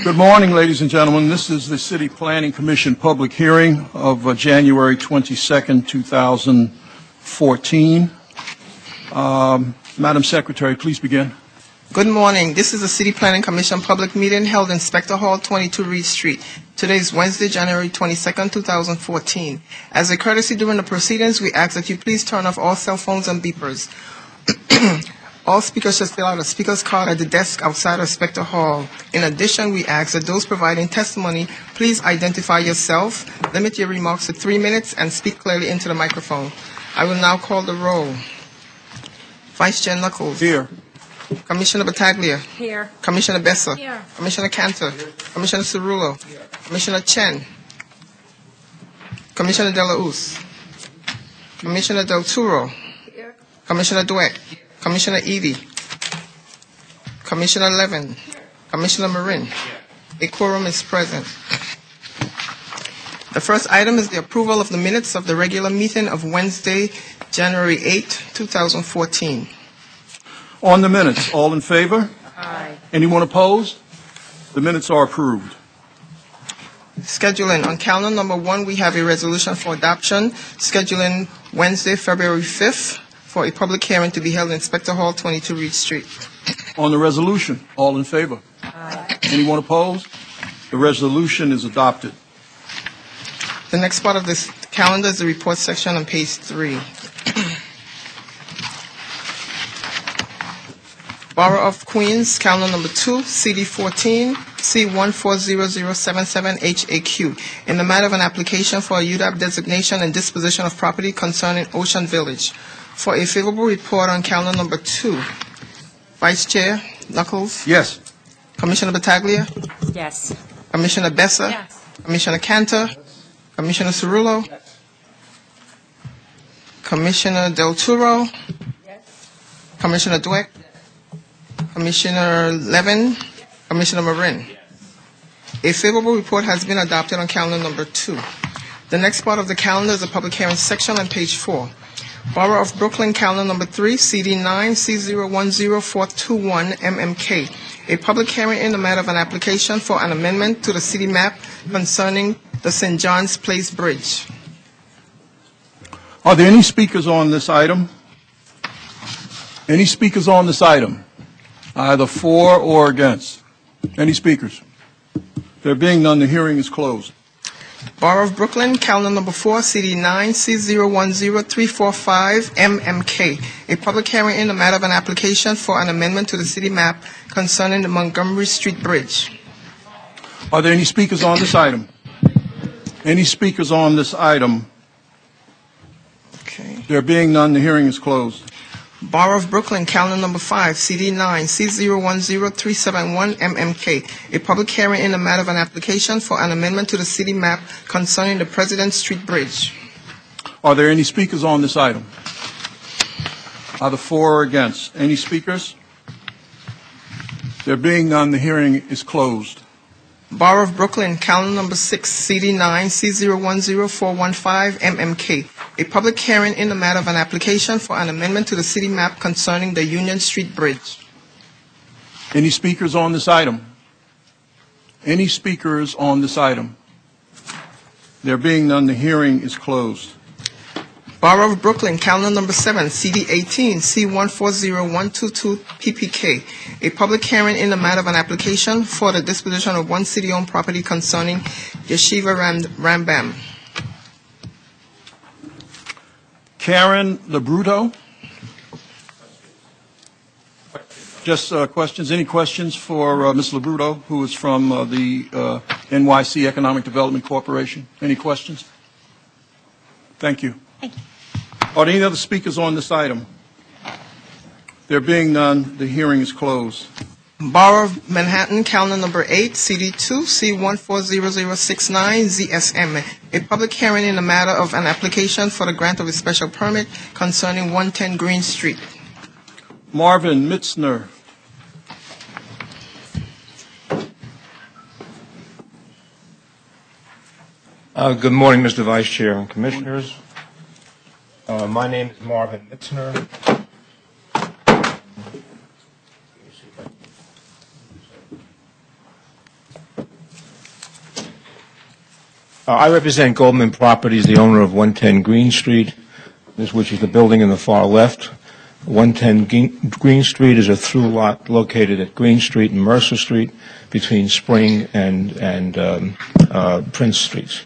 Good morning, ladies and gentlemen. This is the City Planning Commission public hearing of January 22nd, 2014. Madam Secretary, please begin. Good morning. This is the City Planning Commission public meeting held in Spector Hall, 22 Reade Street. Today is Wednesday, January 22nd, 2014. As a courtesy during the proceedings, we ask that you please turn off all cell phones and beepers. All speakers should fill out a speaker's card at the desk outside of Spector Hall. In addition, we ask that those providing testimony please identify yourself, limit your remarks to 3 minutes, and speak clearly into the microphone. I will now call the roll. Vice Chair Knuckles. Here. Commissioner Battaglia. Here. Commissioner Besser. Here. Commissioner Cantor. Here. Commissioner Cerullo. Here. Commissioner Chen. Commissioner De La Us. Commissioner Del Turo. Here. Commissioner Dweck. Here. Commissioner Edie. Commissioner Levin. Here. Commissioner Marin. Here. A quorum is present. The first item is the approval of the minutes of the regular meeting of Wednesday, January 8, 2014. On the minutes, all in favor? Aye. Anyone opposed? The minutes are approved. Scheduling. On calendar number 1, we have a resolution for adoption, scheduling Wednesday, February 5th, for a public hearing to be held in Spector Hall, 22 Reade Street. On the resolution, all in favor? Aye. Anyone opposed? The resolution is adopted. The next part of this calendar is the report section on page 3. Borough of Queens, calendar number 2, CD 14, C140077HAQ, in the matter of an application for a UDAP designation and disposition of property concerning Ocean Village. For a favorable report on calendar number 2, Vice Chair Knuckles. Yes. Commissioner Battaglia. Yes. Commissioner Besser. Yes. Commissioner Cantor. Commissioner Cerullo. Yes. Commissioner Del Turo. Yes. Commissioner Dweck. Commissioner Levin. Commissioner Marin. A favorable report has been adopted on calendar number 2. The next part of the calendar is the public hearing section on page 4. Borough of Brooklyn, calendar number 3, CD9, C010421, MMK. A public hearing in the matter of an application for an amendment to the city map concerning the St. John's Place Bridge. Are there any speakers on this item? Any speakers on this item? Either for or against? Any speakers? There being none, the hearing is closed. Borough of Brooklyn, calendar number 4, CD9, C010345, MMK. A public hearing in the matter of an application for an amendment to the city map concerning the Montgomery Street Bridge. Are there any speakers on this item? Any speakers on this item? Okay. There being none, the hearing is closed. Borough of Brooklyn, calendar number 5, CD9, C010371, MMK. A public hearing in the matter of an application for an amendment to the city map concerning the President Street Bridge. Are there any speakers on this item? Either for or against? Any speakers? There being none, the hearing is closed. Borough of Brooklyn, calendar number 6, CD9, C010415, MMK. A public hearing in the matter of an application for an amendment to the city map concerning the Union Street Bridge. Any speakers on this item? Any speakers on this item? There being none, the hearing is closed. Borough of Brooklyn, calendar number 7, CD18, C140122, PPK. A public hearing in the matter of an application for the disposition of one city-owned property concerning Yeshiva Rambam. Karen LeBruto? Just questions. Any questions for Ms. LeBruto, who is from the NYC Economic Development Corporation? Any questions? Thank you. Thank you. Are there any other speakers on this item? There being none, the hearing is closed. Borough of Manhattan, calendar number 8, CD2, C140069, ZSM. A public hearing in the matter of an application for the grant of a special permit concerning 110 Green Street. Marvin Mitzner. Good morning, Mr. Vice Chair and Commissioners. My name is Marvin Mitzner. I represent Goldman Properties, the owner of 110 Green Street, which is the building in the far left. 110 Green Street is a through lot located at Green Street and Mercer Street between Spring and Prince Streets.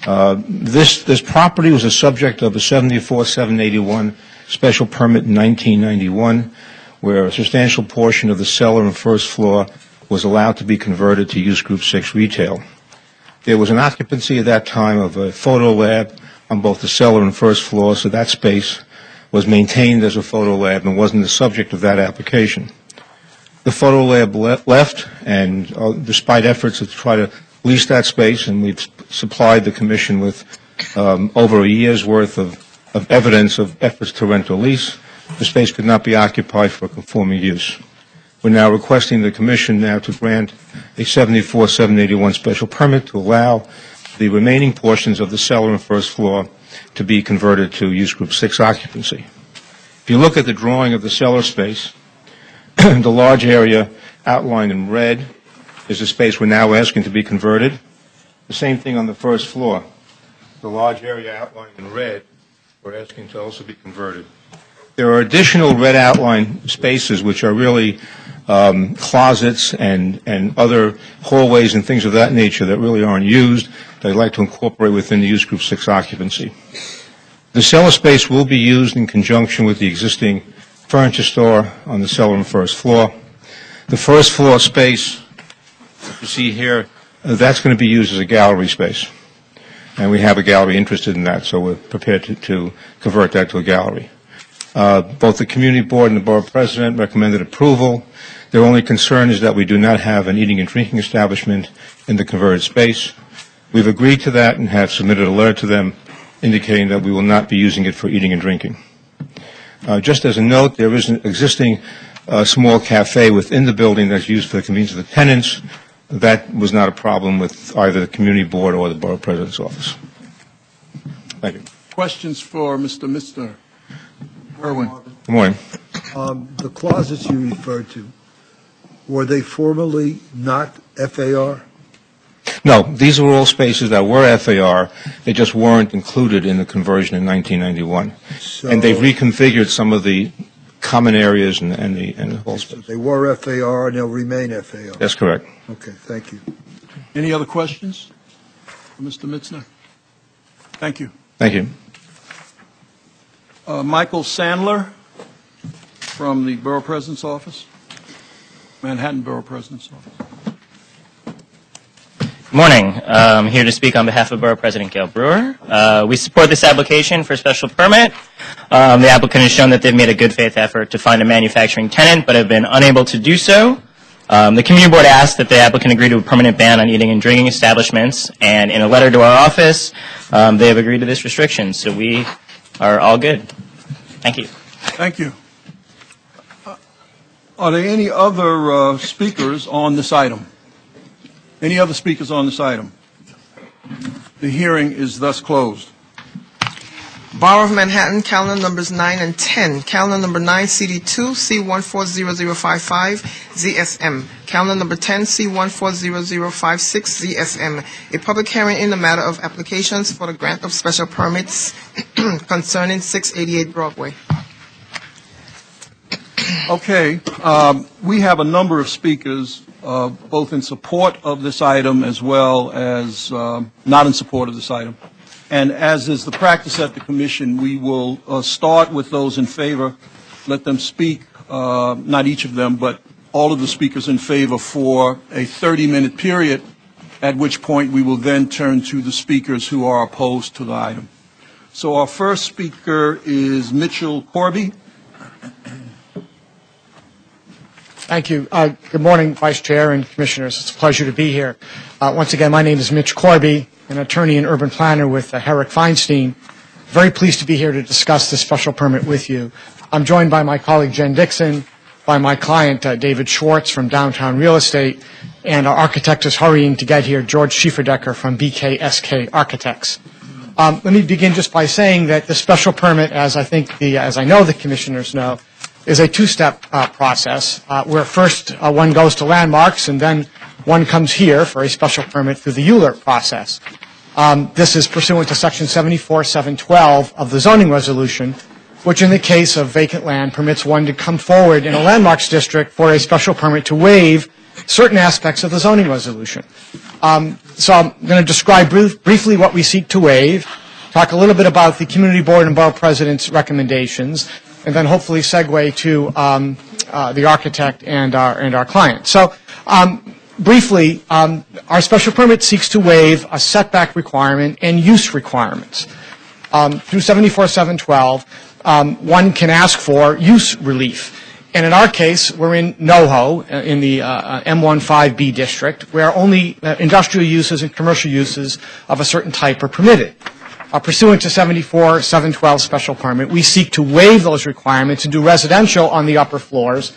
This property was a subject of a 74-781 special permit in 1991, where a substantial portion of the cellar and first floor was allowed to be converted to use group 6 retail. There was an occupancy at that time of a photo lab on both the cellar and first floor, so that space was maintained as a photo lab and wasn't the subject of that application. The photo lab left, and despite efforts to try to lease that space, and we've supplied the Commission with over a year's worth of evidence of efforts to rent or lease, the space could not be occupied for conforming use. We're now requesting the Commission now to grant a 74-781 special permit to allow the remaining portions of the cellar and first floor to be converted to use group 6 occupancy. If you look at the drawing of the cellar space, the large area outlined in red is the space we're now asking to be converted. The same thing on the first floor. The large area outlined in red we're asking to also be converted. There are additional red outline spaces which are really closets and other hallways and things of that nature that really aren't used that I'd like to incorporate within the use group 6 occupancy. The cellar space will be used in conjunction with the existing furniture store on the cellar and first floor. The first floor space, you see here, that's going to be used as a gallery space. And we have a gallery interested in that, so we're prepared to convert that to a gallery. Both the Community Board and the Borough President recommended approval. Their only concern is that we do not have an eating and drinking establishment in the converted space. We've agreed to that and have submitted a letter to them indicating that we will not be using it for eating and drinking. Just as a note, there is an existing small cafe within the building that's used for the convenience of the tenants. That was not a problem with either the Community Board or the Borough President's office. Thank you. Questions for Mr. Mitzner? Irwin. Good morning. The closets you referred to, were they formerly not FAR? No, these were all spaces that were FAR. They just weren't included in the conversion in 1991. And they've reconfigured some of the common areas and the whole space. They were FAR and they'll remain FAR? That's correct. Okay, thank you. Any other questions for Mr. Mitzner? Thank you. Thank you. Michael Sandler from the Borough President's Office, Manhattan Borough President's Office. Good morning. I'm here to speak on behalf of Borough President Gail Brewer. We support this application for special permit. The applicant has shown that they've made a good faith effort to find a manufacturing tenant, but have been unable to do so. The Community Board asked that the applicant agree to a permanent ban on eating and drinking establishments, and in a letter to our office, they have agreed to this restriction. So we are all good. Thank you. Thank you. Are there any other speakers on this item? Any other speakers on this item? The hearing is thus closed. Borough of Manhattan, calendar numbers 9 and 10. Calendar number 9, CD2, C140055, ZSM. Calendar number 10, C140056, ZSM. A public hearing in the matter of applications for the grant of special permits concerning 688 Broadway. Okay, we have a number of speakers, both in support of this item as well as not in support of this item. And as is the practice at the Commission, we will start with those in favor, let them speak, not each of them, but all of the speakers in favor for a 30-minute period, at which point we will then turn to the speakers who are opposed to the item. So our first speaker is Mitchell Corby. Thank you. Good morning, Vice Chair and Commissioners. It's a pleasure to be here. Once again, my name is Mitch Corby, an attorney and urban planner with Herrick Feinstein. Very pleased to be here to discuss this special permit with you. I'm joined by my colleague Jen Dixon, by my client David Schwartz from Downtown Real Estate, and our architect is hurrying to get here, George Schieferdecker from BKSK Architects. Let me begin just by saying that the special permit, as I know the commissioners know, is a two-step process where first one goes to landmarks and then one comes here for a special permit through the ULURP process. This is pursuant to Section 74-712 of the zoning resolution, which in the case of vacant land permits one to come forward in a landmarks district for a special permit to waive certain aspects of the zoning resolution. So I'm going to describe briefly what we seek to waive, talk a little bit about the Community Board and Borough President's recommendations, and then hopefully segue to the architect and our client. So briefly, our special permit seeks to waive a setback requirement and use requirements. Through 74-712, one can ask for use relief. And in our case, we're in NoHo, in the M15B district, where only industrial uses and commercial uses of a certain type are permitted. Pursuant to 74-712 special permit, we seek to waive those requirements and do residential on the upper floors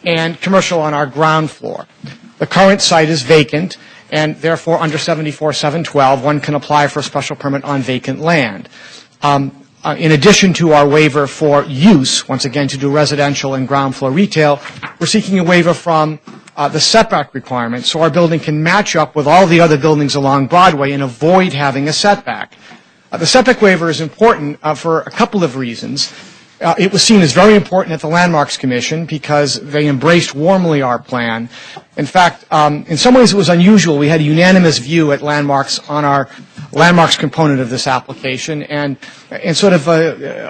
and commercial on our ground floor. The current site is vacant, and therefore under 74-712, one can apply for a special permit on vacant land. In addition to our waiver for use, once again to do residential and ground floor retail, we're seeking a waiver from the setback requirement so our building can match up with all the other buildings along Broadway and avoid having a setback. The setback waiver is important for a couple of reasons. It was seen as very important at the Landmarks Commission because they embraced warmly our plan. In fact, in some ways it was unusual. We had a unanimous view at Landmarks on our Landmarks component of this application and sort of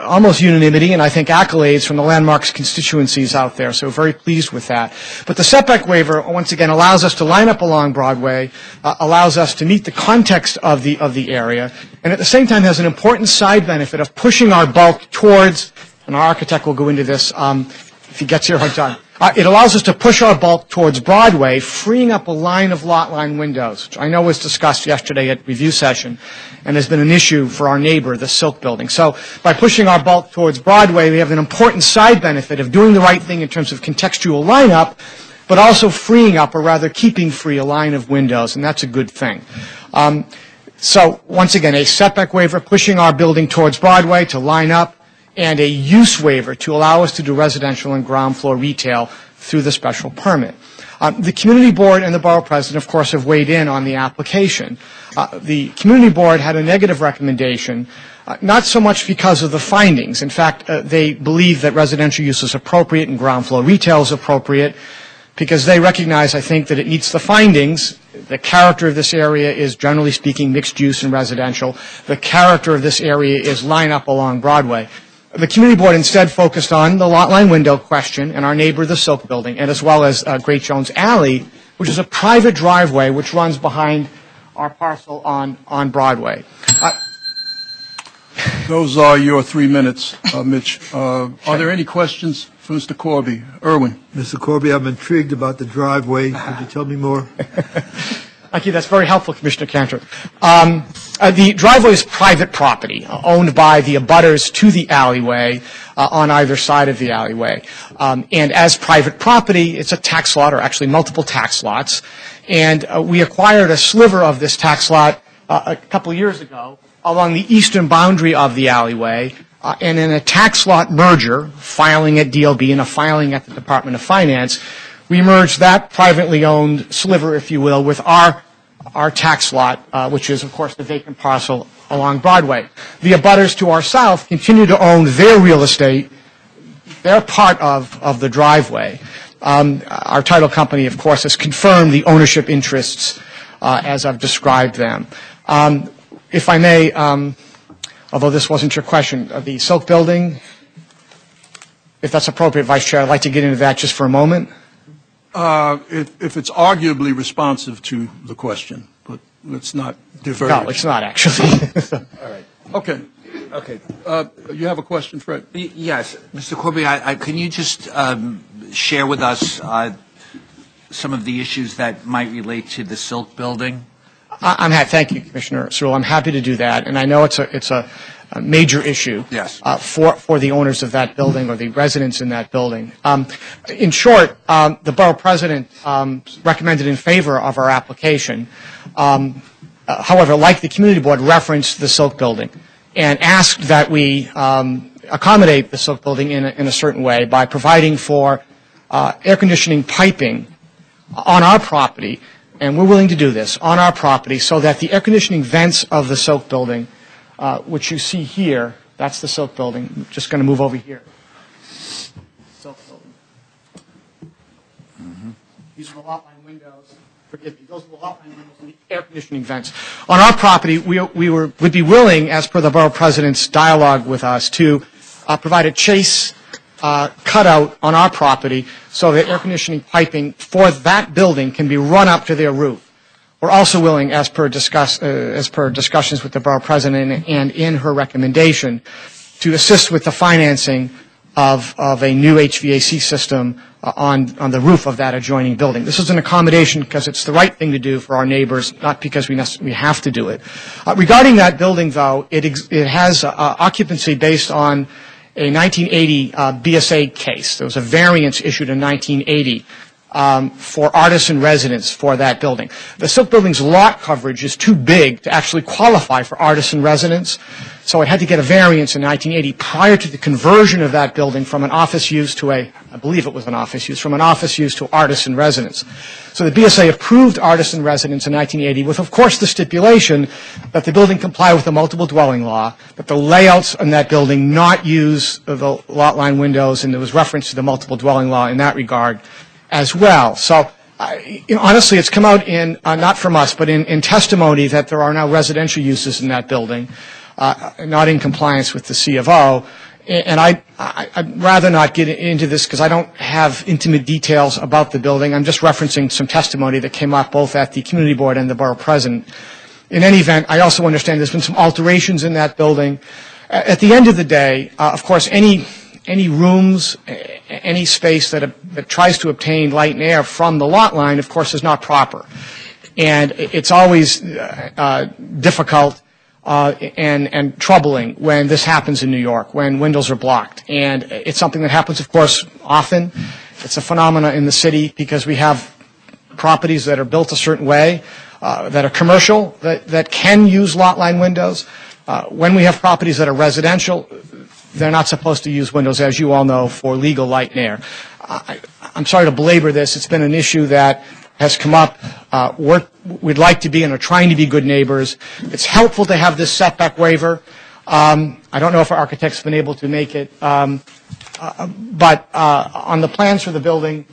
almost unanimity and I think accolades from the Landmarks constituencies out there. So very pleased with that. But the setback waiver, once again, allows us to line up along Broadway, allows us to meet the context of the area, and at the same time has an important side benefit of pushing our bulk towards, and our architect will go into this if he gets here on time. It allows us to push our bulk towards Broadway, freeing up a line of lot line windows, which I know was discussed yesterday at review session and has been an issue for our neighbor, the Silk Building. So by pushing our bulk towards Broadway, we have an important side benefit of doing the right thing in terms of contextual lineup, but also freeing up, or rather keeping free, a line of windows, and that's a good thing. So once again, a setback waiver pushing our building towards Broadway to line up, and a use waiver to allow us to do residential and ground floor retail through the special permit. The Community Board and the Borough President, of course, have weighed in on the application. The Community Board had a negative recommendation, not so much because of the findings. In fact, they believe that residential use is appropriate and ground floor retail is appropriate because they recognize, I think, that it meets the findings. The character of this area is, generally speaking, mixed use and residential. The character of this area is line up along Broadway. The Community Board instead focused on the lot line window question and our neighbor, the Silk Building, and as well as Great Jones Alley, which is a private driveway which runs behind our parcel on Broadway. Those are your 3 minutes, Mitch. Are there any questions for Mr. Corby? Irwin. Mr. Corby, I'm intrigued about the driveway. Could you tell me more? Thank you. That's very helpful, Commissioner Cantor. The driveway is private property owned by the abutters to the alleyway on either side of the alleyway. And as private property, it's a tax lot, or actually multiple tax lots. And we acquired a sliver of this tax lot a couple of years ago along the eastern boundary of the alleyway. And in a tax lot merger, filing at DOB and a filing at the Department of Finance, we merged that privately owned sliver, if you will, with our tax lot, which is, of course, the vacant parcel along Broadway. The abutters to our south continue to own their real estate. They're part of the driveway. Our title company, of course, has confirmed the ownership interests as I've described them. If I may, although this wasn't your question, the Silk Building, if that's appropriate, Vice Chair, I'd like to get into that just for a moment. If it's arguably responsive to the question, but let's not divert. No, it's not actually. All right. Okay. Okay. You have a question, Fred? Yes. Mr. Corby, can you just share with us some of the issues that might relate to the Silk Building? Thank you, Commissioner Sewell. I'm happy to do that, and I know it's a major issue. Yes. For the owners of that building or the residents in that building. In short, the Borough President recommended in favor of our application. However, like the Community Board, referenced the Silk Building and asked that we accommodate the Silk Building in a certain way by providing for air conditioning piping on our property and we're willing to do this on our property so that the air conditioning vents of the Silk building, which you see here, that's the Silk building. I'm just going to move over here. Silk building. These are the lot line windows. Forgive me. Those are the lot line windows and the air conditioning vents. On our property, would be willing, as per the borough president's dialogue with us, to provide a chase cutout on our property so that air conditioning piping for that building can be run up to their roof. We're also willing, as per discussions with the borough president and in her recommendation, to assist with the financing of a new HVAC system on the roof of that adjoining building. This is an accommodation because it's the right thing to do for our neighbors, not because we have to do it. Regarding that building, though, it has occupancy based on a 1980 BSA case. There was a variance issued in 1980 for artisan residence for that building. The Silk building's lot coverage is too big to actually qualify for artisan residence, so it had to get a variance in 1980 prior to the conversion of that building from an office use to I believe it was an office use, from an office use to artisan residence. So the BSA approved artisan residence in 1980 with, of course, the stipulation that the building comply with the multiple dwelling law, that the layouts in that building not use the lot line windows, and there was reference to the multiple dwelling law in that regard as well. So honestly, it's come out in, not from us, but in testimony that there are now residential uses in that building, not in compliance with the C of O. And I'd rather not get into this because I don't have intimate details about the building. I'm just referencing some testimony that came up both at the community board and the borough president. In any event, I also understand there's been some alterations in that building. At the end of the day, of course, any rooms, any space that tries to obtain light and air from the lot line, of course, is not proper. And it's always difficult and troubling when this happens in New York, when windows are blocked. And it's something that happens, of course, often. It's a phenomenon in the city because we have properties that are built a certain way, that are commercial, that can use lot line windows. When we have properties that are residential, they're not supposed to use windows, as you all know, for legal light and air. I'm sorry to belabor this. It's been an issue that has come up. We'd like to be and are trying to be good neighbors. It's helpful to have this setback waiver. I don't know if our architects have been able to make it, but on the plans for the building,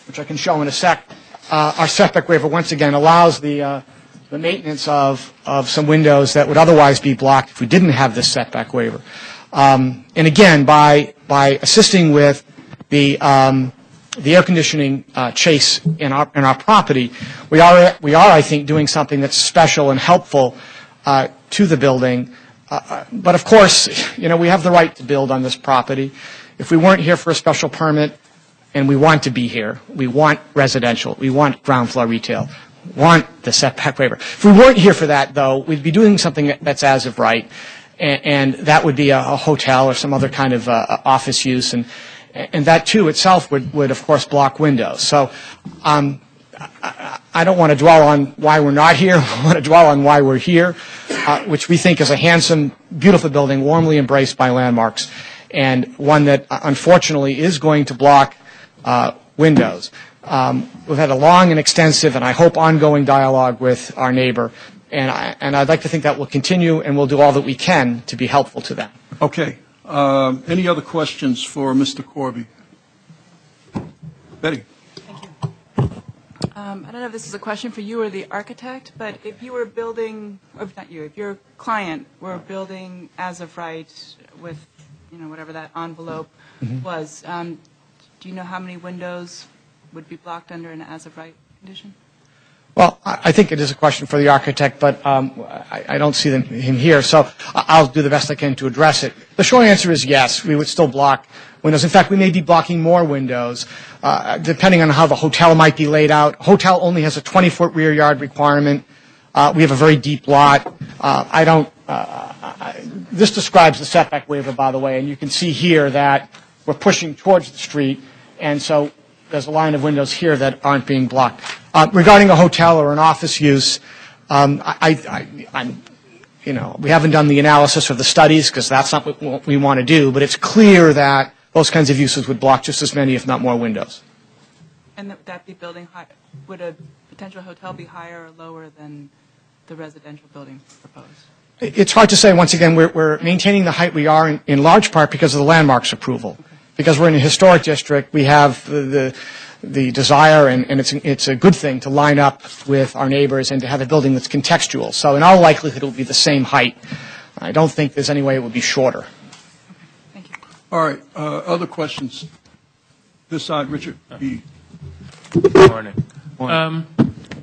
which I can show in a sec, our setback waiver once again allows the maintenance of some windows that would otherwise be blocked if we didn't have this setback waiver. And again, by assisting with the air conditioning chase in our property, we are, I think, doing something that's special and helpful to the building. But of course, we have the right to build on this property. If we weren't here for a special permit, and we want to be here, we want residential, we want ground floor retail, want the setback waiver. If we weren't here for that, though, we'd be doing something that's as of right. And that would be a hotel or some other kind of office use, and that too itself would of course block windows. So I don't want to dwell on why we're not here. I want to dwell on why we're here, which we think is a handsome, beautiful building, warmly embraced by landmarks, and one that unfortunately is going to block windows. We've had a long and extensive, and I hope ongoing dialogue with our neighbor. And I'd like to think that will continue, and we'll do all that we can to be helpful to them. Okay. Any other questions for Mr. Corby? Betty. Thank you. I don't know if this is a question for you or the architect, but if you were building, or not you, if your client were building as of right with, whatever that envelope was, do you know how many windows would be blocked under an as of right condition? Well, I think it is a question for the architect, but I don't see him here, so I'll do the best I can to address it. The short answer is yes, we would still block windows. In fact, we may be blocking more windows, depending on how the hotel might be laid out. Hotel only has a 20-foot rear yard requirement. We have a very deep lot. This describes the setback waiver, by the way, and you can see here that we're pushing towards the street, and so there's a line of windows here that aren't being blocked. Regarding a hotel or an office use, we haven't done the analysis or the studies because that's not what we want to do, but it's clear that those kinds of uses would block just as many, if not more, windows. And would that be building height? Would a potential hotel be higher or lower than the residential building proposed? It's hard to say. Once again, we're maintaining the height we are in large part because of the landmarks approval. Okay. Because we're in a historic district, we have the desire, and it's a good thing to line up with our neighbors and to have a building that's contextual. So in all likelihood, it will be the same height. I don't think there's any way it would be shorter. Thank you. All right, other questions? This side, Richard. Good morning.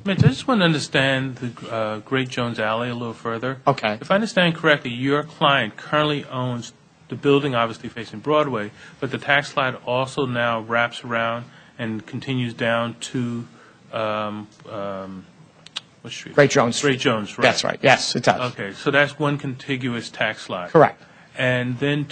Mitch, I just want to understand the Great Jones Alley a little further. Okay. If I understand correctly, your client currently owns the building, obviously facing Broadway, but the tax lot also now wraps around and continues down to what street? Great Jones. Great Jones, right? That's right. Yes, it does. Okay, so that's one contiguous tax lot. Correct. And then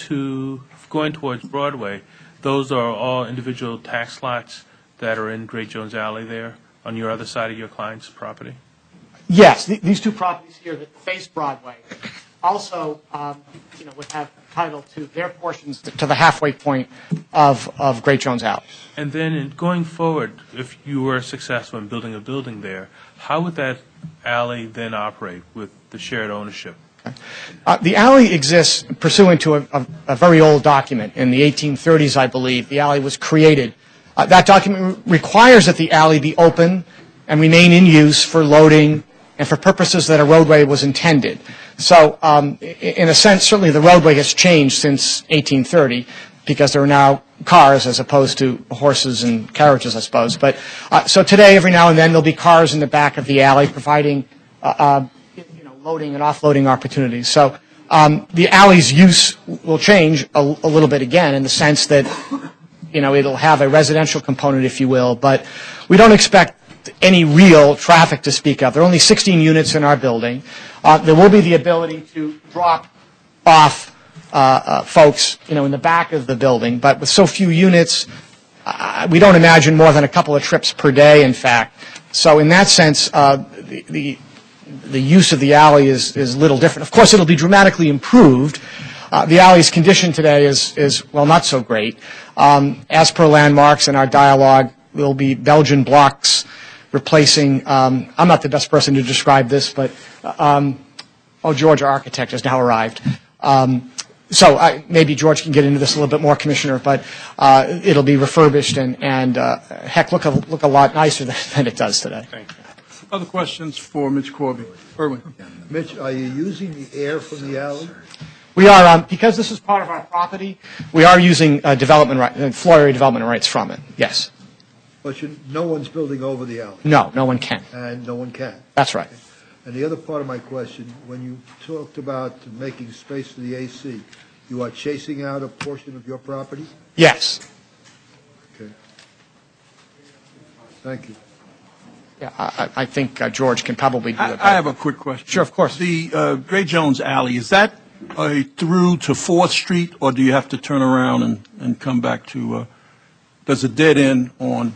going towards Broadway, those are all individual tax lots that are in Great Jones Alley there on your other side of your client's property? Yes, these two properties here that face Broadway also, would have title to their portions to the halfway point of Great Jones Alley. And then going forward, if you were successful in building a building there, how would that alley then operate with the shared ownership? The alley exists pursuant to a very old document. In the 1830s, I believe, the alley was created. That document requires that the alley be open and remain in use for loading and for purposes that a roadway was intended. So, in a sense, certainly the roadway has changed since 1830 because there are now cars as opposed to horses and carriages, I suppose. But so today, every now and then, there'll be cars in the back of the alley providing loading and offloading opportunities. So the alley's use will change a little bit again in the sense that it'll have a residential component, if you will, but we don't expect any real traffic to speak of. There are only 16 units in our building. There will be the ability to drop off folks, in the back of the building, but with so few units, we don't imagine more than a couple of trips per day, in fact. So in that sense, the use of the alley is little different. Of course, it'll be dramatically improved. The alley's condition today is not so great. As per landmarks in our dialogue, there'll be Belgian blocks replacing, I'm not the best person to describe this, but, George, our architect, has now arrived. So maybe George can get into this a little bit more, Commissioner, but it'll be refurbished and heck, look a lot nicer than it does today. Thank you. Other questions for Mitch Corby? Irwin. Mitch, are you using the air from the alley? We are, because this is part of our property, we are using floor area development rights from it, yes. But no one's building over the alley? No one can. And no one can? That's right. And the other part of my question, when you talked about making space for the AC, you are chasing out a portion of your property? Yes. Okay. Thank you. Yeah, I think George can probably do it. I have a quick question. Sure, of course. The Great Jones Alley, is that through to 4th Street, or do you have to turn around and come back to, there's a dead end on?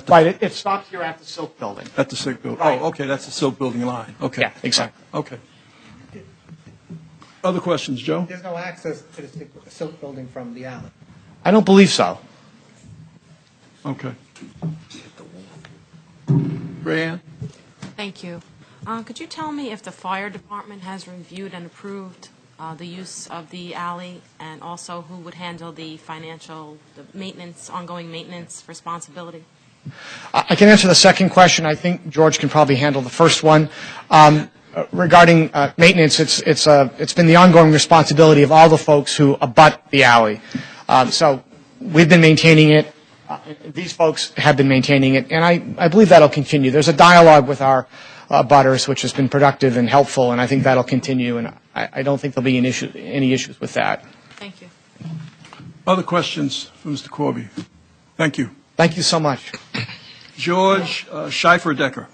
Right, it stops here at the Silk Building. At the Silk Building. Right. Oh, okay, that's the Silk Building line. Okay. Yeah, exactly. Okay. Other questions, Joe? There's no access to the Silk Building from the alley. I don't believe so. Okay. Rayanne? Thank you. Could you tell me if the fire department has reviewed and approved the use of the alley, and also who would handle the maintenance, ongoing maintenance responsibility? I can answer the second question. I think George can probably handle the first one. Regarding maintenance, it's been the ongoing responsibility of all the folks who abut the alley. So we've been maintaining it. These folks have been maintaining it, and I believe that'll continue. There's a dialogue with our abutters, which has been productive and helpful, and I think that'll continue, and I don't think there'll be any issues with that. Thank you. Other questions for Mr. Corby? Thank you. Thank you so much. George Schleifer-Decker.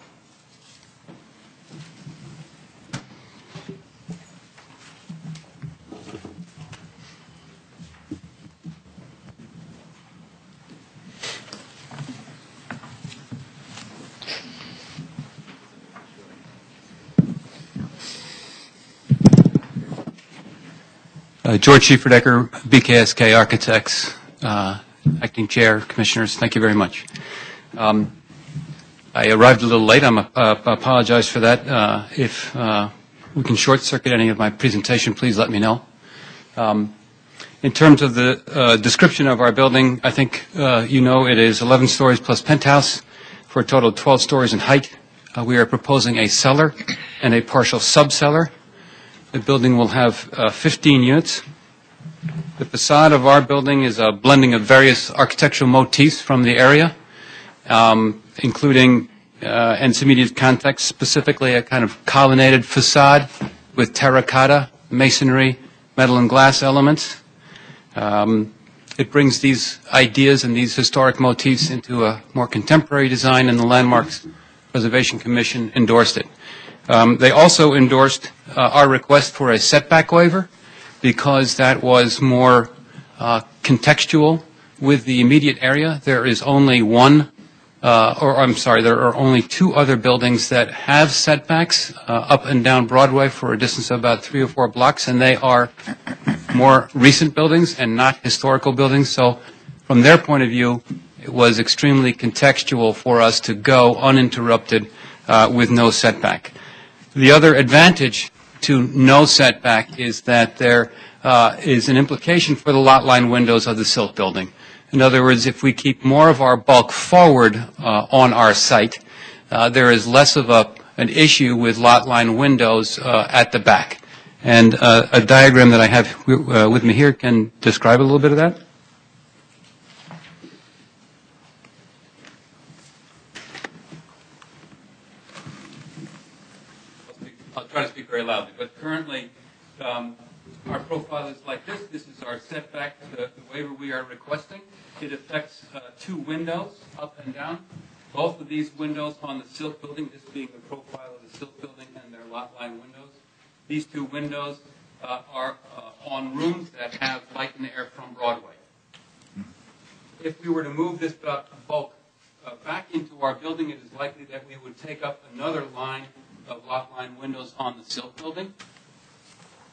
George Schleifer-Decker, BKSK Architects, Acting Chair, Commissioners, thank you very much. I arrived a little late. I apologize for that. If we can short-circuit any of my presentation, please let me know. In terms of the description of our building, I think you know it is 11 stories plus penthouse for a total of 12 stories in height. We are proposing a cellar and a partial sub-cellar. The building will have 15 units. The facade of our building is a blending of various architectural motifs from the area, including, in some immediate context, specifically a kind of colonnaded facade with terracotta, masonry, metal and glass elements. It brings these ideas and these historic motifs into a more contemporary design, and the Landmarks Preservation Commission endorsed it. They also endorsed our request for a setback waiver because that was more contextual with the immediate area. There is only there are only two other buildings that have setbacks up and down Broadway for a distance of about 3 or 4 blocks, and they are more recent buildings and not historical buildings. So from their point of view, it was extremely contextual for us to go uninterrupted with no setback. The other advantage to no setback is that there is an implication for the lot line windows of the Silk building. In other words, if we keep more of our bulk forward on our site, there is less of an issue with lot line windows at the back. And a diagram that I have with me here can describe a little bit of that. I'll try to speak very loudly, but currently our profile is like this. This is our setback, the waiver we are requesting. It affects 2 windows up and down. Both of these windows on the Silk building, this being the profile of the Silk building and their lot line windows. These 2 windows are on rooms that have light and air from Broadway. If we were to move this bulk back into our building, it is likely that we would take up another line of lot line windows on the Silk building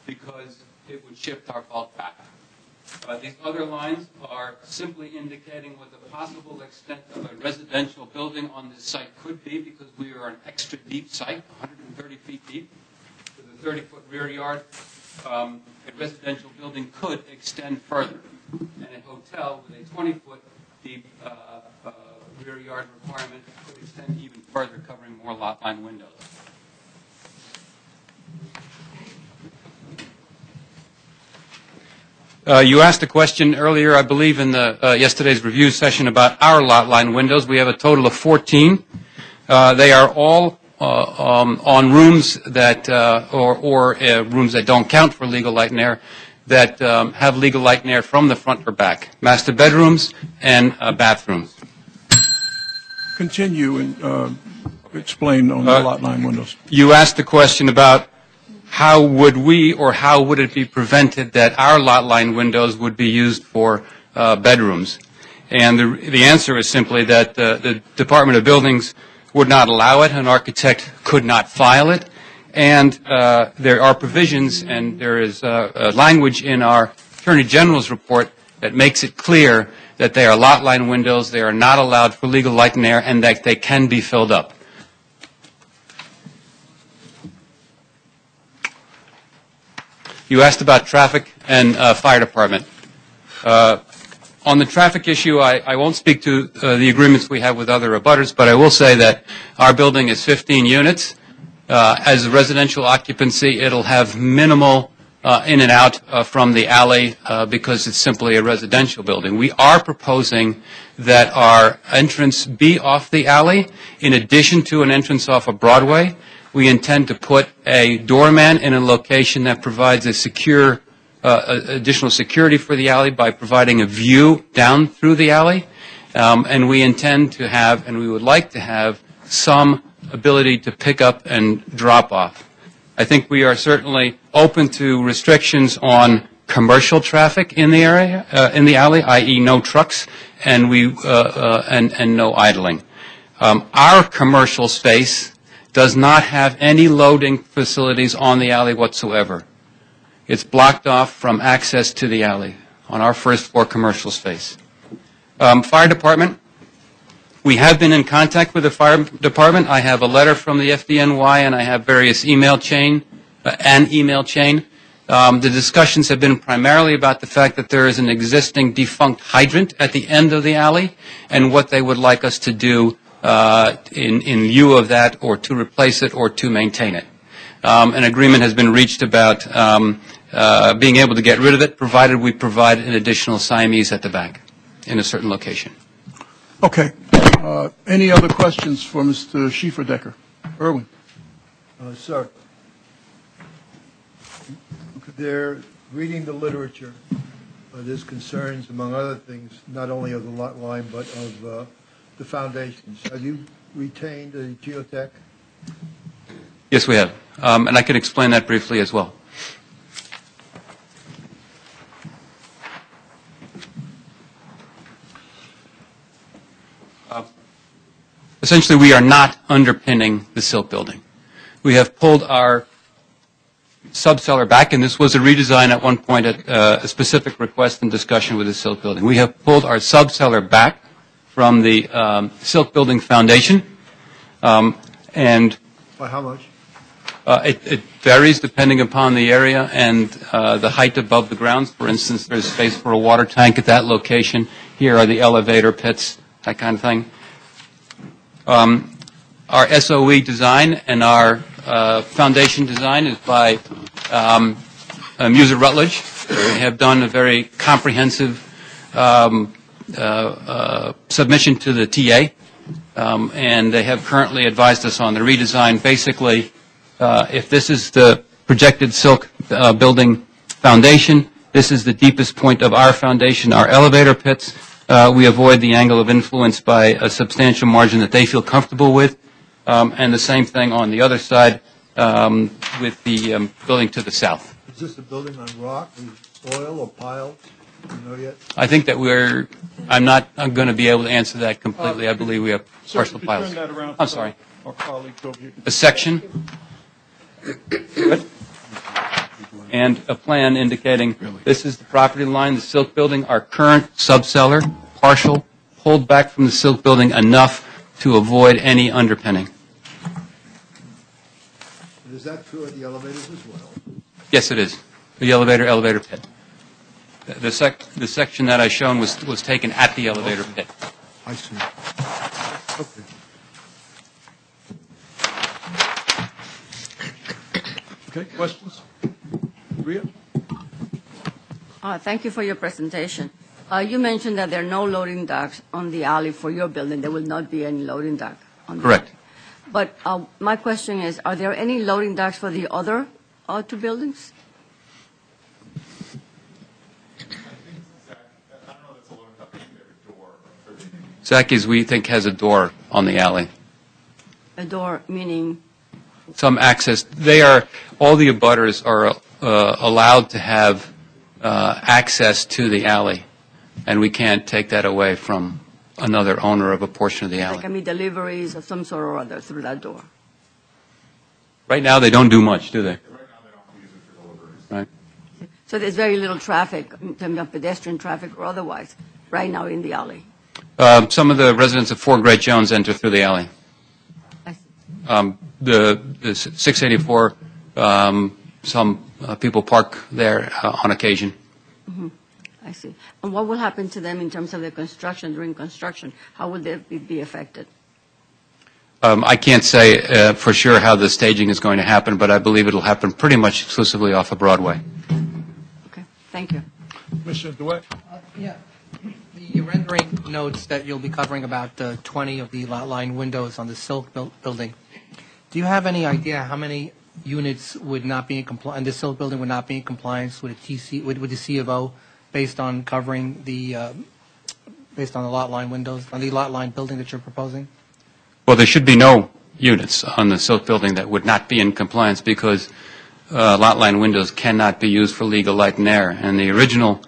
because it would shift our bulk back. These other lines are simply indicating what the possible extent of a residential building on this site could be, because we are an extra deep site, 130 feet deep, with a 30-foot rear yard. A residential building could extend further, and a hotel with a 20-foot deep rear yard requirement could extend even further, covering more lot line windows. You asked a question earlier, I believe, in the yesterday's review session about our lot line windows. We have a total of 14. They are all on rooms that, or rooms that don't count for legal light and air, that have legal light and air from the front or back. Master bedrooms and bathrooms. Continue and explain on the lot line windows. You asked the question about how would we, or how would it be prevented that our lot line windows would be used for bedrooms? And the answer is simply that the Department of Buildings would not allow it. An architect could not file it. And there are provisions, and there is language in our Attorney General's report that makes it clear that they are lot line windows, they are not allowed for legal light and air, and that they can be filled up. You asked about traffic and fire department. On the traffic issue, I won't speak to the agreements we have with other abutters, but I will say that our building is 15 units. As a residential occupancy, it'll have minimal in and out from the alley because it's simply a residential building. We are proposing that our entrance be off the alley in addition to an entrance off of Broadway. We intend to put a doorman in a location that provides a secure, additional security for the alley by providing a view down through the alley. And we intend to have, and we would like to have, some ability to pick up and drop off. I think we are certainly open to restrictions on commercial traffic in the area, in the alley, i.e. no trucks, and and no idling. Our commercial space does not have any loading facilities on the alley whatsoever. It's blocked off from access to the alley on our first floor commercial space. Fire department, We have been in contact with the fire department. I have a letter from the FDNY, and I have various email chain. The discussions have been primarily about the fact that there is an existing defunct hydrant at the end of the alley, and what they would like us to do in lieu of that, or to replace it, or to maintain it. An agreement has been reached about being able to get rid of it, provided we provide an additional Siamese at the back in a certain location. Okay. Any other questions for Mr. Schieferdecker? Irwin. Sir, they're reading the literature. There's concerns, among other things, not only of the lot line, but of the foundations. Have you retained a geotech? Yes, we have. And I can explain that briefly as well. Essentially, we are not underpinning the silk building. We have pulled our subcellar back, and this was a redesign at one point at a specific request and discussion with the silk building. We have pulled our subcellar back from the silk building foundation, and By how much? It varies depending upon the area and the height above the grounds. For instance, there's space for a water tank at that location. Here are the elevator pits, that kind of thing. Our SOE design and our foundation design is by Muser Rutledge. They have done a very comprehensive submission to the TA, and they have currently advised us on the redesign. Basically, if this is the projected silk building foundation, this is the deepest point of our foundation, our elevator pits. We avoid the angle of influence by a substantial margin that they feel comfortable with. And the same thing on the other side with the building to the south. Is this a building on rock, soil, or pile? Do you know yet? I think that I'm not going to be able to answer that completely. I believe we have partial piles. I'm sorry. A section. And a plan indicating this is the property line, the silk building, our current subcellar, partial, pulled back from the silk building enough to avoid any underpinning. Is that true at the elevators as well? Yes, it is. The elevator pit. The section that I shown was taken at the elevator pit. I see. Okay. Okay, questions? Ria? Thank you for your presentation. You mentioned that there are no loading docks on the alley for your building. There will not be any loading dock on the Correct. But my question is, are there any loading docks for the other two buildings? Zacky's, we think, has a door on the alley. A door, meaning? Some access. All the abutters are allowed to have access to the alley, and we can't take that away from another owner of a portion of the alley. There can be deliveries of some sort or other through that door. Right now, they don't do much, do they? Right. So there's very little traffic, in terms of pedestrian traffic or otherwise, right now in the alley. Some of the residents of 4 Great Jones enter through the alley. I see. The 684, some people park there on occasion. Mm-hmm. I see. And what will happen to them in terms of the construction, during construction? How will they be affected? I can't say for sure how the staging is going to happen, but I believe it will happen pretty much exclusively off of Broadway. Okay. Thank you. Commissioner DeWitt? Yeah. The rendering notes that you'll be covering about 20 of the lot line windows on the silk building. Do you have any idea how many units would not be in compliance, and the silk building would not be in compliance with with the C of O based on covering based on the lot line windows, on the lot line building that you're proposing? Well, there should be no units on the silk building that would not be in compliance because lot line windows cannot be used for legal light and air. And the original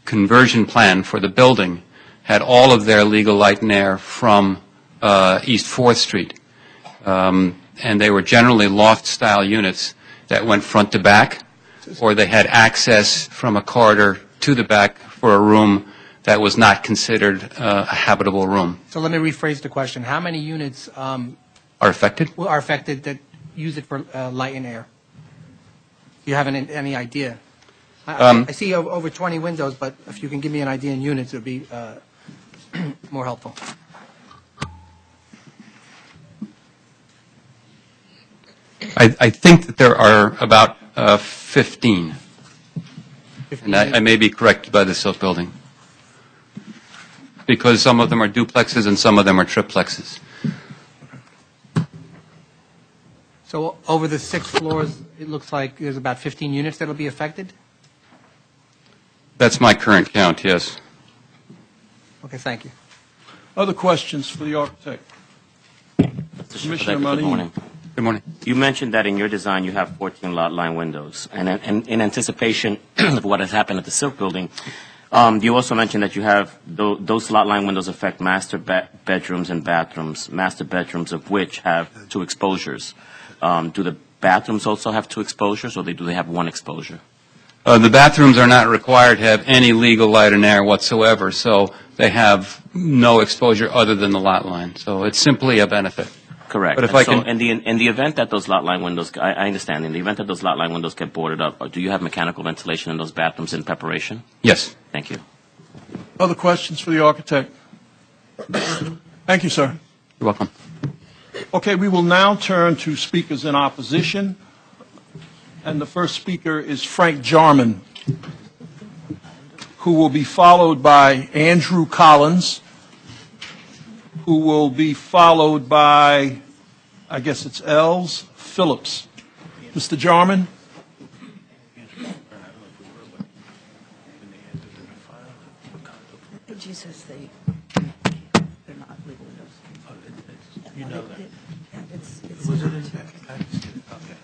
conversion plan for the building had all of their legal light and air from East 4th Street. And they were generally loft-style units that went front to back, or they had access from a corridor to the back for a room that was not considered a habitable room. So let me rephrase the question. How many units Are affected? are affected that use it for light and air? Do you have any idea? I see over 20 windows, but if you can give me an idea in units, it would be more helpful. I think that there are about 15. And I may be corrected by the Silk Building, because some of them are duplexes and some of them are triplexes. So over the 6 floors, it looks like there's about 15 units that will be affected? That's my current count, yes. Okay, thank you. Other questions for the architect? Commissioner Good morning. Good morning. You mentioned that in your design you have 14 lot line windows, and in anticipation of what has happened at the Silk Building, you also mentioned that you have those lot line windows affect master bedrooms and bathrooms, master bedrooms of which have 2 exposures. Do the bathrooms also have 2 exposures, or do they have 1 exposure? The bathrooms are not required to have any legal light and air whatsoever, so they have no exposure other than the lot line. So it's simply a benefit. Correct. But if And I so can, in the event that those lot line windows, I understand, in the event that those lot line windows get boarded up, do you have mechanical ventilation in those bathrooms in preparation? yes. Thank you. Other questions for the architect? Thank you, sir. You're welcome. Okay, we will now turn to speakers in opposition. And the first speaker is Frank Jarman, who will be followed by Andrew Collins, who will be followed by, I guess it's Els Phillips. Mr. Jarman? Jesus, they're not legal windows. You know that. It's Was it in okay.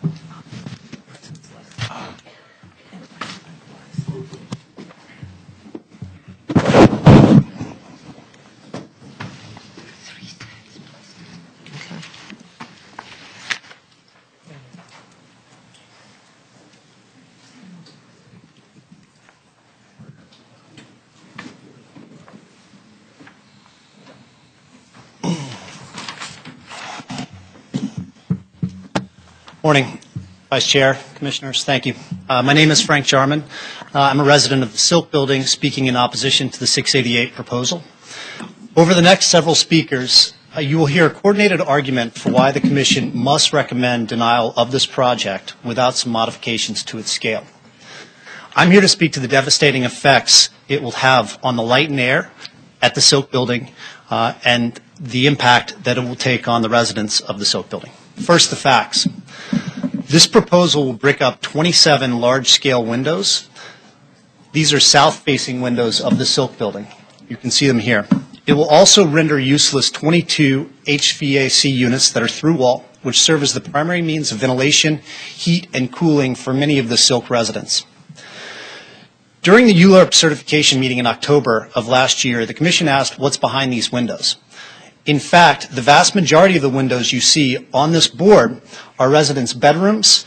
Morning, Vice Chair, Commissioners, thank you. My name is Frank Jarman. I'm a resident of the Silk Building, speaking in opposition to the 688 proposal. Over the next several speakers, you will hear a coordinated argument for why the Commission must recommend denial of this project without some modifications to its scale. I'm here to speak to the devastating effects it will have on the light and air at the Silk Building and the impact that it will take on the residents of the Silk Building. First, the facts. This proposal will break up 27 large-scale windows. These are south-facing windows of the Silk Building. You can see them here. It will also render useless 22 HVAC units that are through-wall, which serve as the primary means of ventilation, heat, and cooling for many of the Silk residents. During the ULURP certification meeting in October of last year, the Commission asked what's behind these windows. In fact, the vast majority of the windows you see on this board are residents' bedrooms,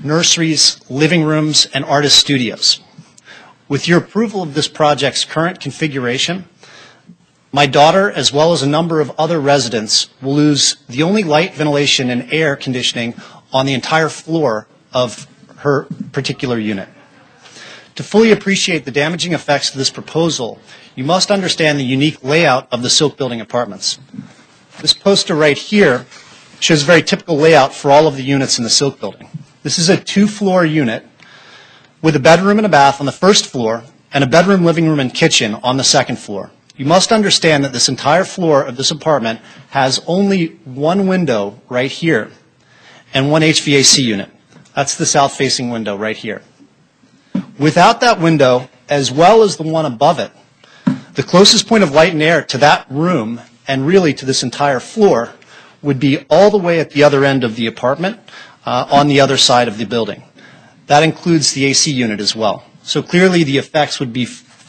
nurseries, living rooms, and artist studios. With your approval of this project's current configuration, my daughter, as well as a number of other residents, will lose the only light, ventilation, and air conditioning on the entire floor of her particular unit. To fully appreciate the damaging effects of this proposal, you must understand the unique layout of the Silk Building apartments. This poster right here shows a very typical layout for all of the units in the Silk Building. This is a 2-floor unit with a bedroom and a bath on the first floor and a bedroom, living room, and kitchen on the second floor. You must understand that this entire floor of this apartment has only one window right here and one HVAC unit. That's the south-facing window right here. Without that window, as well as the one above it, the closest point of light and air to that room, and really to this entire floor, would be all the way at the other end of the apartment, on the other side of the building. That includes the AC unit as well. So clearly the effects would be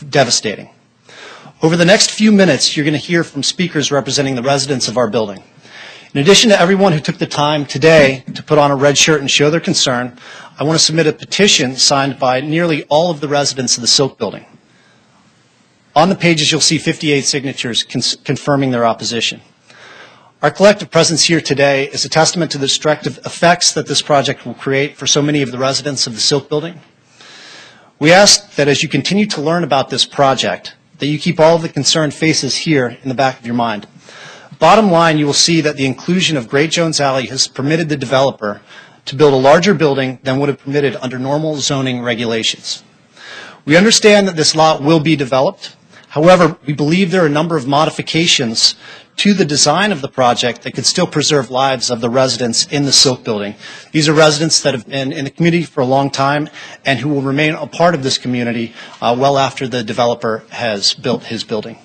devastating. Over the next few minutes, you're going to hear from speakers representing the residents of our building. In addition to everyone who took the time today to put on a red shirt and show their concern, I want to submit a petition signed by nearly all of the residents of the Silk Building. On the pages, you'll see 58 signatures confirming their opposition. Our collective presence here today is a testament to the destructive effects that this project will create for so many of the residents of the Silk Building. We ask that as you continue to learn about this project, that you keep all of the concerned faces here in the back of your mind. Bottom line, you will see that the inclusion of Great Jones Alley has permitted the developer to build a larger building than would have permitted under normal zoning regulations. We understand that this lot will be developed. However, we believe there are a number of modifications to the design of the project that could still preserve lives of the residents in the Silk Building. These are residents that have been in the community for a long time and who will remain a part of this community well after the developer has built his building.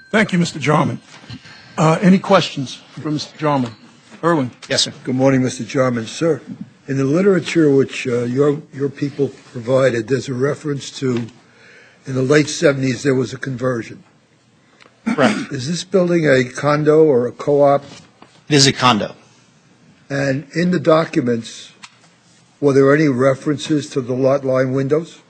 Thank you, Mr. Jarman. Any questions for Mr. Jarman? Irwin. Yes, sir. Good morning, Mr. Jarman. Sir, in the literature which your people provided, there's a reference to, in the late 70s, there was a conversion. Correct. Is this building a condo or a co-op? It is a condo. And in the documents, were there any references to the lot line windows?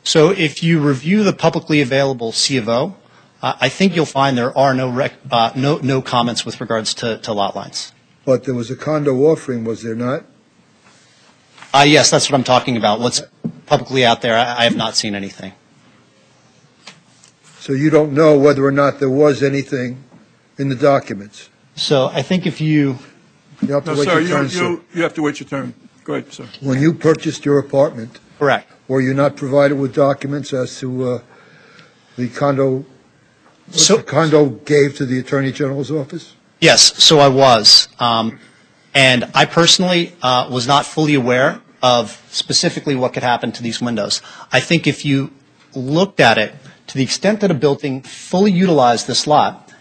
So if you review the publicly available C of O, I think you'll find there are no comments with regards to lot lines. But there was a condo offering, was there not? Yes, that's what I'm talking about. What's publicly out there, I have not seen anything. So you don't know whether or not there was anything in the documents? So I think if you... You have to wait your turn, sir. You have to wait your turn. Go ahead, sir. When you purchased your apartment... Correct. Were you not provided with documents as to the condo... So, the condo gave to the Attorney General's office? Yes, so I was. And I personally was not fully aware of specifically what could happen to these windows. I think if you looked at it, to the extent that a building fully utilized this lot,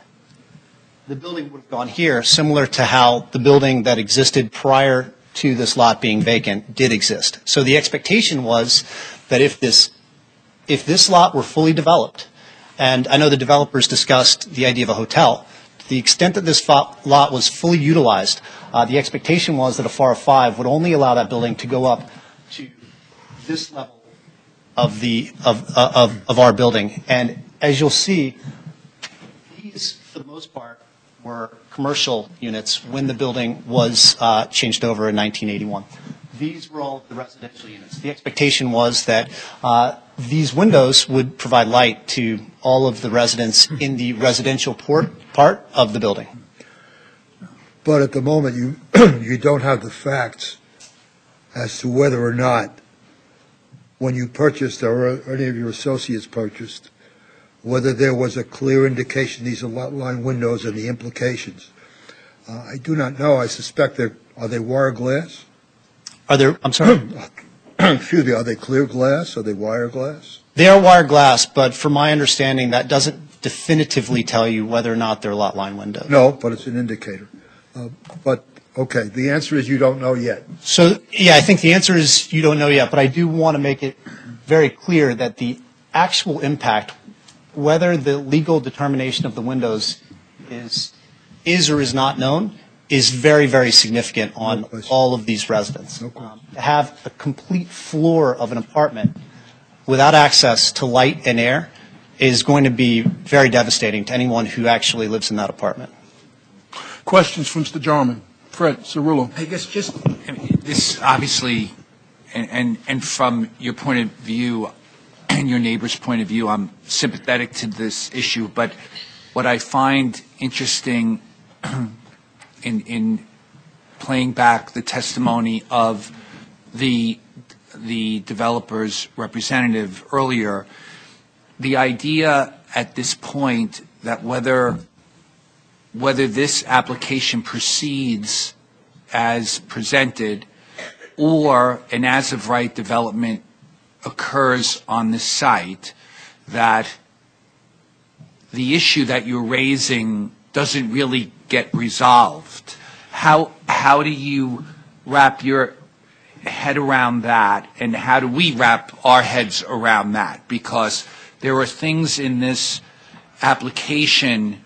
the building would have gone here, similar to how the building that existed prior to this lot being vacant did exist. So the expectation was that if this lot were fully developed, and I know the developers discussed the idea of a hotel, to the extent that this lot was fully utilized, the expectation was that a FAR 5 would only allow that building to go up to this level of our building. And as you'll see, these, for the most part, were commercial units when the building was changed over in 1981. These were all the residential units. The expectation was that these windows would provide light to all of the residents in the residential part of the building. But at the moment, you don't have the facts as to whether or not, when you purchased or any of your associates purchased, whether there was a clear indication these are lot line windows and the implications. I do not know. I suspect are they wire glass? I'm sorry? Excuse me, are they clear glass? Are they wire glass? They are wire glass, but from my understanding, that doesn't definitively tell you whether or not they're lot line windows. No, but it's an indicator. But, okay, the answer is you don't know yet. So, yeah, I think the answer is you don't know yet, but I do want to make it very clear that the actual impact, whether the legal determination of the windows is or is not known, is very, very significant on all of these residents. To have a complete floor of an apartment without access to light and air is going to be very devastating to anyone who actually lives in that apartment. Questions from Mr. Jarman? Fred Cirillo. I guess this obviously, and from your point of view and your neighbor's point of view, I'm sympathetic to this issue, but what I find interesting in playing back the testimony of the developer's representative earlier, the idea at this point that whether this application proceeds as presented or an as-of-right development occurs on the site, that the issue that you're raising doesn't really get resolved. How do you wrap your head around that, and how do we wrap our heads around that? Because there are things in this application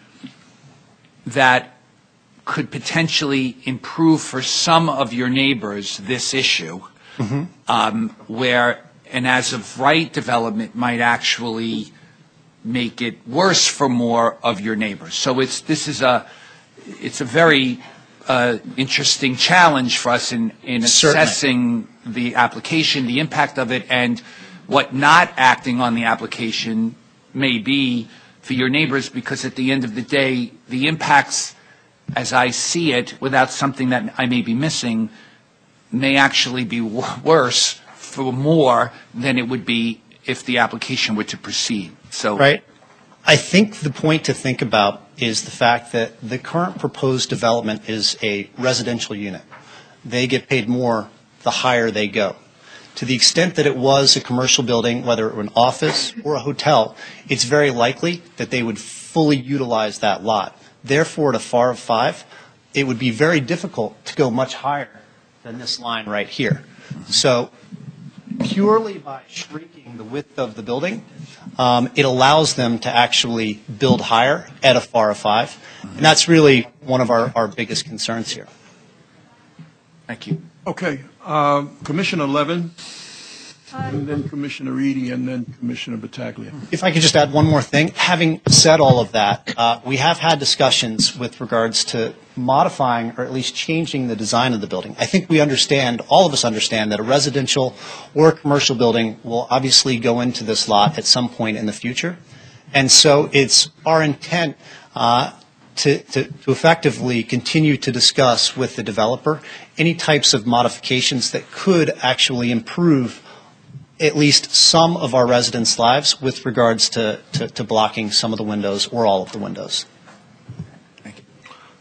that could potentially improve for some of your neighbors this issue, where an as-of-right development might actually make it worse for more of your neighbors. So it's a very interesting challenge for us in assessing the application, the impact of it, and what not acting on the application may be for your neighbors, because at the end of the day, the impacts, as I see it, without something that I may be missing, may actually be worse for more than it would be if the application were to proceed. So, right. I think the point to think about is the fact that the current proposed development is a residential unit. They get paid more the higher they go. To the extent that it was a commercial building, whether it were an office or a hotel, it's very likely that they would fully utilize that lot. Therefore, at a FAR of 5, it would be very difficult to go much higher than this line right here. So purely by shrinking the width of the building, it allows them to actually build higher at a FAR of 5. And that's really one of our biggest concerns here. Thank you. Okay. Commissioner Levin, and then Commissioner Reade, and then Commissioner Battaglia. If I could just add one more thing. Having said all of that, we have had discussions with regards to modifying or at least changing the design of the building. I think we understand, all of us understand, that a residential or a commercial building will obviously go into this lot at some point in the future. And so it's our intent to effectively continue to discuss with the developer any types of modifications that could actually improve at least some of our residents' lives with regards to blocking some of the windows or all of the windows. Thank you.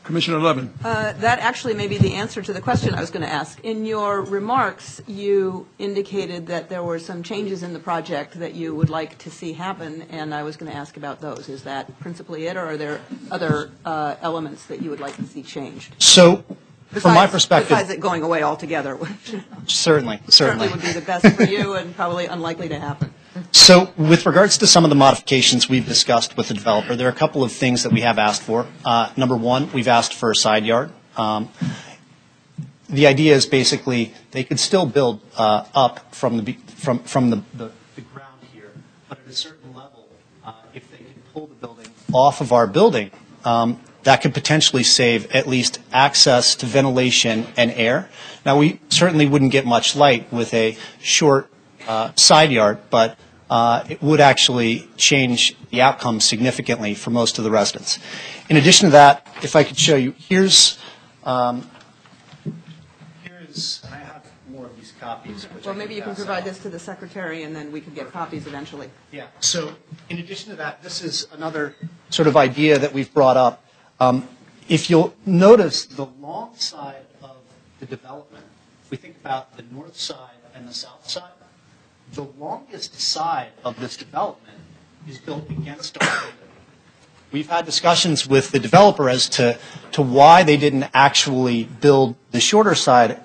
Commissioner Levin. That actually may be the answer to the question I was going to ask. In your remarks, you indicated that there were some changes in the project that you would like to see happen, and I was going to ask about those. Is that principally it, or are there other elements that you would like to see changed? So, from my perspective, besides it going away altogether, which certainly would be the best for you and probably unlikely to happen. So with regards to some of the modifications we've discussed with the developer, there are a couple of things that we have asked for. Number one, we've asked for a side yard. The idea is basically they could still build up from the ground here, but at a certain level, if they could pull the building off of our building, that could potentially save at least access to ventilation and air. Now, we certainly wouldn't get much light with a short side yard, but it would actually change the outcome significantly for most of the residents. In addition to that, if I could show you, here's and I have more of these copies. Well, maybe you can provide this to the secretary, and then we can get copies eventually. Yeah. So in addition to that, this is another sort of idea that we've brought up. If you'll notice the long side of the development, if we think about the north side and the south side, the longest side of this development is built against our building. We've had discussions with the developer as to why they didn't actually build the shorter side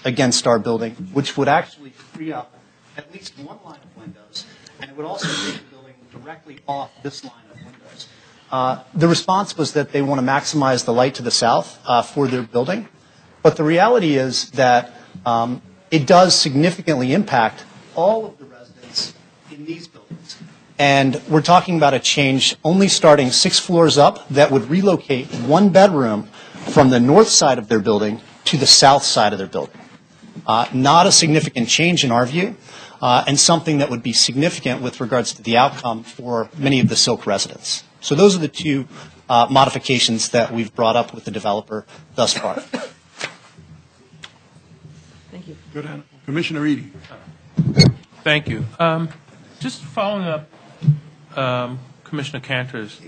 against our building, which would actually free up at least one line of windows, and it would also take the building directly off this line of windows. The response was that they want to maximize the light to the south for their building, but the reality is that it does significantly impact all of the residents in these buildings. And we're talking about a change only starting 6 floors up that would relocate one bedroom from the north side of their building to the south side of their building. Not a significant change in our view, and something that would be significant with regards to the outcome for many of the Silk residents. So those are the two modifications that we've brought up with the developer thus far. Thank you. Good, Anna. Commissioner Reade. Thank you. Just following up Commissioner Cantor's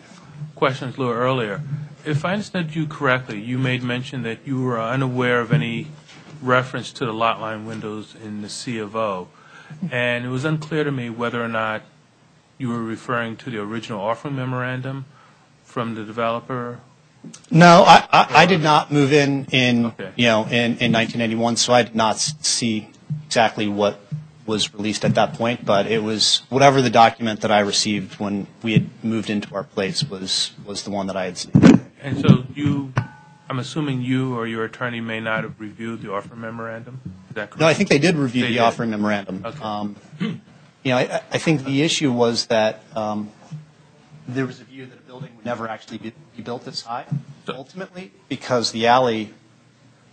questions a little earlier. If I understood you correctly, you made mention that you were unaware of any reference to the lot line windows in the C of O, and it was unclear to me whether or not you were referring to the original offering memorandum from the developer. No, I did not move in 1991, so I did not see exactly what was released at that point, but it was whatever the document that I received when we had moved into our place was the one that I had seen. And so I'm assuming you or your attorney may not have reviewed the offering memorandum? Is that correct? No, I think they did review the offering memorandum. Okay. I think the issue was that there was a view that a building would never actually be built this high, ultimately, because the alley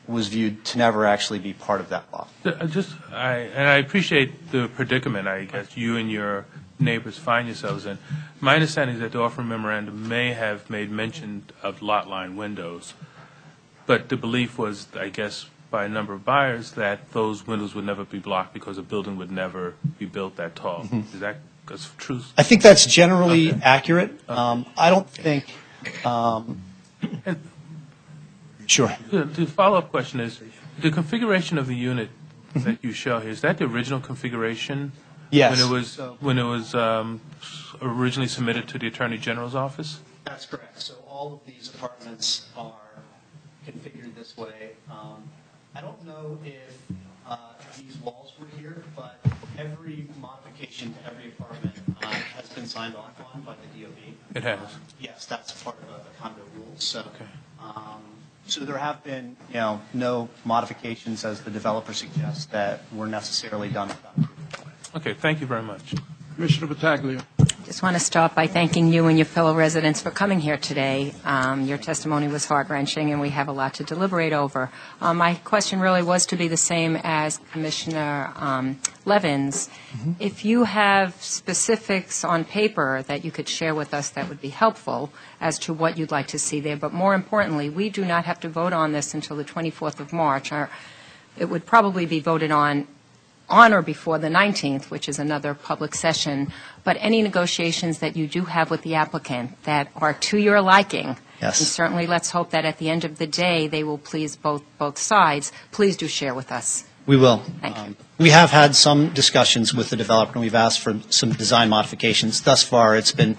was viewed to never actually be part of that lot. I appreciate the predicament, I guess, you and your neighbors find yourselves in. My understanding is that the offering memorandum may have made mention of lot line windows, but the belief was, I guess, by a number of buyers that those windows would never be blocked because a building would never be built that tall. Mm-hmm. Is that true? I think that's generally accurate. I don't think. Sure. The follow-up question is, the configuration of the unit that you show here, is that the original configuration? Yes. When it was originally submitted to the Attorney General's office? That's correct. So all of these apartments are configured this way. I don't know if these walls were here, but every modification to every apartment has been signed off on by the DOB. It has? Yes, that's part of the condo rules. So, so there have been, no modifications, as the developer suggests, that were necessarily done. Okay, thank you very much. Commissioner Battaglia. Just want to start by thanking you and your fellow residents for coming here today. Your testimony was heart-wrenching, and we have a lot to deliberate over. My question really was to be the same as Commissioner Levin's. Mm-hmm. If you have specifics on paper that you could share with us, that would be helpful as to what you'd like to see there. But more importantly, we do not have to vote on this until the 24th of March. It would probably be voted on or before the 19th, which is another public session, but any negotiations that you do have with the applicant that are to your liking, yes, and certainly let's hope that at the end of the day they will please both sides, please do share with us. We will. Thank you. We have had some discussions with the developer, and we've asked for some design modifications. Thus far, it's been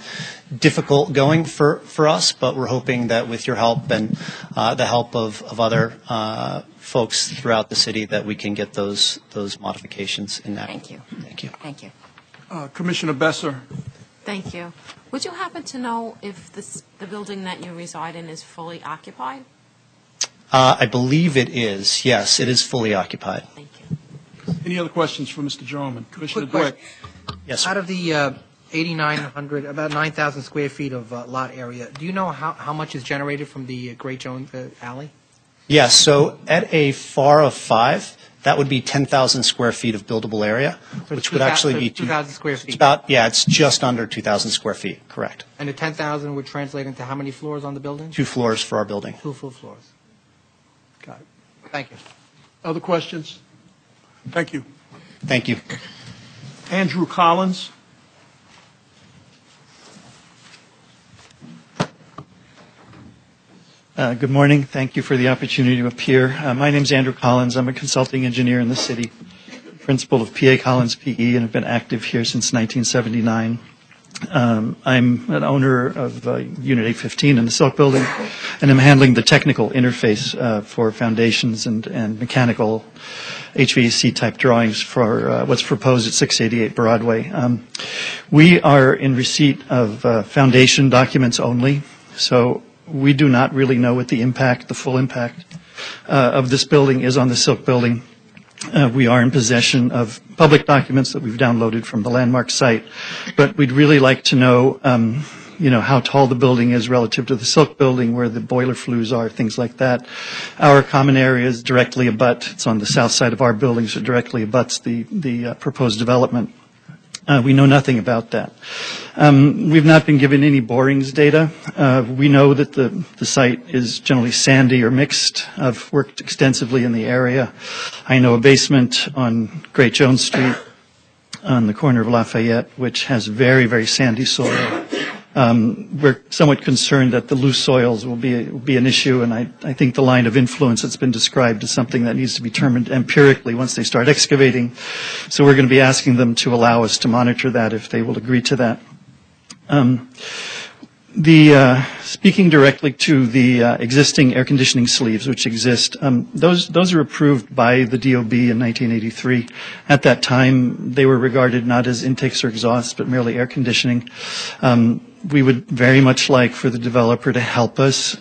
difficult going for us, but we're hoping that with your help and the help of other folks throughout the city, that we can get those modifications enacted. Thank you. Thank you. Thank you. Commissioner Besser. Thank you. Would you happen to know if the building that you reside in is fully occupied? I believe it is. Yes, it is fully occupied. Thank you. Any other questions for Mr. Jarman? Commissioner Quick Dweck. Yes, sir. Out of the 8,900, about 9,000 square feet of lot area, do you know how much is generated from the Great Jones Alley? Yes, so at a FAR of 5, that would be 10,000 square feet of buildable area, which would actually be 2,000 square feet. It's about, it's just under 2,000 square feet, correct. And the 10,000 would translate into how many floors on the building? 2 floors for our building. 2 full floors. Got it. Thank you. Other questions? Thank you. Thank you. Andrew Collins. Good morning. Thank you for the opportunity to appear. My name is Andrew Collins. I'm a consulting engineer in the city, principal of PA Collins PE, and have been active here since 1979. I'm an owner of Unit 815 in the Silk Building, and I'm handling the technical interface for foundations and mechanical HVAC type drawings for what's proposed at 688 Broadway. We are in receipt of foundation documents only, so we do not really know what the full impact of this building is on the Silk Building. We are in possession of public documents that we've downloaded from the landmark site, but we'd really like to know, how tall the building is relative to the Silk Building, where the boiler flues are, things like that. Our common area is directly it's on the south side of our building, so directly abuts the proposed development. We know nothing about that. We've not been given any borings data. We know that the site is generally sandy or mixed. I've worked extensively in the area. I know a basement on Great Jones Street on the corner of Lafayette, which has very, very sandy soil. We're somewhat concerned that the loose soils will be an issue, and I think the line of influence that's been described is something that needs to be determined empirically once they start excavating. So we're going to be asking them to allow us to monitor that if they will agree to that. Speaking directly to the existing air conditioning sleeves which exist, those are approved by the DOB in 1983. At that time, they were regarded not as intakes or exhausts, but merely air conditioning. We would very much like for the developer to help us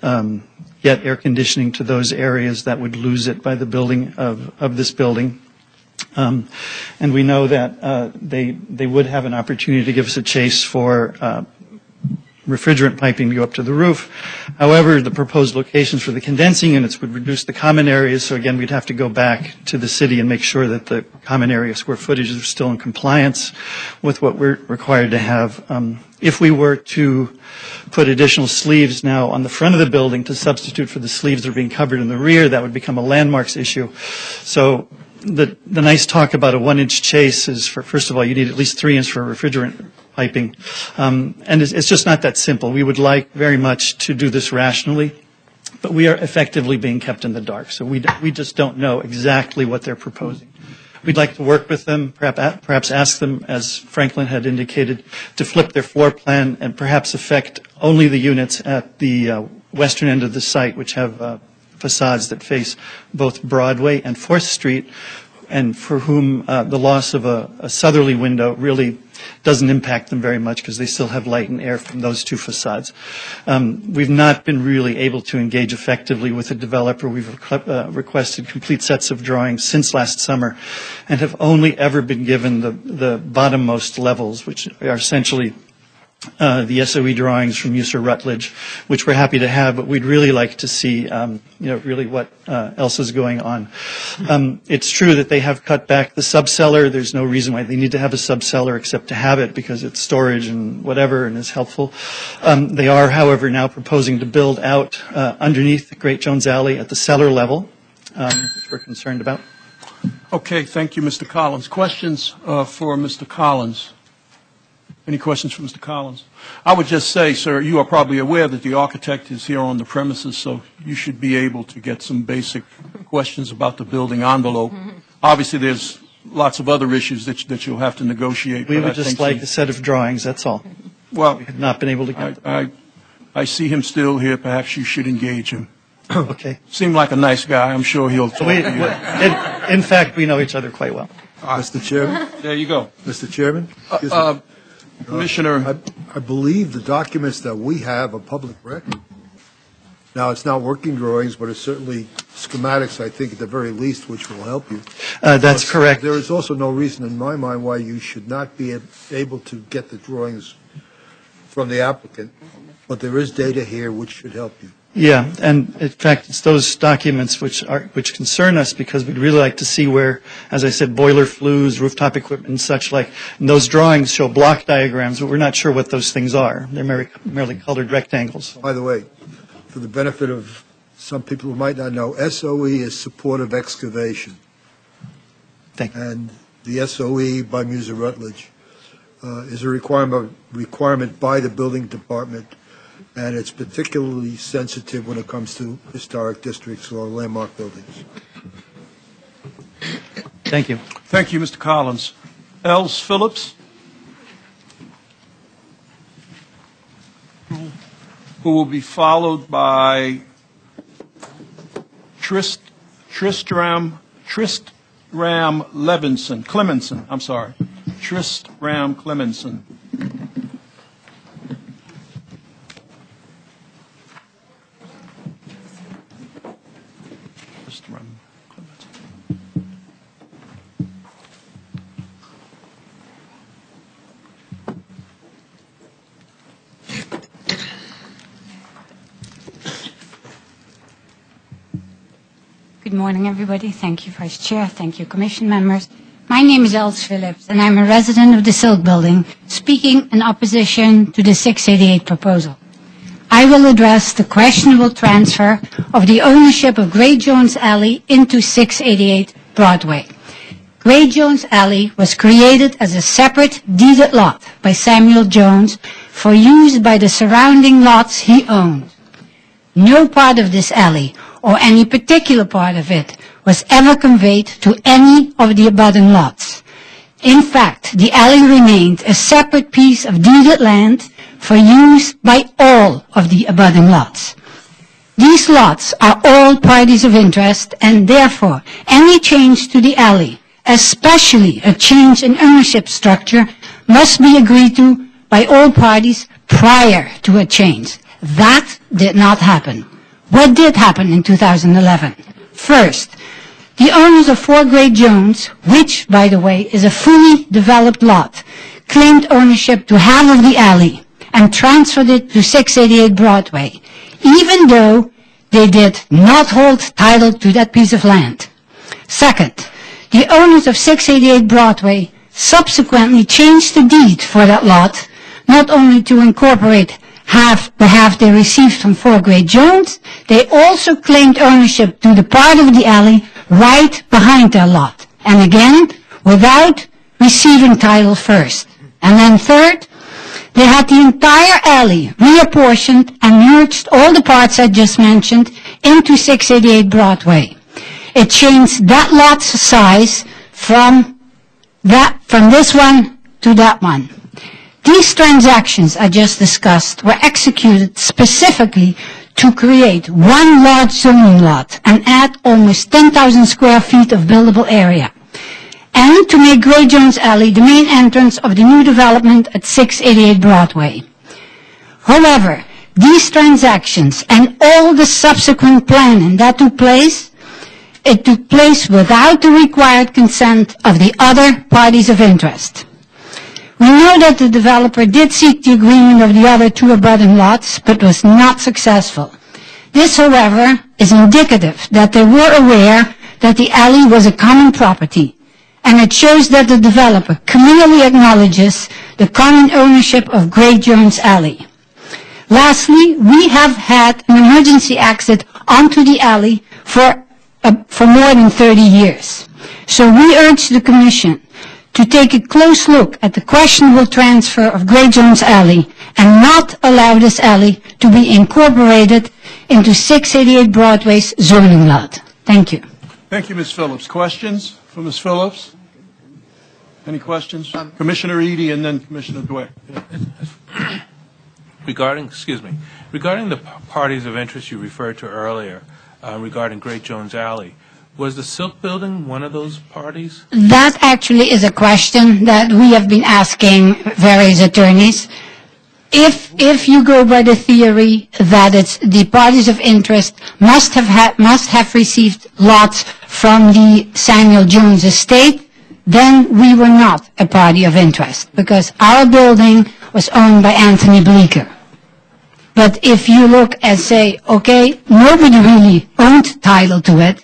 get air conditioning to those areas that would lose it by the building of this building. And we know that they would have an opportunity to give us a chase for refrigerant piping go up to the roof. However, the proposed locations for the condensing units would reduce the common areas, so again, we'd have to go back to the city and make sure that the common area square footage is still in compliance with what we're required to have. If we were to put additional sleeves now on the front of the building to substitute for the sleeves that are being covered in the rear, that would become a landmarks issue. So the nice talk about a 1-inch chase is, first of all, you need at least 3 inches for refrigerant piping. And it's just not that simple. We would like very much to do this rationally, but we are effectively being kept in the dark. So we just don't know exactly what they're proposing. We'd like to work with them, perhaps ask them, as Franklin had indicated, to flip their floor plan and perhaps affect only the units at the western end of the site, which have facades that face both Broadway and 4th Street, and for whom the loss of a southerly window really doesn't impact them very much because they still have light and air from those two facades. We've not been really able to engage effectively with the developer. We've requested complete sets of drawings since last summer and have only ever been given the bottommost levels, which are essentially the SOE drawings from USER Rutledge, which we're happy to have, but we'd really like to see, really what else is going on. It's true that they have cut back the subcellar. There's no reason why they need to have a subcellar except to have it because it's storage and whatever and is helpful. They are, however, now proposing to build out underneath Great Jones Alley at the cellar level, which we're concerned about. Okay, thank you, Mr. Collins. Questions for Mr. Collins? Any questions for Mr. Collins? I would just say, sir, you are probably aware that the architect is here on the premises, so you should be able to get some basic questions about the building envelope. Obviously, there's lots of other issues that you'll have to negotiate. We would just like a set of drawings, that's all. Well, we have not been able to get them. I see him still here. Perhaps you should engage him. Okay. Seemed like a nice guy. I'm sure he'll talk to you. In fact, we know each other quite well. Mr. Chairman? There you go. Mr. Chairman? Commissioner. I believe the documents that we have are public record. Now, it's not working drawings, but it's certainly schematics, I think, at the very least, which will help you. That's correct. There is also no reason in my mind why you should not be able to get the drawings from the applicant, but there is data here which should help you. Yeah, and in fact, it's those documents which concern us because we'd really like to see where, as I said, boiler flues, rooftop equipment and such like. And those drawings show block diagrams, but we're not sure what those things are. They're merely colored rectangles. By the way, for the benefit of some people who might not know, SOE is supportive excavation. Thank you. And the SOE by Muser Rutledge is a requirement by the building department, and it's particularly sensitive when it comes to historic districts or landmark buildings. Thank you. Thank you, Mr. Collins. Els Phillips, who will be followed by Tristram Clemenson. I'm sorry. Tristram Clemenson. Good morning, everybody. Thank you, Vice Chair. Thank you, Commission members. My name is Els Phillips, and I'm a resident of the Silk Building, speaking in opposition to the 688 proposal. I will address the questionable transfer of the ownership of Great Jones Alley into 688 Broadway. Great Jones Alley was created as a separate deeded lot by Samuel Jones for use by the surrounding lots he owned. No part of this alley or any particular part of it was ever conveyed to any of the abutting lots. In fact, the alley remained a separate piece of deeded land for use by all of the abutting lots. These lots are all parties of interest, and therefore any change to the alley, especially a change in ownership structure, must be agreed to by all parties prior to a change. That did not happen. What did happen in 2011? First, the owners of 4 Great Jones, which, by the way, is a fully developed lot, claimed ownership to half of the alley and transferred it to 688 Broadway, even though they did not hold title to that piece of land. Second, the owners of 688 Broadway subsequently changed the deed for that lot, not only to incorporate the half they received from 4 Great Jones, they also claimed ownership to the part of the alley right behind their lot, and again, without receiving title first. And then third, they had the entire alley reapportioned and merged all the parts I just mentioned into 688 Broadway. It changed that lot's size from this one to that one. These transactions I just discussed were executed specifically to create one large zoning lot and add almost 10,000 square feet of buildable area, and to make Great Jones Alley the main entrance of the new development at 688 Broadway. However, these transactions and all the subsequent planning that took place, it took place without the required consent of the other parties of interest. We know that the developer did seek the agreement of the other 2 abutting lots, but was not successful. This, however, is indicative that they were aware that the alley was a common property, and it shows that the developer clearly acknowledges the common ownership of Great Jones Alley. Lastly, we have had an emergency exit onto the alley for more than 30 years. So we urge the Commission to take a close look at the questionable transfer of Great Jones Alley and not allow this alley to be incorporated into 688 Broadway's zoning lot. Thank you. Thank you, Ms. Phillips. Questions for Ms. Phillips? Any questions? Commissioner Reade and then Commissioner Dweck. Regarding the parties of interest you referred to earlier, regarding Great Jones Alley, was the Silk Building one of those parties? That actually is a question that we have been asking various attorneys. If you go by the theory that it's the parties of interest must have received lots from the Samuel Jones estate, then we were not a party of interest because our building was owned by Anthony Bleeker. But if you look and say, okay, nobody really owned title to it,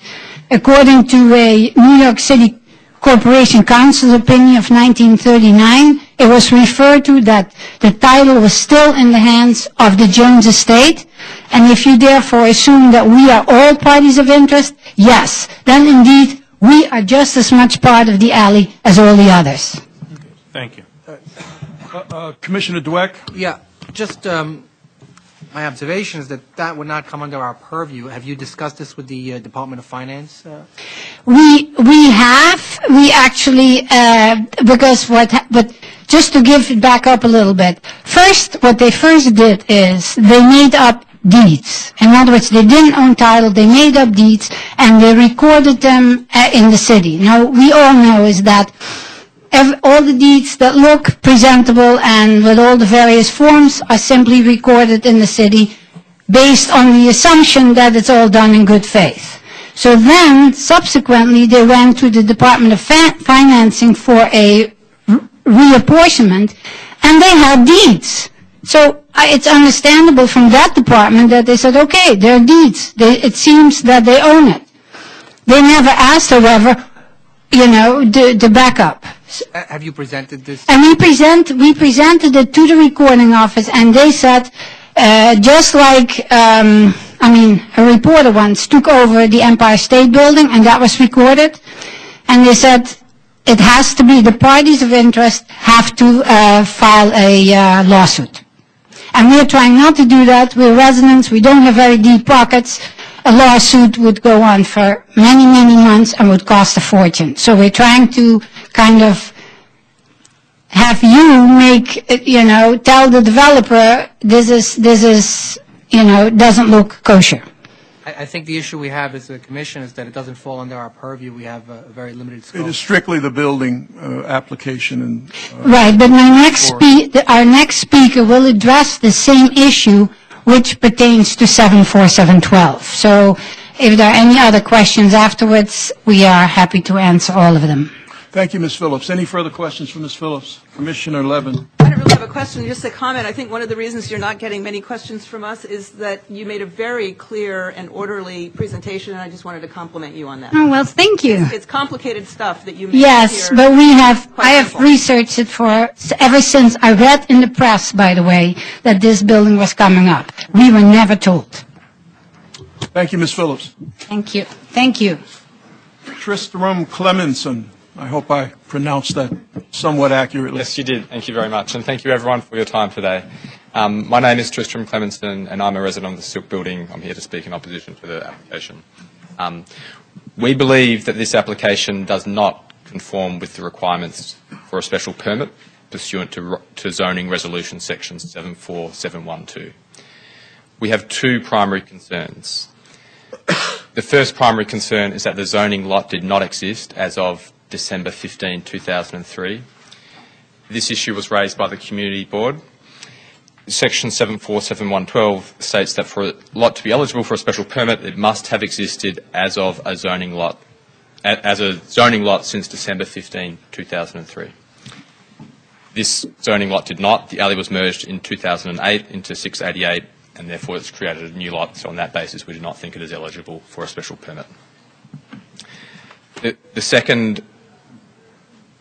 according to a New York City Corporation Council's opinion of 1939, it was referred to that the title was still in the hands of the Jones estate, and if you therefore assume that we are all parties of interest, yes, then indeed we are just as much part of the alley as all the others. Thank you. Commissioner Dweck? Yeah, just my observation is that would not come under our purview. Have you discussed this with the Department of Finance? We actually, but just to give it back up a little bit, what they first did is they made up deeds. In other words, they didn't own title, they made up deeds, and they recorded them in the city. Now, we all know is that all the deeds that look presentable and with all the various forms are simply recorded in the city based on the assumption that it's all done in good faith. So then, subsequently, they went to the Department of Financing for a reapportionment, and they had deeds. So it's understandable from that department that they said, okay, there are deeds. It seems that they own it. They never asked, however, the backup. Have you presented this? And we presented it to the recording office, and they said, just like, a reporter once took over the Empire State Building, and that was recorded, and they said it has to be the parties of interest have to file a lawsuit. And we are trying not to do that. We're residents. We don't have very deep pockets. A lawsuit would go on for many, many months and would cost a fortune. So we're trying to kind of have you tell the developer this is, doesn't look kosher. I think the issue we have as a commission is that it doesn't fall under our purview. We have a very limited scope. It is strictly the building application. And right, but our next speaker will address the same issue which pertains to 74712. So if there are any other questions afterwards, we are happy to answer all of them. Thank you, Ms. Phillips. Any further questions for Ms. Phillips? Commissioner Levin. I don't really have a question, just a comment. I think one of the reasons you're not getting many questions from us is that you made a very clear and orderly presentation, and I just wanted to compliment you on that. Oh, well, thank you. It's complicated stuff that you made Yes, here. but I have researched it ever since I read in the press, by the way, that this building was coming up. We were never told. Thank you, Ms. Phillips. Thank you. Thank you. Tristram Clemenson. I hope I pronounced that somewhat accurately. Yes, you did. Thank you very much. And thank you, everyone, for your time today. My name is Tristram Clemenson, and I'm a resident of the Silk Building. I'm here to speak in opposition to the application. We believe that this application does not conform with the requirements for a special permit pursuant to Zoning Resolution Section 74712. We have two primary concerns. The first primary concern is that the zoning lot did not exist as of December 15, 2003. This issue was raised by the Community Board. Section 74712 states that for a lot to be eligible for a special permit, it must have existed as of a zoning lot, since December 15, 2003. This zoning lot did not. The alley was merged in 2008 into 688, and therefore it's created a new lot. So on that basis, we do not think it is eligible for a special permit. The second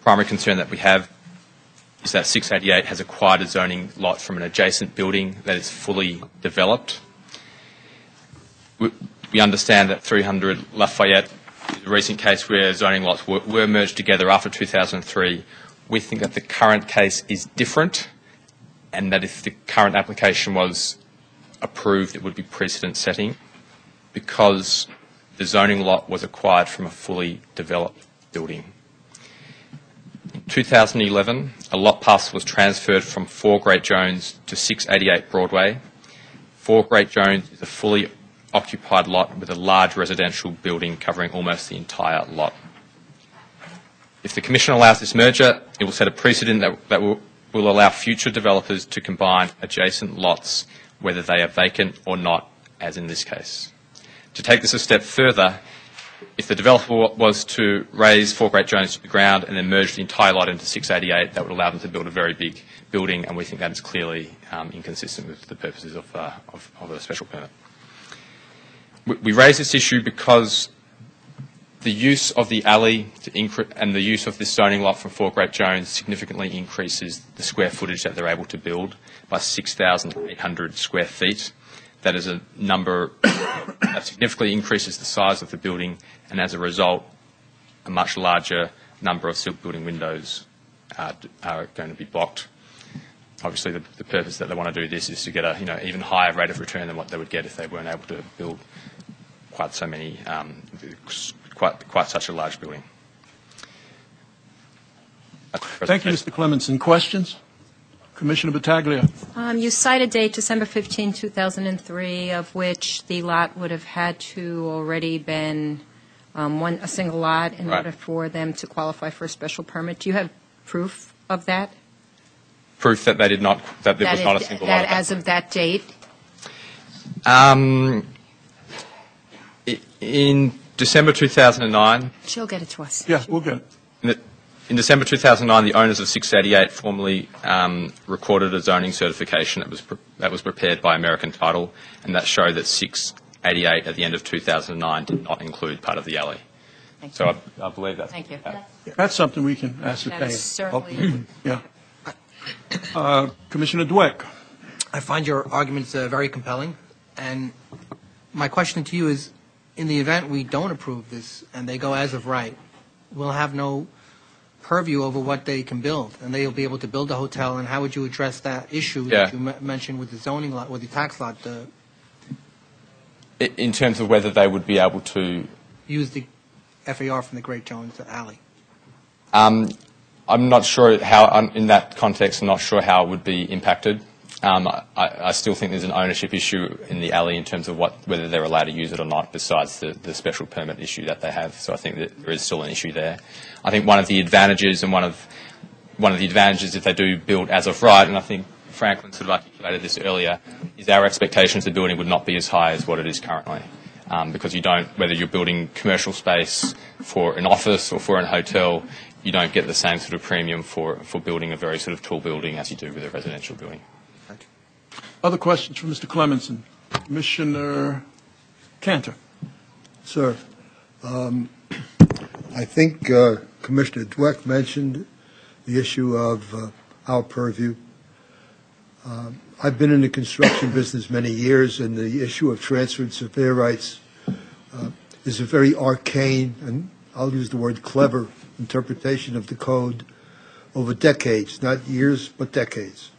primary concern that we have is that 688 has acquired a zoning lot from an adjacent building that is fully developed. We understand that 300 Lafayette is a recent case where zoning lots were merged together after 2003. We think that the current case is different, and that if the current application was approved, it would be precedent setting because the zoning lot was acquired from a fully developed building. In 2011, a lot parcel was transferred from 4 Great Jones to 688 Broadway. 4 Great Jones is a fully occupied lot with a large residential building covering almost the entire lot. If the Commission allows this merger, it will set a precedent that will allow future developers to combine adjacent lots, whether they are vacant or not, as in this case. To take this a step further, if the developer was to raise 4 Great Jones to the ground and then merge the entire lot into 688, that would allow them to build a very big building, and we think that is clearly inconsistent with the purposes of a special permit. We raise this issue because the use of the alley and the use of this zoning lot from 4 Great Jones significantly increases the square footage that they're able to build by 6,800 square feet. That is a number that significantly increases the size of the building, and as a result, a much larger number of silk building windows are going to be blocked. Obviously, the purpose that they want to do this is to get a even higher rate of return than what they would get if they weren't able to build quite so many, quite such a large building. Thank you, Mr. Clemenson. Questions? Commissioner Battaglia. You cite a date, December 15, 2003, of which the lot would have had to already been a single lot in order for them to qualify for a special permit. Do you have proof of that? Proof that they did not, that there was not a single lot. As of that date? In December 2009. She'll get it to us. Yes, we'll get it. In December 2009, the owners of 688 formally recorded a zoning certification that was prepared by American Title, and that showed that 688 at the end of 2009 did not include part of the alley. So I believe that's... Thank you. That's something we can ascertain. That is certainly... Yeah. Commissioner Dweck. I find your arguments very compelling, and my question to you is, in the event we don't approve this and they go as of right, we'll have no purview over what they can build, and they'll be able to build a hotel, and how would you address that issue that you mentioned with the zoning lot, with the tax lot? In terms of whether they would be able to... Use the FAR from the Great Jones alley. I'm not sure how, in that context, I'm not sure how it would be impacted. I still think there's an ownership issue in the alley in terms of whether they're allowed to use it or not, besides the special permit issue that they have. So I think that there is still an issue there. I think one of the advantages, and one of the advantages if they do build as of right, and I think Franklin sort of articulated this earlier, is our expectations of the building would not be as high as what it is currently. Because you don't, whether you're building commercial space for an office or for a hotel, you don't get the same sort of premium for building a very sort of tall building as you do with a residential building. Other questions for Mr. Clemenson? Commissioner Cantor. Sir, I think Commissioner Dweck mentioned the issue of our purview. I've been in the construction business many years, and the issue of transferred surveyor rights is a very arcane, and I'll use the word clever, interpretation of the code over decades, not years, but decades.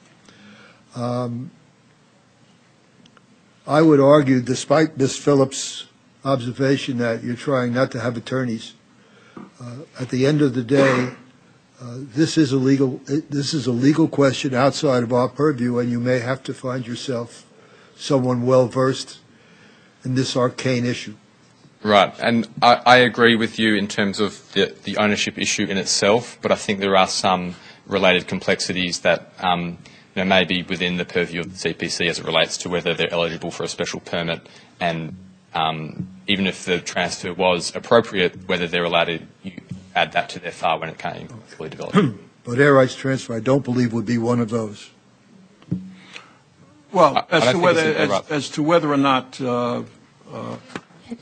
I would argue, despite Ms. Phillips' observation that you're trying not to have attorneys, at the end of the day, this is a legal question outside of our purview, and you may have to find yourself someone well-versed in this arcane issue. Right, and I agree with you in terms of the ownership issue in itself, but I think there are some related complexities that may be within the purview of the CPC as it relates to whether they're eligible for a special permit, and even if the transfer was appropriate, whether they're allowed to add that to their file when it came fully developed. But air rights transfer, I don't believe, would be one of those. Well, as to whether or not,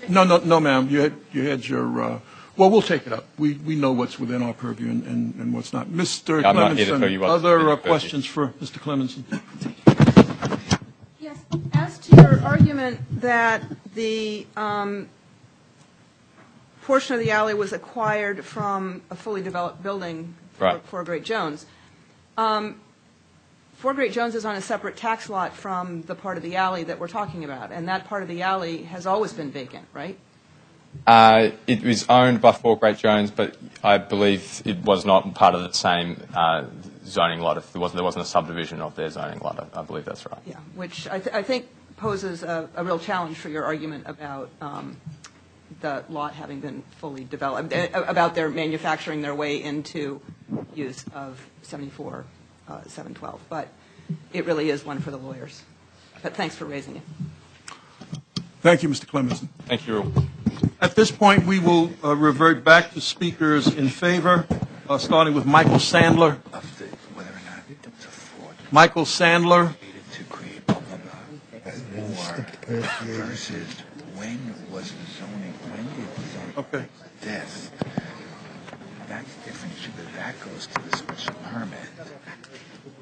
no, ma'am, you had your, well, we'll take it up. We know what's within our purview and what's not. Mr. Clemenson, other questions for Mr. Clemenson? Yes, as to your argument that the portion of the alley was acquired from a fully developed building for Great Jones. For Great Jones is on a separate tax lot from the part of the alley that we're talking about, and that part of the alley has always been vacant, right? It was owned by Fort Great Jones, but I believe it was not part of the same zoning lot. If there wasn't a subdivision of their zoning lot, I believe that's right. Yeah, which I think poses a real challenge for your argument about the lot having been fully developed, about their manufacturing their way into use of 74-712. But it really is one for the lawyers. But thanks for raising it. Thank you, Mr. Clemenson. Thank you. At this point, we will revert back to speakers in favor, starting with Michael Sandler. Michael Sandler. Versus when was the zoning, when did the zoning death? That's different because that goes to the special permit.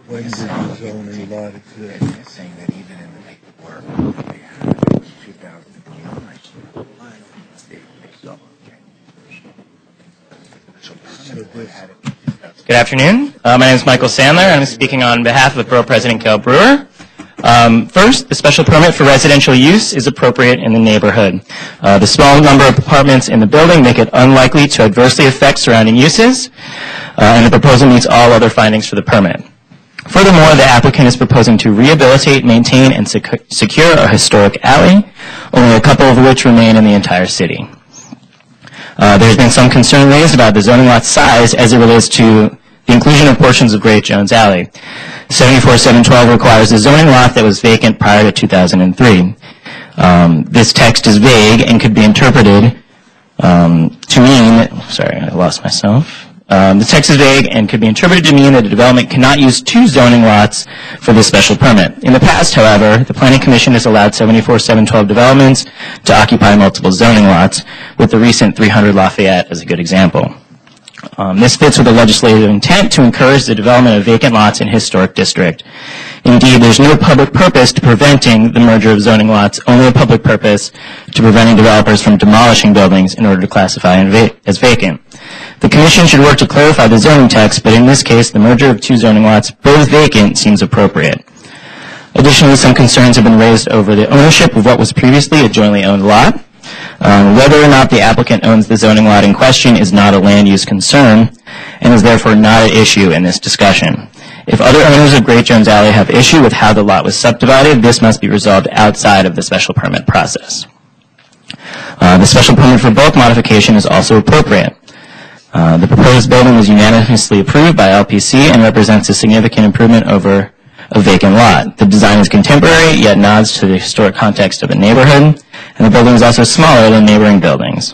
When did the zoning lot exist? They're saying that even in the paperwork they had it was 2009. Good afternoon. My name is Michael Sandler. I'm speaking on behalf of Borough President Gail Brewer. First, the special permit for residential use is appropriate in the neighborhood. The small number of apartments in the building make it unlikely to adversely affect surrounding uses, and the proposal meets all other findings for the permit. Furthermore, the applicant is proposing to rehabilitate, maintain, and secure a historic alley, only a couple of which remain in the entire city. There has been some concern raised about the zoning lot size as it relates to the inclusion of portions of Great Jones Alley. 74-712 requires a zoning lot that was vacant prior to 2003. This text is vague and could be interpreted to mean, sorry, I lost myself. The text is vague and could be interpreted to mean that a development cannot use two zoning lots for this special permit. In the past, however, the Planning Commission has allowed 74-712 developments to occupy multiple zoning lots, with the recent 300 Lafayette as a good example. This fits with the legislative intent to encourage the development of vacant lots in a historic district. Indeed, there's no public purpose to preventing the merger of zoning lots, only a public purpose to preventing developers from demolishing buildings in order to classify as vacant. The Commission should work to clarify the zoning text, but in this case, the merger of two zoning lots, both vacant, seems appropriate. Additionally, some concerns have been raised over the ownership of what was previously a jointly owned lot. Whether or not the applicant owns the zoning lot in question is not a land use concern and is therefore not an issue in this discussion. If other owners of Great Jones Alley have issue with how the lot was subdivided, this must be resolved outside of the special permit process. The special permit for bulk modification is also appropriate. The proposed building was unanimously approved by LPC and represents a significant improvement over a vacant lot. The design is contemporary, yet nods to the historic context of the neighborhood, and the building is also smaller than neighboring buildings.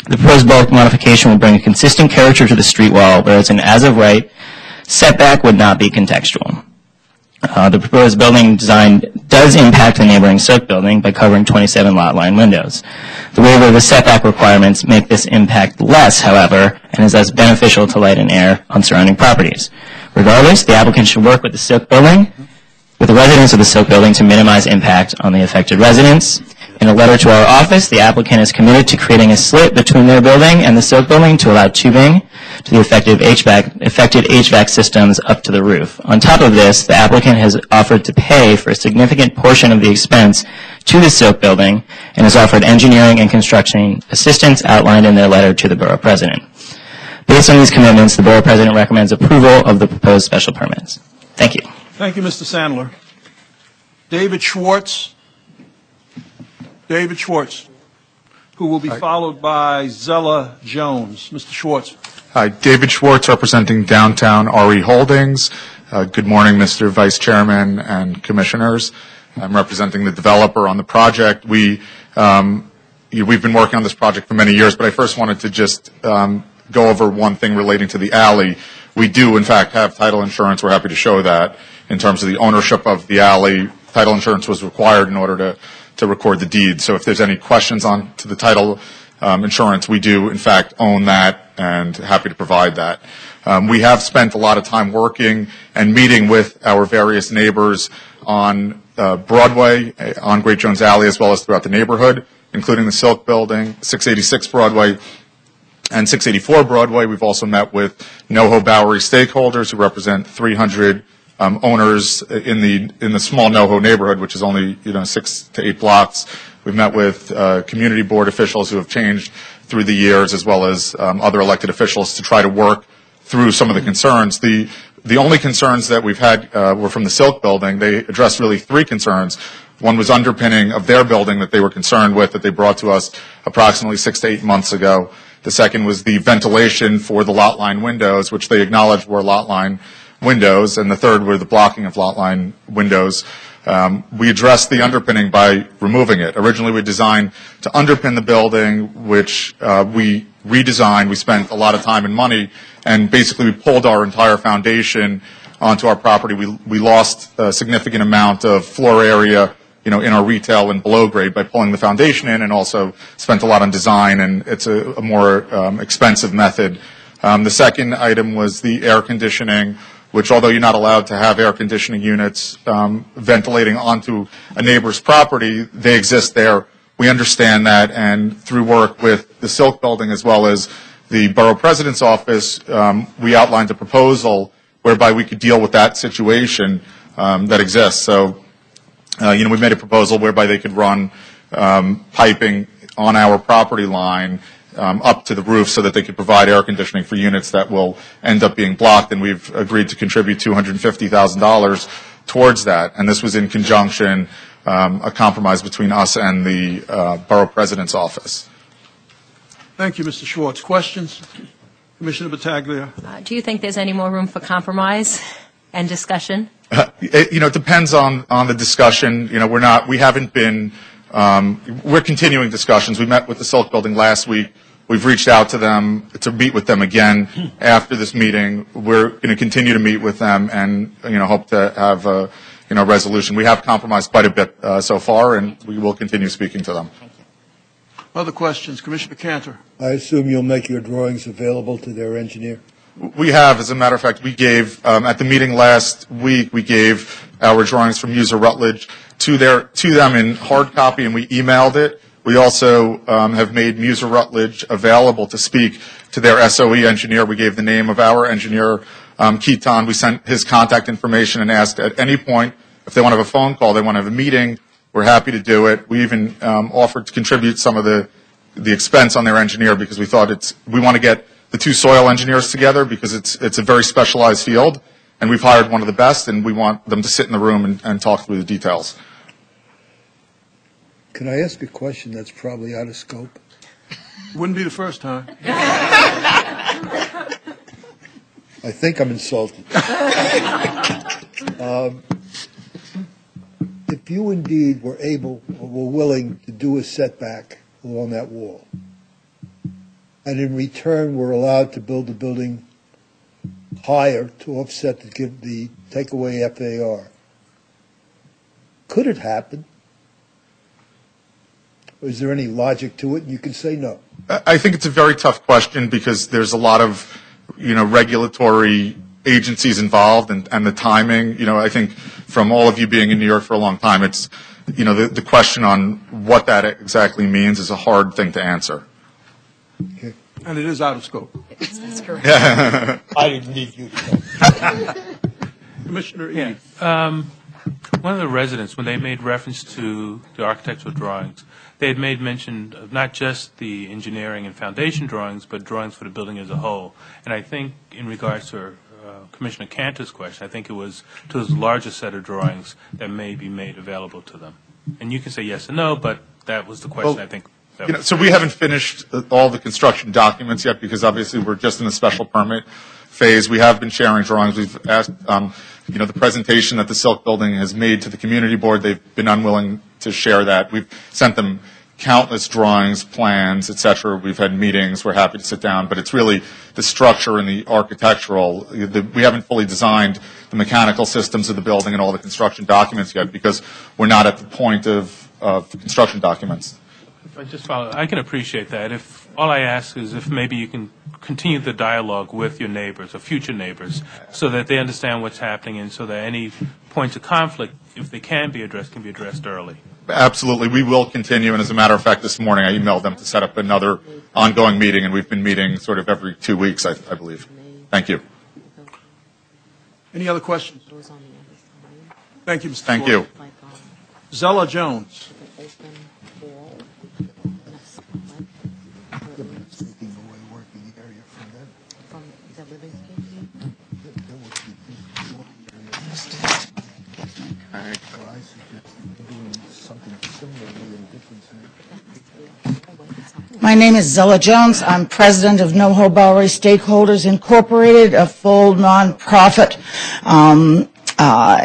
The proposed bulk modification will bring a consistent character to the street wall, whereas an as-of-right setback would not be contextual. The proposed building design does impact the neighboring Silk building by covering 27 lot line windows. The waiver of the setback requirements make this impact less, however, and is thus beneficial to light and air on surrounding properties. Regardless, the applicant should work with the Silk building, with the residents of the Silk building to minimize impact on the affected residents. In a letter to our office, the applicant is committed to creating a slit between their building and the Silk building to allow tubing to the affected HVAC systems up to the roof. On top of this, the applicant has offered to pay for a significant portion of the expense to the Silk building and has offered engineering and construction assistance outlined in their letter to the Borough President. Based on these commitments, the Borough President recommends approval of the proposed special permits. Thank you. Thank you, Mr. Sandler. David Schwartz. David Schwartz, who will be followed by Zella Jones. Mr. Schwartz. Hi, David Schwartz, representing Downtown RE Holdings. Good morning, Mr. Vice Chairman and Commissioners. I'm representing the developer on the project. We've been working on this project for many years, but I first wanted to just go over one thing relating to the alley. We do, in fact, have title insurance. We're happy to show that. In terms of the ownership of the alley, title insurance was required in order to record the deed. So if there's any questions on to the title insurance, we do, in fact, own that and happy to provide that. We have spent a lot of time working and meeting with our various neighbors on Broadway, on Great Jones Alley, as well as throughout the neighborhood, including the Silk Building, 686 Broadway, and 684 Broadway. We've also met with NoHo Bowery stakeholders who represent 300 owners in the small NoHo neighborhood, which is only 6 to 8 blocks. We've met with community board officials who have changed through the years, as well as other elected officials, to try to work through some of the concerns. The only concerns that we've had were from the Silk Building. They addressed really 3 concerns. One was underpinning of their building that they were concerned with, that they brought to us approximately 6 to 8 months ago. The second was the ventilation for the lot line windows, which they acknowledged were lot line windows, and the third were the blocking of lot line windows. We addressed the underpinning by removing it. Originally, we designed to underpin the building, which we redesigned. We spent a lot of time and money, and basically we pulled our entire foundation onto our property. We lost a significant amount of floor area, in our retail and below grade by pulling the foundation in, and also spent a lot on design, and it's a more expensive method. The second item was the air conditioning, which, although you're not allowed to have air conditioning units ventilating onto a neighbor's property, they exist there. We understand that, and through work with the Silk Building as well as the Borough President's Office, we outlined a proposal whereby we could deal with that situation that exists. So, we made a proposal whereby they could run piping on our property line up to the roof so that they could provide air conditioning for units that will end up being blocked, and we've agreed to contribute $250,000 towards that. And this was in conjunction, a compromise between us and the Borough President's Office. Thank you, Mr. Schwartz. Questions? Commissioner Battaglia. Do you think there's any more room for compromise and discussion? It depends on the discussion. We haven't been, we're continuing discussions. We met with the Silk Building last week. We've reached out to them to meet with them again after this meeting. We're going to continue to meet with them and, hope to have a, resolution. We have compromised quite a bit so far, and we will continue speaking to them. Other questions? Commissioner Cantor. I assume you'll make your drawings available to their engineer? We have. As a matter of fact, we gave, at the meeting last week, we gave our drawings from User Rutledge to them in hard copy, and we emailed it. We also have made Muser Rutledge available to speak to their SOE engineer. We gave the name of our engineer, Keaton. We sent his contact information and asked at any point if they want to have a phone call, they want to have a meeting, we're happy to do it. We even offered to contribute some of the expense on their engineer because we thought we want to get the 2 soil engineers together because it's a very specialized field, and we've hired one of the best, and we want them to sit in the room and talk through the details. Can I ask a question that's probably out of scope? Wouldn't be the first time. I think I'm insulted. If you indeed were able or were willing to do a setback along that wall, and in return we're allowed to build the building higher to offset the takeaway FAR. Could it happen? Or is there any logic to it? And you can say no. I think it's a very tough question because there's a lot of, regulatory agencies involved and the timing. I think from all of you being in New York for a long time, it's, the question on what that exactly means is a hard thing to answer. Okay. And it is out of scope. That's correct. I didn't need you to know. Commissioner Eade. One of the residents, when they made reference to the architectural drawings, they had made mention of not just the engineering and foundation drawings, but drawings for the building as a whole. And I think in regards to Commissioner Cantor's question, I think it was to this larger set of drawings that may be made available to them. And you can say yes or no, but that was the question, I think. So we haven't finished all the construction documents yet because obviously we're just in the special permit phase. We have been sharing drawings. We've asked, the presentation that the Silk Building has made to the community board. They've been unwilling to share that. We've sent them countless drawings, plans, et cetera. We've had meetings. We're happy to sit down. But it's really the structure and the architectural. We haven't fully designed the mechanical systems of the building and all the construction documents yet because we're not at the point of construction documents. If I just follow, I can appreciate that. If all I ask is if maybe you can continue the dialogue with your neighbors or future neighbors so that they understand what's happening and so that any points of conflict, if they can be addressed early. Absolutely. We will continue. And as a matter of fact, this morning I emailed them to set up another ongoing meeting, and we've been meeting sort of every 2 weeks, I believe. Thank you. Any other questions? Thank you, Mr. Thank Floyd. you. Zella Jones. My name is Zella Jones. I'm president of NoHo Bowery Stakeholders Incorporated, a full nonprofit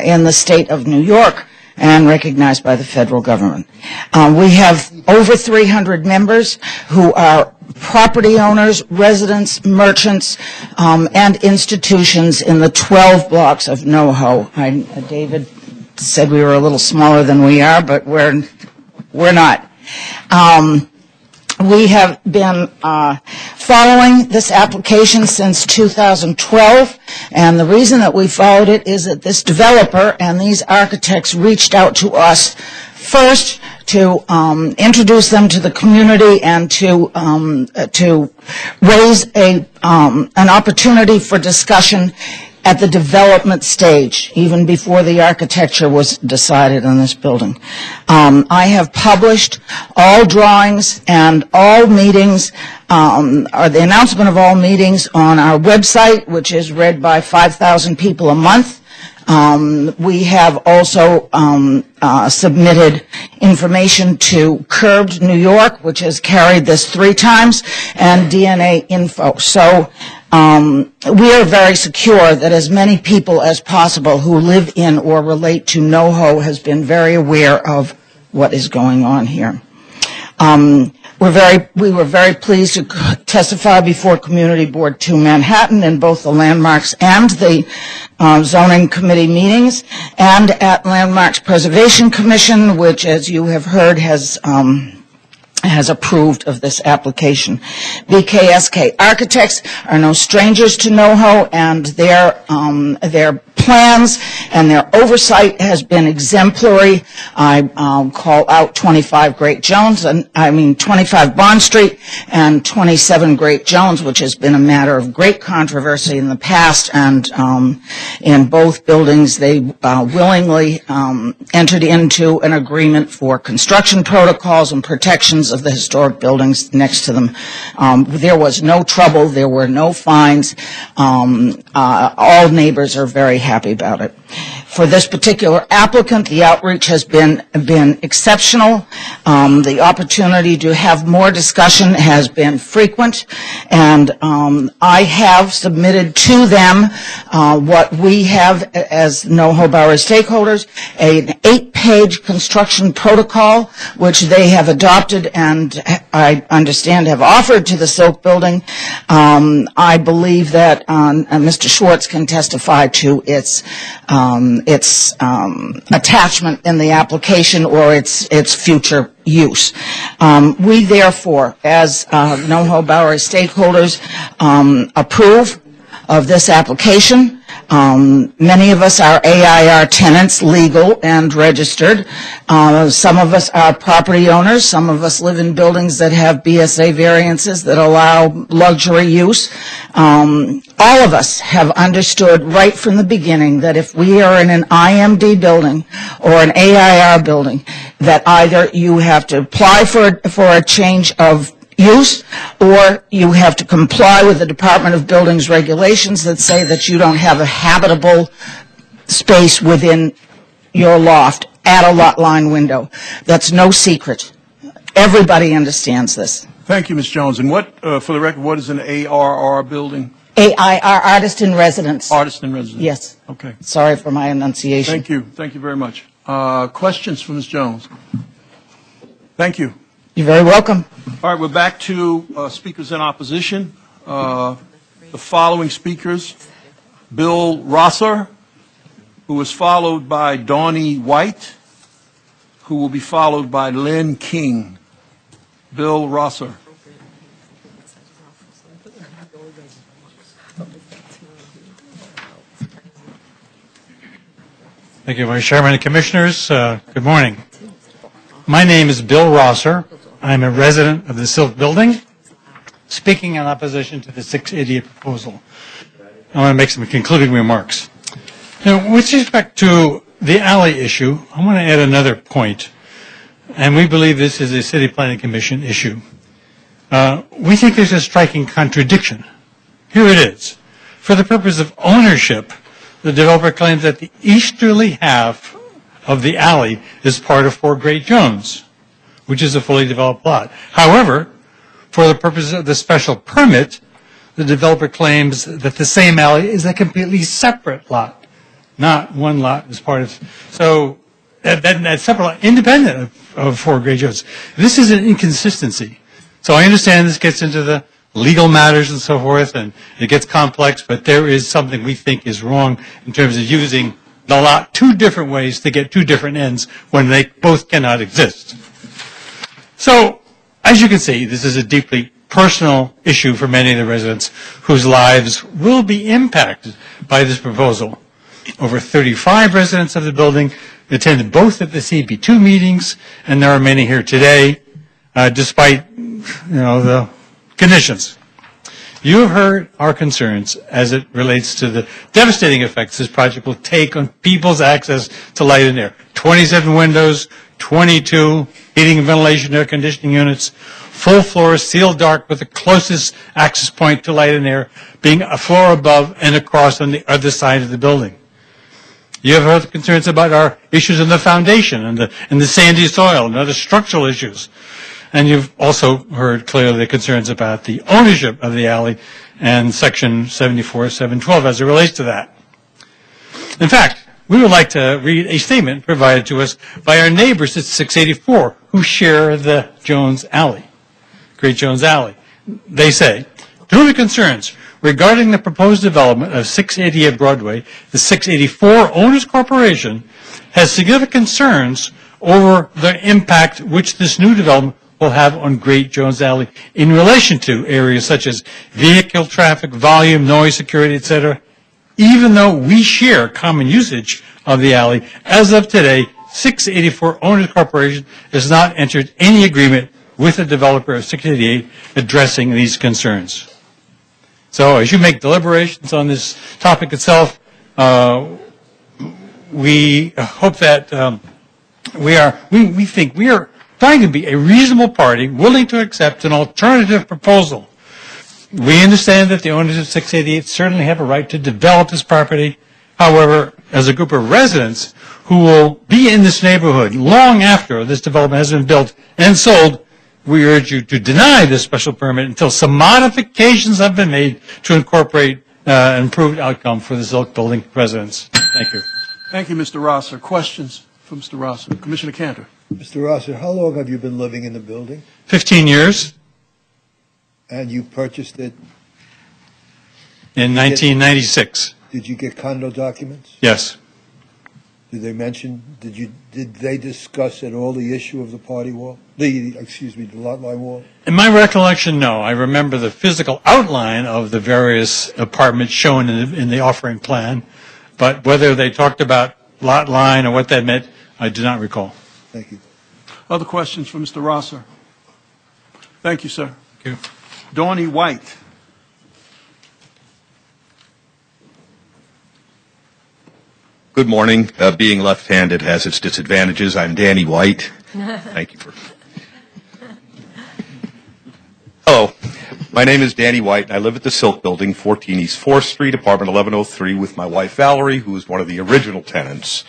in the state of New York and recognized by the federal government. We have over 300 members who are property owners, residents, merchants, and institutions in the 12 blocks of NoHo. David said we were a little smaller than we are, but we're not. We have been following this application since 2012, and the reason that we followed it is that this developer and these architects reached out to us first to introduce them to the community and to raise an opportunity for discussion at the development stage, even before the architecture was decided on this building. I have published all drawings and all meetings, or the announcement of all meetings on our website, which is read by 5,000 people a month. We have also submitted information to Curbed New York, which has carried this 3 times, and DNA Info. So we are very secure that as many people as possible who live in or relate to NoHo has been very aware of what is going on here. We were very pleased to testify before Community Board 2 Manhattan in both the Landmarks and the Zoning Committee meetings, and at Landmarks Preservation Commission, which, as you have heard, has approved of this application. BKSK Architects are no strangers to NoHo, and their plans and their oversight has been exemplary. I call out 25 Great Jones, 25 Bond Street and 27 Great Jones, which has been a matter of great controversy in the past, and in both buildings they willingly entered into an agreement for construction protocols and protections of the historic buildings next to them. There was no trouble, there were no fines. All neighbors are very happy about it. For this particular applicant, the outreach has been exceptional. The opportunity to have more discussion has been frequent, and I have submitted to them what we have as NoHo Bowery stakeholders, an 8-page construction protocol, which they have adopted and I understand have offered to the Silk Building. I believe that Mr. Schwartz can testify to its attachment in the application or its future use. We therefore, as NoHo Bowery stakeholders, approve of this application. Many of us are AIR tenants, legal and registered. Some of us are property owners. Some of us live in buildings that have BSA variances that allow luxury use. All of us have understood right from the beginning that if we are in an IMD building or an AIR building, that either you have to apply for a change of use, or you have to comply with the Department of Buildings regulations that say that you don't have a habitable space within your loft at a lot line window. That's no secret. Everybody understands this. Thank you, Ms. Jones. And what, for the record, what is an ARR building? AIR, Artist in Residence. Artist in Residence. Yes. Okay. Sorry for my enunciation. Thank you. Thank you very much. Questions for Ms. Jones? Thank you. You're very welcome. All right, we're back to speakers in opposition. The following speakers: Bill Rosser, who is followed by Donnie White, who will be followed by Lynn King. Bill Rosser. Thank you, Vice Chairman and Commissioners. Good morning. My name is Bill Rosser. I'm a resident of the Silk Building, speaking in opposition to the 688 proposal. I want to make some concluding remarks. Now, with respect to the alley issue, I want to add another point, and we believe this is a City Planning Commission issue. We think there's a striking contradiction. Here it is. For the purpose of ownership, the developer claims that the easterly half of the alley is part of 4 Great Jones, which is a fully developed lot. However, for the purpose of the special permit, the developer claims that the same alley is a completely separate lot, not one lot as part of. So that separate lot, independent of 4 Great Jones. This is an inconsistency. So I understand this gets into the legal matters and so forth, and it gets complex, but there is something we think is wrong in terms of using the lot 2 different ways to get 2 different ends when they both cannot exist. So, as you can see, this is a deeply personal issue for many of the residents whose lives will be impacted by this proposal. Over 35 residents of the building attended both of the CB2 meetings, and there are many here today, despite the conditions. You have heard our concerns as it relates to the devastating effects this project will take on people's access to light and air. 27 windows, 22 heating and ventilation air conditioning units, full floors sealed dark with the closest access point to light and air being a floor above and across on the other side of the building. You have heard the concerns about our issues in the foundation and the sandy soil and other structural issues. And you've also heard clearly the concerns about the ownership of the alley and Section 74-712 as it relates to that. In fact, we would like to read a statement provided to us by our neighbors at 684 who share the Jones Alley, Great Jones Alley. They say, due to concerns regarding the proposed development of 688 Broadway, the 684 Owners Corporation has significant concerns over the impact which this new development will have on Great Jones Alley in relation to areas such as vehicle traffic, volume, noise, security, etc. Even though we share common usage of the alley, as of today, 684 Owners Corporation has not entered any agreement with the developer of 688 addressing these concerns. So as you make deliberations on this topic itself, we hope that we think we are trying to be a reasonable party willing to accept an alternative proposal. We understand that the owners of 688 certainly have a right to develop this property, However, as a group of residents who will be in this neighborhood long after this development has been built and sold, we urge you to deny this special permit until some modifications have been made to incorporate an improved outcome for the Silk Building residents. Thank you. Thank you, Mr. Rosser. Questions for Mr. Rosser? Commissioner Cantor. Mr. Rosser, how long have you been living in the building? 15 years. And you purchased it? In 1996. Did you get condo documents? Yes. Did they mention, did they discuss at all the issue of the party wall? The lot line wall? In my recollection, no. I remember the physical outline of the various apartments shown in the offering plan, but whether they talked about lot line or what that meant, I do not recall. Thank you. Other questions for Mr. Rosser? Thank you, sir. Thank you. Donnie White. Good morning. Being left-handed has its disadvantages. I'm Danny White. Thank you for... Hello. My name is Danny White, and I live at the Silk Building, 14 East 4th Street, apartment 1103, with my wife Valerie, who is one of the original tenants.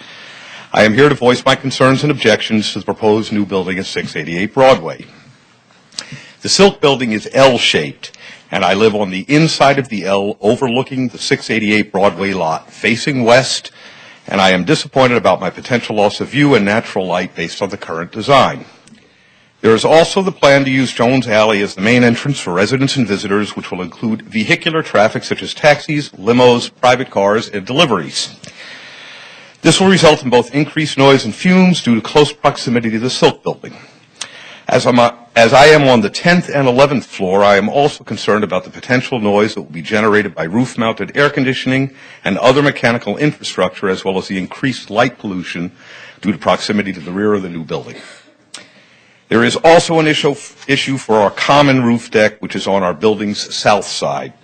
I am here to voice my concerns and objections to the proposed new building at 688 Broadway. The Silk Building is L-shaped, and I live on the inside of the L overlooking the 688 Broadway lot, facing west, and I am disappointed about my potential loss of view and natural light based on the current design. There is also the plan to use Jones Alley as the main entrance for residents and visitors, which will include vehicular traffic such as taxis, limos, private cars, and deliveries. This will result in both increased noise and fumes due to close proximity to the Silk Building. As I am on the 10th and 11th floor, I am also concerned about the potential noise that will be generated by roof-mounted air conditioning and other mechanical infrastructure, as well as the increased light pollution due to proximity to the rear of the new building. There is also an issue for our common roof deck, which is on our building's south side.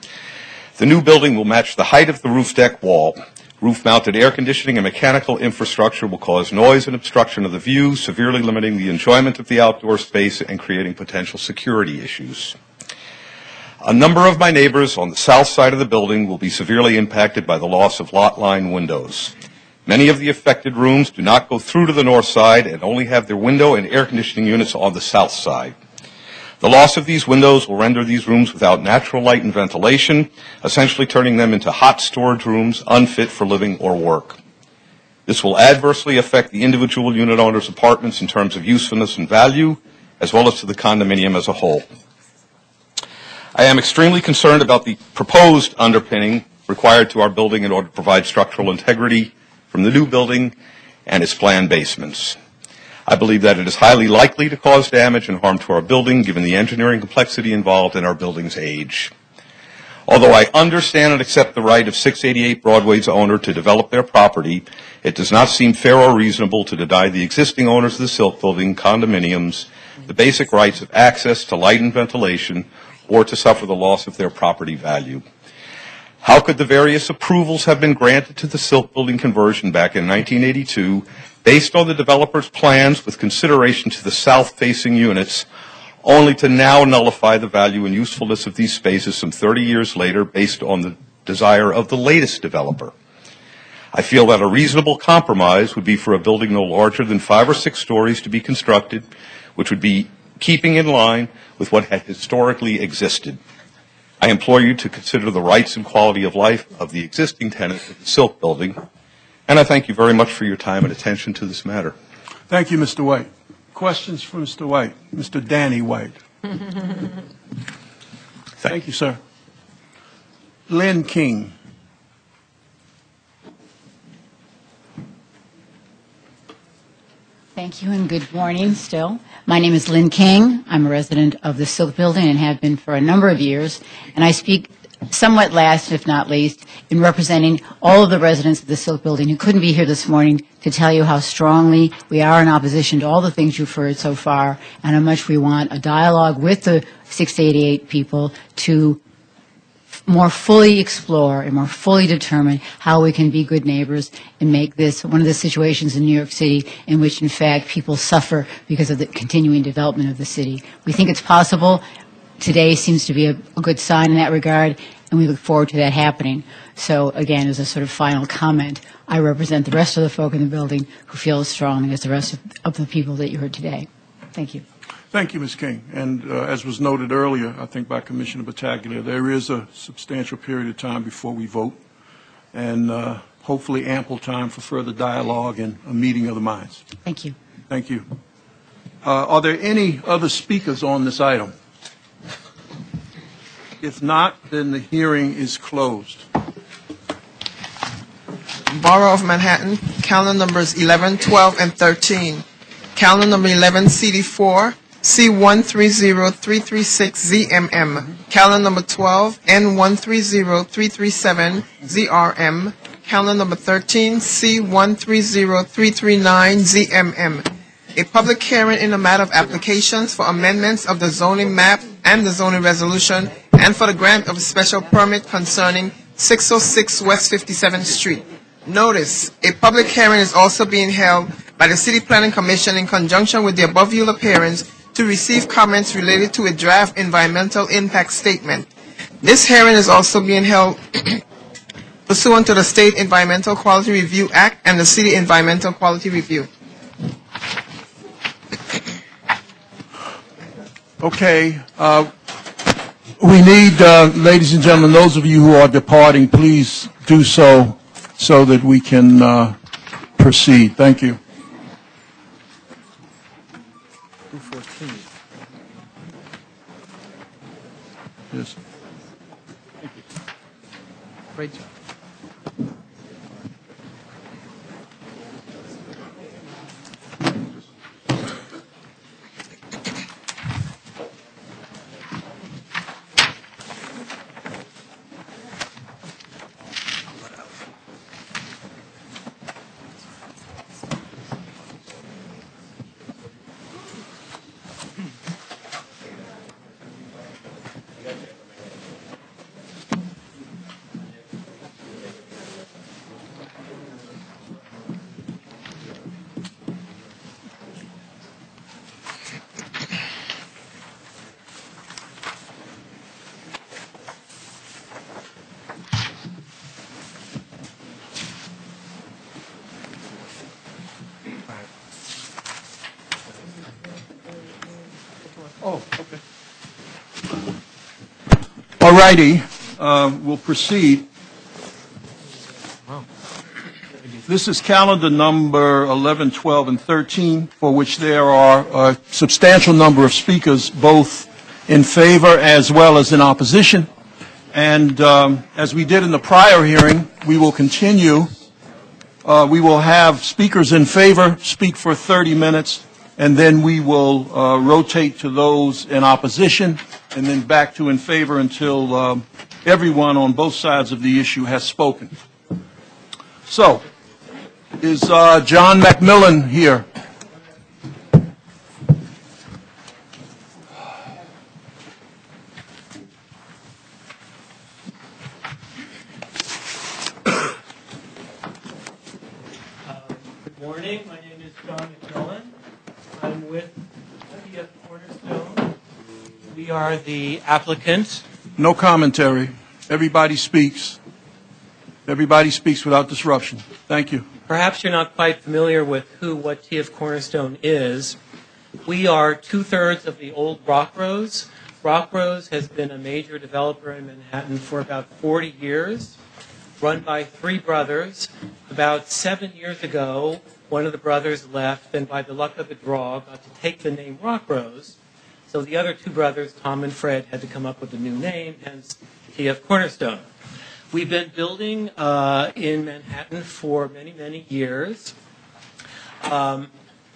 The new building will match the height of the roof deck wall. Roof-mounted air conditioning and mechanical infrastructure will cause noise and obstruction of the view, severely limiting the enjoyment of the outdoor space and creating potential security issues. A number of my neighbors on the south side of the building will be severely impacted by the loss of lot line windows. Many of the affected rooms do not go through to the north side and only have their window and air conditioning units on the south side. The loss of these windows will render these rooms without natural light and ventilation, essentially turning them into hot storage rooms unfit for living or work. This will adversely affect the individual unit owners' apartments in terms of usefulness and value, as well as to the condominium as a whole. I am extremely concerned about the proposed underpinning required to our building in order to provide structural integrity from the new building and its planned basements. I believe that it is highly likely to cause damage and harm to our building, given the engineering complexity involved in our building's age. Although I understand and accept the right of 688 Broadway's owner to develop their property, it does not seem fair or reasonable to deny the existing owners of the Silk Building condominiums the basic rights of access to light and ventilation, or to suffer the loss of their property value. How could the various approvals have been granted to the Silk Building conversion back in 1982 based on the developer's plans with consideration to the south-facing units, only to now nullify the value and usefulness of these spaces some 30 years later based on the desire of the latest developer? I feel that a reasonable compromise would be for a building no larger than 5 or 6 stories to be constructed, which would be keeping in line with what had historically existed. I implore you to consider the rights and quality of life of the existing tenants of the Silk Building, and I thank you very much for your time and attention to this matter. Thank you, Mr. White. Questions for Mr. White? Mr. Danny White. Thank you, sir. Lynn King. Thank you and good morning still. My name is Lynn King. I'm a resident of the Silk Building and have been for a number of years. And I speak somewhat last, if not least, in representing all of the residents of the Silk Building who couldn't be here this morning to tell you how strongly we are in opposition to all the things you've heard so far and how much we want a dialogue with the 688 people to more fully explore and more fully determine how we can be good neighbors and make this one of the situations in New York City in which, in fact, people suffer because of the continuing development of the city. We think it's possible today seems to be a good sign in that regard, and we look forward to that happening. So again, as a sort of final comment, I represent the rest of the folk in the building who feel as strongly as the rest of the people that you heard today. Thank you. Thank you, Ms. King. And as was noted earlier, I think by Commissioner Battaglia, there is a substantial period of time before we vote, and hopefully ample time for further dialogue and a meeting of the minds. Thank you. Thank you. Are there any other speakers on this item? If not, then the hearing is closed. Borough of Manhattan, calendar numbers 11, 12, and 13. Calendar number 11, CD4, C130336ZMM. Calendar number 12, N130337ZRM. Calendar number 13, C130339ZMM. A public hearing in the matter of applications for amendments of the zoning map and the zoning resolution and for the grant of a special permit concerning 606 West 57th Street. Notice, a public hearing is also being held by the City Planning Commission in conjunction with the above viewed appearance to receive comments related to a draft environmental impact statement. This hearing is also being held pursuant to the State Environmental Quality Review Act and the City Environmental Quality Review. Okay. We need, ladies and gentlemen, those of you who are departing, please do so that we can proceed. Thank you. 214. Yes. Thank you. Great job. Oh, okay. All righty, we'll proceed. This is calendar number 11, 12, and 13, for which there are a substantial number of speakers, both in favor as well as in opposition. And as we did in the prior hearing, we will continue. We will have speakers in favor speak for 30 minutes, and then we will rotate to those in opposition, and then back to in favor until everyone on both sides of the issue has spoken. So, is John McMillan here? Good morning. My name is John McMillan. I'm with TF Cornerstone. We are the applicant. No commentary. Everybody speaks. Everybody speaks without disruption. Thank you. Perhaps you're not quite familiar with what TF Cornerstone is. We are two-thirds of the old Rockrose. Rockrose has been a major developer in Manhattan for about 40 years, run by three brothers. About 7 years ago, one of the brothers left, and by the luck of the draw, got to take the name Rockrose. So the other two brothers, Tom and Fred, had to come up with a new name, hence TF Cornerstone. We've been building in Manhattan for many, many years,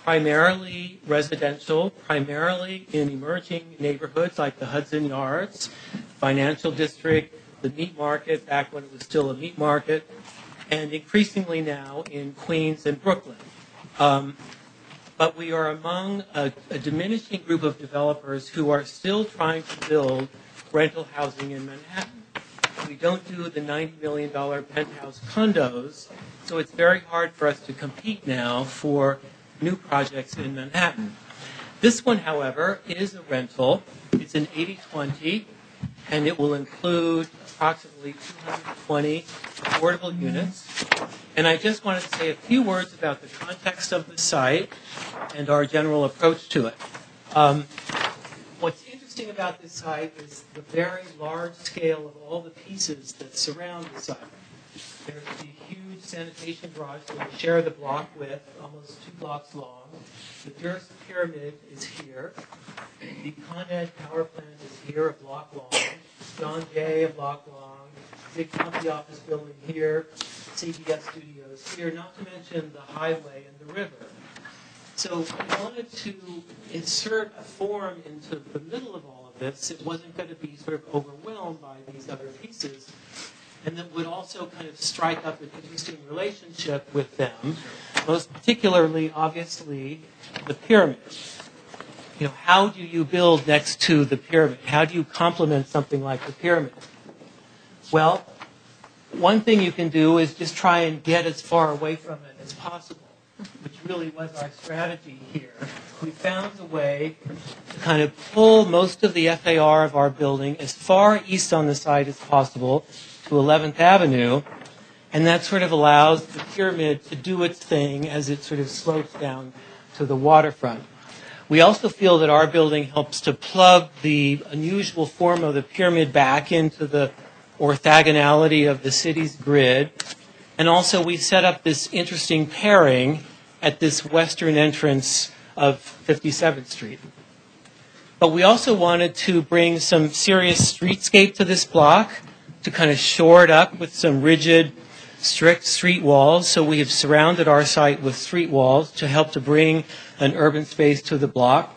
primarily residential, primarily in emerging neighborhoods like the Hudson Yards, Financial District, the meat market, back when it was still a meat market, and increasingly now in Queens and Brooklyn. But we are among a diminishing group of developers who are still trying to build rental housing in Manhattan. We don't do the $90 million penthouse condos, so it's very hard for us to compete now for new projects in Manhattan. This one, however, is a rental. It's an 80-20, and it will include approximately 220 affordable units. And I just wanted to say a few words about the context of the site and our general approach to it. What's interesting about this site is the very large scale of all the pieces that surround the site. There's the huge sanitation garage that we share the block with, almost 2 blocks long. The Durst Pyramid is here. The Con Ed power plant is here, a block long. John Jay, a block long. Big county office building here. CBS studios here, not to mention the highway and the river. So we wanted to insert a form into the middle of all of this. It wasn't going to be sort of overwhelmed by these other pieces, and that would also kind of strike up an interesting relationship with them, most particularly, obviously, the pyramid. You know, how do you build next to the pyramid? How do you complement something like the pyramid? Well, one thing you can do is just try and get as far away from it as possible, which really was our strategy here. We found a way to kind of pull most of the FAR of our building as far east on the site as possible to 11th Avenue, and that sort of allows the pyramid to do its thing as it sort of slopes down to the waterfront. We also feel that our building helps to plug the unusual form of the pyramid back into the orthogonality of the city's grid. And also we set up this interesting pairing at this western entrance of 57th Street. But we also wanted to bring some serious streetscape to this block to kind of shore it up with some rigid, strict street walls. So we have surrounded our site with street walls to help to bring an urban space to the block.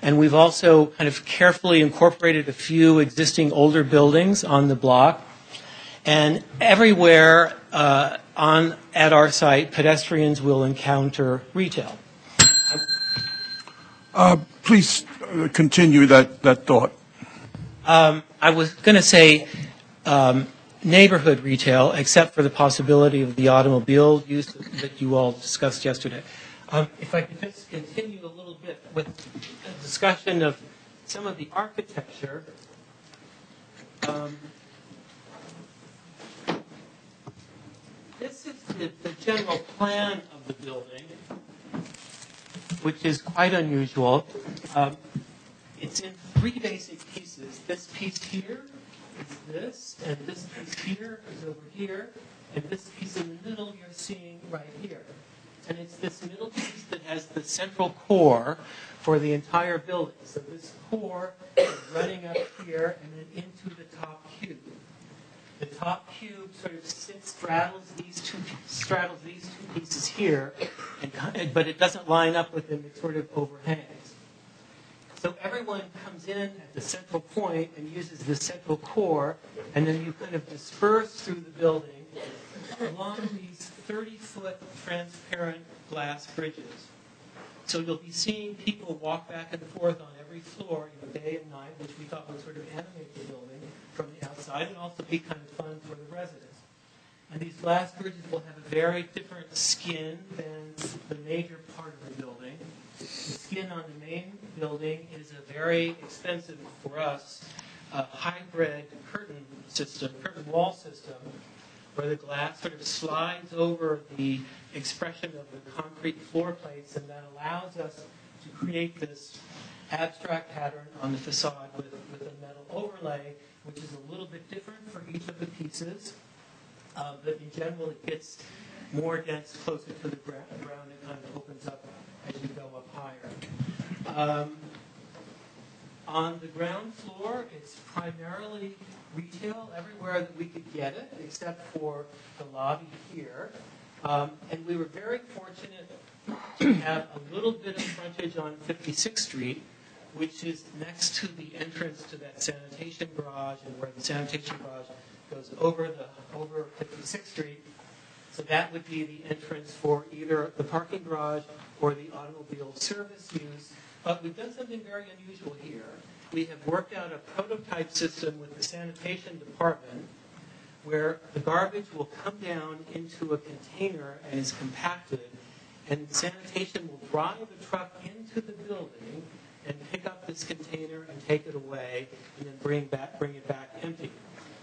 And we've also kind of carefully incorporated a few existing older buildings on the block. And everywhere at our site, pedestrians will encounter retail. Please continue that thought. I was going to say neighborhood retail, except for the possibility of the automobile use that you all discussed yesterday. If I could just continue a little bit with a discussion of some of the architecture. This is the general plan of the building, which is quite unusual. It's in 3 basic pieces. This piece here is this, and this piece here is over here, and this piece in the middle you're seeing right here. And it's this middle piece that has the central core for the entire building. So this core is running up here and then into the top cube. The top cube sort of straddles these two pieces here, but it doesn't line up with them. It sort of overhangs. So everyone comes in at the central point and uses the central core, and then you kind of disperse through the building along these 30-foot transparent glass bridges. So you'll be seeing people walk back and forth on every floor, day and night, which we thought would sort of animate the building from the outside and also be kind of fun for the residents. And these glass bridges will have a very different skin than the major part of the building. The skin on the main building is a very expensive, for us, hybrid curtain wall system, where the glass sort of slides over the expression of the concrete floor plates, and that allows us to create this abstract pattern on the facade with a metal overlay, which is a little bit different for each of the pieces. But in general, it gets more dense closer to the ground. It kind of opens up as you go up higher. On the ground floor, it's primarily retail everywhere that we could get it, except for the lobby here. And we were very fortunate to have a little bit of frontage on 56th Street, which is next to the entrance to that sanitation garage, and where the sanitation garage goes over 56th Street. So that would be the entrance for either the parking garage or the automobile service use. But we've done something very unusual here. We have worked out a prototype system with the sanitation department where the garbage will come down into a container and is compacted, and sanitation will drive a truck into the building and pick up this container and take it away, and then bring it back empty.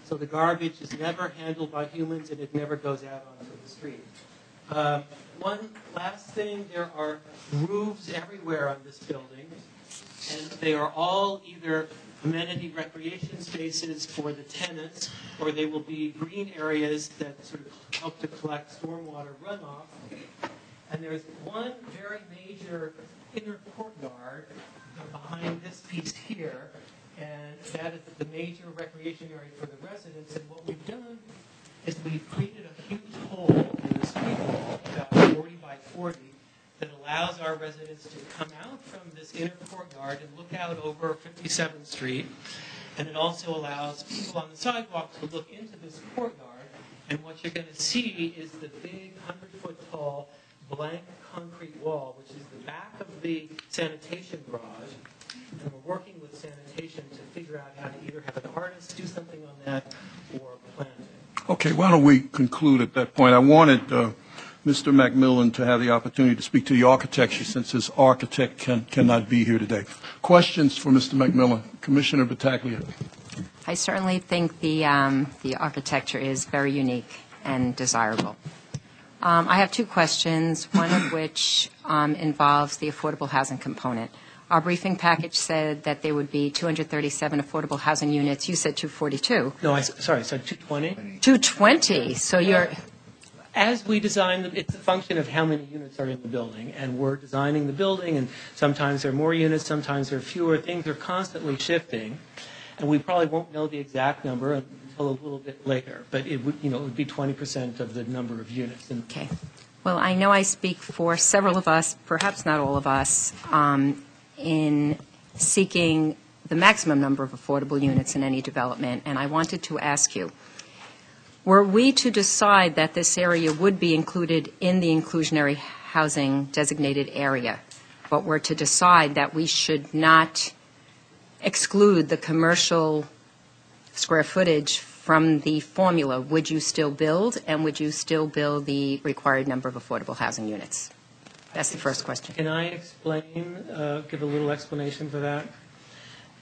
So the garbage is never handled by humans, and it never goes out onto the street. One last thing, there are roofs everywhere on this building, and they are all either amenity recreation spaces for the tenants, or they will be green areas that sort of help to collect stormwater runoff. And there's one very major inner courtyard behind this piece here, and that is the major recreation area for the residents. And what we've done is we've created a huge hole in the street wall, about 40 by 40, that allows our residents to come out from this inner courtyard and look out over 57th Street. And it also allows people on the sidewalk to look into this courtyard. And what you're going to see is the big 100-foot tall blank concrete wall, which is the back of the sanitation garage. And we're working with sanitation to figure out how to either have an artist do something on that or plant it. Okay, why don't we conclude at that point? I wanted Mr. McMillan to have the opportunity to speak to the architecture since his architect cannot be here today. Questions for Mr. McMillan? Commissioner Battaglia. I certainly think the architecture is very unique and desirable. I have two questions, one of which involves the affordable housing component. Our briefing package said that there would be 237 affordable housing units. You said 242. No, sorry, so 220? 220. So you're... As we design them, it's a function of how many units are in the building. And we're designing the building, and sometimes there are more units, sometimes there are fewer. Things are constantly shifting. And we probably won't know the exact number until a little bit later. But it would, it would be 20% of the number of units. Okay. Well, I know I speak for several of us, perhaps not all of us, in seeking the maximum number of affordable units in any development. And I wanted to ask you, were we to decide that this area would be included in the inclusionary housing designated area, but were to decide that we should not exclude the commercial square footage from the formula, would you still build, and would you still build the required number of affordable housing units? That's the first question. Can I explain, give a little explanation for that?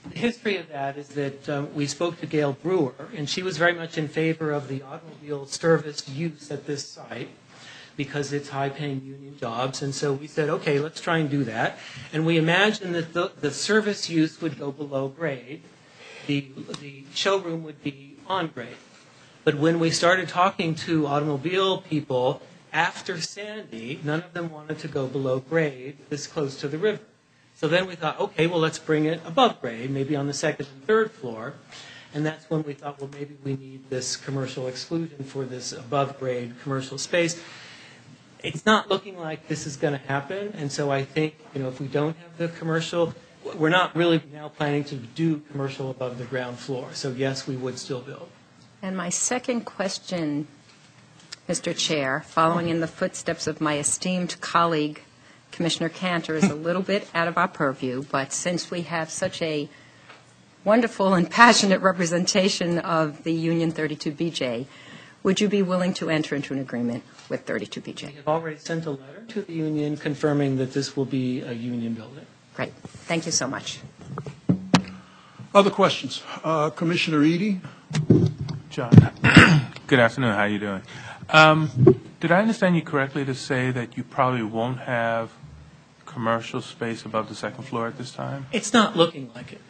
The history of that is that we spoke to Gail Brewer, and she was very much in favor of the automobile service use at this site because it's high-paying union jobs. And so we said, okay, let's try and do that. And we imagined that the service use would go below grade. The showroom would be on grade. But when we started talking to automobile people after Sandy, none of them wanted to go below grade this close to the river. So then we thought, okay, well, let's bring it above grade, maybe on the second and third floor. And that's when we thought, well, maybe we need this commercial exclusion for this above grade commercial space. It's not looking like this is going to happen. And so I think, if we don't have the commercial, we're not really now planning to do commercial above the ground floor. So yes, we would still build. And my second question, Mr. Chair, following in the footsteps of my esteemed colleague, Commissioner Cantor, is a little bit out of our purview, but since we have such a wonderful and passionate representation of the Union 32BJ, would you be willing to enter into an agreement with 32BJ? We have already sent a letter to the union confirming that this will be a union building. Great. Thank you so much. Other questions? Commissioner Reade? John, good afternoon. How are you doing? Did I understand you correctly to say that you probably won't have commercial space above the second floor at this time? It's not looking like it.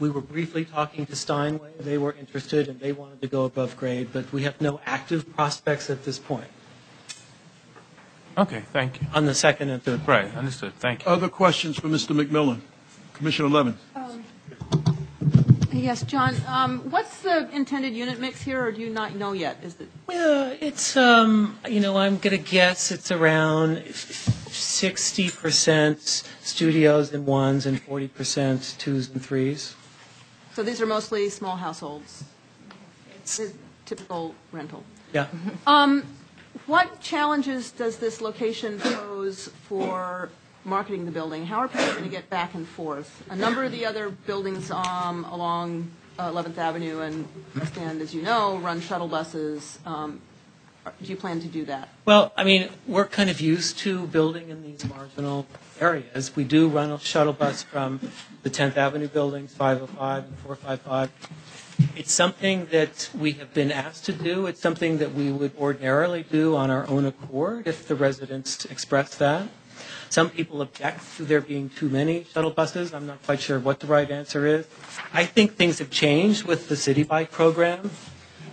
We were briefly talking to Steinway. They were interested, and they wanted to go above grade, but we have no active prospects at this point. Okay, thank you. On the second and third. Right, understood. Thank you. Other questions for Mr. McMillan? Commissioner Levin. Yes, John, what's the intended unit mix here, or do you not know yet? Well, it's, I'm going to guess it's around 60% studios and ones and 40% twos and threes. So these are mostly small households? It's typical rental? Yeah. What challenges does this location pose for marketing the building? How are people going to get back and forth? A number of the other buildings along 11th Avenue and West End, as you know, run shuttle buses. do you plan to do that? Well, I mean, we're kind of used to building in these marginal areas. We do run a shuttle bus from the 10th Avenue buildings, 505 and 455. It's something that we have been asked to do. It's something that we would ordinarily do on our own accord if the residents express that. Some people object to there being too many shuttle buses. I'm not quite sure what the right answer is. I think things have changed with the city bike program.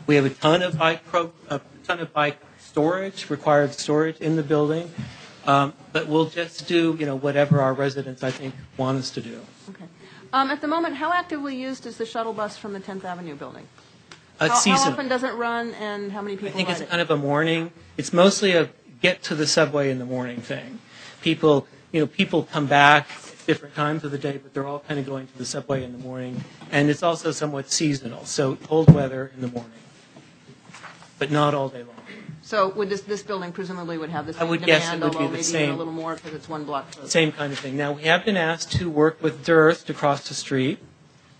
We have a ton of bike storage, required storage in the building. But we'll just do, whatever our residents, I think, want us to do. Okay. At the moment, how actively used is the shuttle bus from the 10th Avenue building? How often does it run, and how many people I think ride it's it? kind of a morning. It's mostly a get to the subway in the morning thing. People come back at different times of the day, but they're all kind of going to the subway in the morning. And it's also somewhat seasonal, so cold weather in the morning, but not all day long. So would this building presumably would have the same I would guess it demand, would be although the maybe same. even a little more because it's one block closer? Same kind of thing. Now, we have been asked to work with DIRTH to cross the street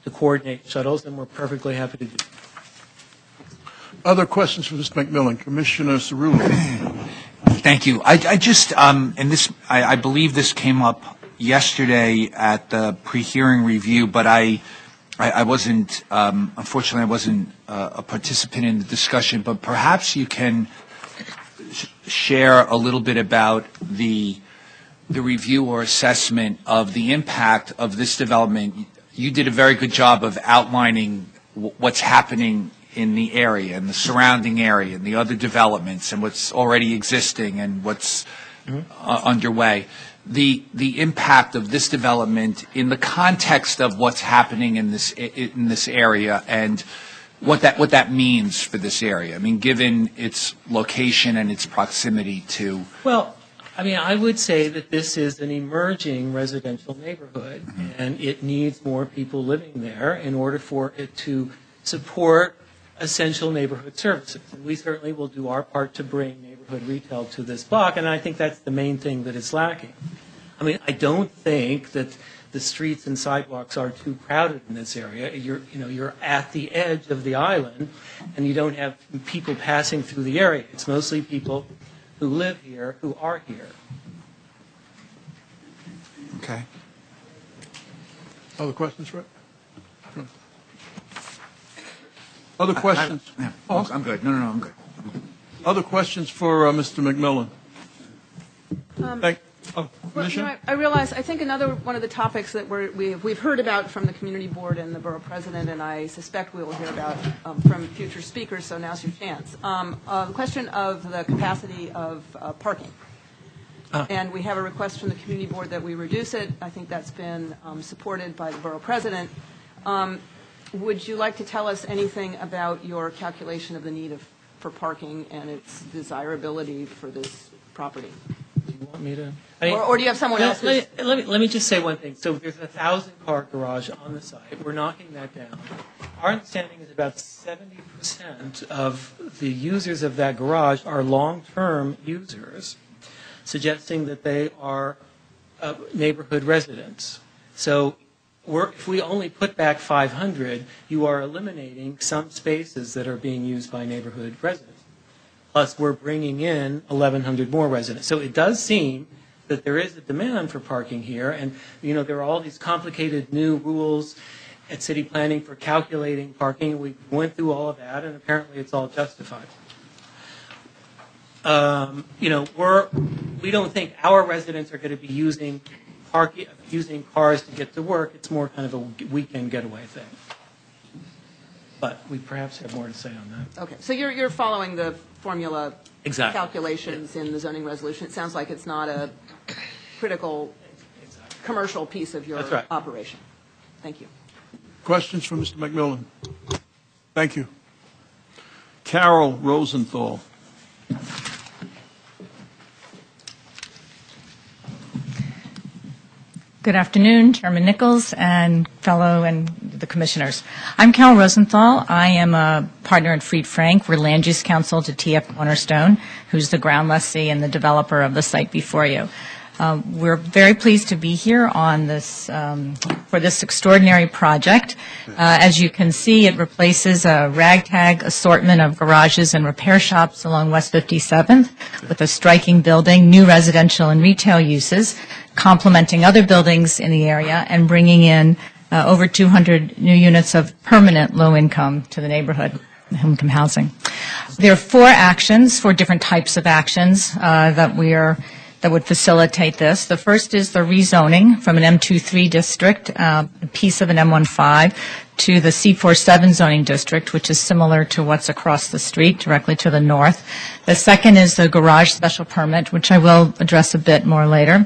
to coordinate shuttles, and we're perfectly happy to do that. Other questions for Mr. McMillan? Commissioner Cerullo. Thank you. I just, and this, I believe this came up yesterday at the pre-hearing review, but I wasn't, unfortunately, I wasn't a participant in the discussion, but perhaps you can share a little bit about the review or assessment of the impact of this development. You did a very good job of outlining what's happening in the area and the surrounding area and the other developments and what's already existing and what's underway. The impact of this development in the context of what's happening in this area and what that means for this area. I mean, given its location and its proximity to. Well, I mean, I would say that this is an emerging residential neighborhood, and it needs more people living there in order for it to support essential neighborhood services. And we certainly will do our part to bring neighborhood retail to this block, and I think that's the main thing that is lacking. I mean, I don't think that the streets and sidewalks are too crowded in this area. You're at the edge of the island, and you don't have people passing through the area. It's mostly people who live here, who are here. Okay. Other questions, Rick? Other questions? I'm good. No, I'm good. Other questions for Mr. McMillan? Well, I realize, I think another one of the topics that we've heard about from the community board and the borough president, and I suspect we will hear about from future speakers, so now's your chance. The question of the capacity of parking. And we have a request from the community board that we reduce it. I think that's been supported by the borough president. Would you like to tell us anything about your calculation of the need for parking and its desirability for this property? Do you want me to? Or do you have someone else? Let me just say one thing. So there's a 1,000-car garage on the site. We're knocking that down. Our understanding is about 70% of the users of that garage are long-term users, suggesting that they are neighborhood residents. So if we only put back 500, you are eliminating some spaces that are being used by neighborhood residents. Plus, we're bringing in 1,100 more residents. So it does seem that there is a demand for parking here, and there are all these complicated new rules at city planning for calculating parking. We went through all of that, and apparently it's all justified. We don't think our residents are going to be using cars to get to work. It's more kind of a weekend getaway thing. But we perhaps have more to say on that. Okay, so you're following the formula Exactly. calculations in the zoning resolution. It sounds like it's not a critical commercial piece of your operation. Thank you. Questions for Mr. McMillan? Thank you. Carol Rosenthal. Good afternoon, Chairman Nichols and the commissioners. I'm Carol Rosenthal. I am a partner at Fried Frank. We're land use counsel to TF Cornerstone, who's the ground lessee and the developer of the site before you. We're very pleased to be here on this for this extraordinary project. As you can see, it replaces a ragtag assortment of garages and repair shops along West 57th with a striking building, new residential and retail uses, complementing other buildings in the area, and bringing in over 200 new units of permanent low income to the neighborhood. Income housing. There are four different types of actions that would facilitate this. The first is the rezoning from an M23 district, a piece of an M15, to the C47 zoning district, which is similar to what's across the street, directly to the north. The second is the garage special permit, which I will address a bit more later.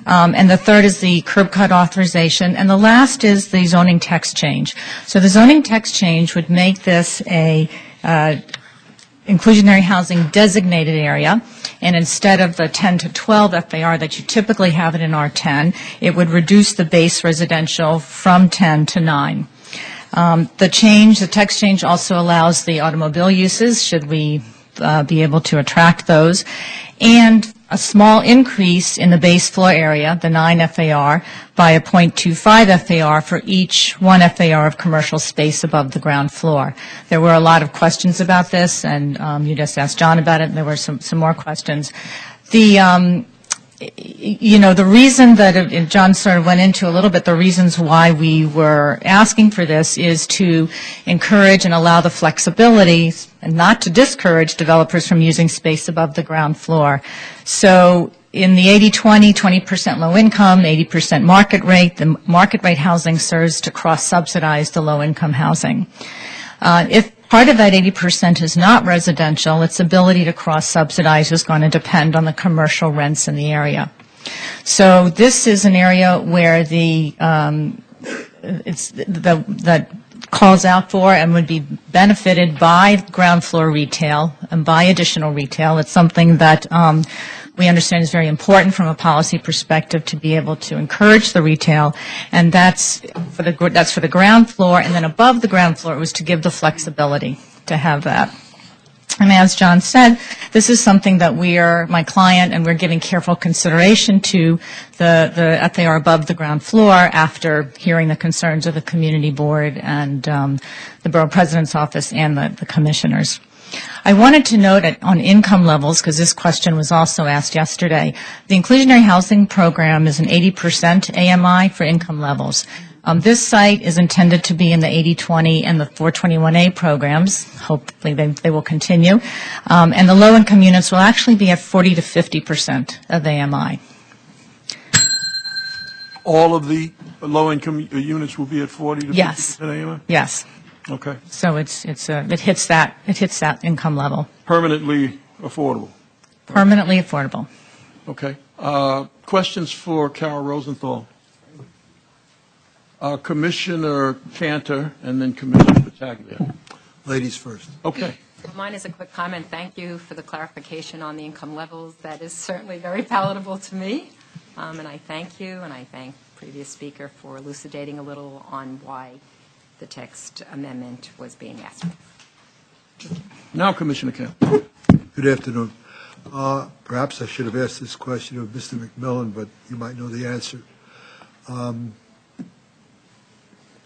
And the third is the curb cut authorization. And the last is the zoning text change. So the zoning text change would make this a inclusionary housing designated area, and instead of the 10 to 12 FAR that you typically have it in R10, it would reduce the base residential from 10 to 9. The text change also allows the automobile uses, should we be able to attract those, and a small increase in the base floor area, the 9 FAR, by a 0.25 FAR for each 1 FAR of commercial space above the ground floor. There were a lot of questions about this, and you just asked John about it, and there were some more questions. The reason that John sort of went into a little bit, the reasons why we were asking for this is to encourage and allow the flexibility and not to discourage developers from using space above the ground floor. So in the 80-20, 20% low income, 80% market rate, the market rate housing serves to cross-subsidize the low income housing. If part of that 80% is not residential, its ability to cross-subsidize is going to depend on the commercial rents in the area. So this is an area where that calls out for and would be benefited by ground floor retail and by additional retail. It's something that we understand is very important from a policy perspective to be able to encourage the retail, and that's for the ground floor, and then above the ground floor it was to give the flexibility to have that. And as John said, this is something that my client, and we're giving careful consideration to the FAR above the ground floor after hearing the concerns of the community board and the borough president's office and the commissioners. I wanted to note on income levels, because this question was also asked yesterday, the inclusionary housing program is an 80% AMI for income levels. This site is intended to be in the 80-20 and the 421A programs. Hopefully they will continue. And the low-income units will actually be at 40 to 50% of AMI. All of the low-income units will be at 40 to 50% AMI? Yes. Okay. So it hits that income level. Permanently affordable? Permanently affordable. Okay. Questions for Carol Rosenthal? Commissioner Cantor and then Commissioner Battaglia. Ladies first. Okay. Well, mine is a quick comment. Thank you for the clarification on the income levels. That is certainly very palatable to me. And I thank you, and I thank the previous speaker for elucidating a little on why the text amendment was being asked for. Now, Commissioner Cantor. Good afternoon. Perhaps I should have asked this question of Mr. McMillan, but you might know the answer.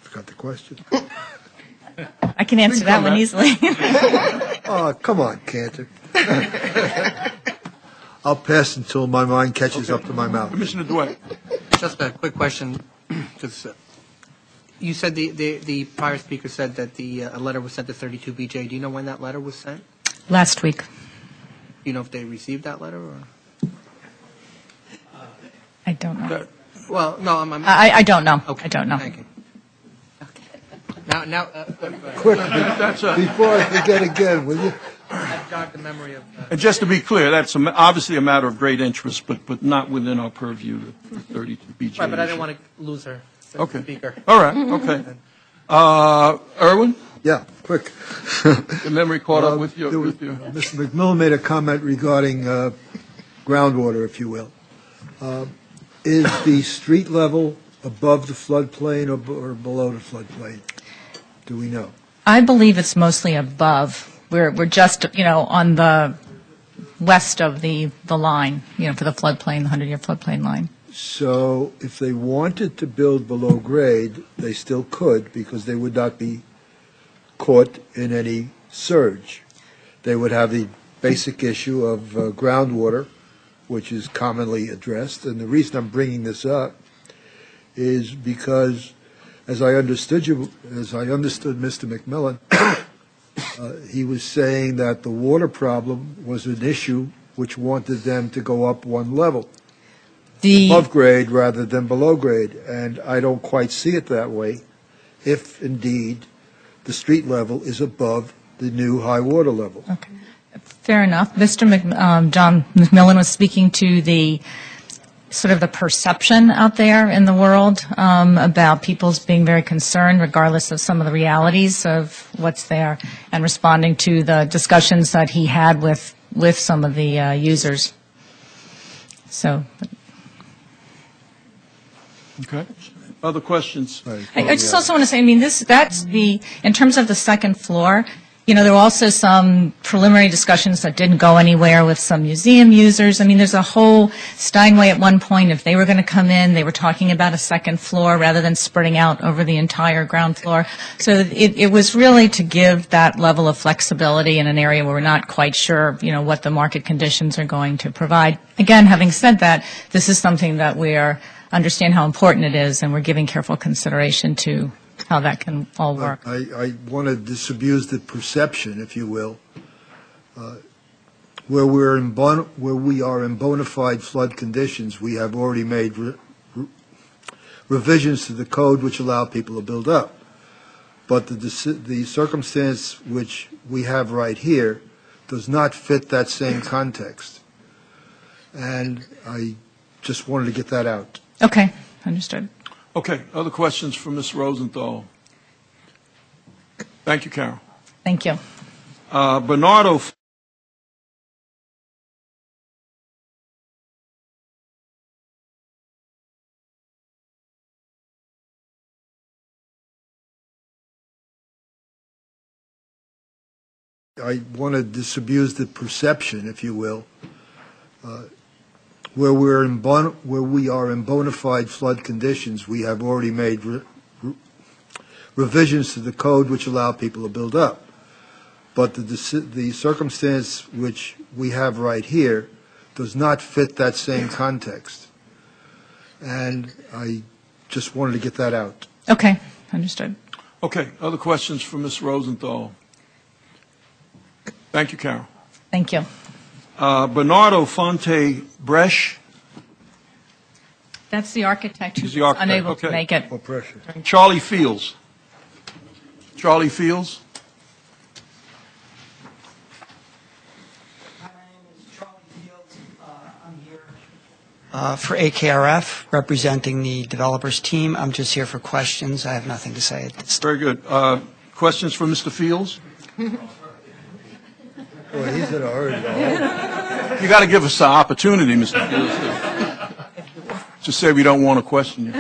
Forgot the question. I can answer that one easily. Oh, come on, Cantor. I'll pass until my mind catches up to my mouth. Commissioner Dwight. Just a quick question, because you said the prior speaker said that a letter was sent to 32BJ. Do you know when that letter was sent? Last week. Do you know if they received that letter? Or? I don't know. Well, no, I don't know. Okay. I don't know. Thank you. Now, Quick, before I forget again, will you? I've jogged the memory of. And just to be clear, that's obviously a matter of great interest, but not within our purview, the 32BJ. Right, but I didn't want to lose her. Okay. Speaker. All right. Okay. Erwin? Yeah, quick. The memory caught up with you. Mr. McMillan made a comment regarding groundwater, if you will. Is the street level above the floodplain or below the floodplain? Do we know? I believe it's mostly above. We're just, on the west of the line, for the floodplain, the 100-year floodplain line. So if they wanted to build below grade, they still could, because they would not be caught in any surge. They would have the basic issue of groundwater, which is commonly addressed. And the reason I'm bringing this up is because, as I understood Mr. McMillan, he was saying that the water problem was an issue which wanted them to go up one level, above grade rather than below grade. And I don't quite see it that way, if indeed the street level is above the new high water level. Okay. Fair enough. John McMillan was speaking to the sort of the perception out there in the world about people's being very concerned, regardless of some of the realities of what's there, and responding to the discussions that he had with some of the users. So. Okay. Other questions? I just also want to say, in terms of the second floor, there were also some preliminary discussions that didn't go anywhere with some museum users. There's a whole, Steinway at one point, if they were going to come in, they were talking about a second floor rather than spreading out over the entire ground floor. So it was really to give that level of flexibility in an area where we're not quite sure, what the market conditions are going to provide. Again, having said that, this is something that we understand how important it is, and we're giving careful consideration to how that can all work. I want to disabuse the perception, if you will, where we are in bona fide flood conditions. We have already made revisions to the code which allow people to build up. But the circumstance which we have right here does not fit that same context. And I just wanted to get that out. Okay, understood. Okay, other questions for Ms. Rosenthal? Thank you, Carol. Thank you. Bernardo. I want to disabuse the perception, if you will, where we are in bona fide flood conditions. We have already made revisions to the code which allow people to build up. But the circumstance which we have right here does not fit that same context. And I just wanted to get that out. Okay, understood. Okay, other questions for Ms. Rosenthal? Thank you, Carol. Thank you. Bernardo Fonte Bresch. That's the architect who's the architect. unable to make it. No pressure. Charlie Fields. Charlie Fields. My name is Charlie Fields. I'm here for AKRF, representing the developers team. I'm just here for questions. I have nothing to say at this time. Very good. Questions for Mr. Fields? Boy, he's in a hurry. You got to give us an opportunity, Mr. Fields, to say we don't want to question you.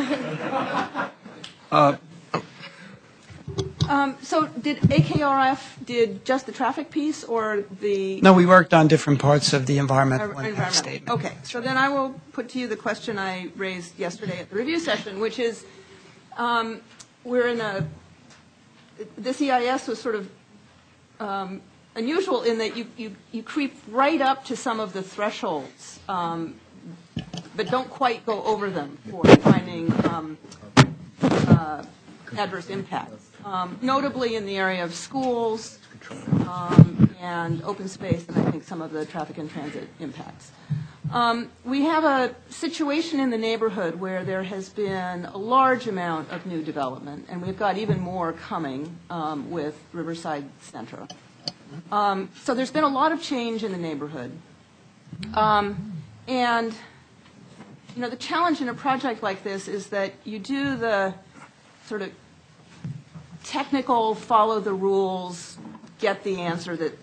So did AKRF did just the traffic piece or the... No, we worked on different parts of the environmental impact statement. Okay, so then I will put to you the question I raised yesterday at the review session, which is we're in this EIS was sort of unusual in that you creep right up to some of the thresholds, but don't quite go over them for finding adverse impacts, notably in the area of schools and open space, and I think some of the traffic and transit impacts. We have a situation in the neighborhood where there has been a large amount of new development, and we've got even more coming with Riverside Central. So there's been a lot of change in the neighborhood. And, the challenge in a project like this is that you do the sort of technical, follow the rules, get the answer that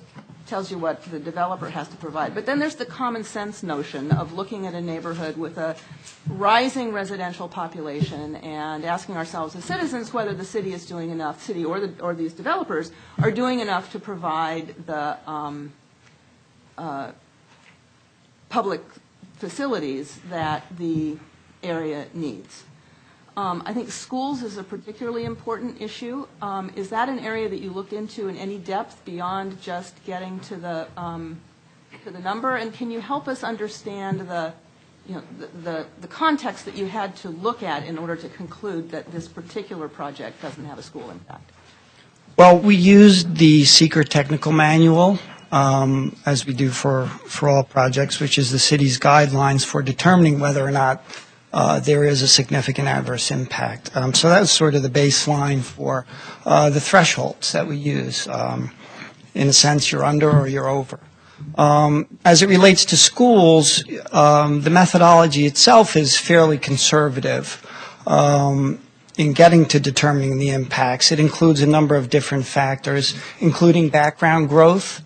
tells you what the developer has to provide. But then there's the common sense notion of looking at a neighborhood with a rising residential population and asking ourselves as citizens whether the city is doing enough, city or these developers are doing enough to provide the public facilities that the area needs. I think schools is a particularly important issue. Is that an area that you looked into in any depth beyond just getting to the number? And can you help us understand the context that you had to look at in order to conclude that this particular project doesn't have a school impact? Well, we used the secret technical manual, as we do for all projects, which is the city's guidelines for determining whether or not there is a significant adverse impact. So that's sort of the baseline for the thresholds that we use. In a sense, you're under or you're over. As it relates to schools, the methodology itself is fairly conservative in getting to determining the impacts. It includes a number of different factors, including background growth,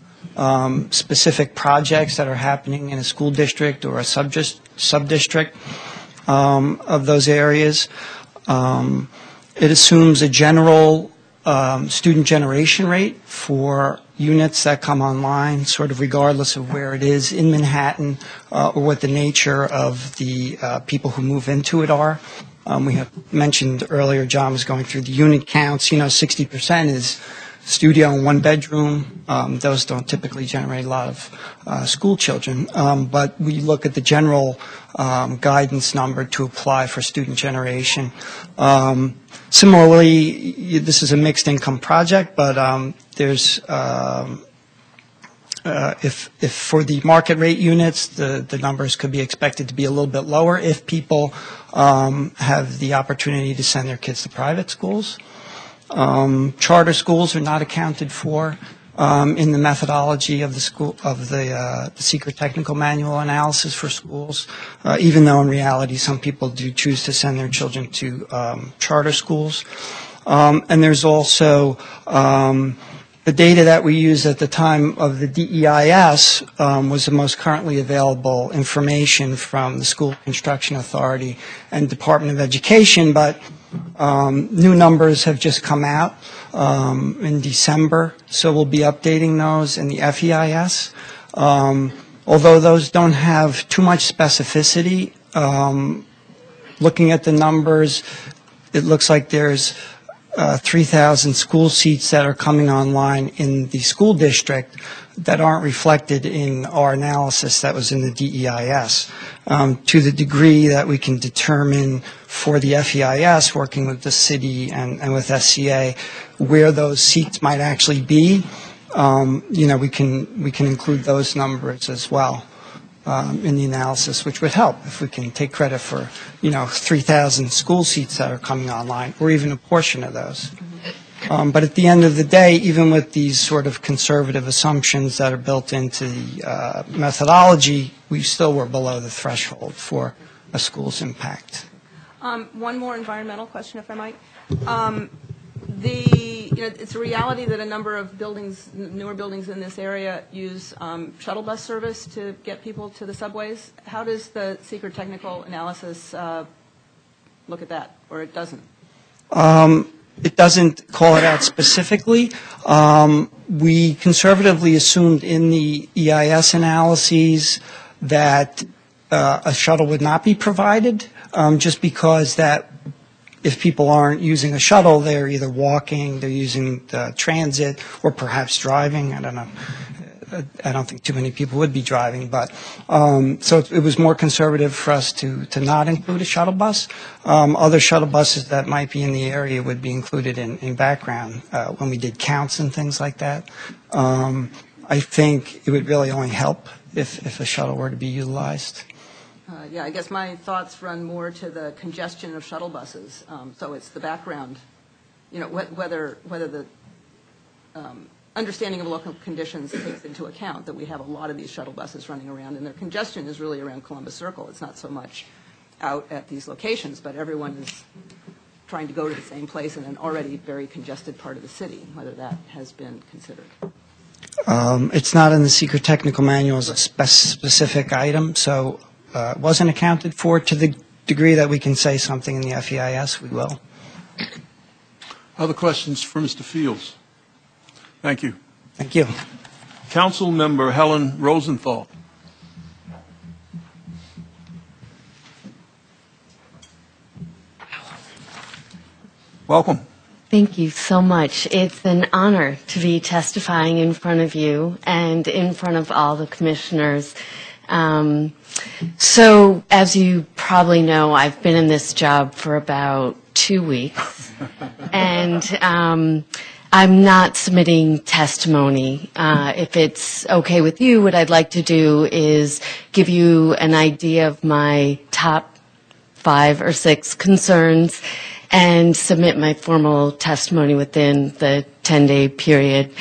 specific projects that are happening in a school district or a sub-district of those areas. It assumes a general student generation rate for units that come online, sort of regardless of where it is in Manhattan or what the nature of the people who move into it are. We have mentioned earlier, John was going through the unit counts. 60% is studio and one bedroom. Those don't typically generate a lot of school children, but we look at the general guidance number to apply for student generation. Similarly, this is a mixed income project, but there's if for the market rate units, the numbers could be expected to be a little bit lower if people have the opportunity to send their kids to private schools. Charter schools are not accounted for in the methodology of the secret technical manual analysis for schools, even though in reality some people do choose to send their children to charter schools. And there's also the data that we used at the time of the DEIS was the most currently available information from the School Construction Authority and Department of Education, but new numbers have just come out in December, so we'll be updating those in the FEIS. Although those don't have too much specificity, looking at the numbers, it looks like there's 3,000 school seats that are coming online in the school district that aren't reflected in our analysis that was in the DEIS. To the degree that we can determine for the FEIS, working with the city and with SCA, where those seats might actually be, we can include those numbers as well in the analysis, which would help if we can take credit for 3,000 school seats that are coming online, or even a portion of those. But at the end of the day, even with these sort of conservative assumptions that are built into the methodology, we still were below the threshold for a school's impact. One more environmental question, if I might. It's a reality that a number of buildings, newer buildings in this area, use shuttle bus service to get people to the subways. How does the secret technical analysis look at that, or it doesn't? It doesn't call it out specifically. We conservatively assumed in the EIS analyses that a shuttle would not be provided, just because that if people aren't using a shuttle, they're either walking, they're using the transit, or perhaps driving. I don't know. I don't think too many people would be driving, but so it was more conservative for us to not include a shuttle bus. Other shuttle buses that might be in the area would be included in background when we did counts and things like that. I think it would really only help if a shuttle were to be utilized. Yeah, I guess my thoughts run more to the congestion of shuttle buses. So it's the background, whether the understanding of local conditions takes into account that we have a lot of these shuttle buses running around, and their congestion is really around Columbus Circle. It's not so much out at these locations, but everyone is trying to go to the same place in an already very congested part of the city, whether that has been considered. It's not in the secret technical manual as a specific item, so it wasn't accounted for. To the degree that we can say something in the FEIS, we will. Other questions for Mr. Fields? Thank you. Thank you. Council Member Helen Rosenthal. Welcome. Thank you so much. It's an honor to be testifying in front of you and in front of all the commissioners. So, as you probably know, I've been in this job for about 2 weeks, and I'm not submitting testimony. If it's okay with you, what I'd like to do is give you an idea of my top 5 or 6 concerns and submit my formal testimony within the 10-day period.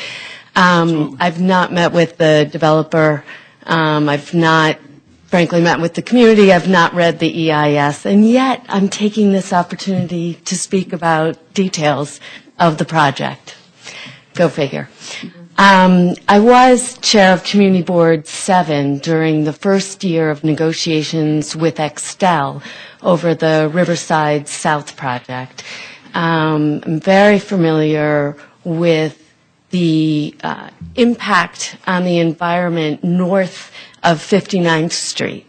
I've not met with the developer. I've not, frankly, met with the community. I've not read the EIS, and yet I'm taking this opportunity to speak about details of the project. Go figure. I was chair of Community Board 7 during the first year of negotiations with Extel over the Riverside South project. I'm very familiar with the impact on the environment north of 59th Street.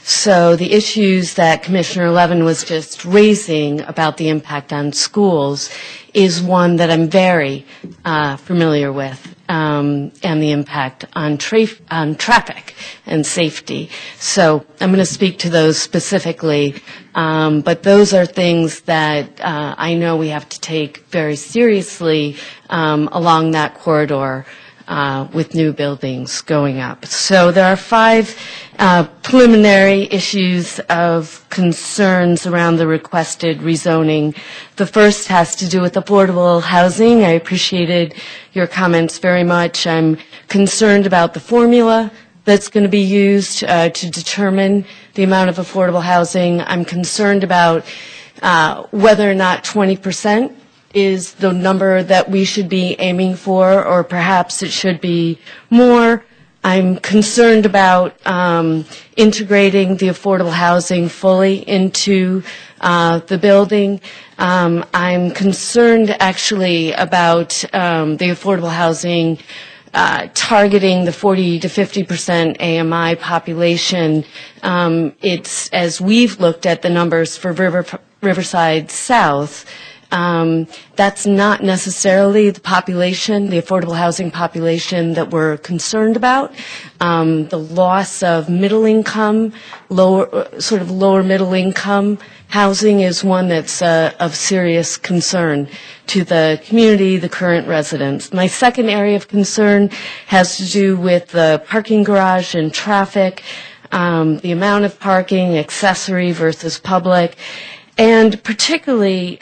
So the issues that Commissioner Levin was just raising about the impact on schools is one that I'm very familiar with, and the impact on traffic and safety. So I'm going to speak to those specifically, but those are things that I know we have to take very seriously along that corridor with new buildings going up. So there are 5 preliminary issues of concerns around the requested rezoning. The first has to do with affordable housing. I appreciated your comments very much. I'm concerned about the formula that's going to be used to determine the amount of affordable housing. I'm concerned about whether or not 20% is the number that we should be aiming for, or perhaps it should be more. I'm concerned about integrating the affordable housing fully into the building. I'm concerned actually about the affordable housing targeting the 40 to 50% AMI population. It's, as we've looked at the numbers for Riverside South, that's not necessarily the population, the affordable housing population that we're concerned about. The loss of middle income, lower middle income housing is one that's of serious concern to the community, the current residents. My second area of concern has to do with the parking garage and traffic, the amount of parking, accessory versus public, and particularly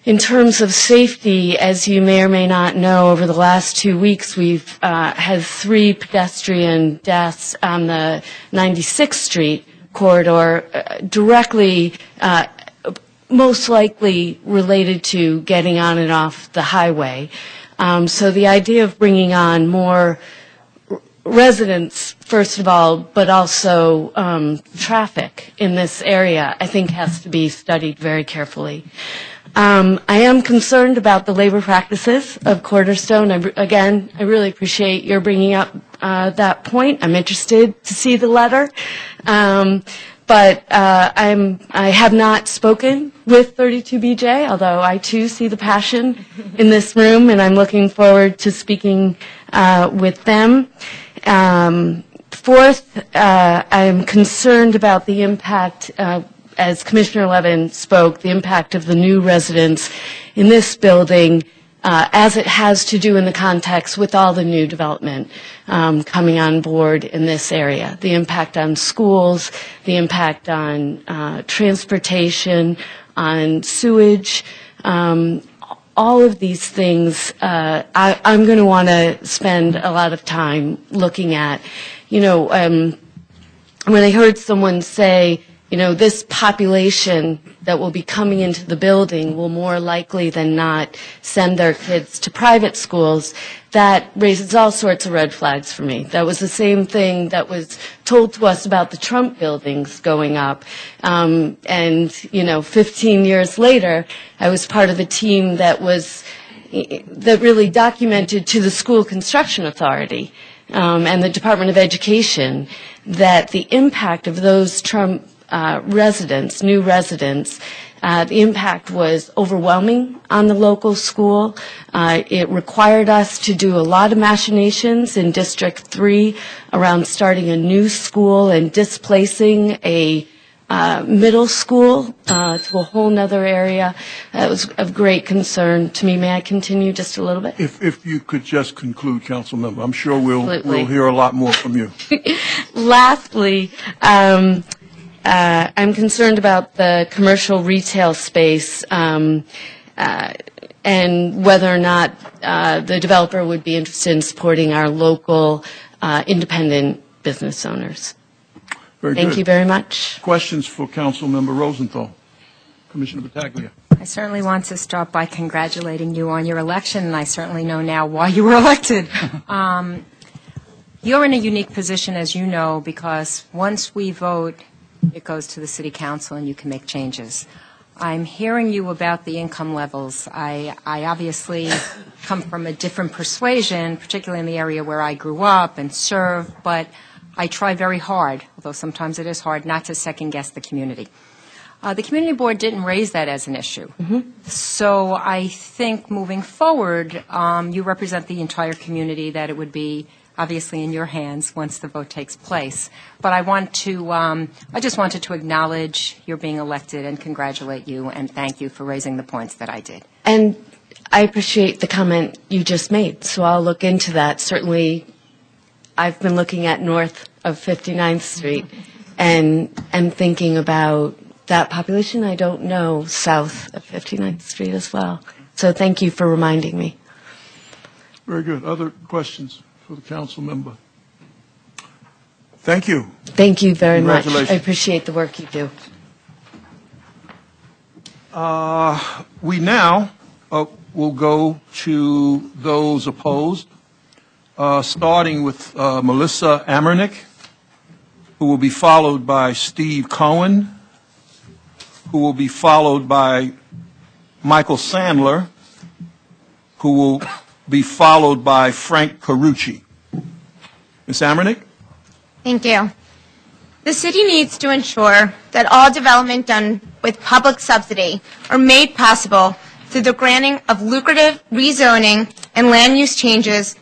in terms of safety, as you may or may not know, over the last 2 weeks we've had 3 pedestrian deaths on the 96th Street corridor, directly, most likely related to getting on and off the highway. So the idea of bringing on more residents, first of all, but also traffic in this area, I think has to be studied very carefully. I am concerned about the labor practices of Cornerstone. Again, I really appreciate your bringing up that point. I'm interested to see the letter. But I have not spoken with 32BJ, although I too see the passion in this room, and I'm looking forward to speaking with them. Fourth, I'm concerned about the impact, as Commissioner Levin spoke, the impact of the new residents in this building as it has to do in the context with all the new development coming on board in this area. The impact on schools, the impact on transportation, on sewage, all of these things I'm going to want to spend a lot of time looking at. You know, when I heard someone say, you know, this population that will be coming into the building will more likely than not send their kids to private schools, that raises all sorts of red flags for me. That was the same thing that was told to us about the Trump buildings going up. And, you know, 15 years later, I was part of the team that really documented to the School Construction Authority and the Department of Education that the impact of those Trump residents, new residents. The impact was overwhelming on the local school. It required us to do a lot of machinations in District 3 around starting a new school and displacing a middle school to a whole nother area. That was of great concern to me. May I continue just a little bit? If you could just conclude, Council Member. I'm sure we'll hear a lot more from you. Lastly, I'm concerned about the commercial retail space and whether or not the developer would be interested in supporting our local independent business owners. Thank you very much. Questions for Council Member Rosenthal? Commissioner Battaglia. I certainly want to start by congratulating you on your election, and I certainly know now why you were elected. You're in a unique position, as you know, because once we vote, it goes to the City Council and you can make changes. I'm hearing you about the income levels. I obviously come from a different persuasion, particularly in the area where I grew up and served, but I try very hard, although sometimes it is hard, not to second-guess the community. The community board didn't raise that as an issue. So I think moving forward, you represent the entire community, that it would be obviously in your hands once the vote takes place. But I just wanted to acknowledge your being elected and congratulate you and thank you for raising the points that I did. And I appreciate the comment you just made, so I'll look into that. Certainly, I've been looking at north of 59th Street and am thinking about that population. I don't know south of 59th Street as well. So thank you for reminding me. Very good. Other questions for the Council Member? Thank you. Thank you very much. Congratulations. I appreciate the work you do. We now will go to those opposed, starting with Melissa Amernick, who will be followed by Steve Cohen, who will be followed by Michael Sandler, who will be followed by Frank Carucci. Ms. Amernick? Thank you. The city needs to ensure that all development done with public subsidy are made possible through the granting of lucrative rezoning and land use changes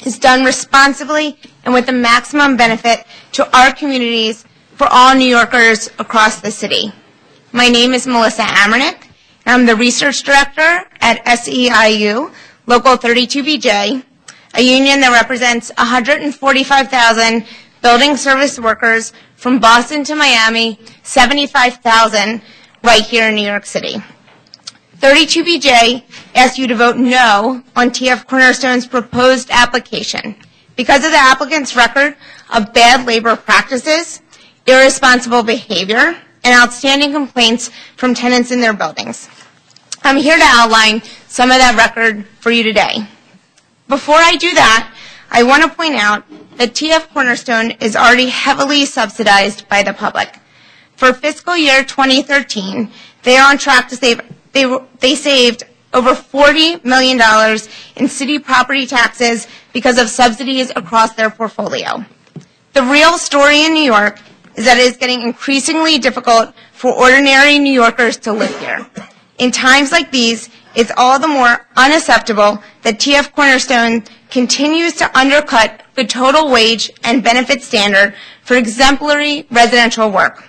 is done responsibly and with the maximum benefit to our communities for all New Yorkers across the city. My name is Melissa Amernick, and I'm the Research Director at SEIU, Local 32BJ, a union that represents 145,000 building service workers from Boston to Miami, 75,000 right here in New York City. 32BJ asks you to vote no on TF Cornerstone's proposed application because of the applicant's record of bad labor practices, irresponsible behavior, and outstanding complaints from tenants in their buildings. I'm here to outline some of that record for you today. Before I do that, I want to point out that TF Cornerstone is already heavily subsidized by the public. For fiscal year 2013, they are on track to save, they saved over $40 million in city property taxes because of subsidies across their portfolio. The real story in New York is that it is getting increasingly difficult for ordinary New Yorkers to live here. In times like these, it's all the more unacceptable that TF Cornerstone continues to undercut the total wage and benefit standard for exemplary residential work,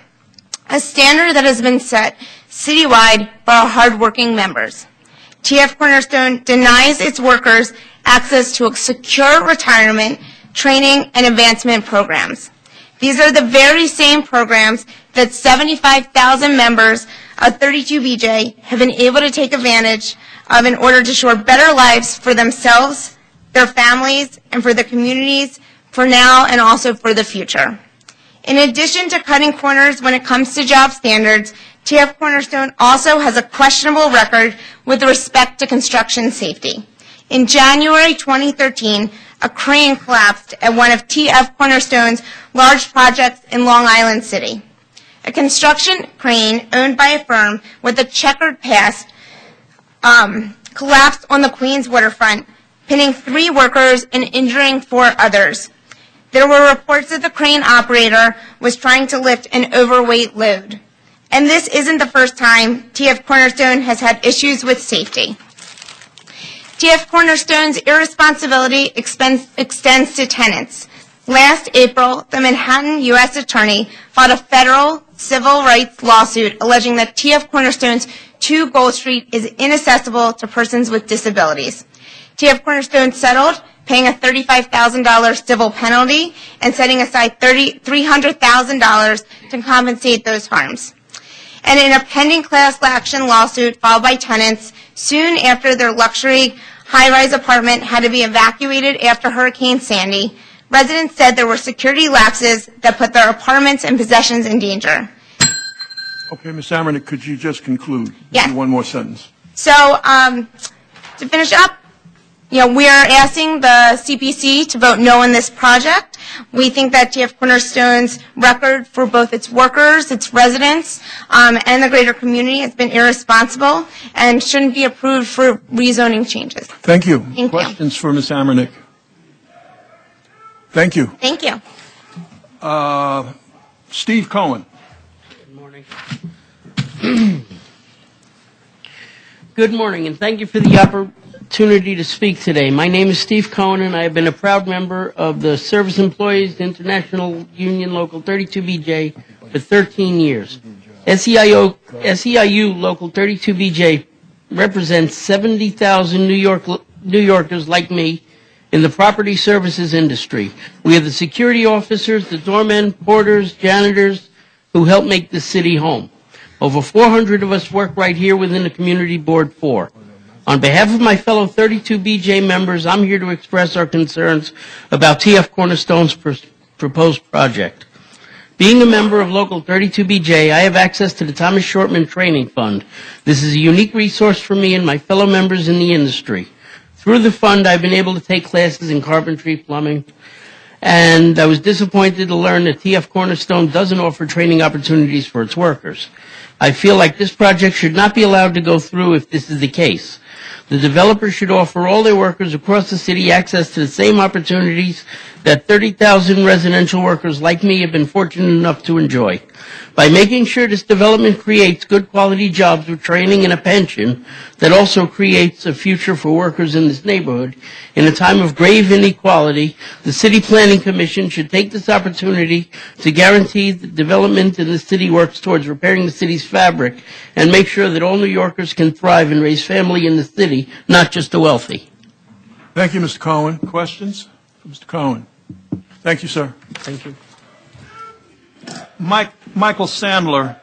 a standard that has been set citywide by our hardworking members. TF Cornerstone denies its workers access to a secure retirement, training, and advancement programs. These are the very same programs that 75,000 members of 32BJ have been able to take advantage of in order to ensure better lives for themselves, their families, and for the communities for now and also for the future. In addition to cutting corners when it comes to job standards, TF Cornerstone also has a questionable record with respect to construction safety. In January 2013, a crane collapsed at one of TF Cornerstone's large projects in Long Island City. A construction crane owned by a firm with a checkered past collapsed on the Queens waterfront, pinning 3 workers and injuring 4 others. there were reports that the crane operator was trying to lift an overweight load. And this isn't the first time TF Cornerstone has had issues with safety. TF Cornerstone's irresponsibility extends to tenants. Last April, the Manhattan U.S. Attorney filed a federal civil rights lawsuit alleging that TF Cornerstone's 2 Gold Street is inaccessible to persons with disabilities. TF Cornerstone settled, paying a $35,000 civil penalty and setting aside $300,000 to compensate those harms. And in a pending class action lawsuit filed by tenants soon after their luxury high-rise apartment had to be evacuated after Hurricane Sandy, residents said there were security lapses that put their apartments and possessions in danger. Okay, Ms. Amanek, could you just conclude? Yes. One more sentence. So to finish up, we are asking the CPC to vote no on this project. We think that TF Cornerstone's record for both its workers, its residents, and the greater community has been irresponsible and shouldn't be approved for rezoning changes. Thank you. Thank you. Questions for Ms. Amanek? Thank you. Thank you. Steve Cohen. Good morning, and thank you for the opportunity to speak today. My name is Steve Cohen, and I have been a proud member of the Service Employees International Union Local 32BJ for 13 years. SEIU Local 32BJ represents 70,000 New Yorkers like me in the property services industry. We are the security officers, the doormen, porters, janitors who help make the city home. Over 400 of us work right here within the Community Board 4. On behalf of my fellow 32BJ members, I'm here to express our concerns about TF Cornerstone's proposed project. Being a member of Local 32BJ, I have access to the Thomas Shortman Training Fund. This is a unique resource for me and my fellow members in the industry. Through the fund, I've been able to take classes in carpentry, plumbing, and I was disappointed to learn that TF Cornerstone doesn't offer training opportunities for its workers. I feel like this project should not be allowed to go through if this is the case. The developer should offer all their workers across the city access to the same opportunities that 30,000 residential workers like me have been fortunate enough to enjoy. By making sure this development creates good quality jobs with training and a pension that also creates a future for workers in this neighborhood, in a time of grave inequality, the City Planning Commission should take this opportunity to guarantee that development in the city works towards repairing the city's fabric and make sure that all New Yorkers can thrive and raise family in the city, not just the wealthy. Thank you, Mr. Cohen. Questions for Mr. Cohen? Thank you, sir. Thank you. Michael Sandler.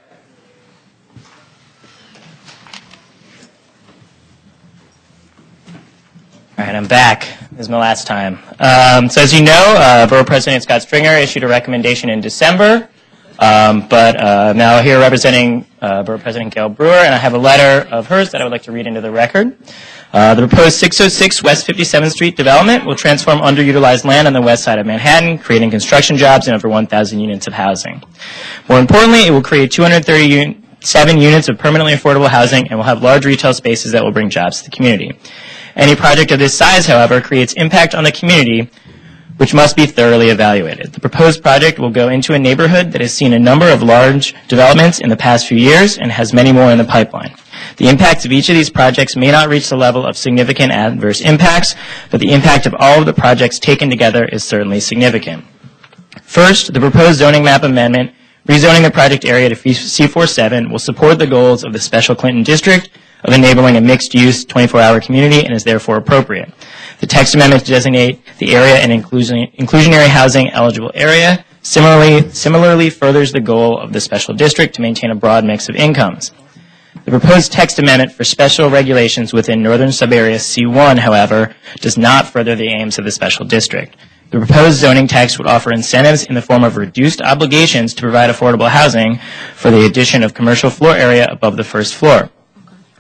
All right, I'm back. This is my last time. So as you know, Borough President Scott Stringer issued a recommendation in December, but now here representing Borough President Gail Brewer, and I have a letter of hers that I would like to read into the record. The proposed 606 West 57th Street development will transform underutilized land on the west side of Manhattan, creating construction jobs and over 1,000 units of housing. More importantly, it will create 237 units of permanently affordable housing and will have large retail spaces that will bring jobs to the community. Any project of this size, however, creates impact on the community, which must be thoroughly evaluated. The proposed project will go into a neighborhood that has seen a number of large developments in the past few years and has many more in the pipeline. The impacts of each of these projects may not reach the level of significant adverse impacts, but the impact of all of the projects taken together is certainly significant. First, the proposed zoning map amendment, rezoning the project area to C47, will support the goals of the Special Clinton District of enabling a mixed-use 24-hour community and is therefore appropriate. The text amendment to designate the area an inclusionary housing eligible area similarly furthers the goal of the special district to maintain a broad mix of incomes. The proposed text amendment for special regulations within northern subarea C1, however, does not further the aims of the special district. The proposed zoning text would offer incentives in the form of reduced obligations to provide affordable housing for the addition of commercial floor area above the first floor.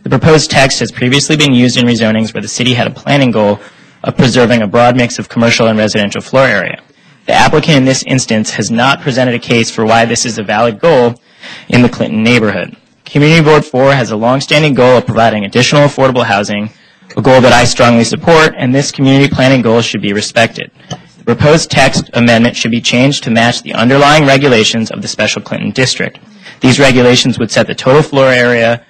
The proposed text has previously been used in rezonings where the city had a planning goal of preserving a broad mix of commercial and residential floor area. The applicant in this instance has not presented a case for why this is a valid goal in the Clinton neighborhood. Community Board 4 has a long-standing goal of providing additional affordable housing, a goal that I strongly support, and this community planning goal should be respected. The proposed text amendment should be changed to match the underlying regulations of the Special Clinton District. These regulations would set the total floor area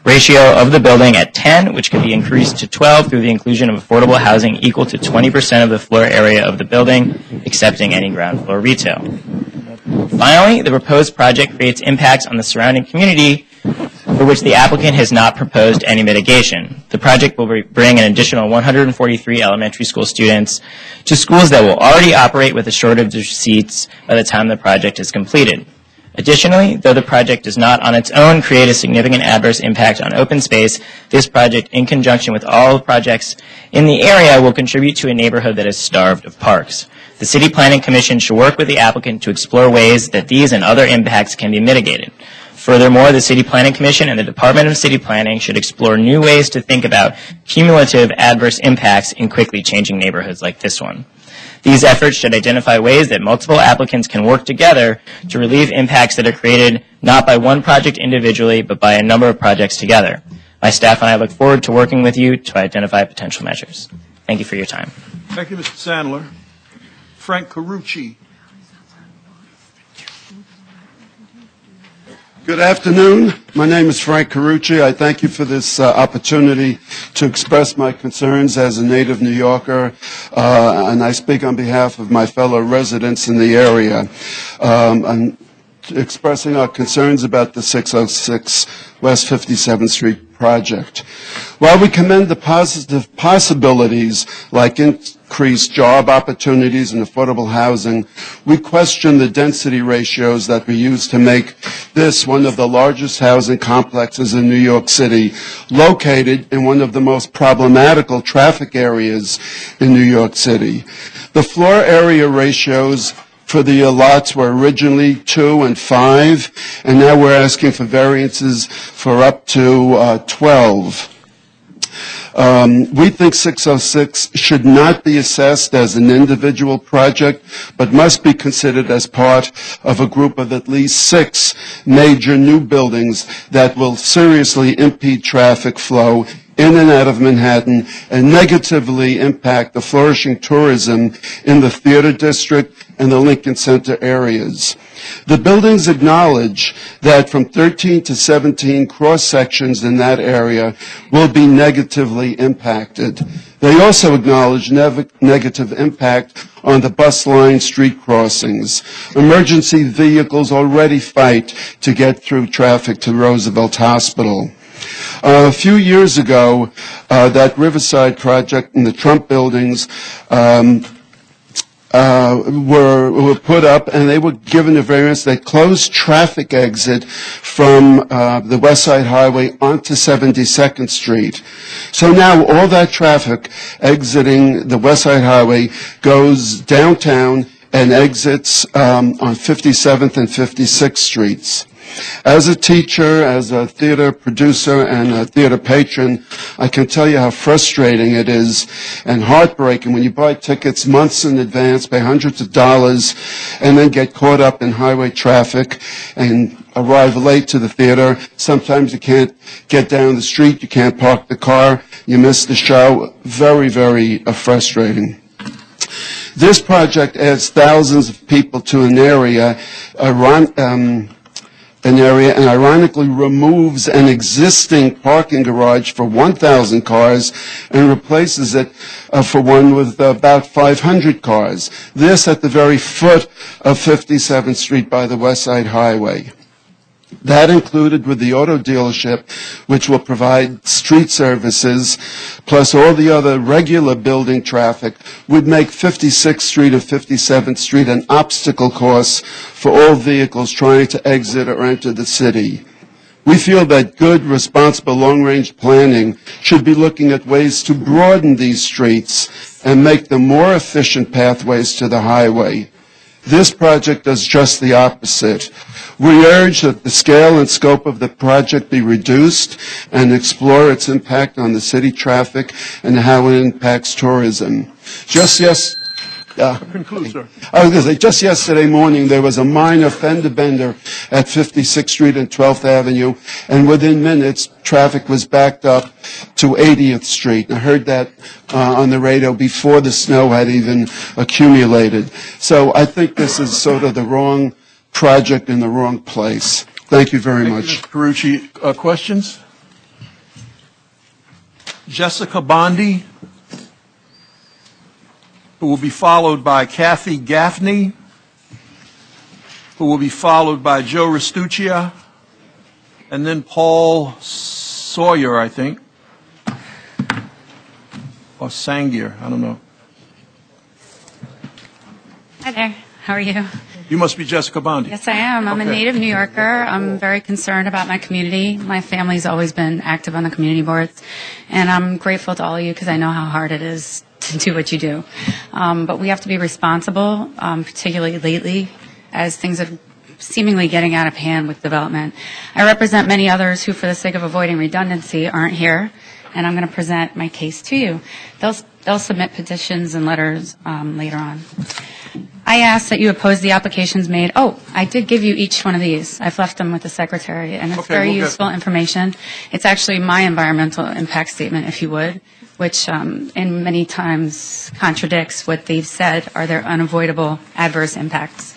ratio of the building at 10, which could be increased to 12 through the inclusion of affordable housing equal to 20% of the floor area of the building, excepting any ground floor retail. Finally, the proposed project creates impacts on the surrounding community for which the applicant has not proposed any mitigation. The project will bring an additional 143 elementary school students to schools that will already operate with a shortage of seats by the time the project is completed. Additionally, though the project does not on its own create a significant adverse impact on open space, this project, in conjunction with all projects in the area, will contribute to a neighborhood that is starved of parks. The City Planning Commission should work with the applicant to explore ways that these and other impacts can be mitigated. Furthermore, the City Planning Commission and the Department of City Planning should explore new ways to think about cumulative adverse impacts in quickly changing neighborhoods like this one. These efforts should identify ways that multiple applicants can work together to relieve impacts that are created not by one project individually, but by a number of projects together. My staff and I look forward to working with you to identify potential measures. Thank you for your time. Thank you, Mr. Sandler. Frank Carucci. Good afternoon. My name is Frank Carucci. I thank you for this opportunity to express my concerns as a native New Yorker, and I speak on behalf of my fellow residents in the area. I'm expressing our concerns about the 606 West 57th Street project. While we commend the positive possibilities like increased job opportunities and affordable housing, we question the density ratios that we use to make this one of the largest housing complexes in New York City, located in one of the most problematical traffic areas in New York City. The floor area ratios for the lots were originally 2 and 5, and now we're asking for variances for up to 12. We think 606 should not be assessed as an individual project, but must be considered as part of a group of at least 6 major new buildings that will seriously impede traffic flow in and out of Manhattan and negatively impact the flourishing tourism in the theater district and the Lincoln Center areas. The buildings acknowledge that from 13 to 17 cross-sections in that area will be negatively impacted. They also acknowledge negative impact on the bus line street crossings. Emergency vehicles already fight to get through traffic to Roosevelt Hospital. A few years ago, that Riverside project in the Trump buildings were put up, and they were given a variance that closed traffic exit from the West Side Highway onto 72nd Street. So now all that traffic exiting the West Side Highway goes downtown and exits on 57th and 56th Streets. As a teacher, as a theater producer, and a theater patron, I can tell you how frustrating it is and heartbreaking when you buy tickets months in advance, pay hundreds of dollars, and then get caught up in highway traffic and arrive late to the theater. Sometimes you can't get down the street, you can't park the car, you miss the show. Very, very frustrating. This project adds thousands of people to an area, and ironically removes an existing parking garage for 1,000 cars and replaces it for one with about 500 cars. This at the very foot of 57th Street by the West Side Highway. That included with the auto dealership, which will provide street services, plus all the other regular building traffic, would make 56th Street and 57th Street an obstacle course for all vehicles trying to exit or enter the city. We feel that good, responsible, long-range planning should be looking at ways to broaden these streets and make them more efficient pathways to the highway. This project does just the opposite. We urge that the scale and scope of the project be reduced and explore its impact on the city traffic and how it impacts tourism. Just Conclude, sir. I was going to say, just yesterday morning, there was a minor fender bender at 56th Street and 12th Avenue, and within minutes, traffic was backed up to 80th Street. I heard that on the radio before the snow had even accumulated. So I think this is sort of the wrong project in the wrong place. Thank you very much. Mr. Carucci, questions? Jessica Bondi, who will be followed by Kathy Gaffney, who will be followed by Joe Restuccia, and then Paul Sawyer, I think, or Sangier, I don't know. Hi there. How are you? You must be Jessica Bondi. Yes, I am. I'm a native New Yorker. I'm very concerned about my community. My family's always been active on the community boards, and I'm grateful to all of you because I know how hard it is to do what you do. But we have to be responsible, particularly lately, as things are seemingly getting out of hand with development. I represent many others who, for the sake of avoiding redundancy, aren't here, and I'm going to present my case to you. They'll submit petitions and letters later on. I ask that you oppose the applications made. Oh, I did give you each one of these. I've left them with the secretary, and it's very useful information. It's actually my environmental impact statement, if you would, which in many times contradicts what they've said are their unavoidable adverse impacts.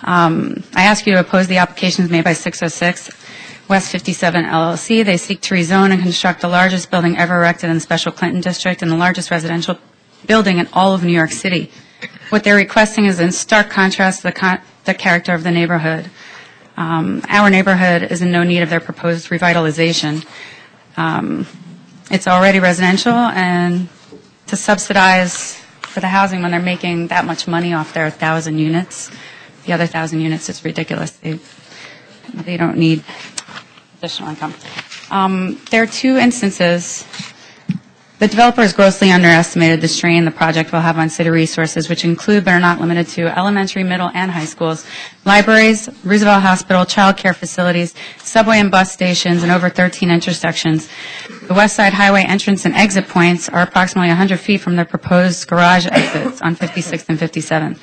I ask you to oppose the applications made by 606 West 57 LLC. They seek to rezone and construct the largest building ever erected in the Special Clinton District and the largest residential building in all of New York City. What they're requesting is in stark contrast to the character of the neighborhood. Our neighborhood is in no need of their proposed revitalization. It's already residential, and to subsidize for the housing when they're making that much money off their 1,000 units, the other 1,000 units is ridiculous. They don't need additional income. There are two instances. The developer has grossly underestimated the strain the project will have on city resources, which include but are not limited to elementary, middle, and high schools, libraries, Roosevelt Hospital, child care facilities, subway and bus stations, and over 13 intersections. The West Side Highway entrance and exit points are approximately 100 feet from their proposed garage exits on 56th and 57th.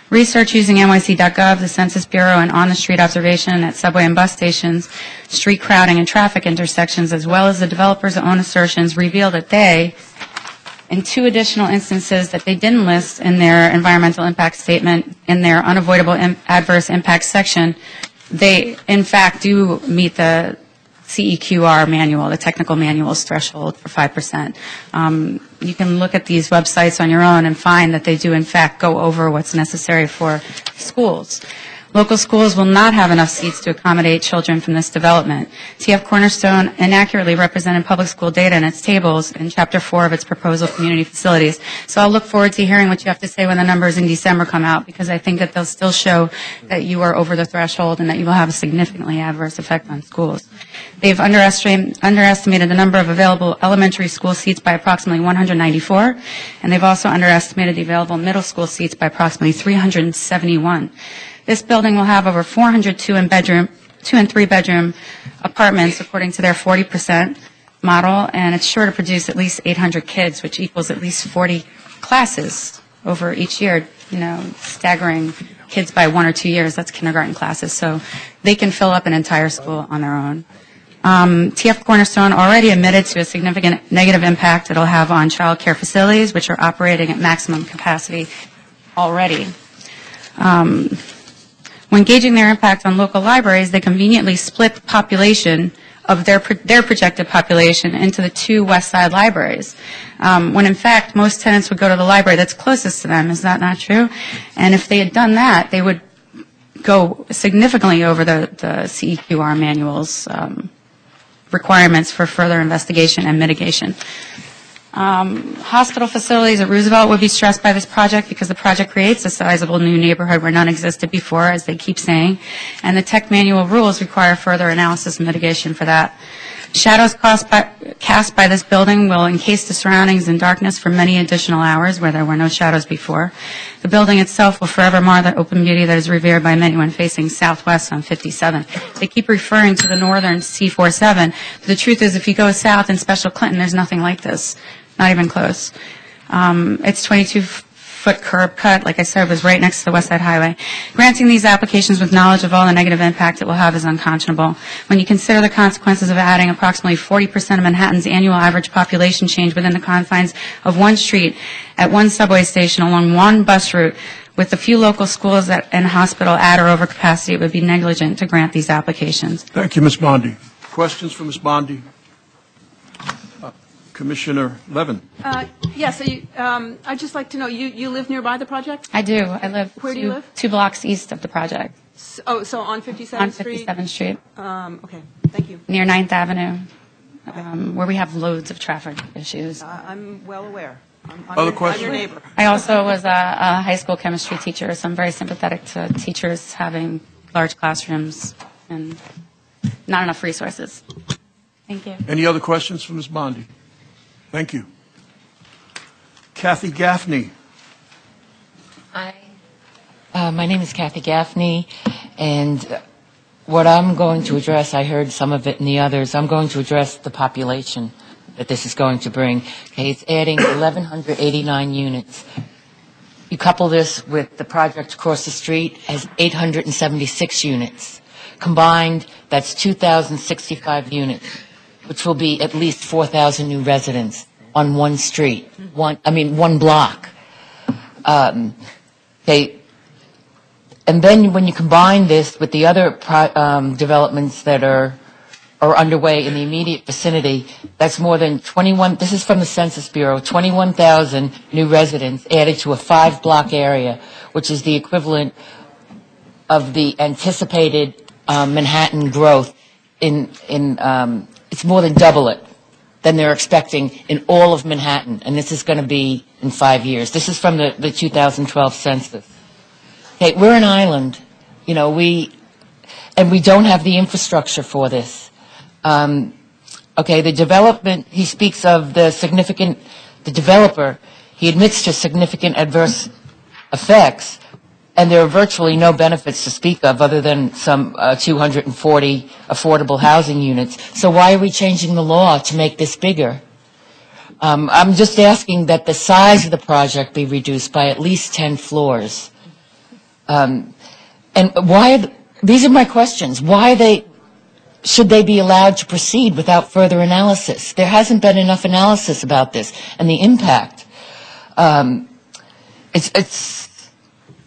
Research using NYC.gov, the Census Bureau, and on-the-street observation at subway and bus stations, street crowding and traffic intersections, as well as the developer's own assertions, reveal that they, in two additional instances that they didn't list in their environmental impact statement, in their unavoidable adverse impact section, they, in fact, do meet the CEQR manual, the technical manual's threshold for 5%. You can look at these websites on your own and find that they do, in fact, go over what's necessary for schools. Local schools will not have enough seats to accommodate children from this development. TF Cornerstone inaccurately represented public school data in its tables in Chapter 4 of its proposal community facilities. So I'll look forward to hearing what you have to say when the numbers in December come out, because I think that they'll still show that you are over the threshold and that you will have a significantly adverse effect on schools. They've underestimated the number of available elementary school seats by approximately 194, and they've also underestimated the available middle school seats by approximately 371. This building will have over 400 2 and 3-bedroom apartments, according to their 40% model, and it's sure to produce at least 800 kids, which equals at least 40 classes over each year, staggering kids by 1 or 2 years. That's kindergarten classes, so they can fill up an entire school on their own. TF Cornerstone already admitted to a significant negative impact it'll have on child care facilities, which are operating at maximum capacity already. When gauging their impact on local libraries, they conveniently split the population of their projected population into the two West Side libraries, when in fact most tenants would go to the library that's closest to them. Is that not true? And if they had done that, they would go significantly over the CEQR manual's requirements for further investigation and mitigation. Hospital facilities at Roosevelt would be stressed by this project because the project creates a sizable new neighborhood where none existed before, as they keep saying, and the tech manual rules require further analysis and mitigation for that. Shadows cast by this building will encase the surroundings in darkness for many additional hours where there were no shadows before. The building itself will forever mar the open beauty that is revered by many when facing southwest on 57. They keep referring to the northern C47. But the truth is, if you go south in Special Clinton, there's nothing like this, not even close. It's 22 8-foot curb cut, like I said, was right next to the West Side Highway. Granting these applications with knowledge of all the negative impact it will have is unconscionable. When you consider the consequences of adding approximately 40% of Manhattan's annual average population change within the confines of one street at one subway station along one bus route, with the few local schools and hospital at or over capacity, it would be negligent to grant these applications. Thank you, Ms. Bondi. Questions for Ms. Bondi? Commissioner Levin. Yes, I'd just like to know, you live nearby the project? I do. I live Where do you live? 2 blocks east of the project. So on 57th On Street? 57th Street. Okay, thank you. Near 9th Avenue, where we have loads of traffic issues. I'm well aware. Other questions? I'm your neighbor. I also was a high school chemistry teacher, so I'm very sympathetic to teachers having large classrooms and not enough resources. Thank you. Any other questions for Ms. Bondi? Thank you. Kathy Gaffney. Hi. My name is Kathy Gaffney, and what I'm going to address, I heard some of it in the others, I'm going to address the population that this is going to bring. Okay, it's adding 1,189 units. You couple this with the project across the street has 876 units. Combined, that's 2,065 units, which will be at least 4,000 new residents on one street, one block. Okay, and then when you combine this with the other developments that are underway in the immediate vicinity, that's more than 21, this is from the Census Bureau, 21,000 new residents added to a 5-block area, which is the equivalent of the anticipated Manhattan growth it's more than double it than they're expecting in all of Manhattan, and this is going to be in 5 years. This is from the 2012 census. Okay, we're an island, and we don't have the infrastructure for this. Okay, the development, he speaks of the developer, he admits to significant adverse effects, and there are virtually no benefits to speak of other than some 240 affordable housing units. So why are we changing the law to make this bigger? I'm just asking that the size of the project be reduced by at least 10 floors. And these are my questions. Should they be allowed to proceed without further analysis? There hasn't been enough analysis about this and the impact.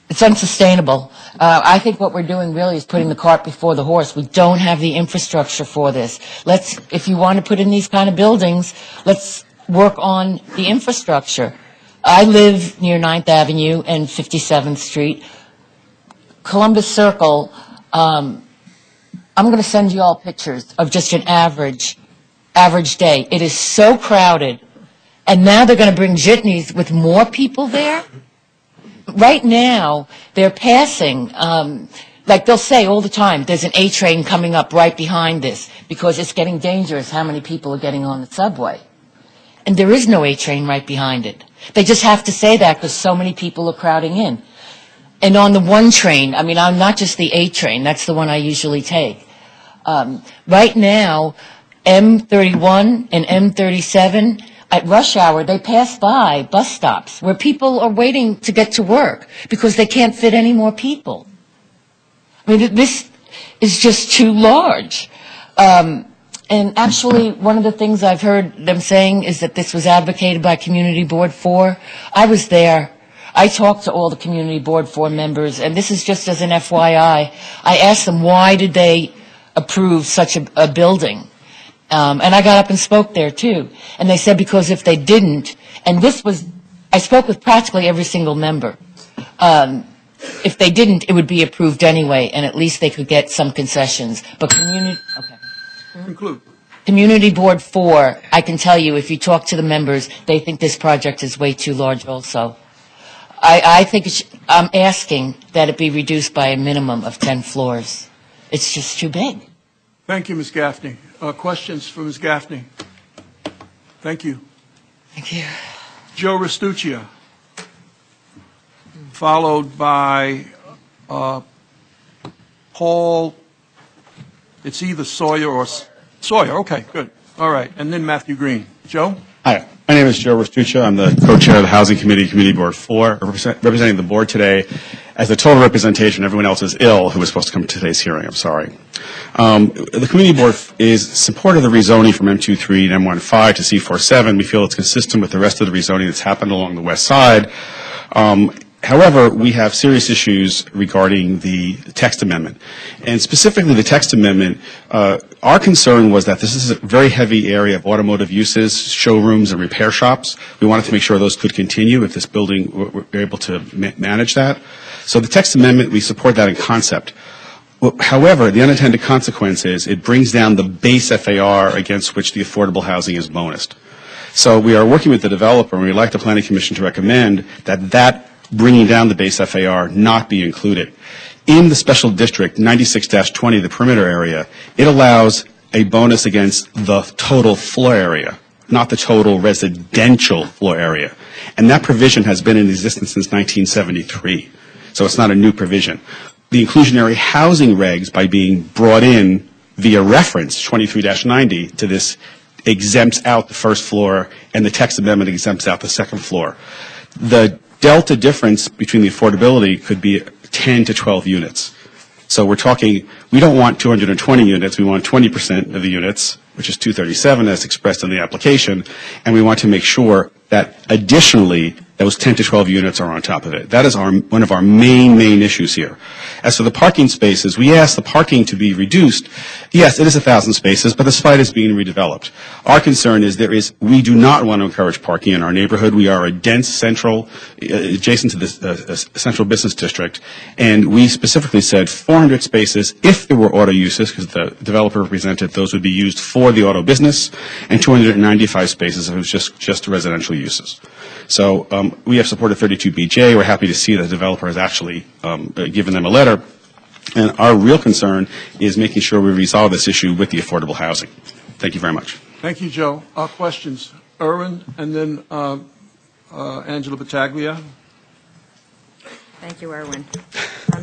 It's unsustainable. I think what we're doing really is putting the cart before the horse. We don't have the infrastructure for this. If you want to put in these kind of buildings, let's work on the infrastructure. I live near 9th Avenue and 57th Street. Columbus Circle, I'm going to send you all pictures of just an average day. It is so crowded. And now they're going to bring jitneys with more people there? Right now, they're passing, like they'll say all the time, there's an A train coming up right behind this because it's getting dangerous how many people are getting on the subway. And there is no A train right behind it. They just have to say that because so many people are crowding in. And on the one train, I'm not just the A train, that's the one I usually take. Right now, M31 and M37, at rush hour, they pass by bus stops where people are waiting to get to work because they can't fit any more people. This is just too large. And actually, one of the things I've heard them saying is that this was advocated by Community Board 4. I was there. I talked to all the Community Board 4 members, and this is just as an FYI. I asked them why did they approve such a building. And I got up and spoke there too. And they said because if they didn't, and I spoke with practically every single member. If they didn't, it would be approved anyway, and at least they could get some concessions. But Community Board 4, I can tell you, if you talk to the members, they think this project is way too large also. I think I'm asking that it be reduced by a minimum of 10 floors. It's just too big. Thank you, Ms. Gaffney. Questions for Ms. Gaffney? Thank you. Thank you. Joe Restuccia, followed by Paul, it's either Sawyer or Sawyer. Okay, good. All right. And then Matthew Green. Joe? Hi. My name is Joe Restuccia. I'm the co-chair of the Housing Committee, Committee Board 4, representing the board today. As the total representation, everyone else is ill who was supposed to come to today's hearing. I'm sorry. The Committee Board is supportive of the rezoning from M23 and M15 to C47. We feel it's consistent with the rest of the rezoning that's happened along the west side. However, we have serious issues regarding the text amendment. And specifically the text amendment, our concern was that this is a very heavy area of automotive uses, showrooms and repair shops. We wanted to make sure those could continue if this building were able to manage that. So the text amendment, we support that in concept. However, the unintended consequence is it brings down the base FAR against which the affordable housing is bonused. So we are working with the developer, and we'd like the Planning Commission to recommend that bringing down the base FAR not be included. In the special district 96-20, the perimeter area, it allows a bonus against the total floor area, not the total residential floor area. And that provision has been in existence since 1973. So it's not a new provision. The inclusionary housing regs, by being brought in via reference 23-90 to this, exempts out the first floor, and the text amendment exempts out the second floor. The delta difference between the affordability could be 10 to 12 units. So we're talking, we don't want 220 units, we want 20% of the units, which is 237 as expressed in the application, and we want to make sure that additionally those 10 to 12 units are on top of it. That is one of our main issues here. As for the parking spaces, we asked the parking to be reduced. Yes, it is 1,000 spaces, but the site is being redeveloped. Our concern is we do not want to encourage parking in our neighborhood. We are a dense central, adjacent to the central business district, and we specifically said 400 spaces if there were auto uses, because the developer represented those would be used for the auto business, and 295 spaces if it was just residential uses. So we have supported 32BJ. We're happy to see that the developer has actually given them a letter. And our real concern is making sure we resolve this issue with the affordable housing. Thank you very much. Thank you, Joe. Questions? Erwin, and then Angela Battaglia. Thank you, Erwin.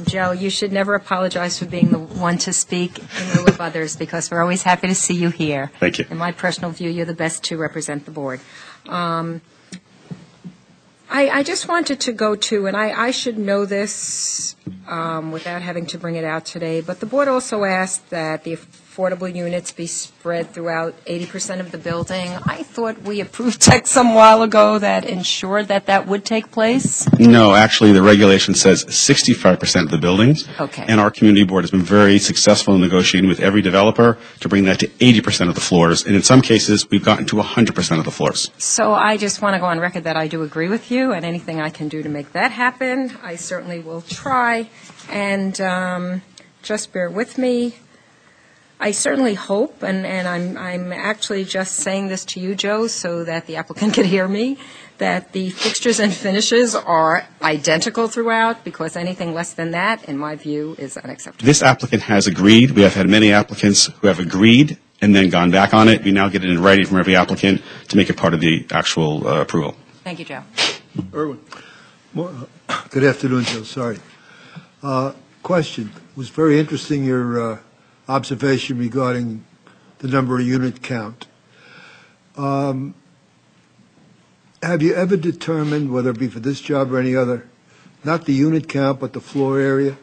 Joe, you should never apologize for being the one to speak in lieu of others, because we're always happy to see you here. Thank you. In my personal view, you're the best to represent the board. I just wanted to go to, and I should know this without having to bring it out today, but the board also asked that the affordable units be spread throughout 80% of the building. I thought we approved text some while ago that ensured that would take place. No, actually, the regulation says 65% of the buildings. Okay. And our community board has been very successful in negotiating with every developer to bring that to 80% of the floors. And in some cases, we've gotten to 100% of the floors. So I just want to go on record that I do agree with you, and anything I can do to make that happen, I certainly will try. And just bear with me. I certainly hope, and I'm actually just saying this to you, Joe, so that the applicant can hear me, that the fixtures and finishes are identical throughout, because anything less than that, in my view, is unacceptable. This applicant has agreed. We have had many applicants who have agreed and then gone back on it. We now get it in writing from every applicant to make it part of the actual approval. Thank you, Joe. Erwin. Good afternoon, Joe. Sorry. Question. It was very interesting, your observation regarding the number of unit count. Have you ever determined, whether it be for this job or any other, not the unit count but the floor area?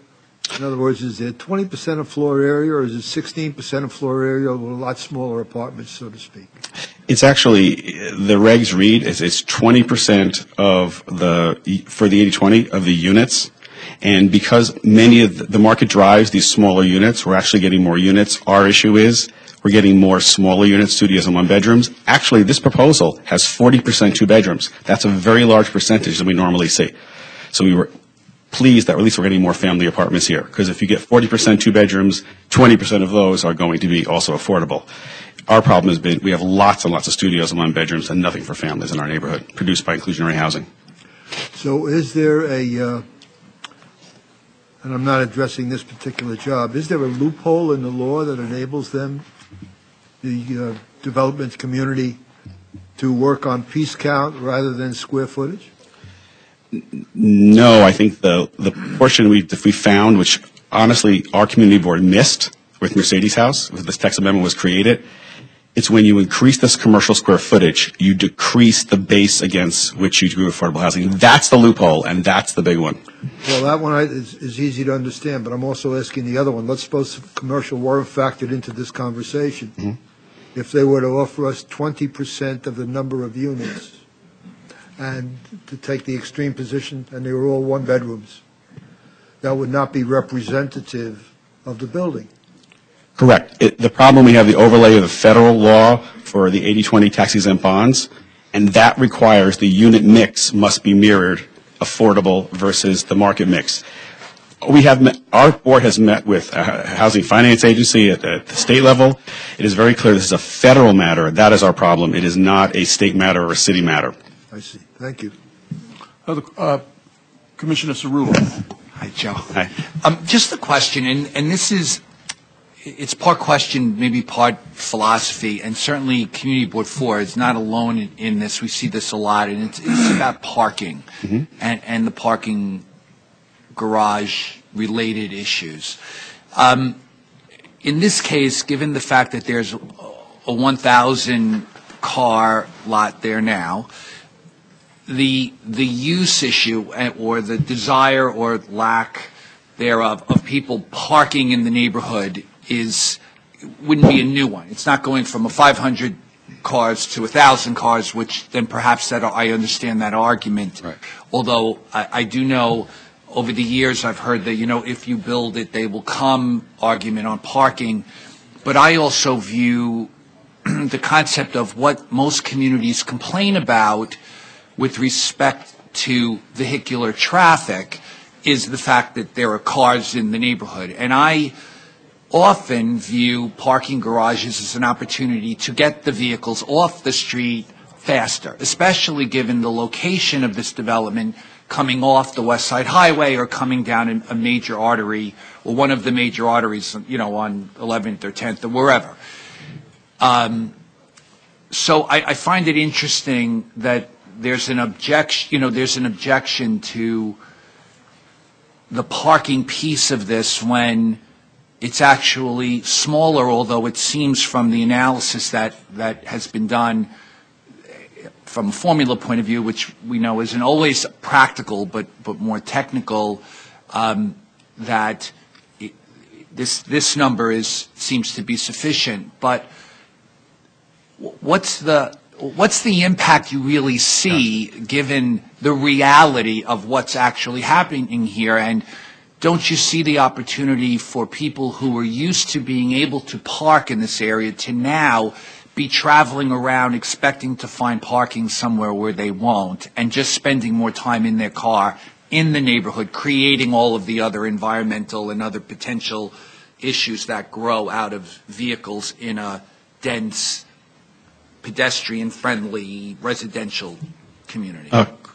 In other words, is it 20% of floor area, or is it 16% of floor area with a lot smaller apartments, so to speak? It's actually, the regs read, it's 20% of for the 80-20 of the units. And because many of the market drives these smaller units, we're actually getting more units. Our issue is we're getting more smaller units, studios and one bedrooms. Actually, this proposal has 40% two bedrooms. That's a very large percentage than we normally see. So we were pleased that at least we're getting more family apartments here, because if you get 40% two bedrooms, 20% of those are going to be also affordable. Our problem has been we have lots and lots of studios and one bedrooms and nothing for families in our neighborhood, produced by inclusionary housing. So is there and I'm not addressing this particular job, is there a loophole in the law that enables them, the development community, to work on piece count rather than square footage? No, I think the portion we found, which honestly our community board missed with Mercedes House, when this text amendment was created, It's when you increase this commercial square footage, you decrease the base against which you do affordable housing. That's the loophole, and that's the big one. Well, that one is easy to understand, but I'm also asking the other one. Let's suppose commercial weren't factored into this conversation. Mm-hmm. If they were to offer us 20% of the number of units, and to take the extreme position, and they were all one-bedrooms, that would not be representative of the building. Correct. The problem, we have the overlay of the federal law for the 80-20 tax-exempt bonds, and that requires the unit mix must be mirrored affordable versus the market mix. Our board has met with a housing finance agency at the state level. It is very clear this is a federal matter. That is our problem. It is not a state matter or a city matter. I see. Thank you. Commissioner Cerullo. Hi, Joe. Hi. Just a question, and this is, it's part question, maybe part philosophy, and certainly Community Board 4 is not alone in this. We see this a lot, and it's about parking and the parking garage-related issues. In this case, given the fact that there's a 1,000 car lot there now, the use issue or the desire or lack thereof of people parking in the neighborhood wouldn't be a new one. It's not going from 500 cars to 1,000 cars, which then perhaps that I understand that argument. Right. Although I do know over the years I've heard that, if you build it, they will come argument on parking. But I also view the concept of what most communities complain about with respect to vehicular traffic is the fact that there are cars in the neighborhood. And I often view parking garages as an opportunity to get the vehicles off the street faster, especially given the location of this development coming off the West Side Highway or coming down a major artery or one of the major arteries, on 11th or 10th or wherever. So I find it interesting that there's an objection to the parking piece of this when it's actually smaller, although it seems from the analysis that has been done from a formula point of view, which we know isn't always practical but more technical, that this number seems to be sufficient. But what's the impact you really see given the reality of what's actually happening here? And don't you see the opportunity for people who are used to being able to park in this area to now be traveling around expecting to find parking somewhere where they won't, and just spending more time in their car in the neighborhood, creating all of the other environmental and other potential issues that grow out of vehicles in a dense, pedestrian-friendly residential community?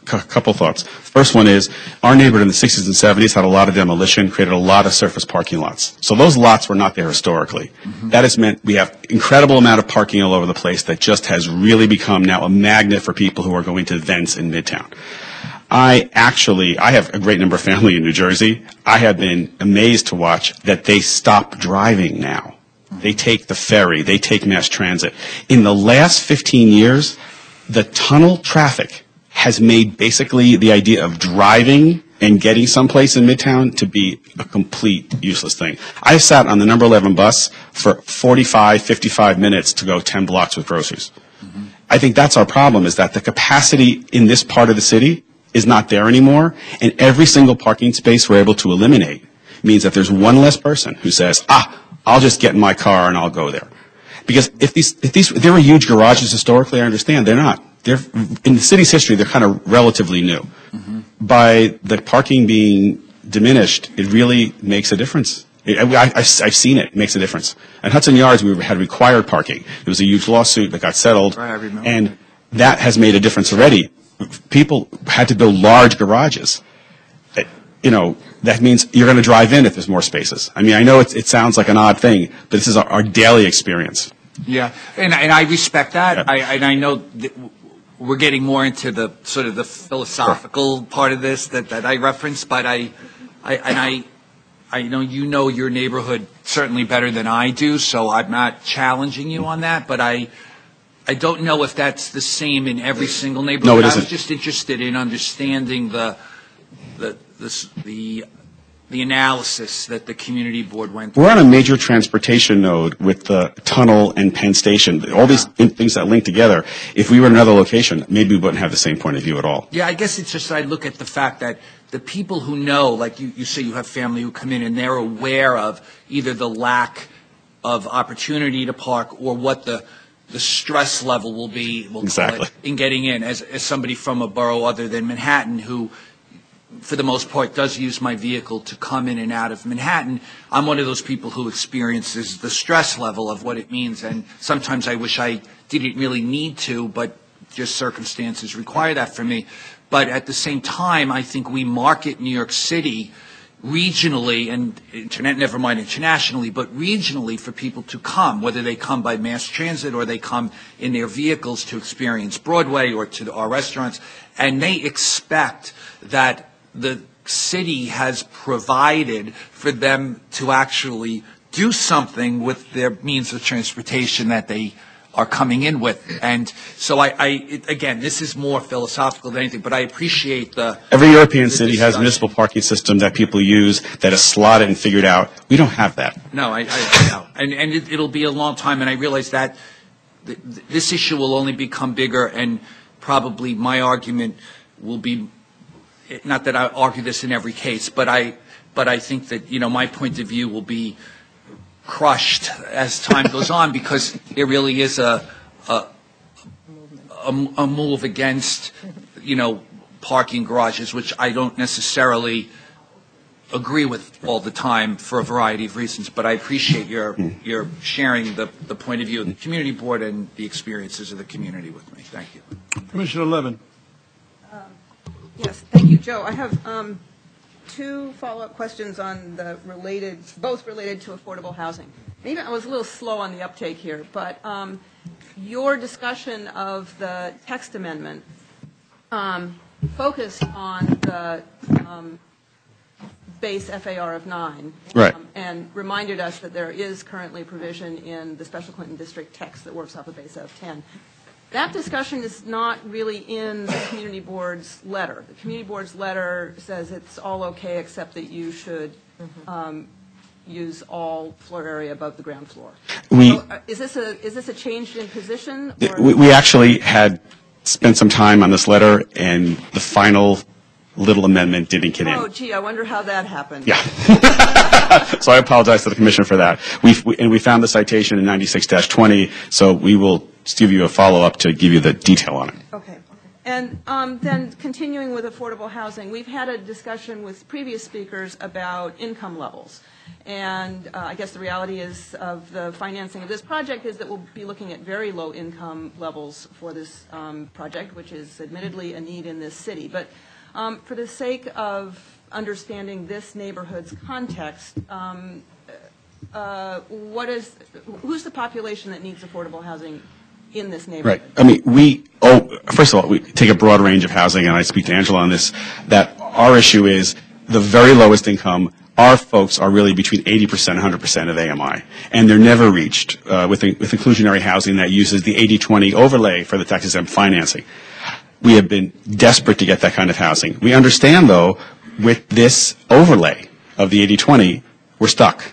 Couple thoughts. First one is, our neighborhood in the 60s and 70s had a lot of demolition, created a lot of surface parking lots. So those lots were not there historically. That has meant we have incredible amount of parking all over the place that just has really become now a magnet for people who are going to events in Midtown. I have a great number of family in New Jersey. I have been amazed to watch that they stop driving now. They take the ferry, they take mass transit. In the last 15 years, the tunnel traffic has made basically the idea of driving and getting someplace in Midtown to be a complete useless thing. I sat on the number 11 bus for 45, 55 minutes to go 10 blocks with groceries. I think that's our problem, is that the capacity in this part of the city is not there anymore, and every single parking space we're able to eliminate means that there's one less person who says, I'll just get in my car and I'll go there. Because if there were huge garages historically, I understand. They're not. In the city's history, they're kind of relatively new. By the parking being diminished, it really makes a difference. I've seen it. It makes a difference. At Hudson Yards, we had required parking. There was a huge lawsuit that got settled, and that has made a difference already. People had to build large garages. That means you're going to drive in if there's more spaces. I mean, I know it sounds like an odd thing, but this is our daily experience. Yeah, and I respect that. I know that we're getting more into the sort of the philosophical part of this that I referenced, but I I know you know your neighborhood certainly better than I do, so I'm not challenging you on that, but I don't know if that's the same in every single neighborhood. No, it isn't. I was just interested in understanding the analysis that the community board went through. We're on a major transportation node with the tunnel and Penn Station, all these things that link together. If we were in another location, maybe we wouldn't have the same point of view at all. Yeah, I guess it's just I look at the fact that the people who know, like you say you have family who come in and they're aware of either the lack of opportunity to park or what the stress level will be, we'll call it, in getting in. As somebody from a borough other than Manhattan who, for the most part, does use my vehicle to come in and out of Manhattan, I'm one of those people who experiences the stress level of what it means. And sometimes I wish I didn't really need to, but just circumstances require that for me. But at the same time, I think we market New York City regionally and never mind internationally, but regionally for people to come, whether they come by mass transit or they come in their vehicles to experience Broadway or to our restaurants, and they expect that the city has provided for them to actually do something with their means of transportation that they are coming in with. And so again, this is more philosophical than anything, but I appreciate Every European city has a municipal parking system that people use that is slotted and figured out. We don't have that. No, I know. And it'll be a long time, and I realize that this issue will only become bigger, and probably my argument will be, not that I argue this in every case, but I think that, my point of view will be crushed as time goes on, because there really is a move against, parking garages, which I don't necessarily agree with all the time for a variety of reasons. But I appreciate your sharing the point of view of the community board and the experiences of the community with me. Thank you. Commissioner Levin. Yes, thank you, Joe. I have two follow-up questions on both related to affordable housing. Maybe I was a little slow on the uptake here, but your discussion of the text amendment focused on the base FAR of 9, right, and reminded us that there is currently provision in the Special Clinton District text that works off a base of 10. That discussion is not really in the community board's letter. The community board's letter says it's all okay except that you should use all floor area above the ground floor. Is this a change in position? We actually had spent some time on this letter, and the final little amendment didn't get in. Oh, gee, I wonder how that happened. Yeah. So I apologize to the Commissioner for that. We found the citation in 96-20, so we will give you a follow-up to give you the detail on it. Okay. And then continuing with affordable housing, we've had a discussion with previous speakers about income levels. And I guess the reality is of the financing of this project is that we'll be looking at very low income levels for this project, which is admittedly a need in this city. But for the sake of understanding this neighborhood's context, who's the population that needs affordable housing in this neighborhood? Right. I mean, first of all, we take a broad range of housing, and I speak to Angela on this, that our issue is the very lowest income. Our folks are really between 80% and 100% of AMI, and they're never reached with inclusionary housing that uses the 80-20 overlay for the tax-exempt financing. We have been desperate to get that kind of housing. We understand, though, with this overlay of the 80-20, we're stuck.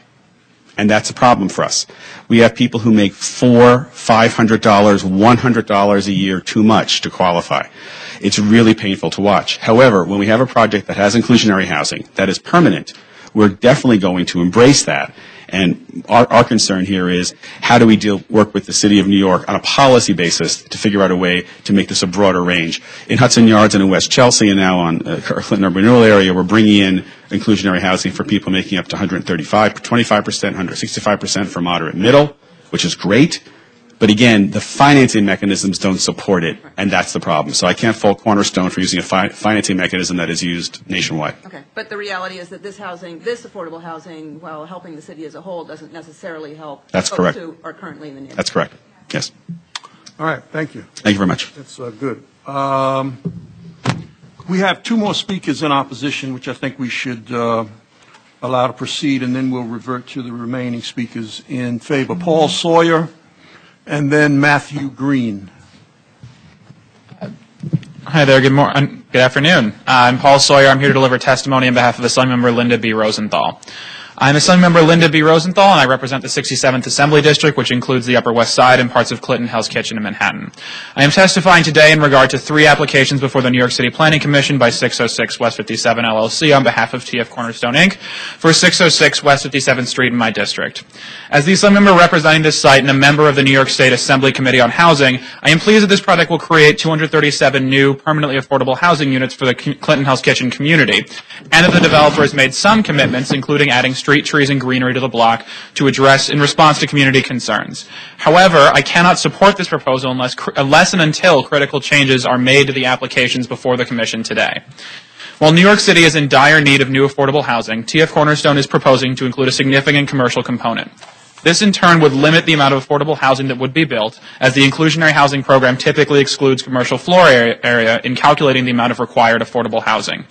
And that's a problem for us. We have people who make $400, $500, $100 a year too much to qualify. It's really painful to watch. However, when we have a project that has inclusionary housing, that is permanent, we're definitely going to embrace that. And our concern here is how do we work with the City of New York on a policy basis to figure out a way to make this a broader range. In Hudson Yards and in West Chelsea and now on Clinton Urban Renewal Area, we're bringing in inclusionary housing for people making up to 25%, 165% for moderate middle, which is great. But again, the financing mechanisms don't support it, and that's the problem. So I can't fault Cornerstone for using a financing mechanism that is used nationwide. Okay, but the reality is that this affordable housing, while helping the city as a whole, doesn't necessarily help That's folks correct. who are currently in the neighborhood. That's correct. Yes. All right, thank you. Thank you very much. That's good. We have two more speakers in opposition, which I think we should allow to proceed, and then we'll revert to the remaining speakers in favor. Paul Sawyer, and then Matthew Green. Hi there. Good afternoon. I'm Paul Sawyer. I'm here to deliver testimony on behalf of Assemblymember Linda B. Rosenthal. I'm Assemblymember Linda B. Rosenthal, and I represent the 67th Assembly District, which includes the Upper West Side and parts of Clinton, Hell's Kitchen, and Manhattan. I am testifying today in regard to 3 applications before the New York City Planning Commission by 606 West 57 LLC on behalf of TF Cornerstone, Inc. for 606 West 57th Street in my district. As the Assemblymember representing this site and a member of the New York State Assembly Committee on Housing, I am pleased that this project will create 237 new permanently affordable housing units for the Clinton, Hell's Kitchen community, and that the developer has made some commitments, including adding street trees and greenery to the block to address in response to community concerns. However, I cannot support this proposal unless and until critical changes are made to the applications before the Commission today. While New York City is in dire need of new affordable housing, TF Cornerstone is proposing to include a significant commercial component. This in turn would limit the amount of affordable housing that would be built, as the inclusionary housing program typically excludes commercial floor area in calculating the amount of required affordable housing.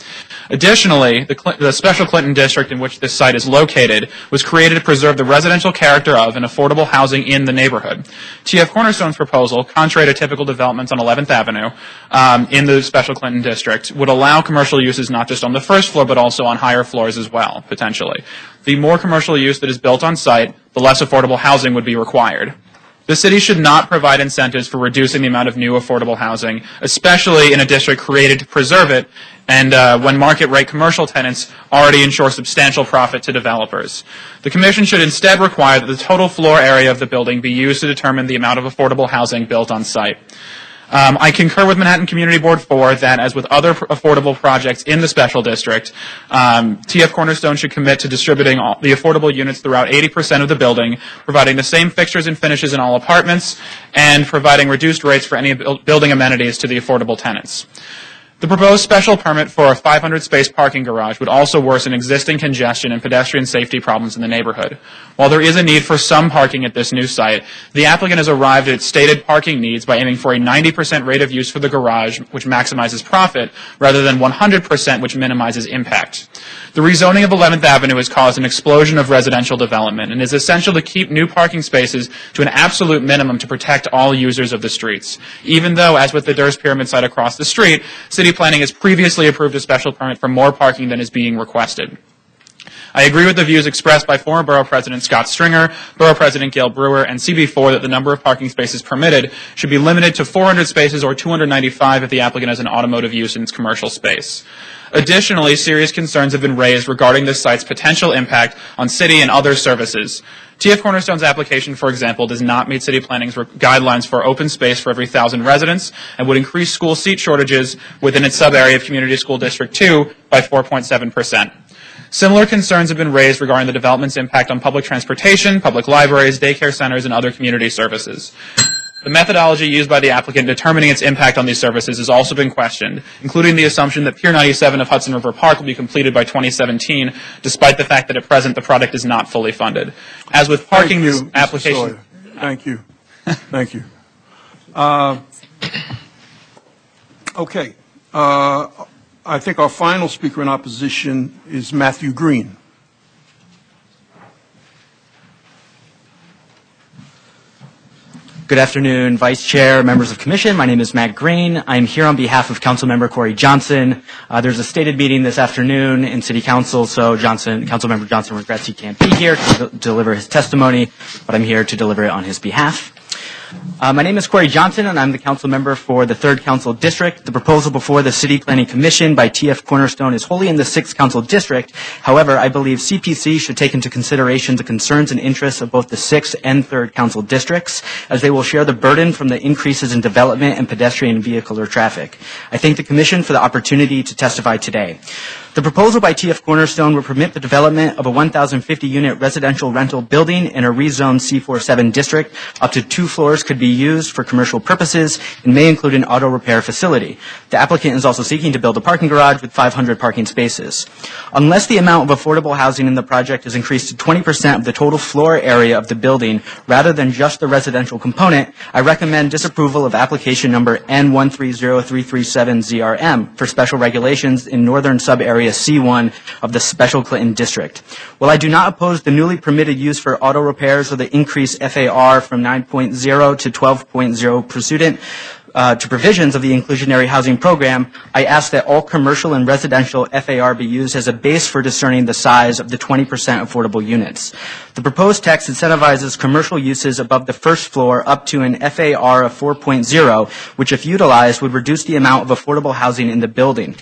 Additionally, the Special Clinton District in which this site is located was created to preserve the residential character of and affordable housing in the neighborhood. TF Cornerstone's proposal, contrary to typical developments on 11th Avenue in the Special Clinton District, would allow commercial uses not just on the first floor but also on higher floors as well, potentially. The more commercial use that is built on site, the less affordable housing would be required. The city should not provide incentives for reducing the amount of new affordable housing, especially in a district created to preserve it, and when market rate commercial tenants already ensure substantial profit to developers. The Commission should instead require that the total floor area of the building be used to determine the amount of affordable housing built on site. I concur with Manhattan Community Board 4 that, as with other affordable projects in the Special District, TF Cornerstone should commit to distributing the affordable units throughout 80% of the building, providing the same fixtures and finishes in all apartments, and providing reduced rates for any building amenities to the affordable tenants. The proposed special permit for a 500-space parking garage would also worsen existing congestion and pedestrian safety problems in the neighborhood. While there is a need for some parking at this new site, the applicant has arrived at its stated parking needs by aiming for a 90% rate of use for the garage, which maximizes profit, rather than 100%, which minimizes impact. The rezoning of 11th Avenue has caused an explosion of residential development and is essential to keep new parking spaces to an absolute minimum to protect all users of the streets. Even though, as with the Durst Pyramid site across the street, City Planning has previously approved a special permit for more parking than is being requested. I agree with the views expressed by former Borough President Scott Stringer, Borough President Gail Brewer, and CB4 that the number of parking spaces permitted should be limited to 400 spaces or 295 if the applicant has an automotive use in its commercial space. Additionally, serious concerns have been raised regarding this site's potential impact on city and other services. TF Cornerstone's application, for example, does not meet City Planning's guidelines for open space for every 1,000 residents and would increase school seat shortages within its sub-area of Community School District 2 by 4.7%. Similar concerns have been raised regarding the development's impact on public transportation, public libraries, daycare centers, and other community services. The methodology used by the applicant in determining its impact on these services has also been questioned, including the assumption that Pier 97 of Hudson River Park will be completed by 2017, despite the fact that at present the project is not fully funded. As with parking, this application... Thank you. Thank you. Okay. I think our final speaker in opposition is Matthew Green. Good afternoon, Vice Chair, members of Commission. My name is Matt Green. I'm here on behalf of Councilmember Corey Johnson. There's a stated meeting this afternoon in City Council, so Councilmember Johnson regrets he can't be here to deliver his testimony, but I'm here to deliver it on his behalf. My name is Corey Johnson, and I'm the council member for the 3rd Council District. The proposal before the City Planning Commission by TF Cornerstone is wholly in the 6th Council District. However, I believe CPC should take into consideration the concerns and interests of both the 6th and 3rd Council Districts, as they will share the burden from the increases in development and pedestrian and vehicular traffic. I thank the Commission for the opportunity to testify today. The proposal by TF Cornerstone would permit the development of a 1,050-unit residential rental building in a rezoned C47 district. Up to 2 floors could be used for commercial purposes and may include an auto repair facility. The applicant is also seeking to build a parking garage with 500 parking spaces. Unless the amount of affordable housing in the project is increased to 20% of the total floor area of the building rather than just the residential component, I recommend disapproval of application number N130337ZRM for special regulations in northern sub-area Area C1 of the Special Clinton District. While I do not oppose the newly permitted use for auto repairs or the increased FAR from 9.0 to 12.0 pursuant to provisions of the inclusionary housing program, I ask that all commercial and residential FAR be used as a base for discerning the size of the 20% affordable units. The proposed text incentivizes commercial uses above the first floor up to an FAR of 4.0, which if utilized would reduce the amount of affordable housing in the building.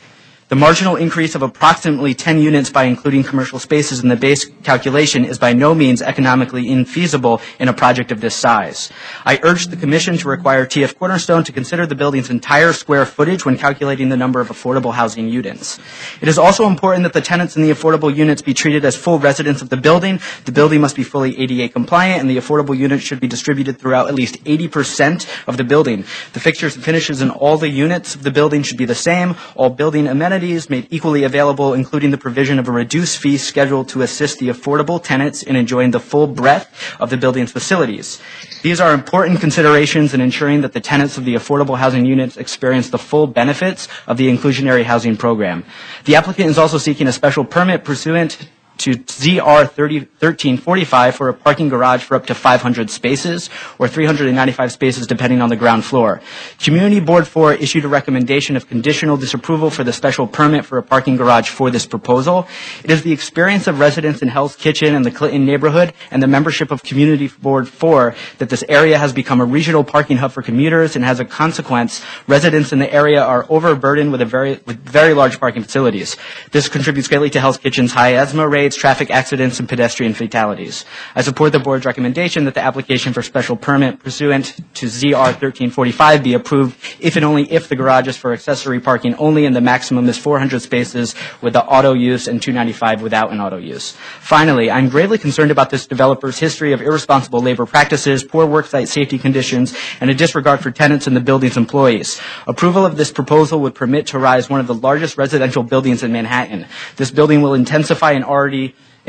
The marginal increase of approximately 10 units by including commercial spaces in the base calculation is by no means economically infeasible in a project of this size. I urge the Commission to require TF Cornerstone to consider the building's entire square footage when calculating the number of affordable housing units. It is also important that the tenants in the affordable units be treated as full residents of the building. The building must be fully ADA compliant, and the affordable units should be distributed throughout at least 80% of the building. The fixtures and finishes in all the units of the building should be the same. All building amenities made equally available, including the provision of a reduced fee schedule to assist the affordable tenants in enjoying the full breadth of the building's facilities. These are important considerations in ensuring that the tenants of the affordable housing units experience the full benefits of the inclusionary housing program. The applicant is also seeking a special permit pursuant to ZR 1345 for a parking garage for up to 500 spaces or 395 spaces depending on the ground floor. Community Board 4 issued a recommendation of conditional disapproval for the special permit for a parking garage for this proposal. It is the experience of residents in Hell's Kitchen and the Clinton neighborhood and the membership of Community Board 4 that this area has become a regional parking hub for commuters, and as a consequence, residents in the area are overburdened with very large parking facilities. This contributes greatly to Hell's Kitchen's high asthma rates, traffic accidents, and pedestrian fatalities. I support the Board's recommendation that the application for special permit pursuant to ZR 1345 be approved if and only if the garage is for accessory parking only and the maximum is 400 spaces with the auto use and 295 without an auto use. Finally, I'm gravely concerned about this developer's history of irresponsible labor practices, poor worksite safety conditions, and a disregard for tenants and the building's employees. Approval of this proposal would permit to rise one of the largest residential buildings in Manhattan. This building will intensify an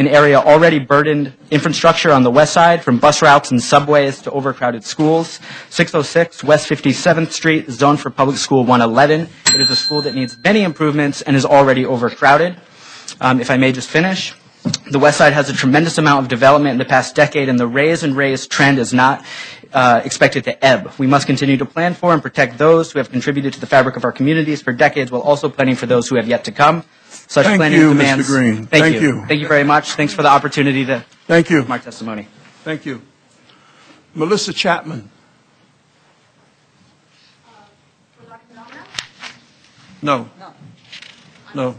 area already burdened infrastructure on the west side, from bus routes and subways to overcrowded schools. 606 West 57th Street is zoned for Public School 111. It is a school that needs many improvements and is already overcrowded. If I may just finish. The west side has a tremendous amount of development in the past decade, and the raise trend is not expected to ebb. We must continue to plan for and protect those who have contributed to the fabric of our communities for decades, while also planning for those who have yet to come. Such planning demands. Mr. Green. Thank you. Thank you very much. Thanks for the opportunity to give my testimony. Thank you. Melissa Chapman. No. No.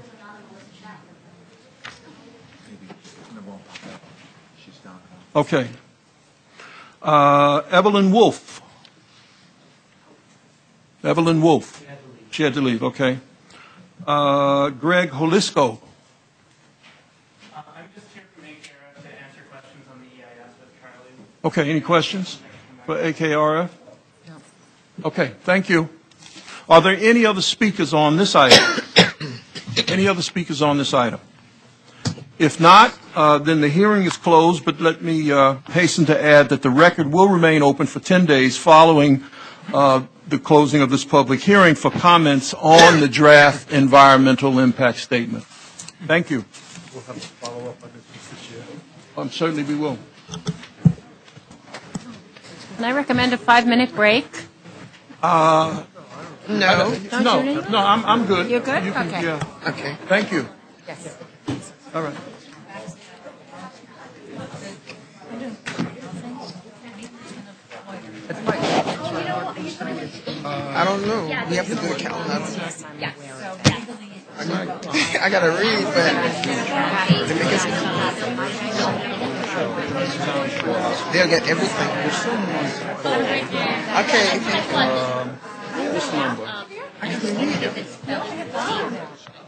Okay. Evelyn Wolf. Evelyn Wolf. She had to leave. Okay. Greg Holisco. I'm just here from AKRF to answer questions on the EIS with Charlie. Okay, any questions for AKRF? No. Okay, thank you. Are there any other speakers on this item? Any other speakers on this item? If not, then the hearing is closed, but let me hasten to add that the record will remain open for 10 days following the closing of this public hearing for comments on the draft environmental impact statement. Thank you. We'll have to follow up on this. Certainly we will. Can I recommend a 5-minute break? No, I'm good. You're good? You can, okay. Yeah. Okay. Thank you. Yes. All right. I don't know. We have to do the calendar. I gotta read, but they'll get everything. Okay. This number. I can read it.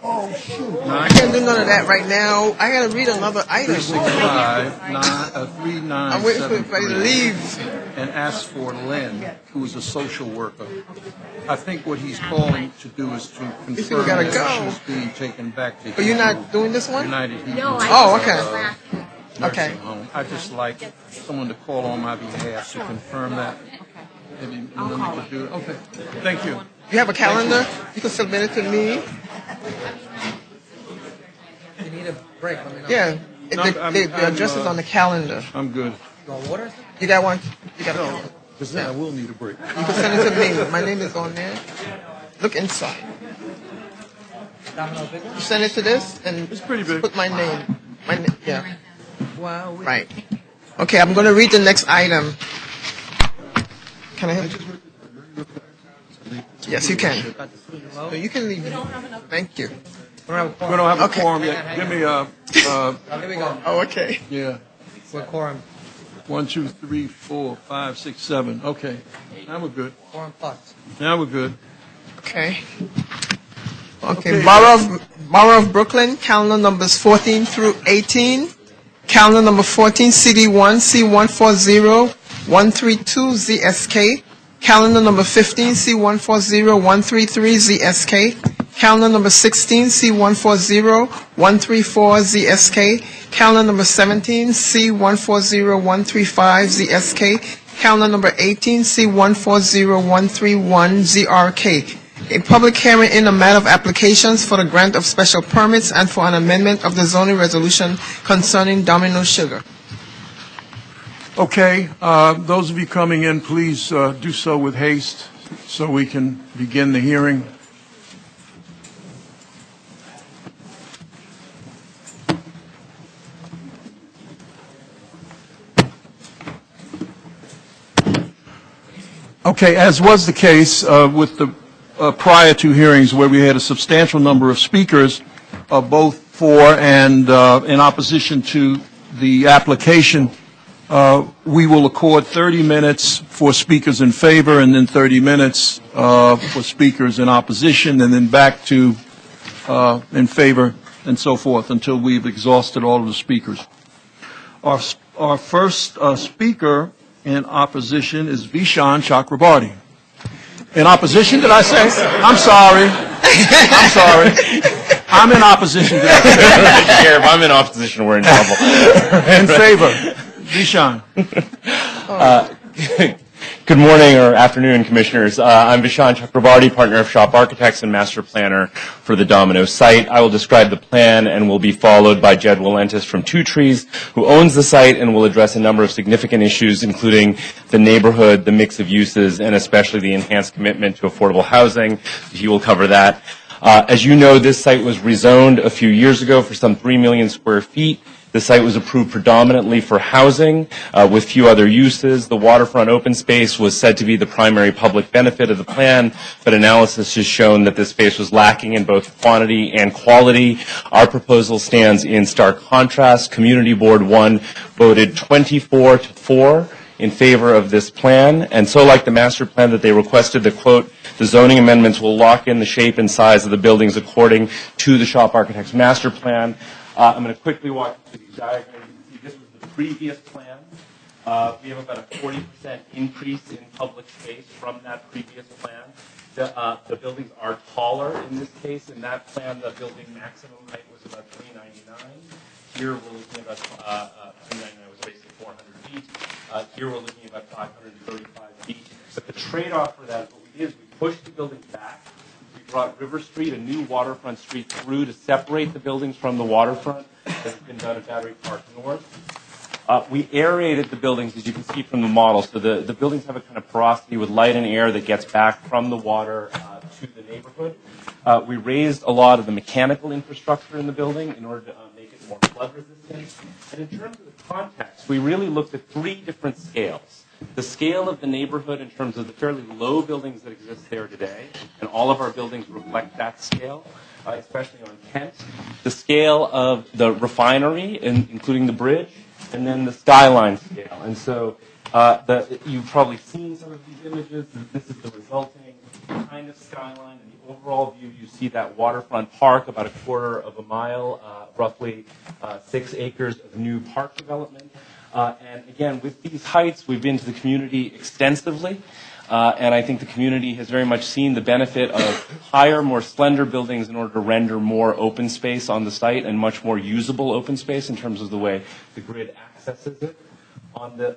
Oh shoot! I can't do none of that right now. I gotta read another item. 365-3973. I'm waiting for everybody to leave. And ask for Len, who is a social worker. I think what he's calling to do is to confirm gotta that go. she's being taken back to. But you're not doing this one? United Hebrew. Oh, okay. Nursing home. I just like someone to call on my behalf to confirm that. Maybe and then we could do it. Okay. Thank you. You have a calendar? You can submit it to me. break, let me know. Yeah, the address is on the calendar. I'm good. You want water? You got one? You got No, because then I will need a break. You can send it to me. My name is on there. Look inside. Domino big one? You send it to this, and it's pretty big. Put my name. Yeah. Wow. Right. Okay, I'm going to read the next item. Can I help you? Yes, you can. So you can leave. Thank you. We don't have a quorum yet. Give me a. Here we go. Oh, okay. Yeah. What quorum? 1, 2, 3, 4, 5, 6, 7. Okay. Now we're good. Quorum plus. Now we're good. Okay. Okay. Borough of Brooklyn, calendar numbers 14 through 18. Calendar number 14, CD1, C140132ZSK. Calendar number 15, C140133ZSK. Calendar number 16, C140134ZSK. Calendar number 17, C140135ZSK. Calendar number 18, C140131ZRK. A public hearing in the matter of applications for the grant of special permits and for an amendment of the zoning resolution concerning Domino Sugar. Okay, those of you coming in, please do so with haste so we can begin the hearing. Okay, as was the case with the prior two hearings where we had a substantial number of speakers, both for and in opposition to the application, we will accord 30 minutes for speakers in favor and then 30 minutes for speakers in opposition and then back to in favor and so forth until we've exhausted all of the speakers. Our first speaker in opposition is Vishan Chakrabarty. In opposition, did I say? I'm sorry. I'm sorry. I'm in opposition to that. Sheriff, I'm in opposition. We're in trouble. In favor. Vishan. Good morning or afternoon, Commissioners. I'm Vishan Chakrabarty, partner of Shop Architects and master planner for the Domino site. I will describe the plan and will be followed by Jed Walentis from Two Trees, who owns the site and will address a number of significant issues, including the neighborhood, the mix of uses, and especially the enhanced commitment to affordable housing. He will cover that. As you know, this site was rezoned a few years ago for some 3 million square feet. The site was approved predominantly for housing with few other uses. The waterfront open space was said to be the primary public benefit of the plan, but analysis has shown that this space was lacking in both quantity and quality. Our proposal stands in stark contrast. Community Board 1 voted 24-4 in favor of this plan, and so like the master plan that they requested, the quote, the zoning amendments will lock in the shape and size of the buildings according to the Shop Architects master plan. I'm going to quickly walk through these diagrams. You can see this was the previous plan. We have about a 40% increase in public space from that previous plan. The buildings are taller in this case. In that plan, the building maximum height was about 399. Here we're looking at about 399 was basically 400 feet. Here we're looking at about 535 feet. But the trade-off for that is what we did is we pushed the buildings back. We brought River Street, a new waterfront street, through to separate the buildings from the waterfront, as has been done at Battery Park North. We aerated the buildings, as you can see from the model. So the buildings have a kind of porosity with light and air that gets back from the water to the neighborhood. We raised a lot of the mechanical infrastructure in the building in order to make it more flood resistant. And in terms of the context, we really looked at 3 different scales. The scale of the neighborhood in terms of the fairly low buildings that exist there today, and all of our buildings reflect that scale, especially on Kent. The scale of the refinery, including the bridge, and then the skyline scale. And so you've probably seen some of these images. This is the resulting kind of skyline. In the overall view, you see that waterfront park, about a quarter of a mile, roughly 6 acres of new park development. And again, with these heights, we've been to the community extensively, and I think the community has very much seen the benefit of higher, more slender buildings in order to render more open space on the site and much more usable open space in terms of the way the grid accesses it. On the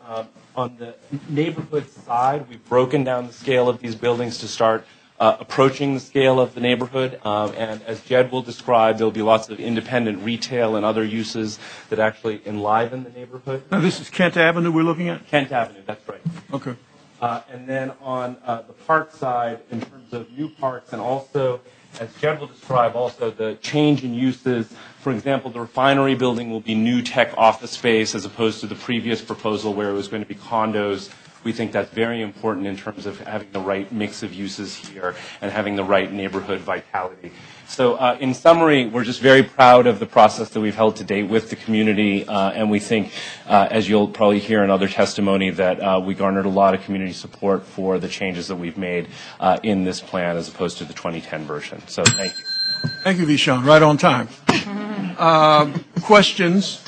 neighborhood side, we've broken down the scale of these buildings to start approaching the scale of the neighborhood. And as Jed will describe, there will be lots of independent retail and other uses that actually enliven the neighborhood. Now, this is Kent Avenue we're looking at? Kent Avenue, that's right. Okay. And then on the park side, in terms of new parks, and also, as Jed will describe, also the change in uses. For example, the refinery building will be new tech office space as opposed to the previous proposal where it was going to be condos. We think that's very important in terms of having the right mix of uses here and having the right neighborhood vitality. So in summary, we're just very proud of the process that we've held to date with the community, and we think, as you'll probably hear in other testimony, that we garnered a lot of community support for the changes that we've made in this plan as opposed to the 2010 version. So thank you. Thank you, Vishan. Right on time. Questions?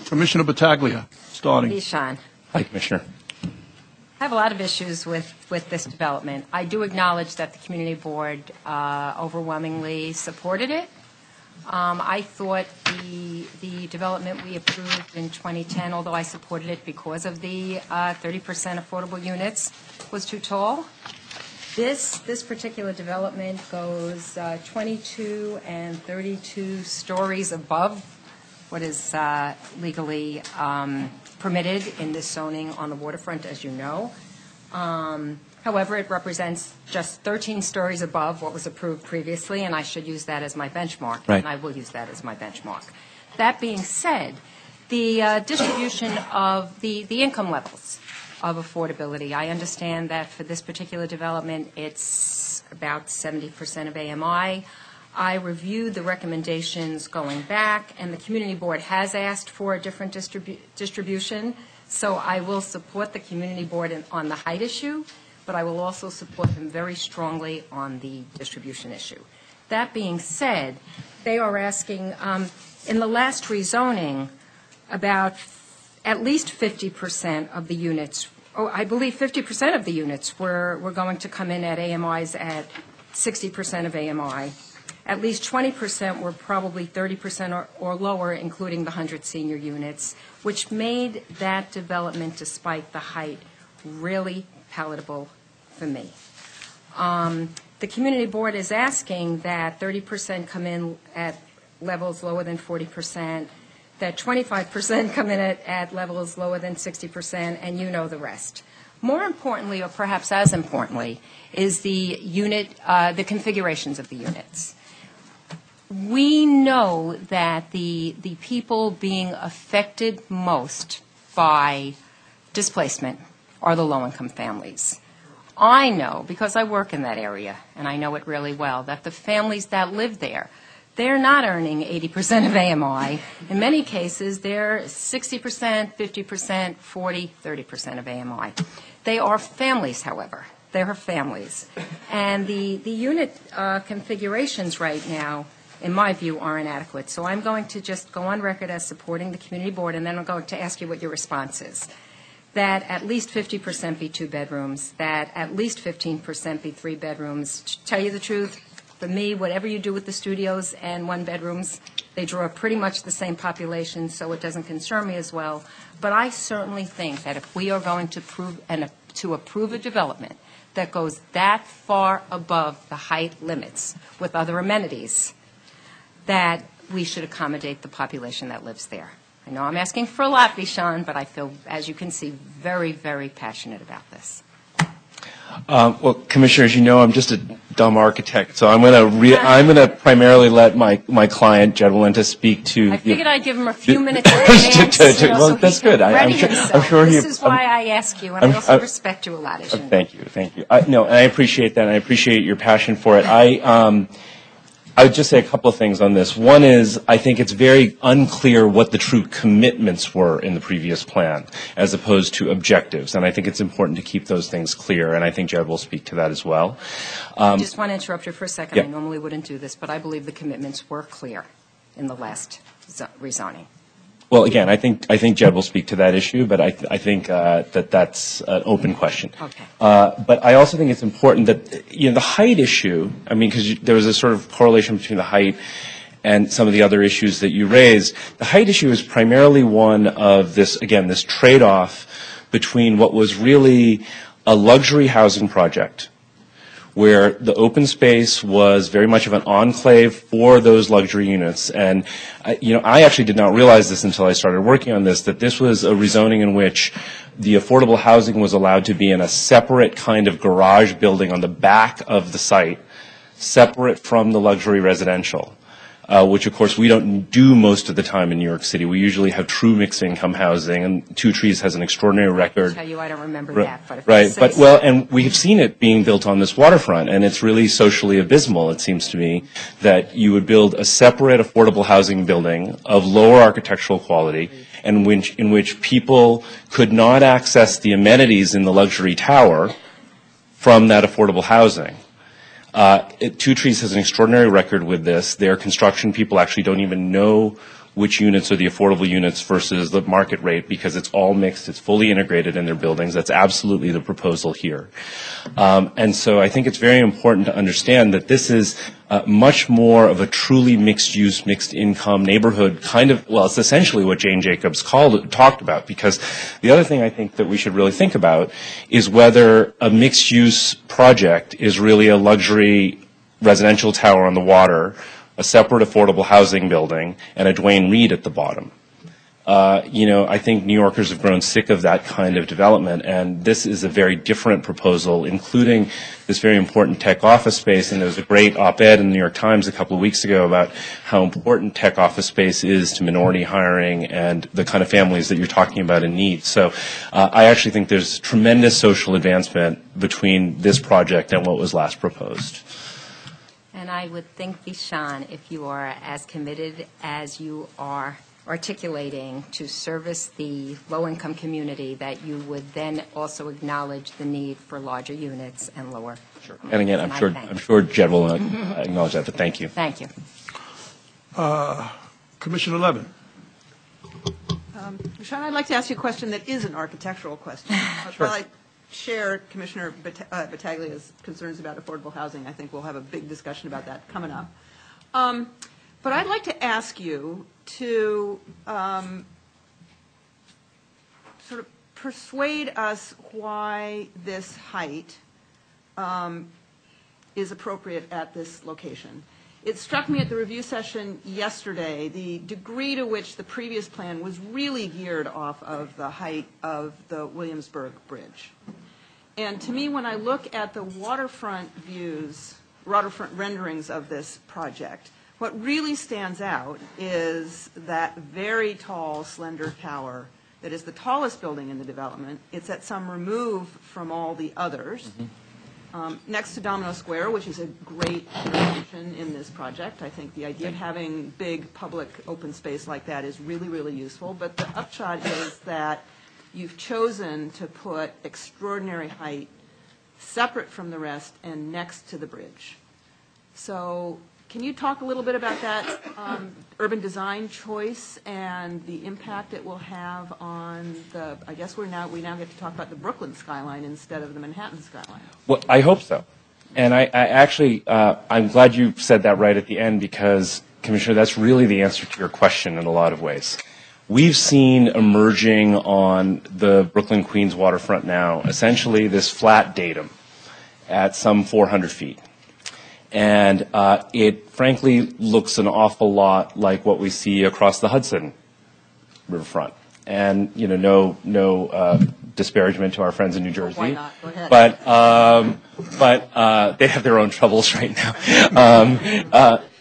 Commissioner Battaglia, starting. Vishan. Hi, Commissioner. I have a lot of issues with this development. I do acknowledge that the community board overwhelmingly supported it. I thought the development we approved in 2010, although I supported it because of the 30% affordable units, was too tall. This particular development goes 22 and 32 stories above what is legally permitted in this zoning on the waterfront, as you know. However, it represents just 13 stories above what was approved previously, and I should use that as my benchmark, right. And I will use that as my benchmark. That being said, the distribution of the income levels of affordability, I understand that for this particular development, it's about 70% of AMI. I reviewed the recommendations going back, and the community board has asked for a different distribution. So I will support the community board on the height issue, but I will also support them very strongly on the distribution issue. That being said, they are asking, in the last rezoning, about at least 50% of the units, I believe 50% of the units were going to come in at AMIs at 60% of AMI. At least 20% were probably 30% or lower, including the 100 senior units, which made that development, despite the height, really palatable for me. The community board is asking that 30% come in at levels lower than 40%, that 25% come in at levels lower than 60%, and you know the rest. More importantly, or perhaps as importantly, is the the configurations of the units. We know that the people being affected most by displacement are the low-income families. I know, because I work in that area, and I know it really well, that the families that live there, they're not earning 80% of AMI. In many cases, they're 60%, 50%, 40, 30% of AMI. They are families, however. They are families. And the unit configurations right now, in my view, are inadequate. So I'm going to just go on record as supporting the community board, and then I'm going to ask you what your response is. That at least 50% be 2 bedrooms, that at least 15% be 3 bedrooms. To tell you the truth, for me, whatever you do with the studios and 1 bedrooms, they draw pretty much the same population, so it doesn't concern me as well. But I certainly think that if we are going to approve a development that goes that far above the height limits with other amenities, that we should accommodate the population that lives there. I know I'm asking for a lot, Vishan, but I feel, as you can see, very, very passionate about this. Well, Commissioner, as you know, I'm just a dumb architect, so I'm going to primarily let my client, Jed Walenta, speak to. I figured I'd give him a few minutes in advance, well, that's good. I'm sure this is why I ask you, and I also respect you a lot, as you know. Thank you. No, and I appreciate that, and I appreciate your passion for it. I would just say a couple of things on this. One is, I think it's very unclear what the true commitments were in the previous plan, as opposed to objectives. And I think it's important to keep those things clear, and I think Jed will speak to that as well. I just want to interrupt you for a second. Yeah. I normally wouldn't do this, but I believe the commitments were clear in the last rezoning. Well, again, I think Jed will speak to that issue, but I think that's an open question. Okay. But I also think it's important that the height issue. I mean, because there was a sort of correlation between the height and some of the other issues that you raised. The height issue is primarily one of this trade-off between what was really a luxury housing project, where the open space was very much of an enclave for those luxury units. And, I actually did not realize this until I started working on this, that this was a rezoning in which the affordable housing was allowed to be in a separate kind of garage building on the back of the site, separate from the luxury residential. Which, of course, we don't do most of the time in New York City. We usually have true mixed-income housing, and Two Trees has an extraordinary record. I tell you, I don't remember that. But if right, it but says well, and we've seen it being built on this waterfront, and it's really socially abysmal, it seems to me, that you would build a separate affordable housing building of lower architectural quality, and in which people could not access the amenities in the luxury tower from that affordable housing. Two Trees has an extraordinary record with this. Their construction people actually don't even know which units are the affordable units versus the market rate because it's all mixed, it's fully integrated in their buildings. That's absolutely the proposal here. And so I think it's very important to understand that this is much more of a truly mixed-use, mixed-income neighborhood kind of, well, it's essentially what Jane Jacobs talked about, because the other thing I think that we should really think about is whether a mixed-use project is really a luxury residential tower on the water, a separate affordable housing building, and a Dwayne Reade at the bottom. I think New Yorkers have grown sick of that kind of development, and this is a very different proposal, including this very important tech office space. And there was a great op-ed in the New York Times a couple of weeks ago about how important tech office space is to minority hiring and the kind of families that you're talking about in need. So I actually think there's tremendous social advancement between this project and what was last proposed. And I would think, Vishan, if you are as committed as you are articulating to service the low-income community, that you would then also acknowledge the need for larger units and lower. Sure. And again, I'm sure Jed will acknowledge that, but thank you. Thank you. Commissioner Levin. Sean, I'd like to ask you a question that is an architectural question. Sure. While I share Commissioner Battaglia's concerns about affordable housing, I think we'll have a big discussion about that coming up. But I'd like to ask you to sort of persuade us why this height is appropriate at this location. It struck me at the review session yesterday the degree to which the previous plan was really geared off of the height of the Williamsburg Bridge. And to me, when I look at the waterfront views, waterfront renderings of this project, what really stands out is that very tall, slender tower that is the tallest building in the development. It's at some remove from all the others. Next to Domino Square, which is a great intervention in this project. I think the idea of having big public open space like that is really, really useful. But the upshot is that you've chosen to put extraordinary height separate from the rest and next to the bridge. So can you talk a little bit about that urban design choice and the impact it will have on the, I guess we now get to talk about the Brooklyn skyline instead of the Manhattan skyline. Well, I hope so. And I actually, I'm glad you said that right at the end, because, Commissioner, that's really the answer to your question in a lot of ways. We've seen emerging on the Brooklyn-Queens waterfront now essentially this flat datum at some 400 feet. And it frankly looks an awful lot like what we see across the Hudson riverfront. And, no disparagement to our friends in New Jersey. Why not? Go ahead. But they have their own troubles right now.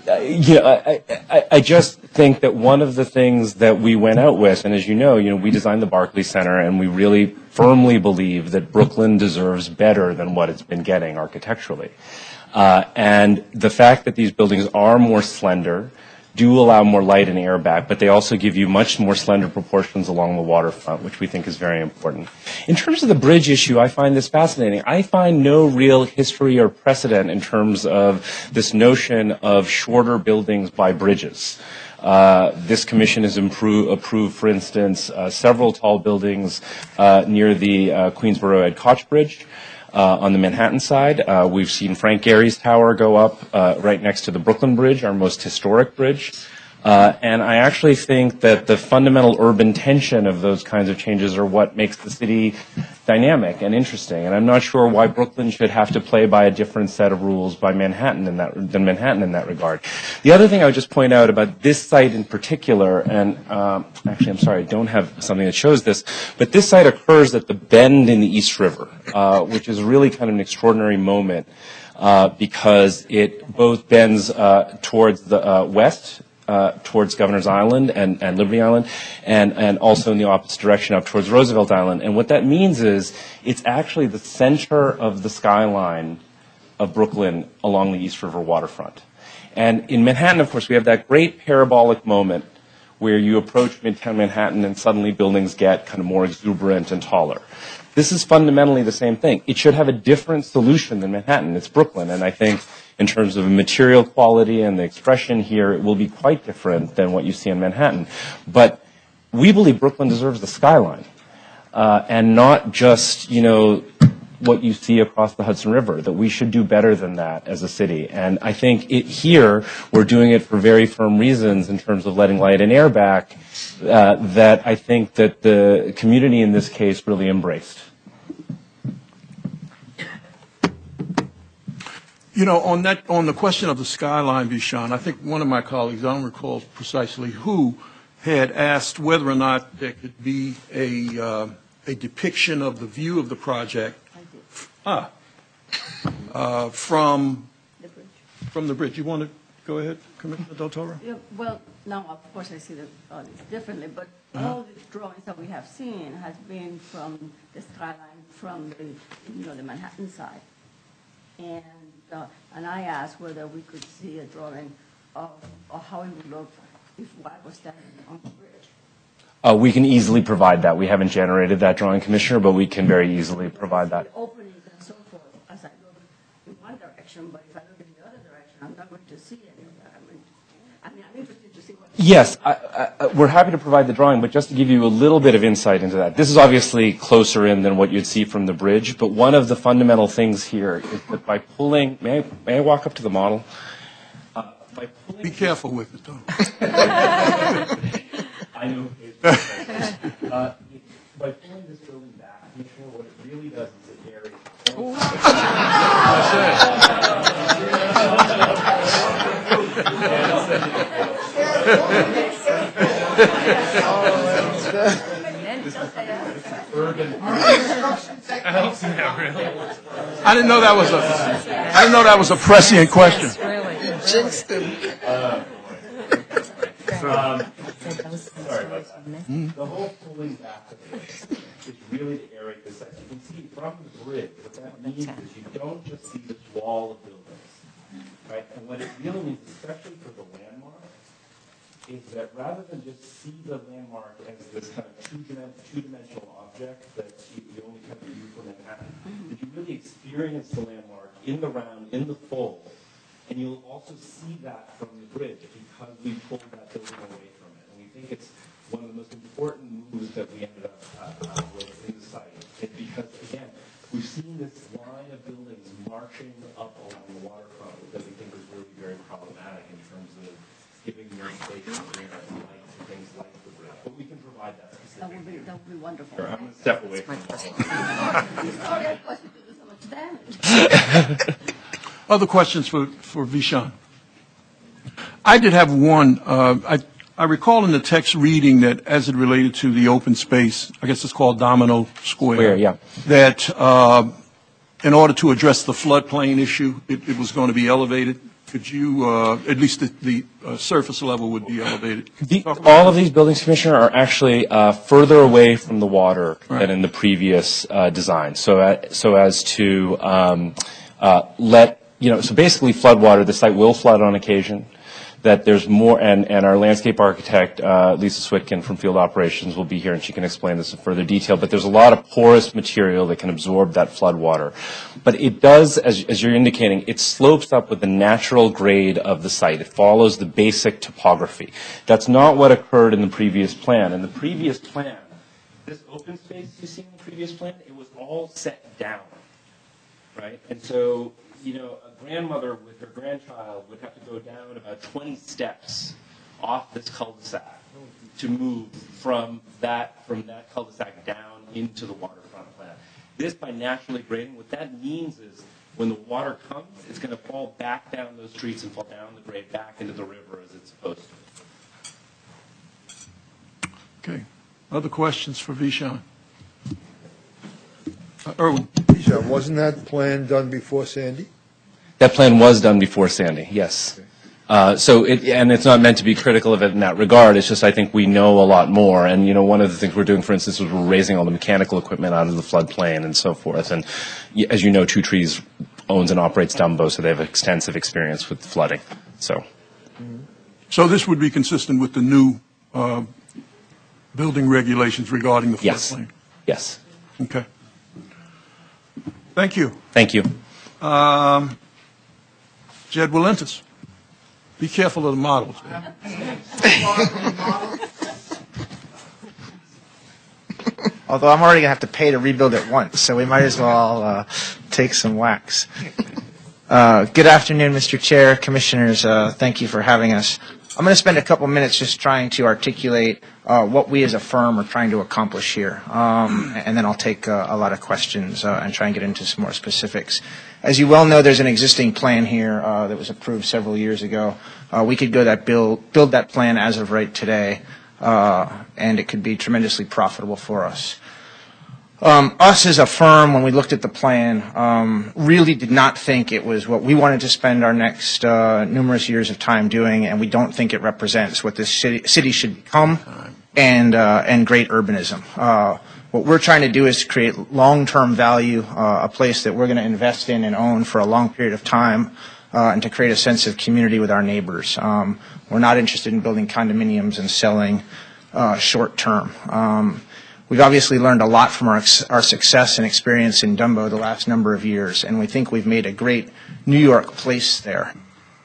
I just think that one of the things that we went out with, and as you know, we designed the Barclays Center, and we really firmly believe that Brooklyn deserves better than what it's been getting architecturally. And the fact that these buildings are more slender do allow more light and air back, but they also give you much more slender proportions along the waterfront, which we think is very important. In terms of the bridge issue, I find this fascinating. I find no real history or precedent in terms of this notion of shorter buildings by bridges. This commission has approved, for instance, several tall buildings near the Queensboro Ed Koch Bridge. On the Manhattan side, we've seen Frank Gehry's tower go up right next to the Brooklyn Bridge, our most historic bridge. And I actually think that the fundamental urban tension of those kinds of changes are what makes the city dynamic and interesting. And I'm not sure why Brooklyn should have to play by a different set of rules than Manhattan in that regard. The other thing I would just point out about this site in particular, and actually I'm sorry, I don't have something that shows this, but this site occurs at the bend in the East River, which is really kind of an extraordinary moment because it both bends towards the west, towards Governor's Island and Liberty Island, and also in the opposite direction up towards Roosevelt Island. And what that means is it's actually the center of the skyline of Brooklyn along the East River waterfront. And in Manhattan, of course, we have that great parabolic moment where you approach Midtown Manhattan and suddenly buildings get kind of more exuberant and taller. This is fundamentally the same thing. It should have a different solution than Manhattan. It's Brooklyn, and I think in terms of material quality and the expression here, it will be quite different than what you see in Manhattan. But we believe Brooklyn deserves the skyline, and not just, what you see across the Hudson River, that we should do better than that as a city. And I think here, we're doing it for very firm reasons in terms of letting light and air back, that I think that the community in this case really embraced. On the question of the skyline, Vishan, I think one of my colleagues, I don't recall precisely who, had asked whether or not there could be a depiction of the view of the project from the bridge. You want to go ahead, Commissioner Del Toro? Yeah, well, now, of course, I see this differently, but all the drawings that we have seen has been from the skyline from the Manhattan side. And I asked whether we could see a drawing of how it would look if I was standing on the bridge. We can easily provide that. We haven't generated that drawing, Commissioner, but we can very easily provide that. Openings and so forth, as I look in one direction, but if I look in the other direction, I'm not going to see any of that. I'm interested to see what... Yes, we're happy to provide the drawing, but just to give you a little bit of insight into that, this is obviously closer in than what you'd see from the bridge, but one of the fundamental things here is that by pulling, may I walk up to the model? Be careful with it, though. I know. By pulling this building back, what it really does is it aerates. I didn't know that was a prescient question. Jinxed him. Sorry about that. The whole pulling back of this is really to aerate this site. You can see from the bridge, what that means is you don't just see this wall of buildings, right? And what it really means, especially for the landmark, is that rather than just see the landmark as this kind of two-dimensional object that you only kind of view from Manhattan, that you really experience the landmark in the round, in the full, and you'll also see that from the bridge because we pulled that building away from it. And we think it's one of the most important moves that we ended up with in the site. It's because, again, we've seen this line of buildings marching up along the waterfront that we think is really very problematic in terms of giving more space and green and light and things like the bridge. But we can provide that specifically. That would be wonderful. Sure, I'm going to step away from the Other questions for Vishan? I did have one. I recall in the text reading that as it related to the open space, I guess it's called Domino Square, yeah. that in order to address the floodplain issue, it was going to be elevated. Could you, at least the surface level would be elevated? All of these buildings, Commissioner, are actually further away from the water than in the previous design. So as to so basically floodwater, the site will flood on occasion. That there's more, and our landscape architect, Lisa Switkin from Field Operations, will be here, and she can explain this in further detail. But there's a lot of porous material that can absorb that flood water. But it does, as you're indicating, it slopes up with the natural grade of the site. It follows the basic topography. That's not what occurred in the previous plan. In the previous plan, this open space you see in the previous plan, it was all set down, right? And so, a grandmother with her grandchild would have to go down about 20 steps off this cul-de-sac to move from that cul-de-sac down into the waterfront plan. This, by naturally grading, what that means is when the water comes, it's going to fall back down those streets and fall down the grade back into the river as it's supposed to. Okay. Other questions for Vishan? Erwin. Vishan, wasn't that plan done before Sandy? That plan was done before Sandy, yes. And it's not meant to be critical of it in that regard. It's just I think we know a lot more. And, you know, one of the things we're doing, for instance, was we're raising all the mechanical equipment out of the floodplain and so forth. And as you know, Two Trees owns and operates Dumbo, so they have extensive experience with flooding. So this would be consistent with the new building regulations regarding the floodplain? Yes. Okay. Thank you. Thank you. Jed Walentis. Be careful of the models. Although I'm already going to have to pay to rebuild it once, so we might as well take some wax. Good afternoon, Mr. Chair, Commissioners. Thank you for having us. I'm going to spend a couple minutes just trying to articulate what we as a firm are trying to accomplish here, and then I'll take a lot of questions and try and get into some more specifics. As you well know, there's an existing plan here that was approved several years ago. We could go build that plan as of right today, and it could be tremendously profitable for us. Us as a firm, when we looked at the plan, really did not think it was what we wanted to spend our next numerous years of time doing, and we don't think it represents what this city should become and great urbanism. What we're trying to do is to create long-term value, a place that we're going to invest in and own for a long period of time, and to create a sense of community with our neighbors. We're not interested in building condominiums and selling short-term. We've obviously learned a lot from our success and experience in Dumbo the last number of years, and we think we've made a great New York place there.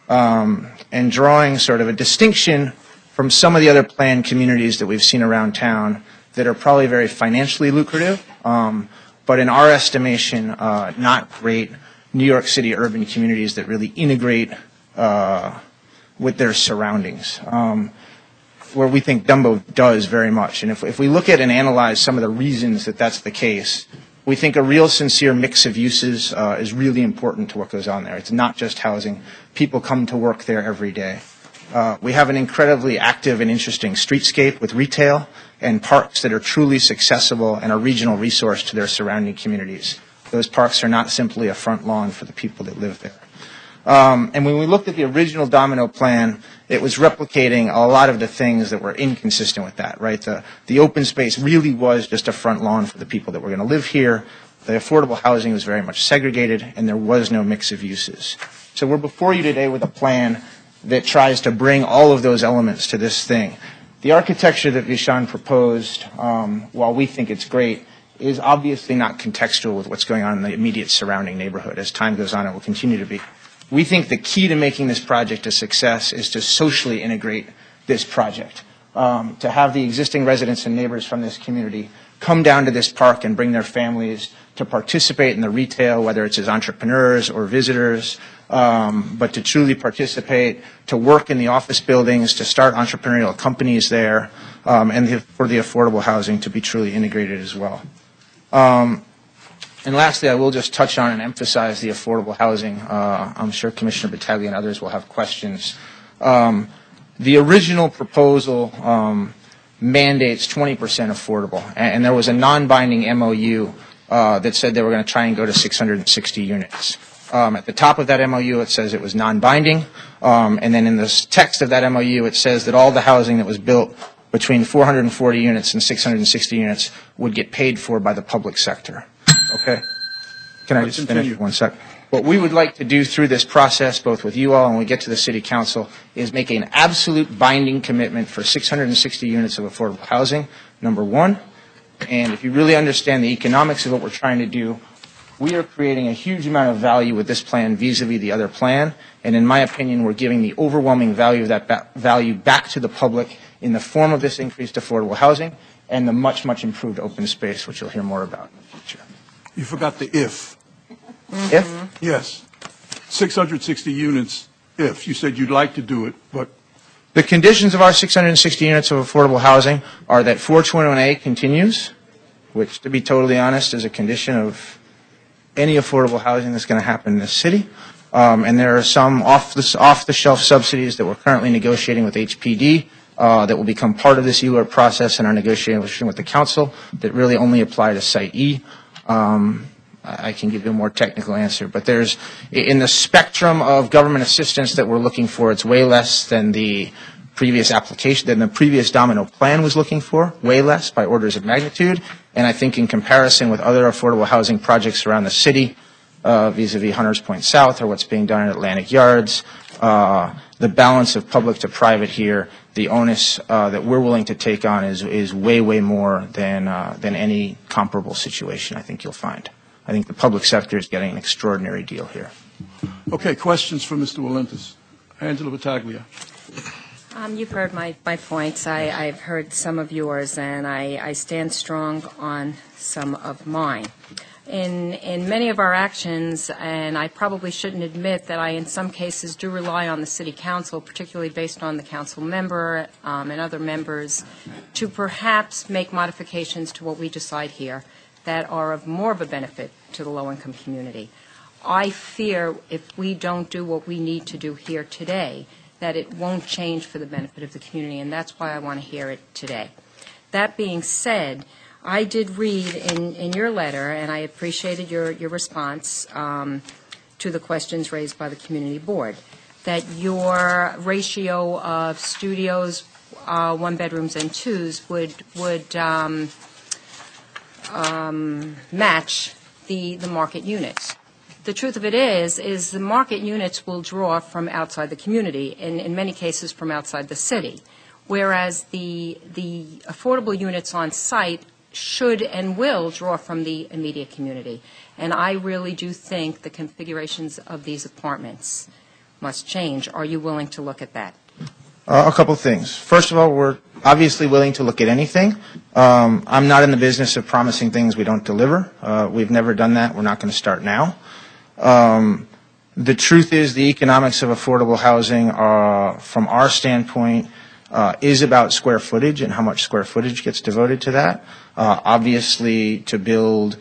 And drawing sort of a distinction from some of the other planned communities that we've seen around town that are probably very financially lucrative, but in our estimation, not great New York City urban communities that really integrate with their surroundings. Where we think Dumbo does very much. And if we look at and analyze some of the reasons that that's the case, we think a real sincere mix of uses is really important to what goes on there. It's not just housing. People come to work there every day. We have an incredibly active and interesting streetscape with retail and parks that are truly accessible and a regional resource to their surrounding communities. Those parks are not simply a front lawn for the people that live there. And when we looked at the original Domino plan, it was replicating a lot of the things that were inconsistent with that, right? The open space really was just a front lawn for the people that were going to live here. The affordable housing was very much segregated, and there was no mix of uses. So we're before you today with a plan that tries to bring all of those elements to this thing. The architecture that Vishan proposed, while we think it's great, is obviously not contextual with what's going on in the immediate surrounding neighborhood. As time goes on, it will continue to be. We think the key to making this project a success is to socially integrate this project, to have the existing residents and neighbors from this community come down to this park and bring their families to participate in the retail, whether it's as entrepreneurs or visitors, but to truly participate, to work in the office buildings, to start entrepreneurial companies there, and for the affordable housing to be truly integrated as well. And lastly, I will just touch on and emphasize the affordable housing. I'm sure Commissioner Battaglia and others will have questions. The original proposal mandates 20% affordable, and there was a non-binding MOU that said they were going to try and go to 660 units. At the top of that MOU, it says it was non-binding, and then in the text of that MOU, it says that all the housing that was built between 440 units and 660 units would get paid for by the public sector. Okay. Can I just finish 1 second? What we would like to do through this process, both with you all and when we get to the City Council, is make an absolute binding commitment for 660 units of affordable housing, number one. And if you really understand the economics of what we're trying to do, we are creating a huge amount of value with this plan vis-a-vis the other plan. And in my opinion, we're giving the overwhelming value of that value back to the public in the form of this increased affordable housing and the much, much improved open space, which you'll hear more about in the future. You forgot the if. If? Yes. 660 units if. You said you'd like to do it, but The conditions of our 660 units of affordable housing are that 421A continues, which, to be totally honest, is a condition of any affordable housing that's going to happen in this city. And there are some off-the-shelf subsidies that we're currently negotiating with HPD that will become part of this ULURP process and our negotiation with the council that really only apply to Site E. I can give you a more technical answer, but there's, in the spectrum of government assistance that we're looking for, it's way less than the previous application, than the previous domino plan was looking for, way less by orders of magnitude. And I think in comparison with other affordable housing projects around the city, vis-a-vis Hunters Point South or what's being done at Atlantic Yards, the balance of public to private here, the onus that we're willing to take on is way, way more than any comparable situation I think you'll find. I think the public sector is getting an extraordinary deal here. Okay, questions for Mr. Walentis. Angela Battaglia. You've heard my points. I've heard some of yours, and I stand strong on some of mine. In many of our actions, and I probably shouldn't admit that I in some cases do rely on the City Council, particularly based on the council member and other members, to perhaps make modifications to what we decide here that are of more of a benefit to the low-income community. I fear if we don't do what we need to do here today, that it won't change for the benefit of the community, and that's why I want to hear it today. That being said, I did read in your letter, and I appreciated your response to the questions raised by the community board, that your ratio of studios, one-bedrooms and twos would match the market units. The truth of it is the market units will draw from outside the community, and in many cases from outside the city, whereas the affordable units on site should and will draw from the immediate community. And I really do think the configurations of these apartments must change. Are you willing to look at that? A couple of things. First of all, we're obviously willing to look at anything. I'm not in the business of promising things we don't deliver. We've never done that. We're not going to start now. The truth is the economics of affordable housing from our standpoint is about square footage and how much square footage gets devoted to that. Obviously, to build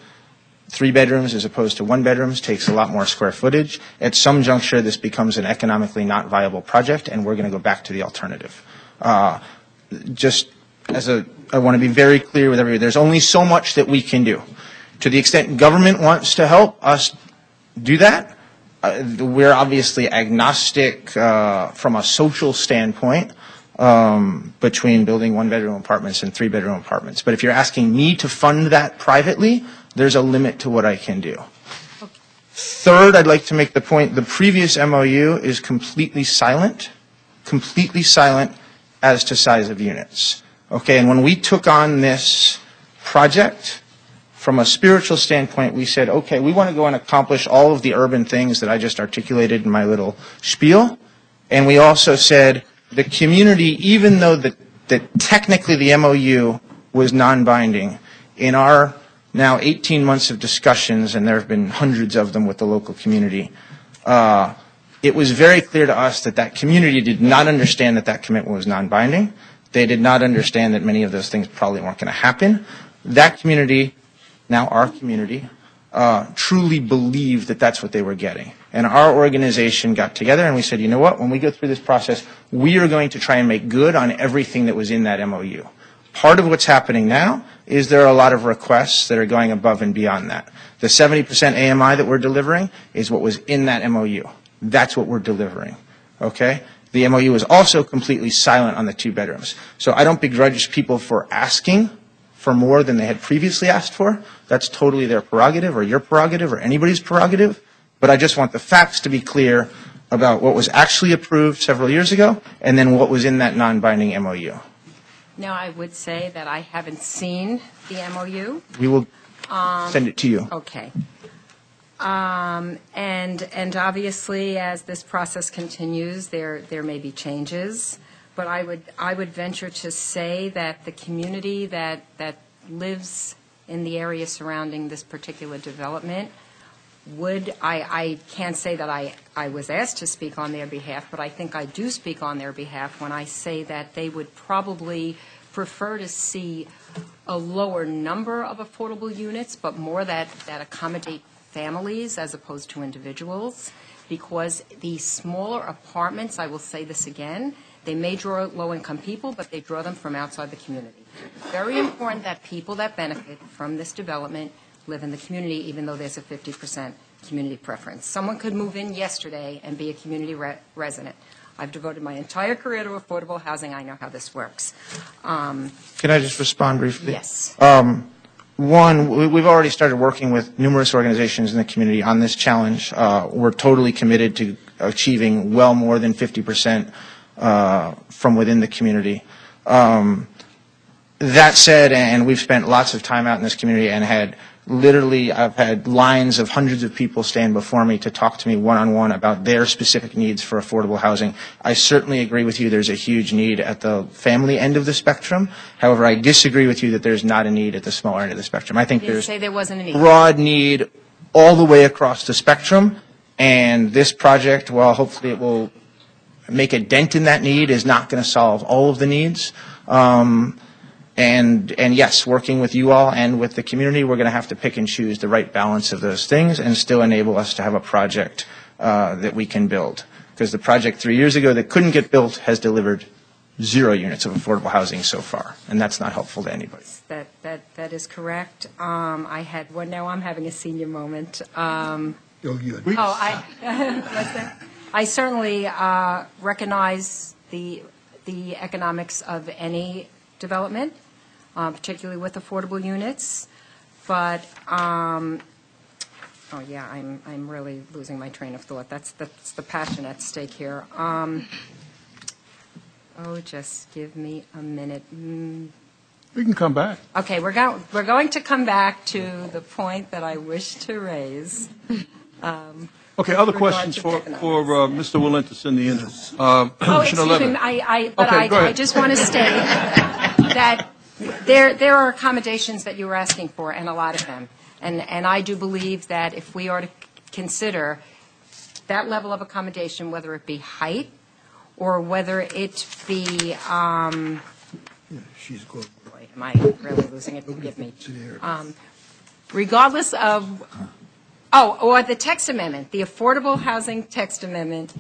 3 bedrooms as opposed to 1 bedrooms takes a lot more square footage. At some juncture, this becomes an economically not viable project, and we're going to go back to the alternative. Just as I want to be very clear with everybody, there's only so much that we can do. To the extent government wants to help us do that, we're obviously agnostic from a social standpoint between building 1-bedroom apartments and 3-bedroom apartments. But if you're asking me to fund that privately, there's a limit to what I can do. Third, I'd like to make the point, the previous MOU is completely silent as to size of units. Okay, and when we took on this project, from a spiritual standpoint, we said, okay, we want to go and accomplish all of the urban things that I just articulated in my little spiel. And we also said the community, even though that technically the MOU was non-binding, in our now 18 months of discussions, and there have been hundreds of them with the local community, it was very clear to us that that community did not understand that that commitment was non-binding. They did not understand that many of those things probably weren't going to happen. That community, now our community, truly believed that that's what they were getting. And our organization got together and we said, you know what, when we go through this process, we are going to try and make good on everything that was in that MOU. Part of what's happening now is there are a lot of requests that are going above and beyond that. The 70% AMI that we're delivering is what was in that MOU. That's what we're delivering, okay? The MOU is also completely silent on the 2 bedrooms. So I don't begrudge people for asking for more than they had previously asked for. That's totally their prerogative or your prerogative or anybody's prerogative. But I just want the facts to be clear about what was actually approved several years ago and then what was in that non-binding MOU. Now, I would say that I haven't seen the MOU. We will send it to you. Okay. And obviously, as this process continues, there may be changes. But I would venture to say that the community that lives in the area surrounding this particular development I can't say that I was asked to speak on their behalf, but I think I do speak on their behalf when I say that they would probably prefer to see a lower number of affordable units, but more that accommodate families as opposed to individuals, because the smaller apartments, I will say this again, they may draw low-income people, but they draw them from outside the community. Very important that people that benefit from this development live in the community, even though there's a 50% community preference. Someone could move in yesterday and be a community resident. I've devoted my entire career to affordable housing. I know how this works. Can I just respond briefly? Yes. One, we've already started working with numerous organizations in the community on this challenge. We're totally committed to achieving well more than 50% from within the community. That said, and we've spent lots of time out in this community and I've had lines of hundreds of people stand before me to talk to me one-on-one about their specific needs for affordable housing. I certainly agree with you there's a huge need at the family end of the spectrum. However, I disagree with you that there's not a need at the smaller end of the spectrum. I think You didn't there's say there wasn't a need. broad need all the way across the spectrum, and this project, while hopefully it will make a dent in that need, is not going to solve all of the needs. And yes, working with you all and with the community, we're going to have to pick and choose the right balance of those things and still enable us to have a project that we can build. Because the project 3 years ago that couldn't get built has delivered 0 units of affordable housing so far, and that's not helpful to anybody. That is correct. I had one. Now I'm having a senior moment. I certainly recognize the economics of any development, particularly with affordable units. But I'm really losing my train of thought. That's the passion at stake here. Just give me a minute. We can come back. Okay, we're going to come back to the point that I wish to raise. Okay, other questions for Mr. Walentis in the interim. Excuse me, I just want to state that there are accommodations that you were asking for, and a lot of them. And I do believe that if we are to consider that level of accommodation, whether it be height or whether it be she's good. Boy, am I really losing it? Forgive me. Regardless of or the text amendment, the affordable housing text amendment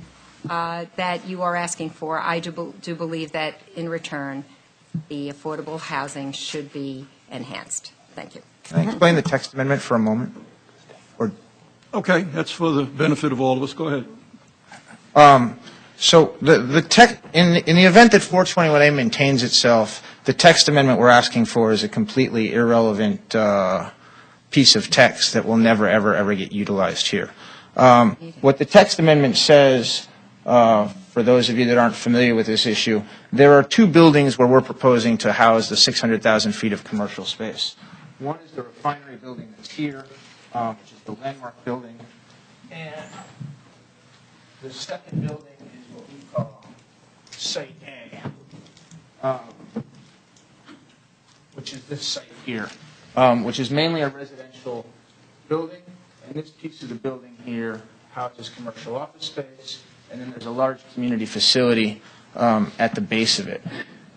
that you are asking for, I do believe that in return the affordable housing should be enhanced. Thank you. Can I explain the text amendment for a moment? Okay, that's for the benefit of all of us. Go ahead. So the text, in the event that 421A maintains itself, the text amendment we're asking for is a completely irrelevant piece of text that will never, ever get utilized here. What the text amendment says, for those of you that aren't familiar with this issue, there are 2 buildings where we're proposing to house the 600,000 feet of commercial space. One is the refinery building that's here, which is the landmark building, and the second building is what we call Site A, which is this site here, which is mainly a residential building, and this piece of the building here houses commercial office space, and then there's a large community facility at the base of it.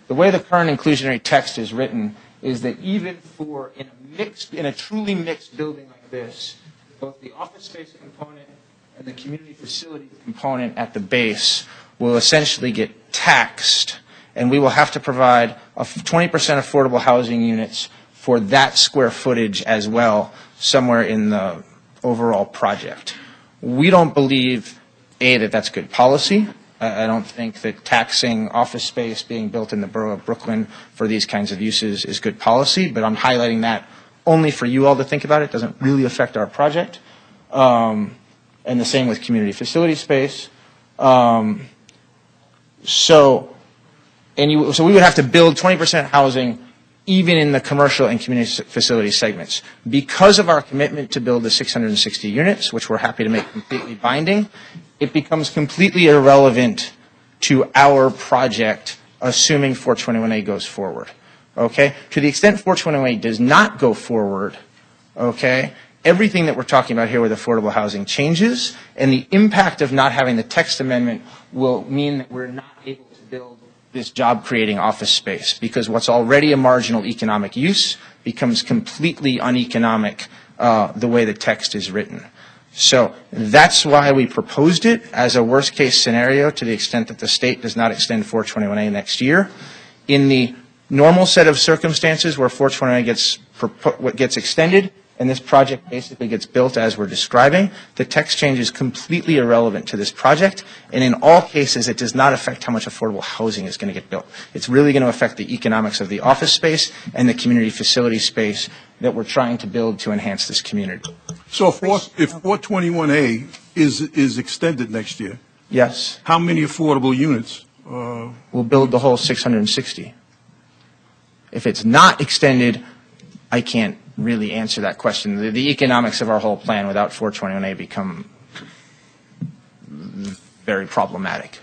The way the current inclusionary text is written is that even for in a truly mixed building like this, both the office space component and the community facility component at the base will essentially get taxed, and we will have to provide 20% affordable housing units for that square footage as well, somewhere in the overall project. We don't believe, that that's good policy. I don't think that taxing office space being built in the borough of Brooklyn for these kinds of uses is good policy, but I'm highlighting that only for you all to think about. It doesn't really affect our project. And the same with community facility space. So we would have to build 20% housing even in the commercial and community facility segments. Because of our commitment to build the 660 units, which we're happy to make completely binding, it becomes completely irrelevant to our project, assuming 421A goes forward. Okay? To the extent 421A does not go forward, okay, everything that we're talking about here with affordable housing changes, and the impact of not having the text amendment will mean that we're not able to build this job-creating office space, because what's already a marginal economic use becomes completely uneconomic the way the text is written. So that's why we proposed it as a worst-case scenario to the extent that the state does not extend 421A next year. In the normal set of circumstances where 421A gets extended and this project basically gets built as we're describing, the text change is completely irrelevant to this project, and in all cases it does not affect how much affordable housing is going to get built. It's really going to affect the economics of the office space and the community facility space that we're trying to build to enhance this community. So if 421A is extended next year, yes, how many affordable units? We'll build the whole 660. If it's not extended, I can't really answer that question. The economics of our whole plan without 421A become very problematic.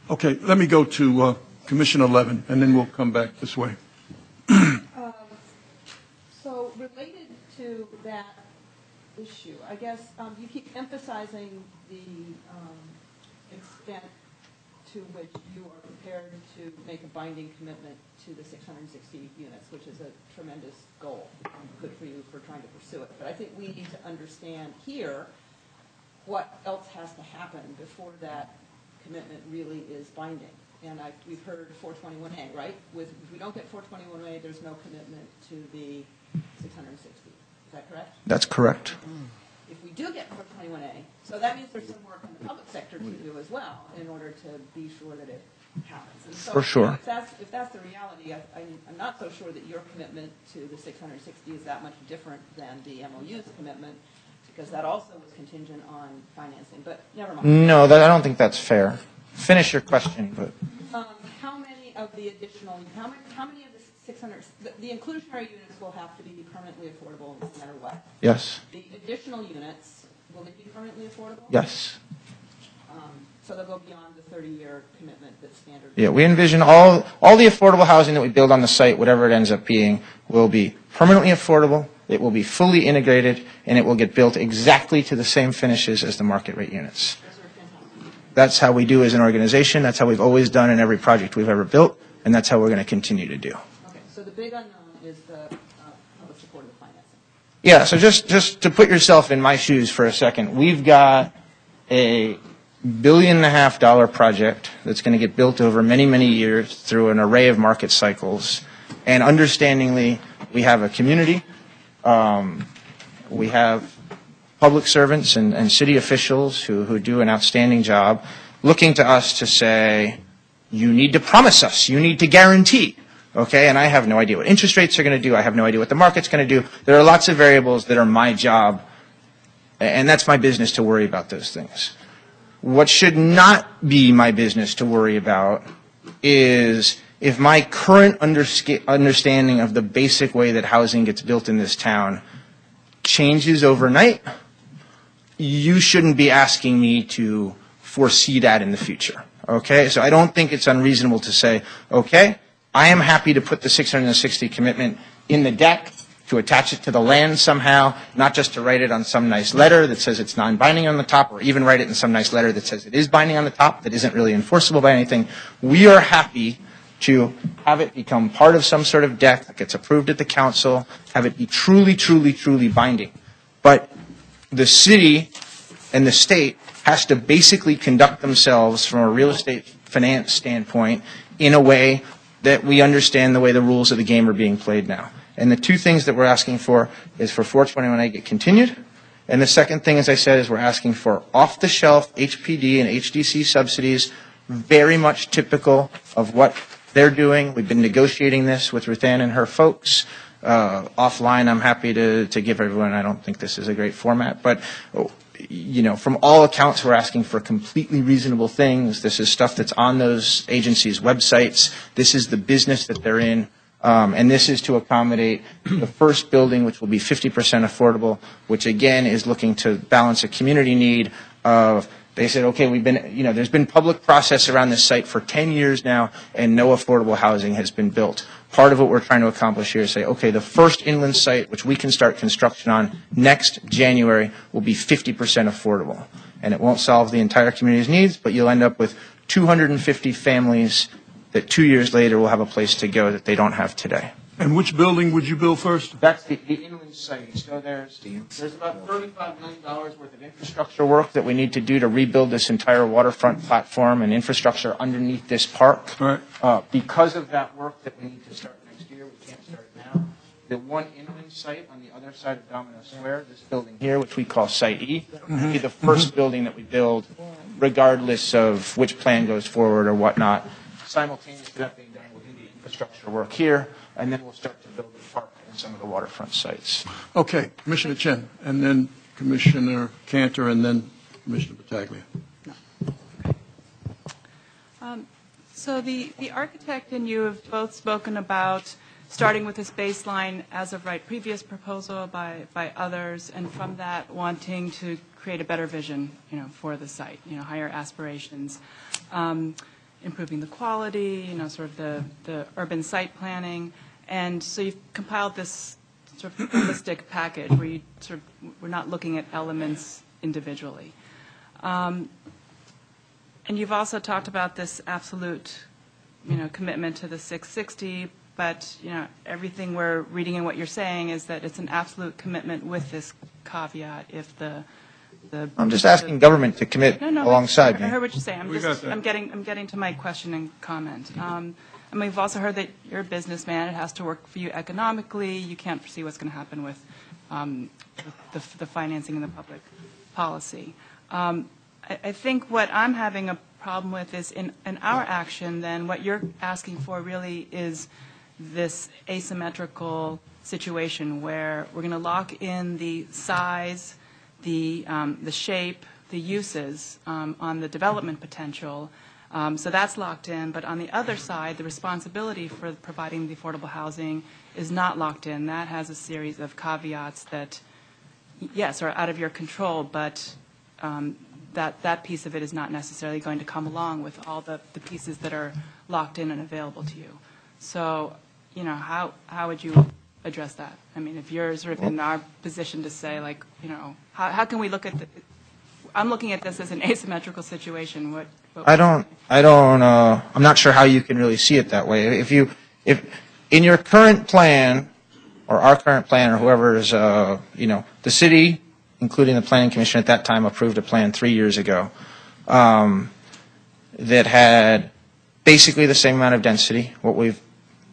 Okay, let me go to Commissioner Levin, and then we'll come back this way. So related to that issue, I guess you keep emphasizing the extent to which you are prepared to make a binding commitment to the 660 units, which is a tremendous goal. Good for you for trying to pursue it. But I think we need to understand here what else has to happen before that commitment really is binding. And we've heard 421A, right? If we don't get 421A, there's no commitment to the 660. Is that correct? That's correct. If we do get 421A, so that means there's some work in the public sector to do as well in order to be sure that it happens. And so For sure. If that's the reality, I'm not so sure that your commitment to the 660 is that much different than the MOU's commitment, because that also was contingent on financing. But never mind. No, I don't think that's fair. Finish your question. But how many of the additional, how many of the 600, the inclusionary units will have to be permanently affordable no matter what? Yes. The additional units, will they be permanently affordable? Yes. So they'll go beyond the 30-year commitment that's standard? Yeah, we envision all the affordable housing that we build on the site, whatever it ends up being, will be permanently affordable, it will be fully integrated, and it will get built exactly to the same finishes as the market rate units. That's how we do as an organization. That's how we've always done in every project we've ever built, and that's how we're going to continue to do. Okay, so the big unknown is the public support of the financing. Yeah, so just to put yourself in my shoes for a second, we've got a $1.5 billion project that's going to get built over many, many years through an array of market cycles. And understandingly, we have a community, we have public servants and city officials who do an outstanding job, looking to us to say, you need to promise us, you need to guarantee. Okay, and I have no idea what interest rates are going to do. I have no idea what the market's going to do. There are lots of variables that are my job, and that's my business to worry about those things. What should not be my business to worry about is if my current understanding of the basic way that housing gets built in this town changes overnight, you shouldn't be asking me to foresee that in the future. Okay, so I don't think it's unreasonable to say, okay, I am happy to put the 660 commitment in the deck, to attach it to the land somehow, not just to write it on some nice letter that says it's non-binding on the top, or even write it in some nice letter that says it is binding on the top, that isn't really enforceable by anything. We are happy to have it become part of some sort of deck that gets approved at the council, have it be truly, truly, truly binding. But the city and the state has to basically conduct themselves from a real estate finance standpoint in a way that we understand the way the rules of the game are being played now. And the two things that we're asking for is for 421A to get continued. And the second thing, as I said, is we're asking for off-the-shelf HPD and HDC subsidies, very much typical of what they're doing. We've been negotiating this with Ruth Ann and her folks. Offline, I'm happy to give everyone, I don't think this is a great format, but you know, from all accounts, we're asking for completely reasonable things. This is stuff that's on those agencies' websites. This is the business that they're in. And this is to accommodate the first building, which will be 50% affordable, which again is looking to balance a community need of, they said, okay, there's been public process around this site for 10 years now, and no affordable housing has been built. part of what we're trying to accomplish here is say, okay, the first inland site, which we can start construction on next January, will be 50% affordable. And it won't solve the entire community's needs, but you'll end up with 250 families that 2 years later will have a place to go that they don't have today. And which building would you build first? That's the inland site. So there's about $35 million worth of infrastructure work that we need to do to rebuild this entire waterfront platform and infrastructure underneath this park. Right. Because of that work that we need to start next year, we can't start now. The one inland site on the other side of Domino Square, this building here, which we call Site E, will be the first building that we build, regardless of which plan goes forward or whatnot. Simultaneous to that being done, we'll do the infrastructure work here, and then we'll start to build the park and some of the waterfront sites. Okay, Commissioner Chen, and then Commissioner Cantor, and then Commissioner Battaglia. So the architect and you have both spoken about starting with this baseline as of right previous proposal by others, and from that wanting to create a better vision, for the site, higher aspirations, improving the quality, sort of the urban site planning. And so you've compiled this sort of holistic package where we're not looking at elements individually. And you've also talked about this absolute, commitment to the 660, but, everything we're reading in what you're saying is that it's an absolute commitment with this caveat if the I'm just asking government to commit alongside me. I heard what you're saying. I'm getting to my question and comment. And we've also heard that you're a businessman. It has to work for you economically. You can't foresee what's going to happen with the financing and the public policy. I think what I'm having a problem with is in our action, then what you're asking for really is this asymmetrical situation where we're going to lock in the size, the shape, the uses on the development potential. So that's locked in. But on the other side, the responsibility for providing the affordable housing is not locked in. That has a series of caveats that, yes, are out of your control, but that piece of it is not necessarily going to come along with all the pieces that are locked in and available to you. So, how would you address that? I mean, if you're sort of in our position to say, like, how can we look at I'm looking at this as an asymmetrical situation. I'm not sure how you can really see it that way. If in your current plan, or our current plan, or whoever's, the city, including the planning commission at that time, approved a plan 3 years ago that had basically the same amount of density.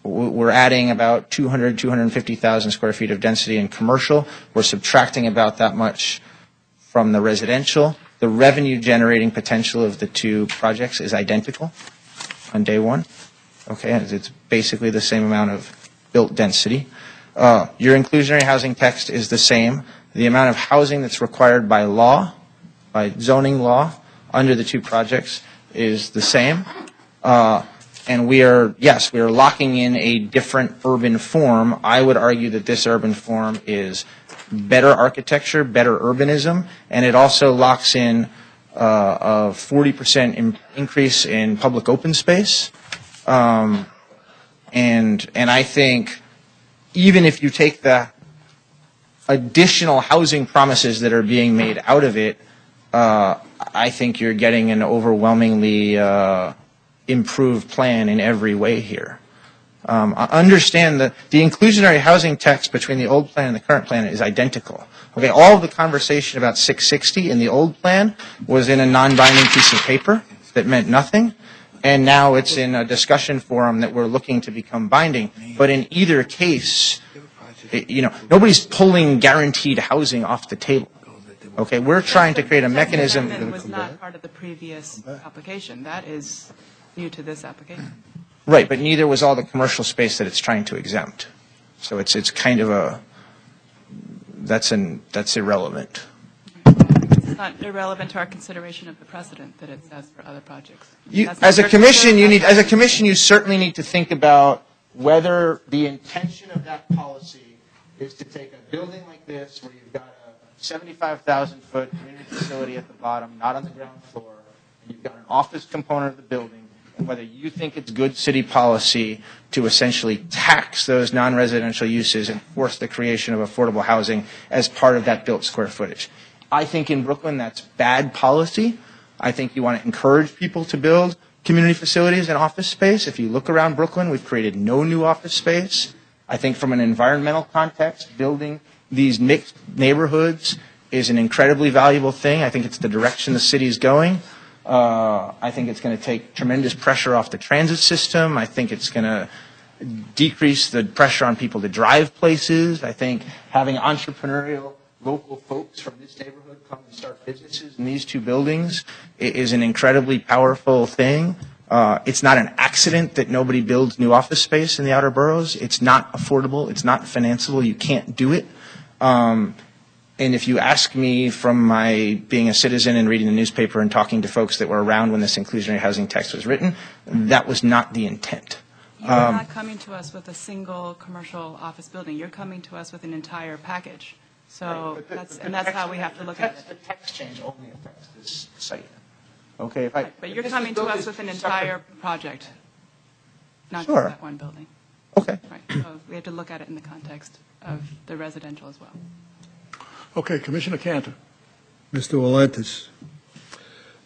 We're adding about 250,000 square feet of density in commercial. We're subtracting about that much from the residential. The revenue generating potential of the two projects is identical on day one. Okay, it's basically the same amount of built density. Your inclusionary housing text is the same. The amount of housing that's required by law, by zoning law, under the two projects is the same. And we are locking in a different urban form. I would argue that this urban form is better architecture, better urbanism, and it also locks in a 40% increase in public open space. And I think even if you take the additional housing promises that are being made out of it, I think you're getting an overwhelmingly improved plan in every way here. Understand that the inclusionary housing text between the old plan and the current plan is identical. Okay, all of the conversation about 660 in the old plan was in a non-binding piece of paper that meant nothing, and now it's in a discussion forum that we're looking to become binding. But in either case, nobody's pulling guaranteed housing off the table. Okay, we're trying to create a mechanism. That was not part of the previous application. That is new to this application. Right, but neither was all the commercial space that it's trying to exempt. So it's kind of that's irrelevant. It's not irrelevant to our consideration of the precedent that it says for other projects. As a commission, you certainly need to think about whether the intention of that policy is to take a building like this where you've got a 75,000-foot community facility at the bottom, not on the ground floor, and you've got an office component of the building, and whether you think it's good city policy to essentially tax those non-residential uses and force the creation of affordable housing as part of that built square footage. I think in Brooklyn that's bad policy. I think you want to encourage people to build community facilities and office space. If you look around Brooklyn, we've created no new office space. I think from an environmental context, building these mixed neighborhoods is an incredibly valuable thing. I think it's the direction the city is going. I think it's going to take tremendous pressure off the transit system. I think it's going to decrease the pressure on people to drive places. I think having entrepreneurial local folks from this neighborhood come and start businesses in these two buildings is an incredibly powerful thing. It's not an accident that nobody builds new office space in the outer boroughs. It's not affordable. It's not financeable. You can't do it. And if you ask me from my being a citizen and reading the newspaper and talking to folks that were around when this inclusionary housing text was written, that was not the intent. You're not coming to us with a single commercial office building. You're coming to us with an entire package. So that's how we have to look at it. The text change only affects this site. Okay, but you're coming to us with an entire project, not Sure. just that one building. Okay. Right. So we have to look at it in the context of the residential as well. Okay, Commissioner Cantor. Mr. Walentis,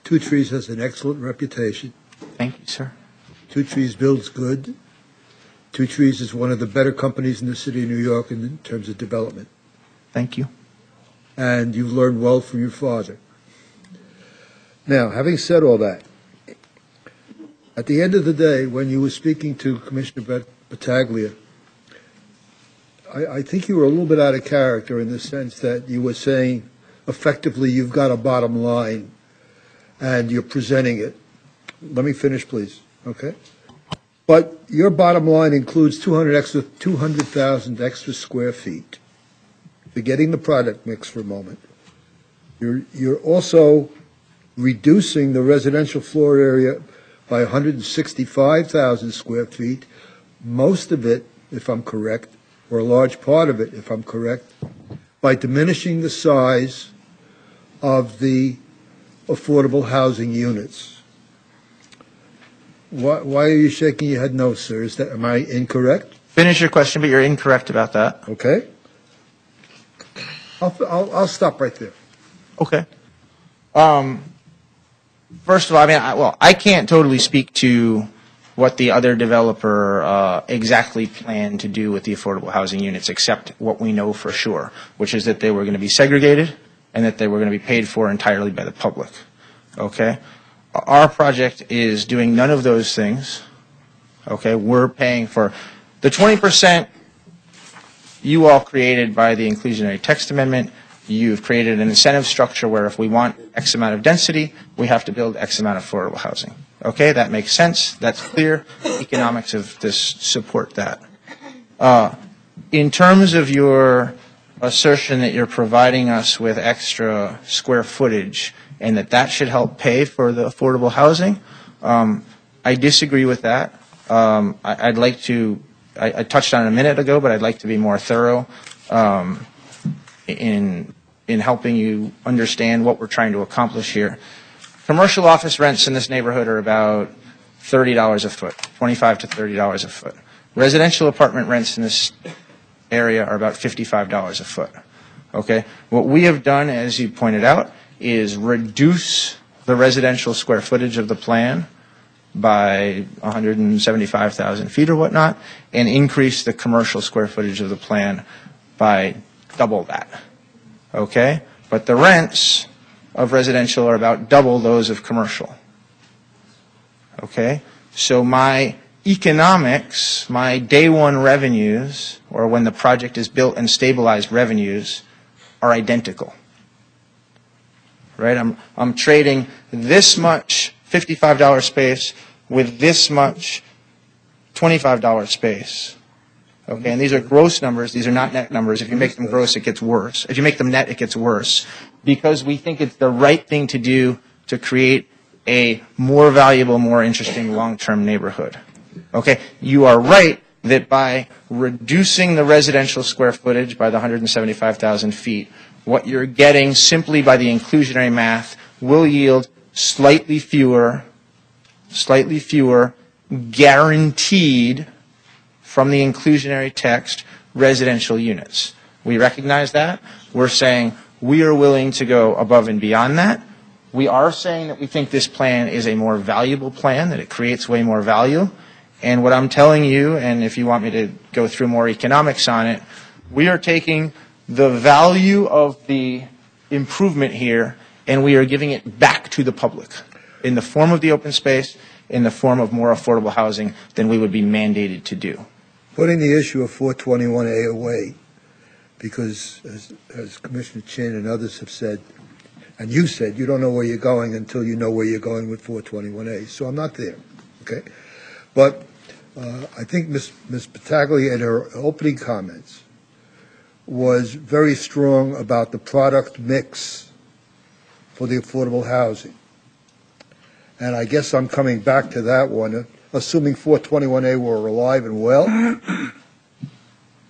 Two Trees has an excellent reputation. Thank you, sir. Two Trees builds good. Two Trees is one of the better companies in the city of New York in terms of development. Thank you. And you've learned well from your father. Now, having said all that, at the end of the day, when you were speaking to Commissioner Battaglia, I think you were a little bit out of character in the sense that you were saying, effectively, you've got a bottom line, and you're presenting it. Let me finish, please, okay? But your bottom line includes 200,000 extra square feet. Forgetting the product mix for a moment. You're also reducing the residential floor area by 165,000 square feet, most of it, if I'm correct, or a large part of it, if I'm correct, by diminishing the size of the affordable housing units. Why are you shaking your head no, sir? Am I incorrect? Finish your question, but you're incorrect about that. Okay. I'll stop right there. Okay. First of all, I can't totally speak to what the other developer exactly planned to do with the affordable housing units, except what we know for sure, which is that they were going to be segregated and that they were going to be paid for entirely by the public. Okay? Our project is doing none of those things. Okay? We're paying for the 20% you all created by the inclusionary text amendment. You've created an incentive structure where if we want X amount of density, we have to build X amount of affordable housing. Okay, that makes sense. That's clear. Economics of this support that. In terms of your assertion that you're providing us with extra square footage and that should help pay for the affordable housing, I disagree with that. I'd like to, I touched on it a minute ago, but I'd like to be more thorough in helping you understand what we're trying to accomplish here. Commercial office rents in this neighborhood are about $30 a foot, $25 to $30 a foot. Residential apartment rents in this area are about $55 a foot. Okay? What we have done, as you pointed out, is reduce the residential square footage of the plan by 175,000 feet or whatnot, and increase the commercial square footage of the plan by double that. Okay? But the rents of residential are about double those of commercial. Okay? So my economics, my day one revenues, or when the project is built and stabilized revenues, are identical. Right? I'm trading this much $55 space with this much $25 space. Okay, and these are gross numbers. These are not net numbers. If you make them gross, it gets worse. If you make them net, it gets worse. Because we think it's the right thing to do to create a more valuable, more interesting long-term neighborhood. Okay, you are right that by reducing the residential square footage by the 175,000 feet, what you're getting simply by the inclusionary math will yield slightly fewer slightly fewer, guaranteed from the inclusionary text residential units. We recognize that. We're saying we are willing to go above and beyond that. We are saying that we think this plan is a more valuable plan, that it creates way more value. And what I'm telling you, and if you want me to go through more economics on it, we are taking the value of the improvement here and we are giving it back to the public in the form of the open space, in the form of more affordable housing than we would be mandated to do. Putting the issue of 421A away, because as Commissioner Chin and others have said, and you said, you don't know where you're going until you know where you're going with 421A. So I'm not there, okay? But I think Ms. Battaglia in her opening comments was very strong about the product mix for the affordable housing. And I guess I'm coming back to that one. Assuming 421A were alive and well,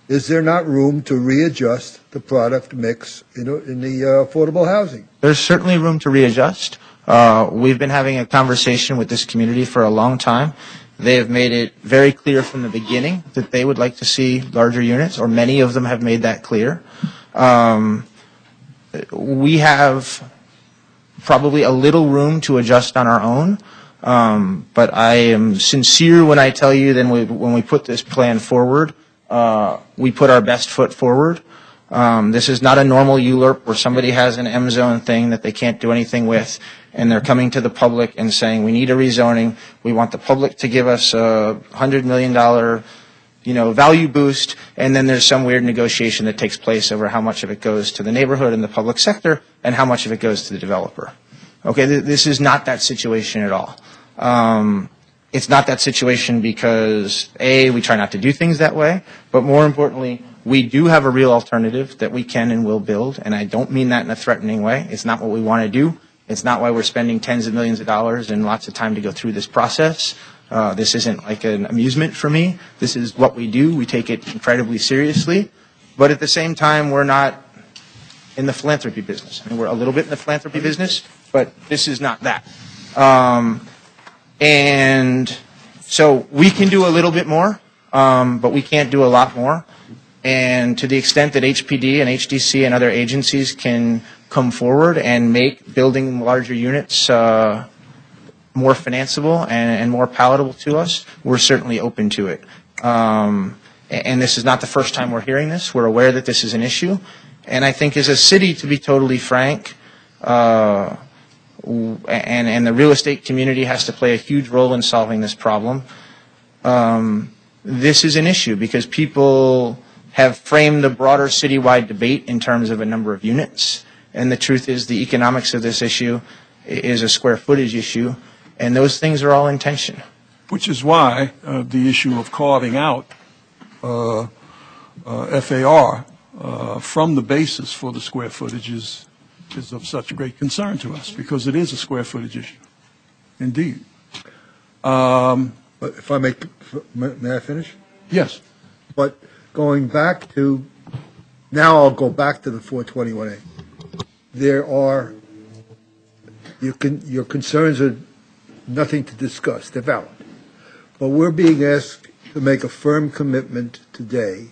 is there not room to readjust the product mix in the affordable housing? There's certainly room to readjust. We've been having a conversation with this community for a long time. They have made it very clear from the beginning that they would like to see larger units, or many of them have made that clear. We have probably a little room to adjust on our own. But I am sincere when I tell you that when we put this plan forward, we put our best foot forward. This is not a normal ULURP where somebody has an M-zone thing that they can't do anything with, and they're coming to the public and saying, we need a rezoning. We want the public to give us a $100 million value boost, and then there's some weird negotiation that takes place over how much of it goes to the neighborhood and the public sector and how much of it goes to the developer. Okay, this is not that situation at all. It's not that situation because, A, we try not to do things that way, but more importantly, we do have a real alternative that we can and will build, and I don't mean that in a threatening way. It's not what we want to do. It's not why we're spending tens of millions of dollars and lots of time to go through this process. This isn't like an amusement for me. This is what we do. We take it incredibly seriously, but at the same time, we're not in the philanthropy business. I mean, we're a little bit in the philanthropy business, but this is not that. And so we can do a little bit more, but we can't do a lot more. And to the extent that HPD and HDC and other agencies can come forward and make building larger units more financeable and more palatable to us, we're certainly open to it. And this is not the first time we're hearing this. We're aware that this is an issue. And I think as a city, to be totally frank, and the real estate community has to play a huge role in solving this problem. This is an issue because people have framed the broader citywide debate in terms of a number of units. And the truth is the economics of this issue is a square footage issue, and those things are all in tension. Which is why the issue of carving out FAR from the basis for the square footage is of such great concern to us, because it is a square footage issue. Indeed. But if I may I finish? Yes. But going back to, now I'll go back to the 421A. There are, your concerns are nothing to discuss, they're valid. But we're being asked to make a firm commitment today,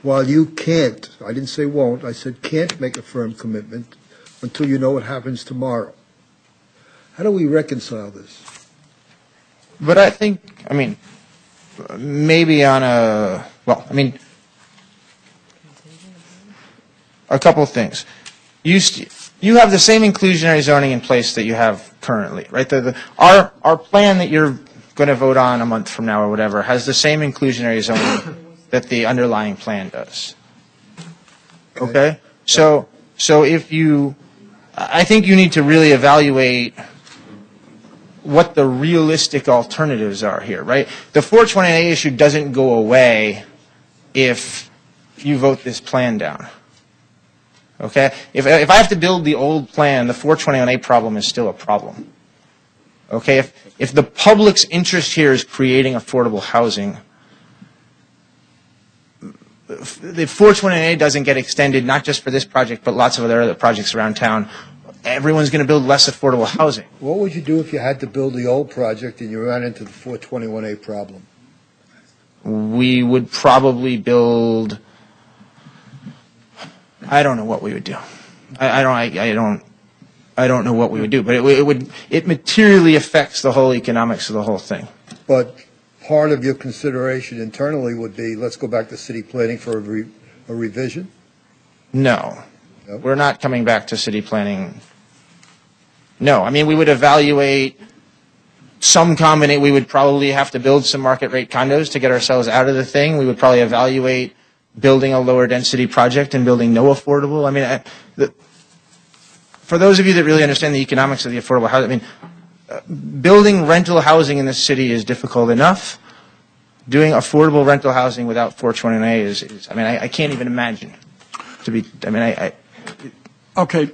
while you can't, I didn't say won't, I said can't make a firm commitment until you know what happens tomorrow. How do we reconcile this? But I think, maybe on a couple of things. You have the same inclusionary zoning in place that you have currently, right? Our plan that you're going to vote on a month from now or whatever has the same inclusionary zoning that the underlying plan does. Okay? So if I think you need to really evaluate what the realistic alternatives are here, right? The 420A issue doesn't go away if you vote this plan down. Okay? If I have to build the old plan, the 421A problem is still a problem. Okay? If the public's interest here is creating affordable housing, the 420A doesn't get extended, not just for this project, but lots of other projects around town. everyone's going to build less affordable housing. What would you do if you had to build the old project and you ran into the 421A problem? We would probably build, I don't know what we would do. I don't know what we would do, but it materially affects the whole economics of the whole thing. But part of your consideration internally would be, let's go back to city planning for a revision? No. We're not coming back to city planning. No. I mean, we would evaluate some combination. We would probably have to build some market rate condos to get ourselves out of the thing. We would probably evaluate building a lower density project and building no affordable. I mean, for those of you that really understand the economics of the affordable housing, I mean, building rental housing in this city is difficult enough. Doing affordable rental housing without 421A is I mean, I can't even imagine. Okay.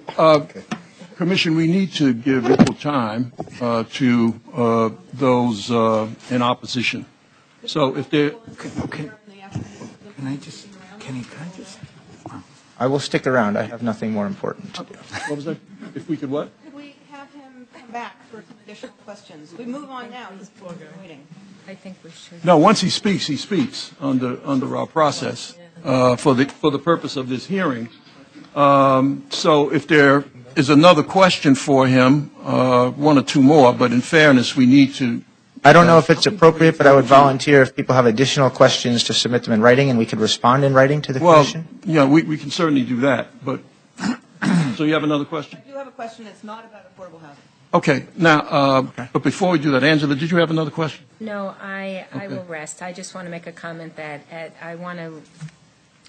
Commission, we need to give equal time to those in opposition. So if there... I will stick around. I have nothing more important to do. What was that? If we could what? Could we have him come back for some additional questions? We move on now. He's waiting. I think we should. No, once he speaks under our process for the purpose of this hearing. So if there is another question for him, one or two more, but in fairness, we need to... I don't know if it's appropriate, but I would volunteer if people have additional questions to submit them in writing, and we could respond in writing to the commission. Well, yeah, we can certainly do that, but... So you have another question? I do have a question that's not about affordable housing. Okay. Now, but before we do that, Angela, did you have another question? No, I will rest. I just want to make a comment that I want to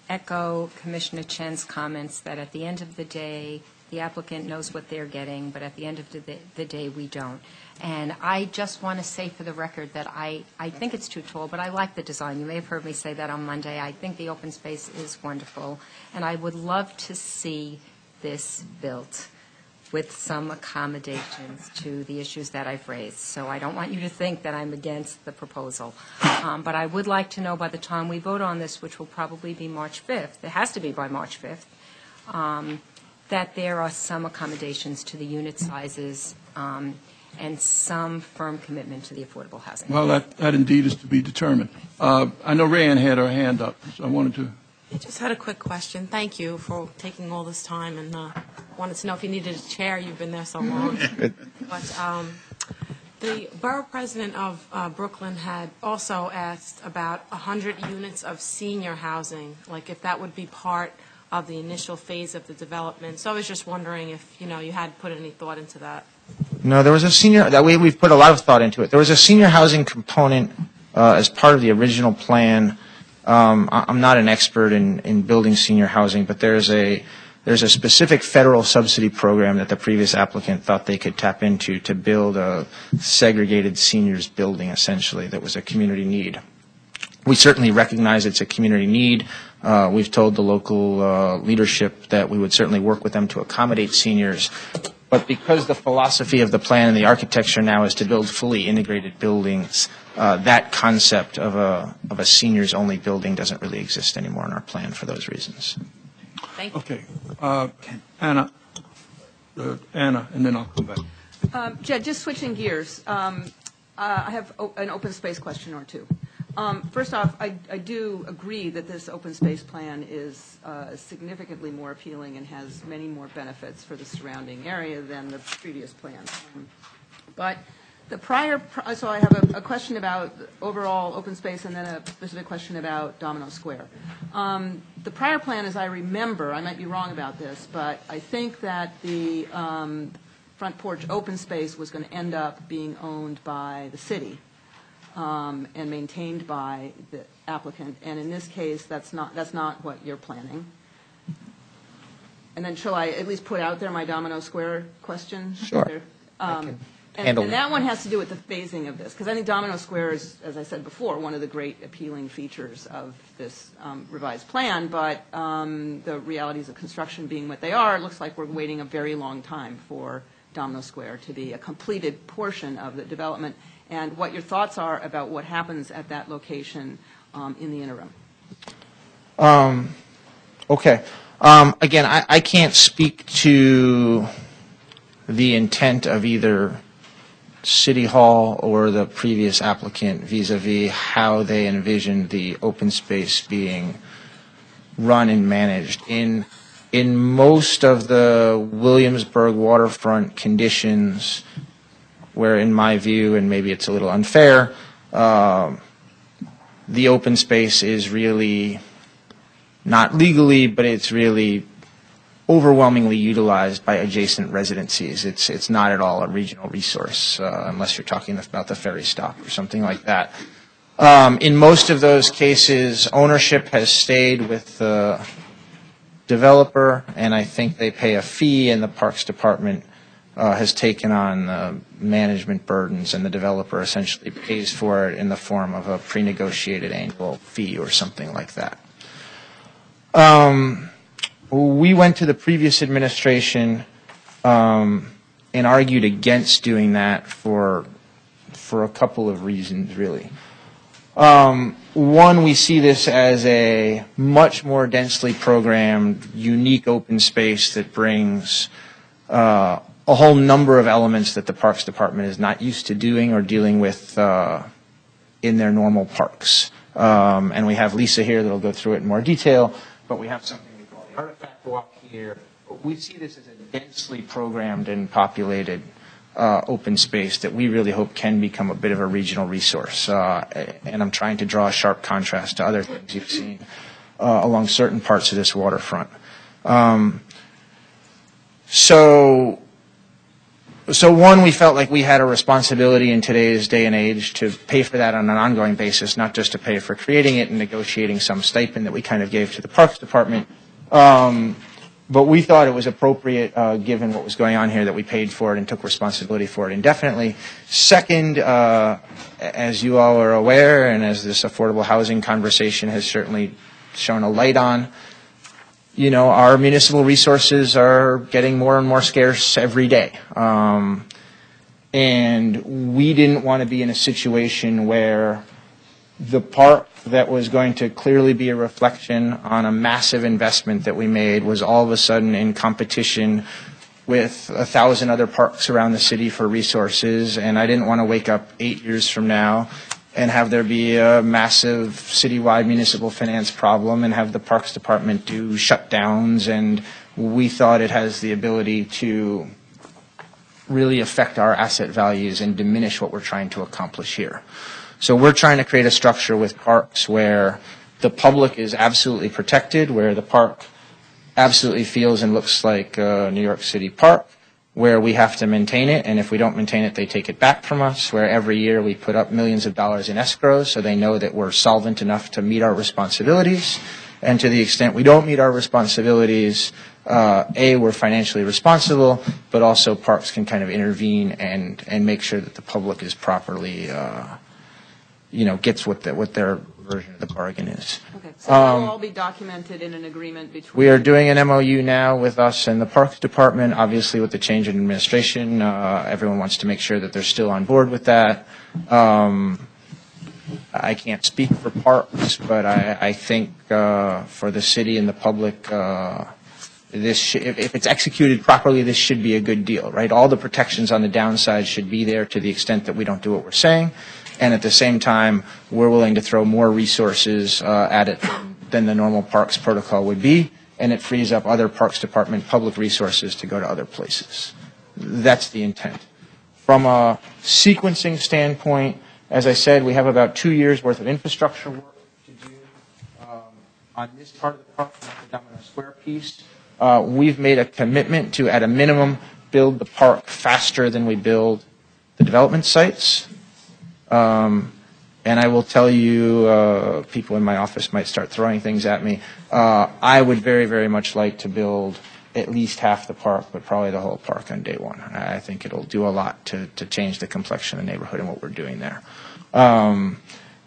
echo Commissioner Chen's comments that at the end of the day, the applicant knows what they're getting, but at the end of the day, we don't. And I just want to say for the record that I think it's too tall, but I like the design. You may have heard me say that on Monday. I think the open space is wonderful, and I would love to see this built with some accommodations to the issues that I've raised. So I don't want you to think that I'm against the proposal. But I would like to know by the time we vote on this, which will probably be March 5th, it has to be by March 5th, that there are some accommodations to the unit sizes and some firm commitment to the affordable housing. Well, that indeed is to be determined. I know Rayanne had her hand up, so I wanted to... I just had a quick question. Thank you for taking all this time, and wanted to know if you needed a chair. You've been there so long. But the borough president of Brooklyn had also asked about 100 units of senior housing, like if that would be part of the initial phase of the development. So I was just wondering if, you had put any thought into that. No, there was a senior, that we've put a lot of thought into it. There was a senior housing component as part of the original plan. I'm not an expert in building senior housing, but there's a specific federal subsidy program that the previous applicant thought they could tap into to build a segregated seniors building, essentially, that was a community need. We certainly recognize it's a community need. We've told the local leadership that we would certainly work with them to accommodate seniors. But because the philosophy of the plan and the architecture now is to build fully integrated buildings, that concept of a seniors-only building doesn't really exist anymore in our plan for those reasons. Thank you. Okay. Anna, and then I'll come back. Jed, just switching gears, I have an open space question or two. First off, I do agree that this open space plan is significantly more appealing and has many more benefits for the surrounding area than the previous plan. But the prior, so I have a question about overall open space and then a specific question about Domino Square. The prior plan, as I remember, I might be wrong about this, but I think that the front porch open space was going to end up being owned by the city. And maintained by the applicant, and in this case, that's not what you're planning. And then, shall I at least put out there my Domino Square question? Sure. And that one has to do with the phasing of this, because I think Domino Square is, as I said before, one of the great appealing features of this revised plan. But the realities of construction being what they are, it looks like we're waiting a very long time for Domino Square to be a completed portion of the development. And what your thoughts are about what happens at that location in the interim. Okay. Again, I can't speak to the intent of either City Hall or the previous applicant vis-a-vis how they envisioned the open space being run and managed. In most of the Williamsburg waterfront conditions, where in my view, and maybe it's a little unfair, the open space is really not legally, but it's really overwhelmingly utilized by adjacent residencies. It's not at all a regional resource, unless you're talking about the ferry stop or something like that. In most of those cases, ownership has stayed with the developer, and I think they pay a fee, and the Parks Department has taken on management burdens, and the developer essentially pays for it in the form of a pre-negotiated annual fee or something like that. We went to the previous administration and argued against doing that for a couple of reasons, really. One, we see this as a much more densely programmed, unique open space that brings a whole number of elements that the Parks Department is not used to doing or dealing with in their normal parks. And we have Lisa here that will go through it in more detail, but we have something we call the artifact walk here. But we see this as a densely programmed and populated open space that we really hope can become a bit of a regional resource. And I'm trying to draw a sharp contrast to other things you've seen along certain parts of this waterfront. So one, we felt like we had a responsibility in today's day and age to pay for that on an ongoing basis, not just to pay for creating it and negotiating some stipend that we kind of gave to the Parks Department. But we thought it was appropriate, given what was going on here, that we paid for it and took responsibility for it indefinitely. Second, as you all are aware, and as this affordable housing conversation has certainly shown a light on, you know, our municipal resources are getting more and more scarce every day. And we didn't want to be in a situation where the park that was going to clearly be a reflection on a massive investment that we made was all of a sudden in competition with 1,000 other parks around the city for resources. And I didn't want to wake up 8 years from now and have there be a massive citywide municipal finance problem and have the Parks Department do shutdowns. And we thought it has the ability to really affect our asset values and diminish what we're trying to accomplish here. So we're trying to create a structure with parks where the public is absolutely protected, where the park absolutely feels and looks like a New York City park, where we have to maintain it, and if we don't maintain it, they take it back from us, where every year we put up millions of dollars in escrows so they know that we're solvent enough to meet our responsibilities. And to the extent we don't meet our responsibilities, A, we're financially responsible, but also parks can kind of intervene and make sure that the public is properly, gets what their version of the bargain is. Okay, so that will all be documented in an agreement between... We are doing an MOU now with us and the Parks Department. Obviously, with the change in administration, everyone wants to make sure that they're still on board with that. I can't speak for parks, but I think for the city and the public, if it's executed properly, this should be a good deal, right? All the protections on the downside should be there to the extent that we don't do what we're saying. And at the same time, we're willing to throw more resources at it than the normal parks protocol would be, and it frees up other Parks Department public resources to go to other places. That's the intent. From a sequencing standpoint, as I said, we have about 2 years' worth of infrastructure work to do on this part of the park, not the Domino Square piece. We've made a commitment to, at a minimum, build the park faster than we build the development sites. And I will tell you, people in my office might start throwing things at me. I would very, very much like to build at least half the park, but probably the whole park on day one. I think it'll do a lot to change the complexion of the neighborhood and what we're doing there.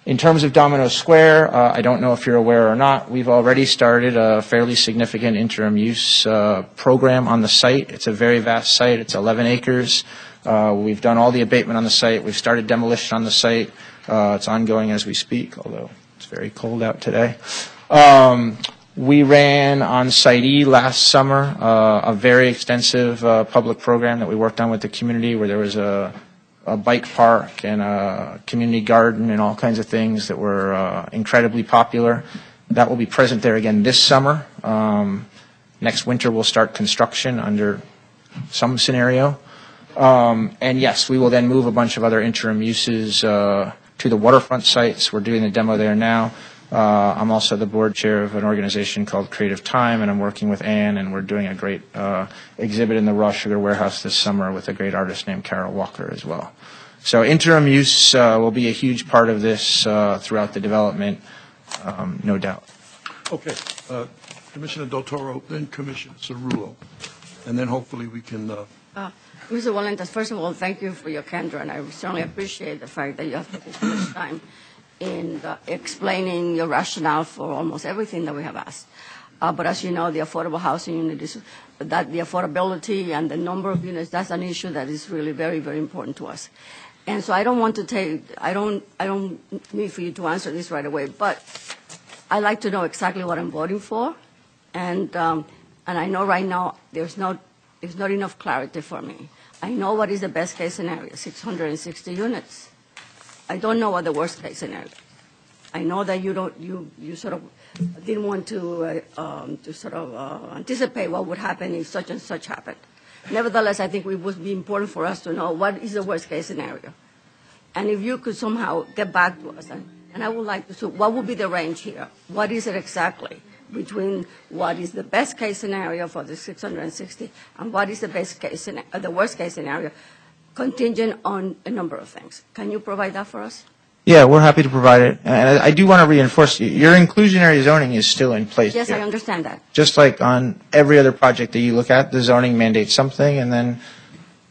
In terms of Domino Square, I don't know if you're aware or not, we've already started a fairly significant interim use program on the site. It's a very vast site. It's 11 acres. We've done all the abatement on the site. We've started demolition on the site. It's ongoing as we speak, although it's very cold out today. We ran on Site E last summer a very extensive public program that we worked on with the community, where there was a bike park and a community garden and all kinds of things that were incredibly popular. That will be present there again this summer. Next winter we'll start construction under some scenario. And yes, we will then move a bunch of other interim uses to the waterfront sites. We're doing the demo there now. I'm also the board chair of an organization called Creative Time, and I'm working with Ann, and we're doing a great exhibit in the Raw Sugar Warehouse this summer with a great artist named Carol Walker as well. So interim use will be a huge part of this throughout the development, no doubt. Okay. Commissioner Del Toro, then Commissioner Cerullo, and then hopefully we can... Mr. Wallentas, first of all, thank you for your candor, and I certainly appreciate the fact that you have taken so much time in explaining your rationale for almost everything that we have asked. But as you know, the affordable housing unit is that the affordability and the number of units, that's an issue that is really very, very important to us. And so I don't want to take, I don't need for you to answer this right away, but I'd like to know exactly what I'm voting for. And I know right now there's not enough clarity for me. I know what is the best case scenario, 660 units. I don't know what the worst case scenario. I know that you sort of didn't want to sort of anticipate what would happen if such and such happened. Nevertheless, I think it would be important for us to know what is the worst case scenario. And if you could somehow get back to us, and I would like to see what would be the range here? What is it exactly between what is the best case scenario for the 660 and what is the best case the worst case scenario, contingent on a number of things? Can you provide that for us? Yeah, we're happy to provide it. And I do want to reinforce, your inclusionary zoning is still in place. Yes, here. I understand that. Just like on every other project that you look at, the zoning mandates something, and then...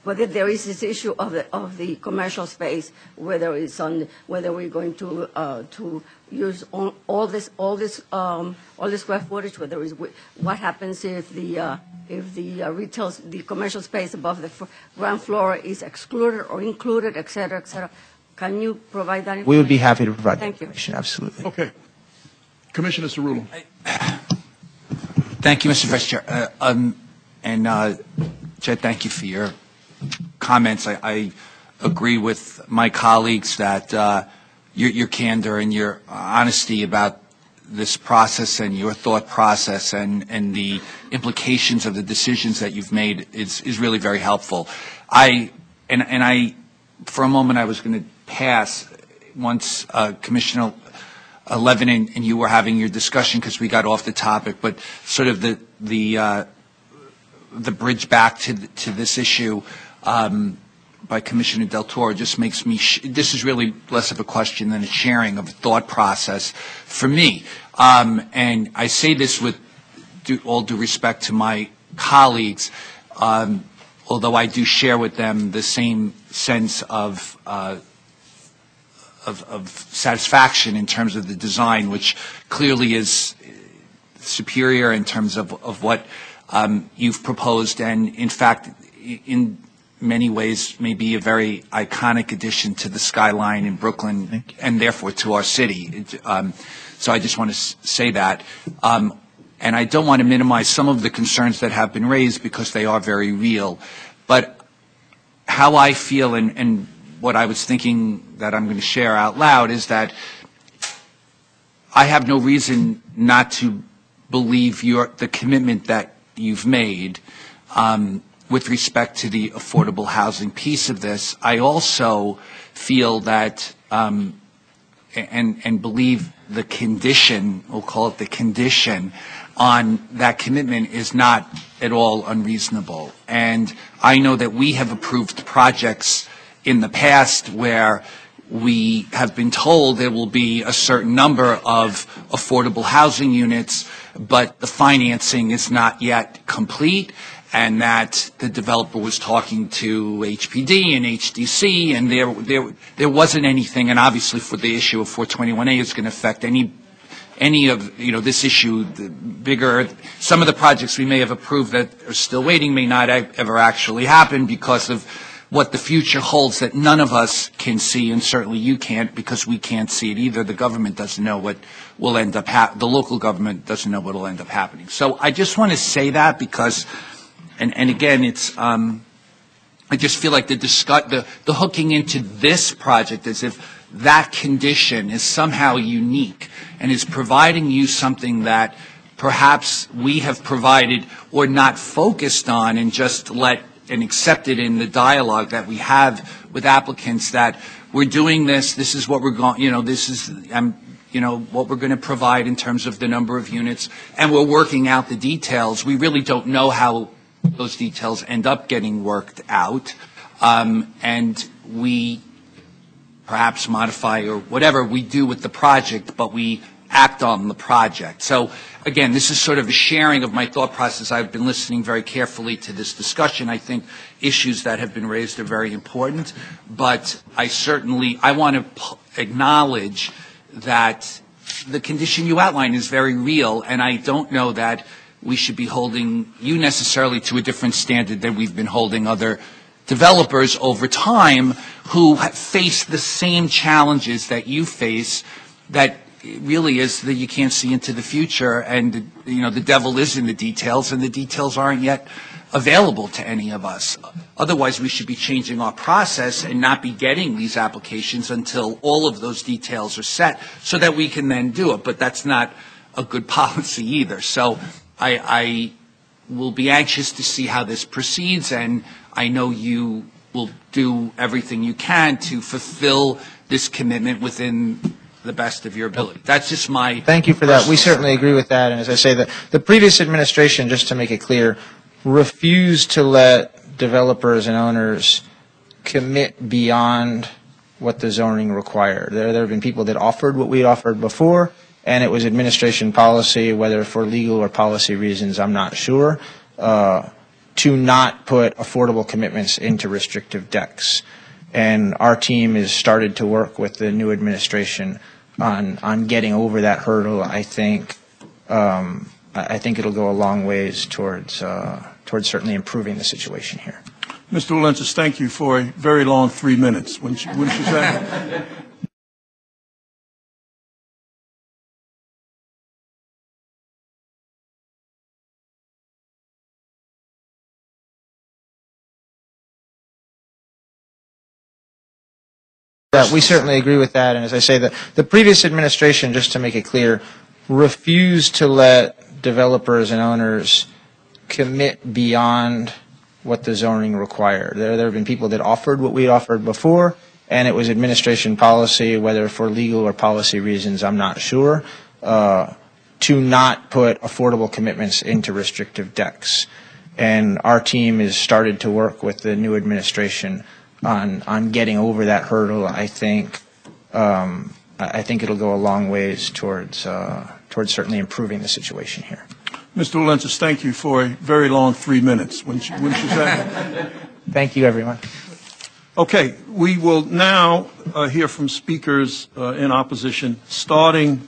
But there is this issue of the commercial space, whether we're going to use all this square footage, what happens if the commercial space above the ground floor is excluded or included, et cetera, et cetera. Can you provide that information? We would be happy to provide that Thank you. information, absolutely. Okay. Commissioner Cerullo. Thank you, Mr. Vice Chair. Jed, thank you for your comments. I agree with my colleagues that your candor and your honesty about this process and your thought process and the implications of the decisions that you've made is really very helpful. For a moment, I was going to pass once Commissioner Levin and you were having your discussion because we got off the topic, but sort of the bridge back to this issue by Commissioner Del Toro just makes me, this is really less of a question than a sharing of a thought process for me. And I say this with all due respect to my colleagues, although I do share with them the same sense of satisfaction in terms of the design, which clearly is superior in terms of what you've proposed, and in fact, in many ways, may be a very iconic addition to the skyline in Brooklyn and therefore to our city. So I just want to say that. And I don't want to minimize some of the concerns that have been raised because they are very real. But how I feel and what I was thinking that I'm going to share out loud is that I have no reason not to believe the commitment that you've made with respect to the affordable housing piece of this. I also feel that and believe the condition, we'll call it the condition, on that commitment is not at all unreasonable. And I know that we have approved projects in the past where we have been told there will be a certain number of affordable housing units, but the financing is not yet complete, and that the developer was talking to HPD and HDC, and there wasn't anything. And obviously, for the issue of 421A, it's going to affect any of this issue. The bigger, some of the projects we may have approved that are still waiting may not ever actually happen because of what the future holds that none of us can see, and certainly you can't because we can't see it either. The government doesn't know what will end up the local government doesn't know what will end up happening. So I just want to say that because, and again, it's I just feel like the hooking into this project as if that condition is somehow unique and is providing you something that perhaps we have provided or not focused on and just let and accepted in the dialogue that we have with applicants that we're doing this is what we're going, this is, what we're going to provide in terms of the number of units, and we're working out the details. We really don't know how those details end up getting worked out, and we perhaps modify or whatever we do with the project, but we act on the project. So again, this is sort of a sharing of my thought process. I've been listening very carefully to this discussion. I think issues that have been raised are very important, but I want to acknowledge that the condition you outline is very real, and I don't know that we should be holding you necessarily to a different standard than we've been holding other developers over time who face the same challenges that you face, that really is that you can't see into the future, and the devil is in the details, and the details aren't yet available to any of us. Otherwise, we should be changing our process and not be getting these applications until all of those details are set so that we can then do it. But that's not a good policy either. So I will be anxious to see how this proceeds, and I know you will do everything you can to fulfill this commitment within the best of your ability. That's just my... Thank you for that. We certainly agree with that. And as I say, the previous administration, just to make it clear, refused to let developers and owners commit beyond what the zoning required. There have been people that offered what we offered before, and it was administration policy, whether for legal or policy reasons, I'm not sure, to not put affordable commitments into restrictive decks. And our team has started to work with the new administration on getting over that hurdle. I think it'll go a long ways towards certainly improving the situation here. Mr. Walentis, thank you for a very long 3 minutes. Wouldn't you say? We certainly agree with that, and as I say, the previous administration, just to make it clear, refused to let developers and owners commit beyond what the zoning required. There have been people that offered what we offered before, and it was administration policy, whether for legal or policy reasons, I'm not sure, to not put affordable commitments into restrictive decks. And our team has started to work with the new administration on getting over that hurdle. I think it'll go a long ways towards certainly improving the situation here. Mr. Walentis, thank you for a very long 3 minutes. Wouldn't you say? Thank you, everyone. Okay, we will now hear from speakers in opposition, starting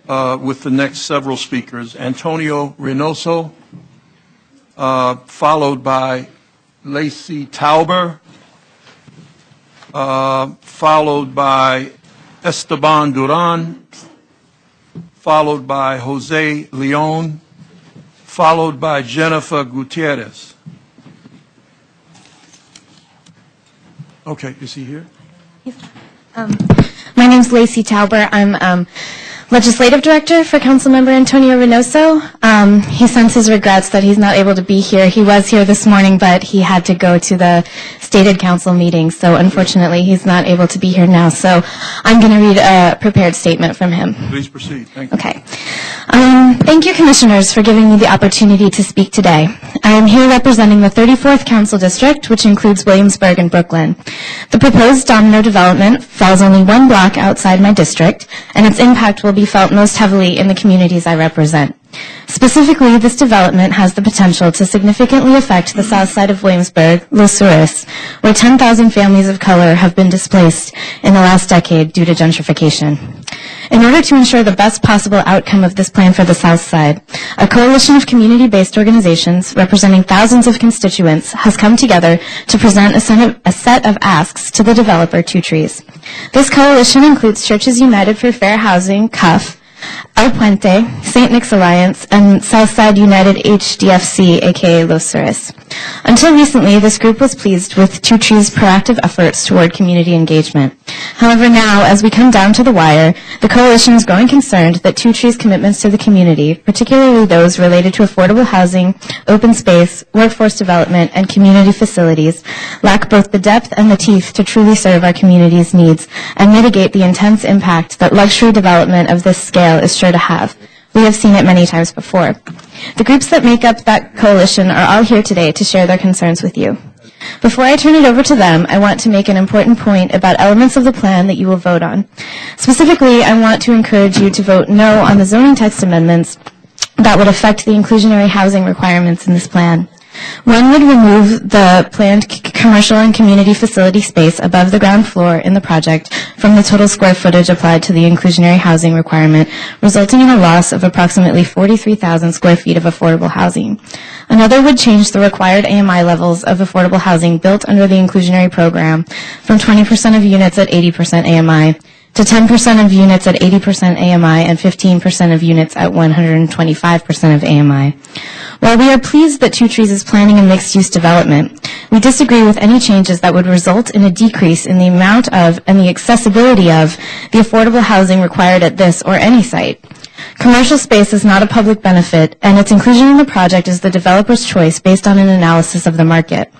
with the next several speakers. Antonio Reynoso, followed by Lacey Tauber, followed by Esteban Duran, followed by Jose Leon, followed by Jennifer Gutierrez. Okay, is he here? My name is Lacey Tauber. I'm Legislative Director for Councilmember Antonio Reynoso. He sends his regrets that he's not able to be here. He was here this morning, but he had to go to the stated council meeting, so unfortunately he's not able to be here now. So I'm going to read a prepared statement from him. Please proceed. Thank you. Okay. Thank you, Commissioners, for giving me the opportunity to speak today. I am here representing the 34th Council District, which includes Williamsburg and Brooklyn. The proposed Domino development falls only one block outside my district, and its impact will be felt most heavily in the communities I represent. Specifically, this development has the potential to significantly affect the south side of Williamsburg, Los Suris, where 10,000 families of color have been displaced in the last decade due to gentrification. In order to ensure the best possible outcome of this plan for the south side, a coalition of community-based organizations representing thousands of constituents has come together to present a set of asks to the developer, Two Trees. This coalition includes Churches United for Fair Housing, CUF, El Puente, St. Nick's Alliance, and Southside United HDFC, aka Los Suris. Until recently, this group was pleased with Two Trees' proactive efforts toward community engagement. However, now, as we come down to the wire, the coalition is growing concerned that Two Trees' commitments to the community, particularly those related to affordable housing, open space, workforce development, and community facilities, lack both the depth and the teeth to truly serve our community's needs and mitigate the intense impact that luxury development of this scale is sure to have. We have seen it many times before. The groups that make up that coalition are all here today to share their concerns with you. Before I turn it over to them, I want to make an important point about elements of the plan that you will vote on. Specifically, I want to encourage you to vote no on the zoning text amendments that would affect the inclusionary housing requirements in this plan. One would remove the planned commercial and community facility space above the ground floor in the project from the total square footage applied to the inclusionary housing requirement, resulting in a loss of approximately 43,000 square feet of affordable housing. Another would change the required AMI levels of affordable housing built under the inclusionary program from 20% of units at 80% AMI to 10% of units at 80% AMI and 15% of units at 125% of AMI. While we are pleased that Two Trees is planning a mixed-use development, we disagree with any changes that would result in a decrease in the amount of and the accessibility of the affordable housing required at this or any site. Commercial space is not a public benefit, and its inclusion in the project is the developer's choice based on an analysis of the market.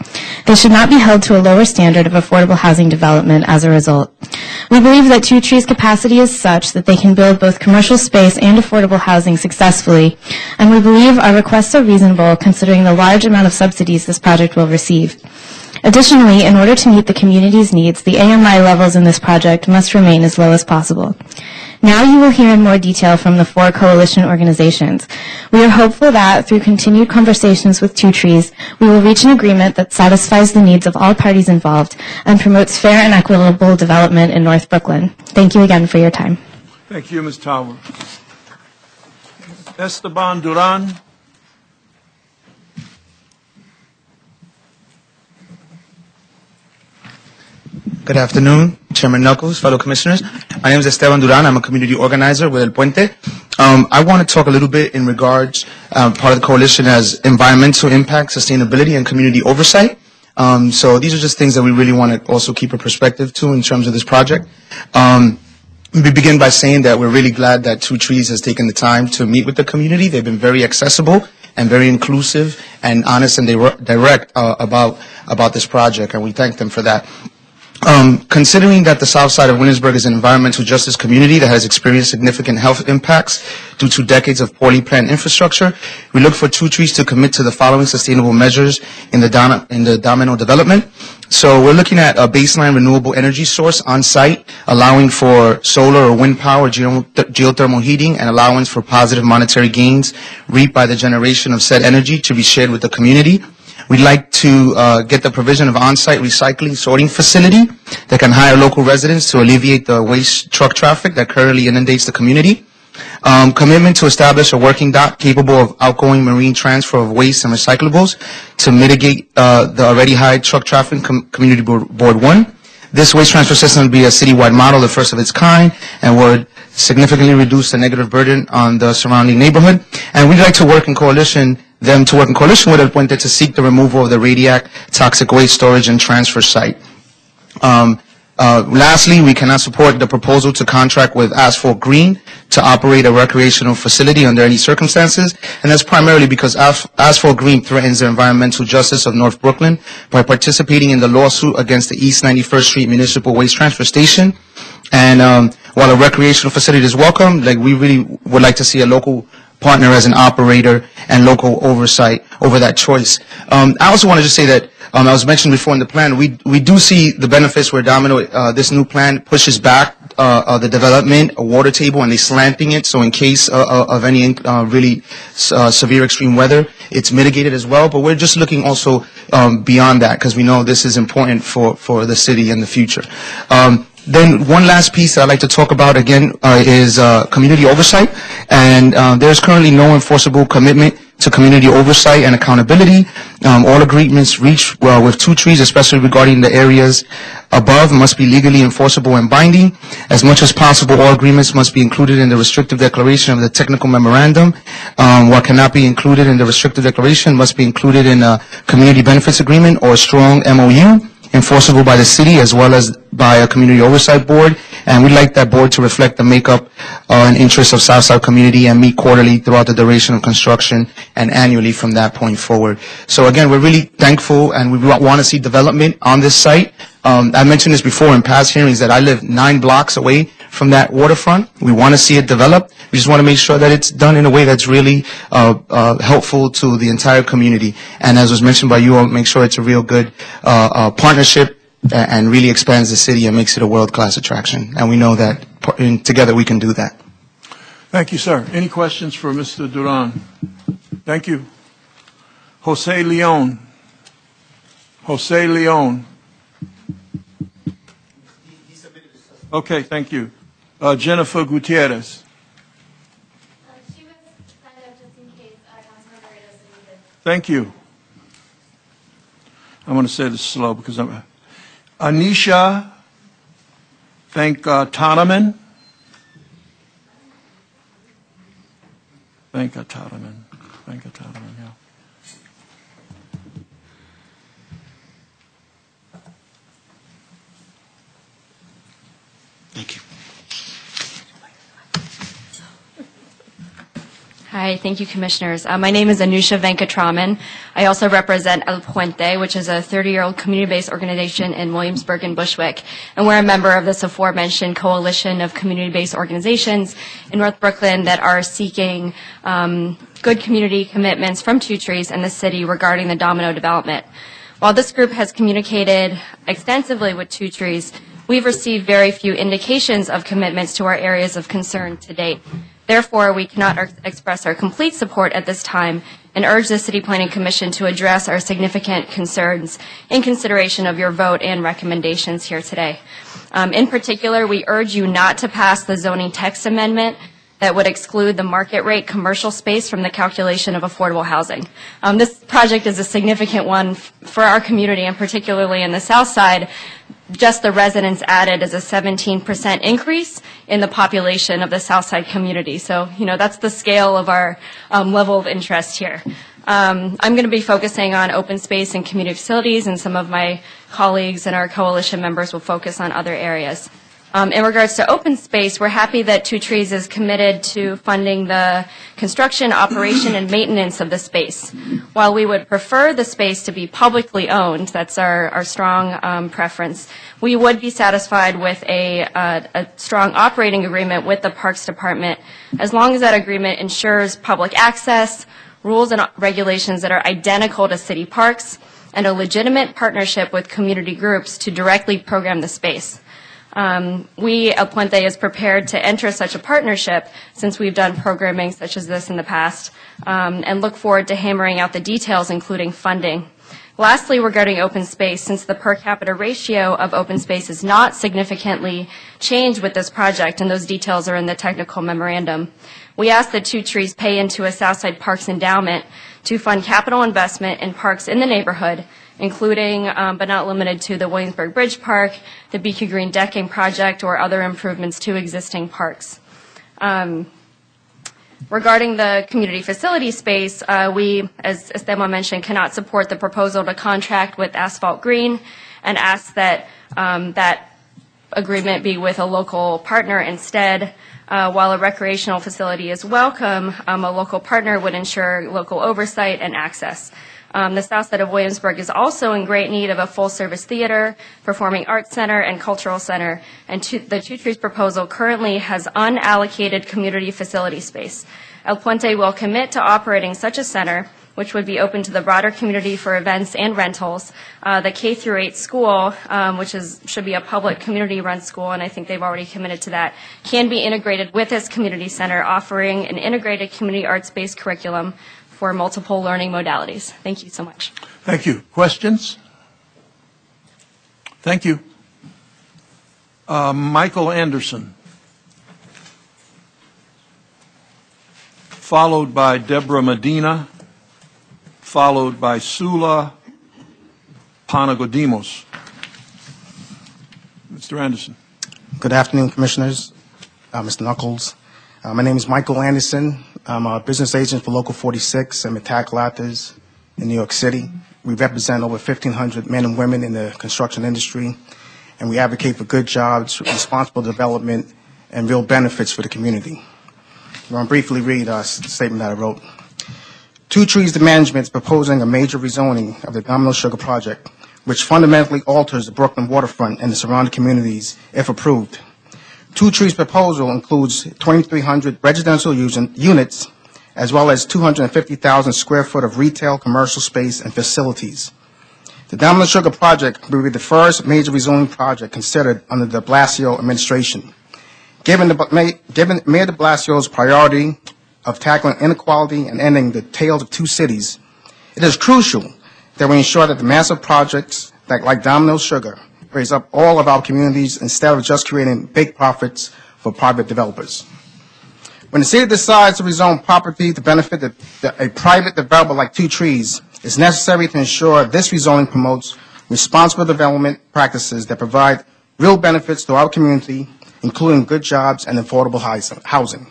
They should not be held to a lower standard of affordable housing development as a result. We believe that Two Trees' capacity is such that they can build both commercial space and affordable housing successfully, and we believe our requests are reasonable considering the large amount of subsidies this project will receive. Additionally, in order to meet the community's needs, the AMI levels in this project must remain as low as possible. Now you will hear in more detail from the four coalition organizations. We are hopeful that, through continued conversations with Two Trees, we will reach an agreement that satisfies the needs of all parties involved and promotes fair and equitable development in North Brooklyn. Thank you again for your time. Thank you, Ms. Tower. Esteban Duran. Good afternoon, Chairman Knuckles, fellow commissioners. My name is Esteban Duran. I'm a community organizer with El Puente. I want to talk a little bit in regards, part of the coalition as environmental impact, sustainability, and community oversight. So these are just things that we really want to also keep a perspective to in terms of this project. We begin by saying that we're really glad that Two Trees has taken the time to meet with the community. They've been very accessible and very inclusive and honest and direct about this project, and we thank them for that. Considering that the south side of Williamsburg is an environmental justice community that has experienced significant health impacts due to decades of poorly planned infrastructure, we look for Two Trees to commit to the following sustainable measures in the domino development. So we're looking at a baseline renewable energy source on site, allowing for solar or wind power, geothermal heating, and allowance for positive monetary gains reaped by the generation of said energy to be shared with the community. We'd like to get the provision of on-site recycling sorting facility that can hire local residents to alleviate the waste truck traffic that currently inundates the community. Commitment to establish a working dock capable of outgoing marine transfer of waste and recyclables to mitigate the already high truck traffic. Community Board 1. This waste transfer system would be a citywide model, the first of its kind, and would significantly reduce the negative burden on the surrounding neighborhood. And we'd like to work in coalition with El Puente to seek the removal of the Reade toxic waste storage and transfer site. Lastly, we cannot support the proposal to contract with Asphalt Green to operate a recreational facility under any circumstances, and that's primarily because Asphalt Green threatens the environmental justice of North Brooklyn by participating in the lawsuit against the East 91st Street Municipal Waste Transfer Station. And while a recreational facility is welcome, we really would like to see a local partner as an operator and local oversight over that choice. I also want to just say that I was mentioned before in the plan, we do see the benefits where this new plan pushes back the development, a water table, and they're slanting it, so in case of any really severe extreme weather, it's mitigated as well. But we're just looking also beyond that, because we know this is important for the city in the future. Then one last piece that I'd like to talk about again is community oversight, and there's currently no enforceable commitment to community oversight and accountability. All agreements reached with 2 trees, especially regarding the areas above, must be legally enforceable and binding. As much as possible, all agreements must be included in the restrictive declaration of the technical memorandum. What cannot be included in the restrictive declaration must be included in a community benefits agreement or a strong MOU, enforceable by the city as well as by a community oversight board, and we'd like that board to reflect the makeup and interests of Southside community and meet quarterly throughout the duration of construction and annually from that point forward. So again, we're really thankful and we want to see development on this site. I mentioned this before in past hearings that I live 9 blocks away from that waterfront. We want to see it develop. We just want to make sure that it's done in a way that's really helpful to the entire community. And as was mentioned by you all, make sure it's a real good partnership and really expands the city and makes it a world-class attraction. And we know that together we can do that. Thank you, sir. Any questions for Mr. Duran? Thank you. Jose Leon. Jose Leon. Okay, thank you. Jennifer Gutierrez. Thank you. I'm going to say this slow because I'm... Anisha Venkataraman. Venkataraman, yeah. Thank you. Hi, thank you, Commissioners. My name is Anusha Venkatraman. I also represent El Puente, which is a 30-year-old community-based organization in Williamsburg and Bushwick. And we're a member of this aforementioned coalition of community-based organizations in North Brooklyn that are seeking good community commitments from Two Trees and the city regarding the Domino development. While this group has communicated extensively with Two Trees, we've received very few indications of commitments to our areas of concern to date. Therefore, we cannot express our complete support at this time and urge the City Planning Commission to address our significant concerns in consideration of your vote and recommendations here today. In particular, we urge you not to pass the zoning text amendment that would exclude the market rate commercial space from the calculation of affordable housing. This project is a significant one for our community, and particularly in the South Side. Just the residents added is a 17% increase in the population of the Southside community. So, that's the scale of our level of interest here. I'm going to be focusing on open space and community facilities, and some of my colleagues and our coalition members will focus on other areas. In regards to open space, we're happy that Two Trees is committed to funding the construction, operation, and maintenance of the space. While we would prefer the space to be publicly owned, that's our strong preference, we would be satisfied with a strong operating agreement with the Parks Department as long as that agreement ensures public access, rules and regulations that are identical to city parks, and a legitimate partnership with community groups to directly program the space. We, El Puente, is prepared to enter such a partnership since we've done programming such as this in the past, and look forward to hammering out the details, including funding. Lastly, regarding open space, since the per capita ratio of open space is not significantly changed with this project, and those details are in the technical memorandum, we ask that Two Trees pay into a Southside Parks endowment to fund capital investment in parks in the neighborhood, including but not limited to the Williamsburg Bridge Park, the Beacon Green Decking Project, or other improvements to existing parks. Regarding the community facility space, we, as Esteban mentioned, cannot support the proposal to contract with Asphalt Green and ask that that agreement be with a local partner instead. While a recreational facility is welcome, a local partner would ensure local oversight and access. The south side of Williamsburg is also in great need of a full-service theater, performing arts center, and cultural center, and the Two Trees proposal currently has unallocated community facility space. El Puente will commit to operating such a center which would be open to the broader community for events and rentals. The K through 8 school, which should be a public community-run school, and I think they've already committed to that, can be integrated with this community center, offering an integrated community arts-based curriculum for multiple learning modalities. Thank you so much. Thank you. Questions? Thank you. Michael Anderson, followed by Deborah Medina, followed by Sula Panagodimos. Mr. Anderson. Good afternoon, Commissioners, Mr. Knuckles. My name is Michael Anderson. I'm a business agent for Local 46 and Metacolaters in New York City. We represent over 1,500 men and women in the construction industry, and we advocate for good jobs, responsible development, and real benefits for the community. I'm going to briefly read a statement that I wrote. Two Trees the Management is proposing a major rezoning of the Domino Sugar project, which fundamentally alters the Brooklyn waterfront and the surrounding communities if approved. Two Trees' proposal includes 2,300 residential units, as well as 250,000 square foot of retail, commercial space, and facilities. The Domino Sugar project will be the first major rezoning project considered under the de Blasio administration. Given Mayor de Blasio's priority of tackling inequality and ending the tales of two cities, it is crucial that we ensure that the massive projects like Domino Sugar raise up all of our communities instead of just creating big profits for private developers. When the city decides to rezone property to benefit a private developer like Two Trees, it's necessary to ensure this rezoning promotes responsible development practices that provide real benefits to our community, including good jobs and affordable housing.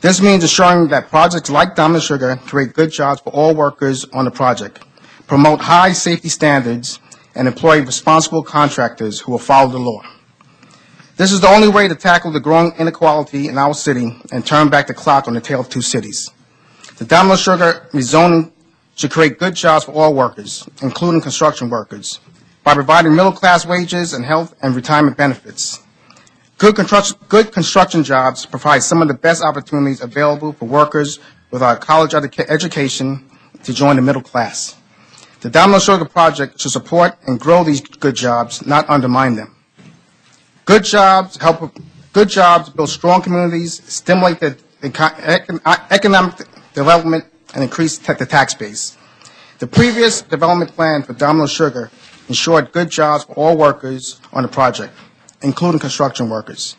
This means ensuring that projects like Domino Sugar create good jobs for all workers on the project, promote high safety standards, and employ responsible contractors who will follow the law. This is the only way to tackle the growing inequality in our city and turn back the clock on the tale of two cities. The Domino Sugar rezoning should create good jobs for all workers, including construction workers, by providing middle-class wages and health and retirement benefits. Good construction jobs provide some of the best opportunities available for workers without college education to join the middle class. The Domino Sugar project should support and grow these good jobs, not undermine them. Good jobs build strong communities, stimulate the economic development, and increase the tax base. The previous development plan for Domino Sugar ensured good jobs for all workers on the project, including construction workers.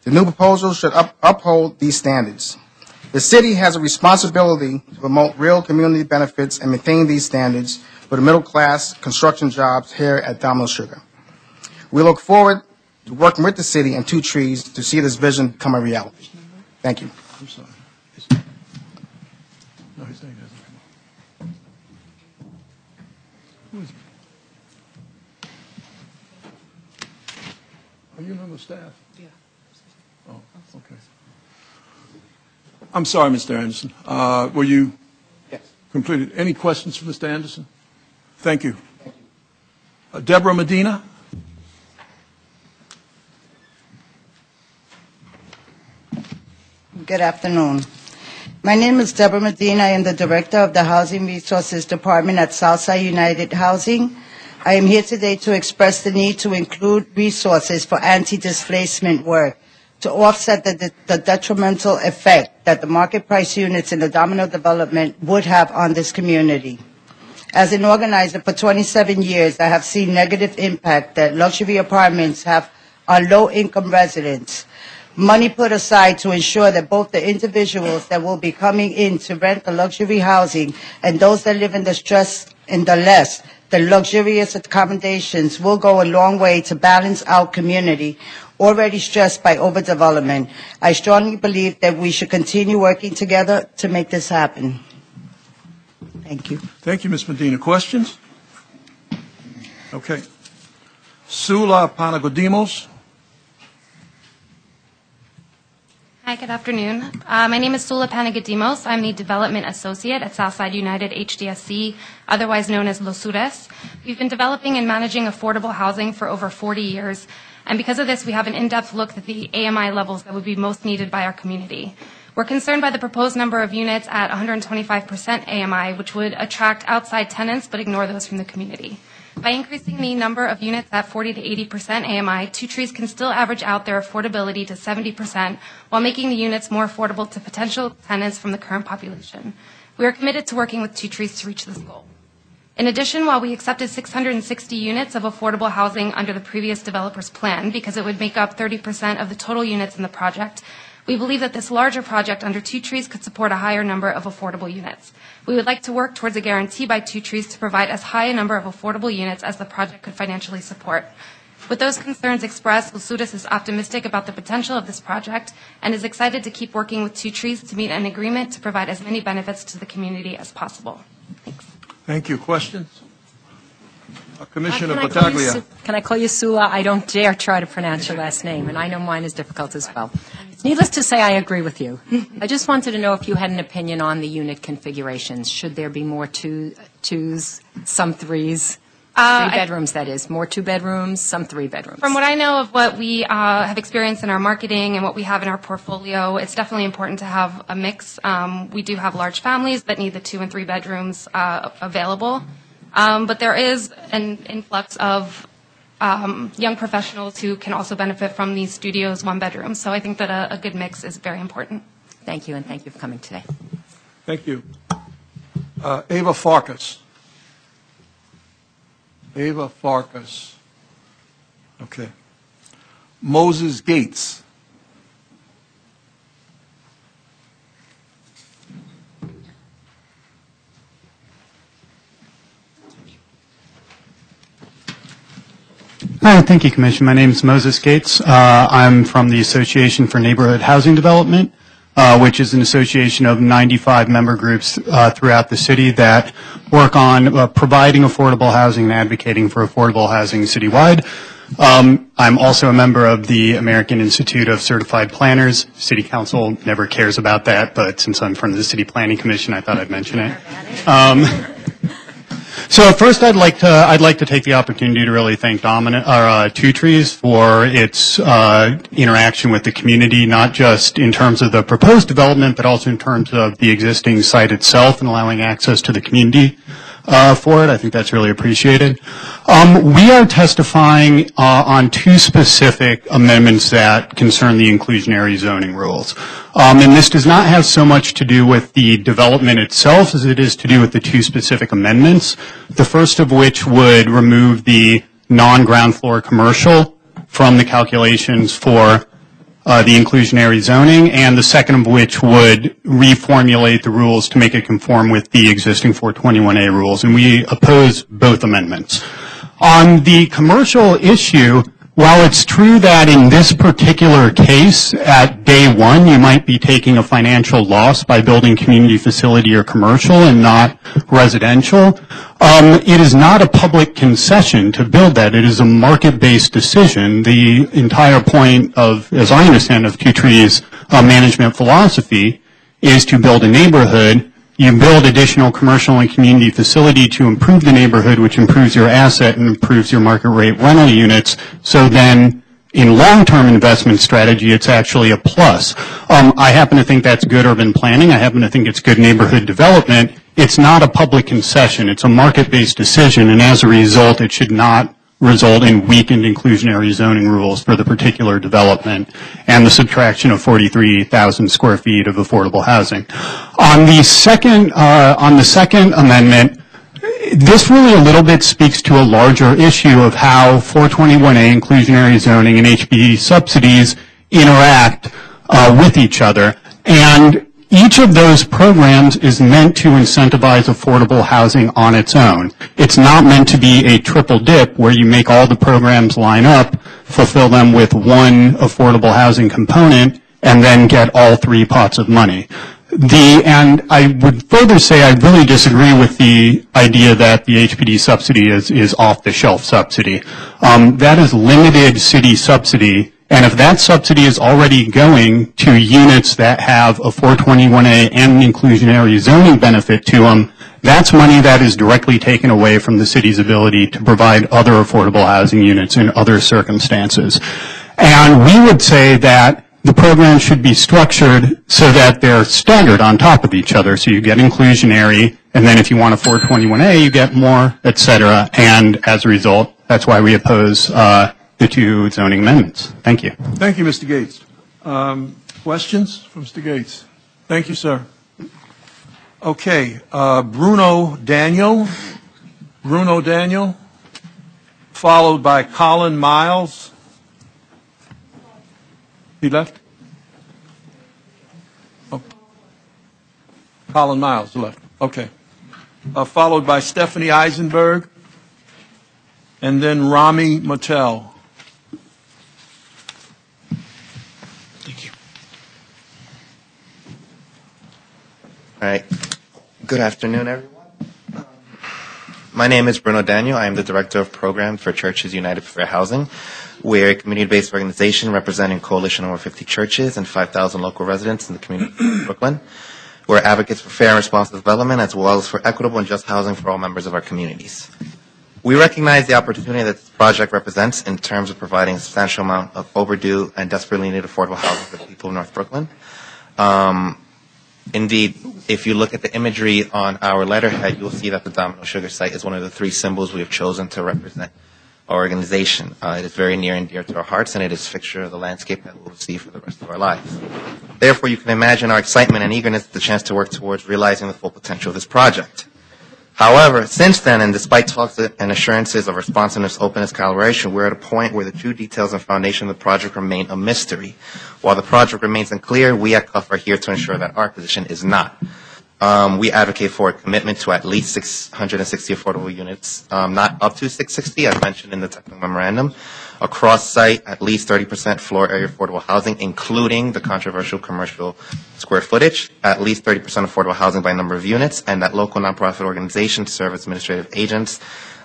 The new proposal should uphold these standards. The city has a responsibility to promote real community benefits and maintain these standards for the middle-class construction jobs here at Domino Sugar. We look forward to working with the city and Two Trees to see this vision become a reality. Thank you. I'm sorry. No, his name hasn't come up. Who is it? Are you on the staff? Yeah. Oh, okay. I'm sorry, Mr. Anderson. Were you completed? Any questions for Mr. Anderson? Thank you. Deborah Medina. Good afternoon. My name is Deborah Medina. I am the Director of the Housing Resources Department at Southside United Housing. I am here today to express the need to include resources for anti-displacement work to offset the detrimental effect that the market price units in the Domino development would have on this community. As an organizer for 27 years, I have seen negative impact that luxury apartments have on low-income residents. Money put aside to ensure that both the individuals that will be coming in to rent the luxury housing and those that live in the luxurious accommodations will go a long way to balance our community already stressed by overdevelopment. I strongly believe that we should continue working together to make this happen. Thank you. Thank you, Ms. Medina. Questions? Okay. Sula Panagodimos. Hi, good afternoon. My name is Sula Panagodimos. I'm the Development Associate at Southside United HDSC, otherwise known as Los Sures. We've been developing and managing affordable housing for over 40 years, and because of this, we have an in-depth look at the AMI levels that would be most needed by our community. We're concerned by the proposed number of units at 125% AMI, which would attract outside tenants but ignore those from the community. By increasing the number of units at 40 to 80% AMI, Two Trees can still average out their affordability to 70% while making the units more affordable to potential tenants from the current population. We are committed to working with Two Trees to reach this goal. In addition, while we accepted 660 units of affordable housing under the previous developer's plan because it would make up 30% of the total units in the project, we believe that this larger project under Two Trees could support a higher number of affordable units. We would like to work towards a guarantee by Two Trees to provide as high a number of affordable units as the project could financially support. With those concerns expressed, Losutis is optimistic about the potential of this project and is excited to keep working with Two Trees to meet an agreement to provide as many benefits to the community as possible. Thanks. Thank you. Questions? Commissioner Battaglia. Can I call you Sula? I don't dare try to pronounce your last name, and I know mine is difficult as well. Needless to say, I agree with you. I just wanted to know if you had an opinion on the unit configurations. Should there be more twos, some threes? Three bedrooms, that is. More two bedrooms, some three bedrooms. From what I know of what we have experienced in our marketing and what we have in our portfolio, it's definitely important to have a mix. We do have large families that need the 2 and 3 bedrooms available. But there is an influx of young professionals who can also benefit from these studios, 1 bedroom. So I think that a good mix is very important. Thank you, and thank you for coming today. Thank you. Ava Farkas. Ava Farkas. Okay. Moses Gates. Hi, thank you, Commission. My name is Moses Gates. I'm from the Association for Neighborhood Housing Development, which is an association of 95 member groups throughout the city that work on providing affordable housing and advocating for affordable housing citywide. I'm also a member of the American Institute of Certified Planners. City Council never cares about that, but since I'm from the City Planning Commission, I thought I'd mention it. So first, I'd like to take the opportunity to really thank Two Trees for its interaction with the community, not just in terms of the proposed development, but also in terms of the existing site itself and allowing access to the community for it. I think that's really appreciated. We are testifying on 2 specific amendments that concern the inclusionary zoning rules. And this does not have so much to do with the development itself as it is to do with the 2 specific amendments, the first of which would remove the non-ground floor commercial from the calculations for the inclusionary zoning, and the second of which would reformulate the rules to make it conform with the existing 421A rules, and we oppose both amendments. On the commercial issue, while it's true that in this particular case, at day 1, you might be taking a financial loss by building community facility or commercial and not residential, it is not a public concession to build that. It is a market-based decision. The entire point of, as I understand, of Two Trees' management philosophy is to build a neighborhood. You build additional commercial and community facility to improve the neighborhood, which improves your asset and improves your market rate rental units. So then, in long-term investment strategy, it's actually a plus. I happen to think that's good urban planning. I happen to think it's good neighborhood development. It's not a public concession. It's a market-based decision, and as a result, it should not result in weakened inclusionary zoning rules for the particular development and the subtraction of 43,000 square feet of affordable housing. On the second amendment, this really a little bit speaks to a larger issue of how 421A inclusionary zoning and HPD subsidies interact with each other. And each of those programs is meant to incentivize affordable housing on its own. It's not meant to be a triple dip where you make all the programs line up, fulfill them with one affordable housing component, and then get all 3 pots of money. And I would further say I really disagree with the idea that the HPD subsidy is off-the-shelf subsidy. That is limited city subsidy. And if that subsidy is already going to units that have a 421A and an inclusionary zoning benefit to them, that's money that is directly taken away from the city's ability to provide other affordable housing units in other circumstances. And we would say that the program should be structured so that they're staggered on top of each other. So you get inclusionary, and then if you want a 421A, you get more, et cetera. And as a result, that's why we oppose the two zoning amendments. Thank you. Thank you, Mr. Gates. Questions for Mr. Gates? Thank you, sir. Okay, Bruno Daniel, followed by Colin Miles. He left? Oh. Colin Miles left. Okay. Followed by Stephanie Eisenberg, and then Rami Mattel. Thank you. All right. Good afternoon, everyone. My name is Bruno Daniel. I am the Director of Program for Churches United for Fair Housing. We're a community-based organization representing a coalition of over 50 churches and 5,000 local residents in the community of Brooklyn. We're advocates for fair and responsive development as well as for equitable and just housing for all members of our communities. We recognize the opportunity that this project represents in terms of providing a substantial amount of overdue and desperately needed affordable housing for the people of North Brooklyn. Indeed, if you look at the imagery on our letterhead, you'll see that the Domino Sugar site is one of the three symbols we have chosen to represent our organization. It is very near and dear to our hearts, and it is a fixture of the landscape that we'll see for the rest of our lives. Therefore, you can imagine our excitement and eagerness at the chance to work towards realizing the full potential of this project. However, since then, and despite talks and assurances of responsiveness, openness, collaboration, we're at a point where the true details and foundation of the project remain a mystery. While the project remains unclear, we at CUF are here to ensure that our position is not. We advocate for a commitment to at least 660 affordable units, not up to 660, as mentioned in the technical memorandum. Across site, at least 30% floor area affordable housing, including the controversial commercial square footage, at least 30% affordable housing by number of units, and that local nonprofit organizations serve as administrative agents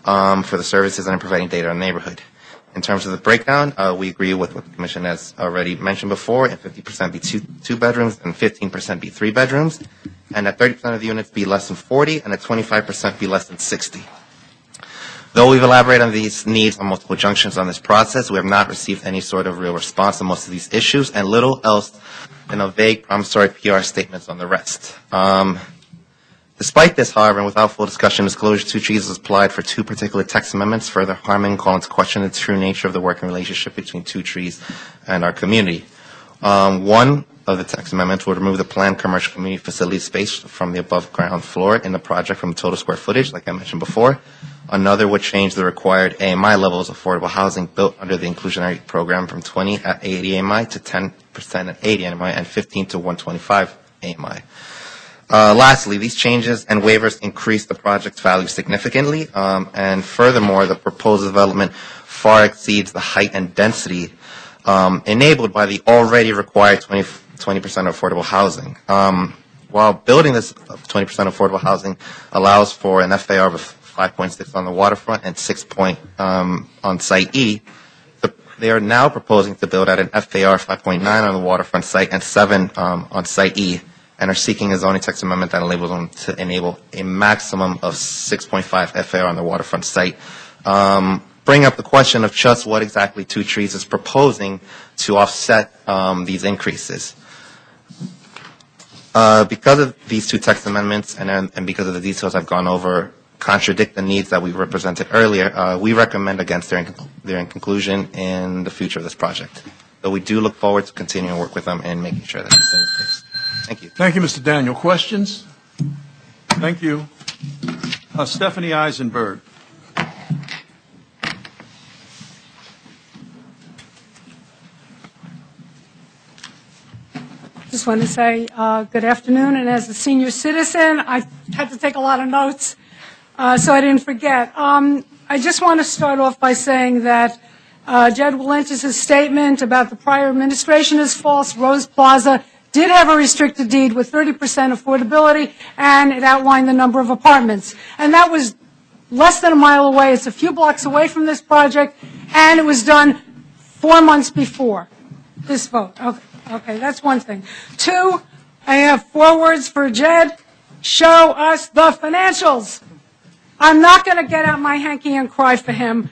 for the services and in providing data in the neighborhood. In terms of the breakdown, we agree with what the Commission has already mentioned before, and 50% be two bedrooms and 15% be 3 bedrooms, and that 30% of the units be less than 40, and that 25% be less than 60. Though we've elaborated on these needs on multiple junctions on this process, we have not received any sort of real response to most of these issues, and little else than a vague promissory PR statements on the rest. Despite this, however, and without full discussion, disclosure, 2 Trees was applied for 2 particular text amendments, further harming and calling into question the true nature of the working relationship between 2 Trees and our community. One of the text amendments would remove the planned commercial community facility space from the above ground floor in the project from total square footage, like I mentioned before. Another would change the required AMI levels of affordable housing built under the inclusionary program from 20 at 80 AMI to 10% at 80 AMI and 15 to 125 AMI. Lastly, these changes and waivers increase the project's value significantly, and furthermore, the proposed development far exceeds the height and density enabled by the already required 20% affordable housing. While building this 20% affordable housing allows for an FAR of 5.6 on the waterfront and 6 on Site E, they are now proposing to build at an FAR 5.9 on the waterfront site and 7 on Site E, and are seeking a zoning text amendment that enables them to enable a maximum of 6.5 FAR on the waterfront site. Bring up the question of just what exactly 2 Trees is proposing to offset these increases. Because of these 2 text amendments and because of the details I've gone over contradict the needs that we represented earlier, we recommend against their conclusion in the future of this project. But we do look forward to continuing to work with them and making sure that this thing is fixed. Thank you. Thank you, Mr. Daniel. Questions? Thank you. Stephanie Eisenberg. Just want to say good afternoon, and as a senior citizen, I had to take a lot of notes, so I didn't forget. I just want to start off by saying that Jed Walentis' statement about the prior administration is false. Rose Plaza did have a restricted deed with 30% affordability, and it outlined the number of apartments. And that was less than a mile away. It's a few blocks away from this project, and it was done 4 months before this vote. Okay, that's one thing. 2, I have 4 words for Jed. Show us the financials. I'm not going to get out my hanky and cry for him.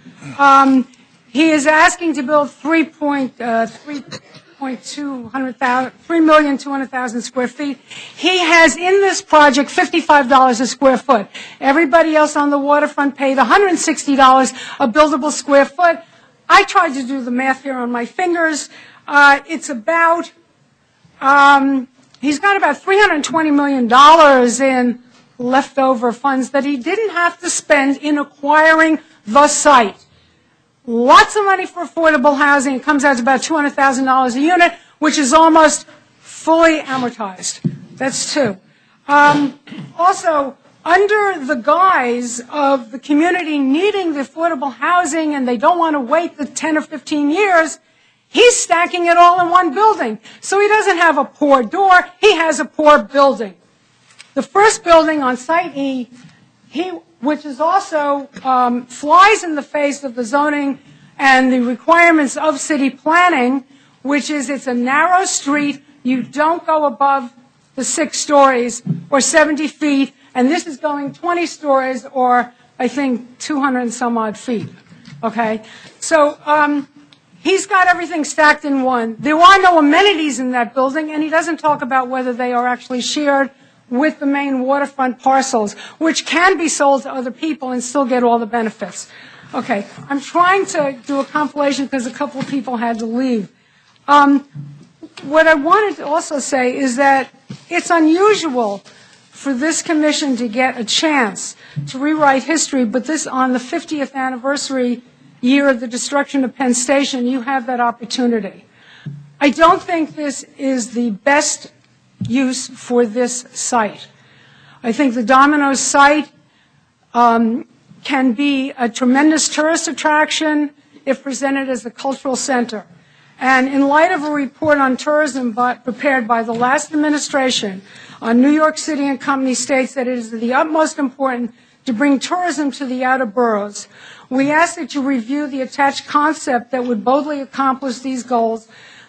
He is asking to build 3.3 3,200,000 square feet. He has in this project $55 a square foot. Everybody else on the waterfront paid $160 a buildable square foot. I tried to do the math here on my fingers. It's about, he's got about $320 million in leftover funds that he didn't have to spend in acquiring the site. Lots of money for affordable housing. It comes out to about $200,000 a unit, which is almost fully amortized. That's two. Also, under the guise of the community needing the affordable housing and they don't want to wait the 10 or 15 years, he's stacking it all in one building. So he doesn't have a poor door, he has a poor building. The first building on Site E, which is also flies in the face of the zoning and the requirements of city planning, which is it's a narrow street, you don't go above the 6 stories or 70 feet, and this is going 20 stories or I think 200 and some odd feet. Okay? So he's got everything stacked in one. There are no amenities in that building, and he doesn't talk about whether they are actually shared with the main waterfront parcels, which can be sold to other people and still get all the benefits. Okay, I'm trying to do a compilation because a couple of people had to leave. What I wanted to also say is that it's unusual for this commission to get a chance to rewrite history, but this on the 50th anniversary year of the destruction of Penn Station, you have that opportunity. I don't think this is the best use for this site. I think the Domino's site can be a tremendous tourist attraction if presented as a cultural center. And in light of a report on tourism prepared by the last administration on New York City and Company states that it is of the utmost important to bring tourism to the outer boroughs, we ask that you review the attached concept that would boldly accomplish these goals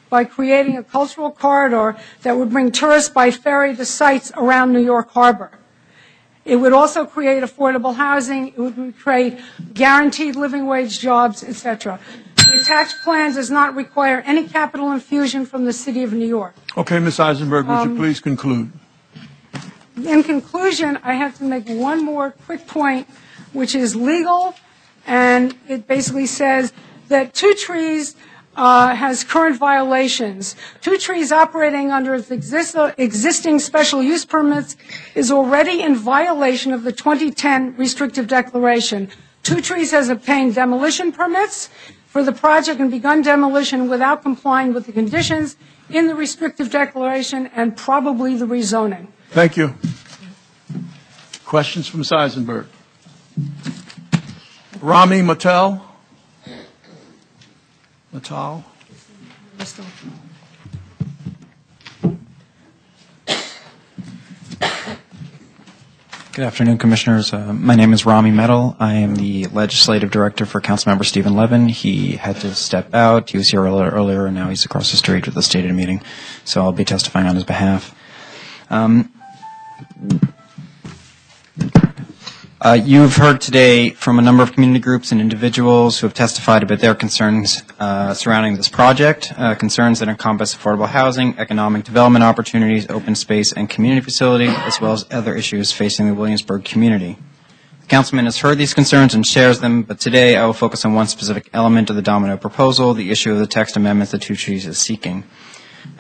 by creating a cultural corridor that would bring tourists by ferry to sites around New York Harbor. It would also create affordable housing. It would create guaranteed living wage jobs, etc. The attached plan does not require any capital infusion from the City of New York. Okay, Ms. Eisenberg, would you please conclude? In conclusion, I have to make one more quick point, which is legal, and it basically says that Two Trees has current violations. Two Trees operating under its existing special use permits is already in violation of the 2010 restrictive declaration. Two Trees has obtained demolition permits for the project and begun demolition without complying with the conditions in the restrictive declaration and probably the rezoning. Thank you. Questions from Ms. Eisenberg? Rami Mattel? Mattel? Good afternoon, Commissioners. My name is Rami Metal. I am the Legislative Director for Councilmember Stephen Levin. He had to step out. He was here earlier, and now he's across the street with the stated meeting. So I'll be testifying on his behalf. You've heard today from a number of community groups and individuals who have testified about their concerns surrounding this project, concerns that encompass affordable housing, economic development opportunities, open space, and community facility, as well as other issues facing the Williamsburg community. The Councilman has heard these concerns and shares them, but today I will focus on one specific element of the Domino proposal, the issue of the text amendments that Two Trees is seeking.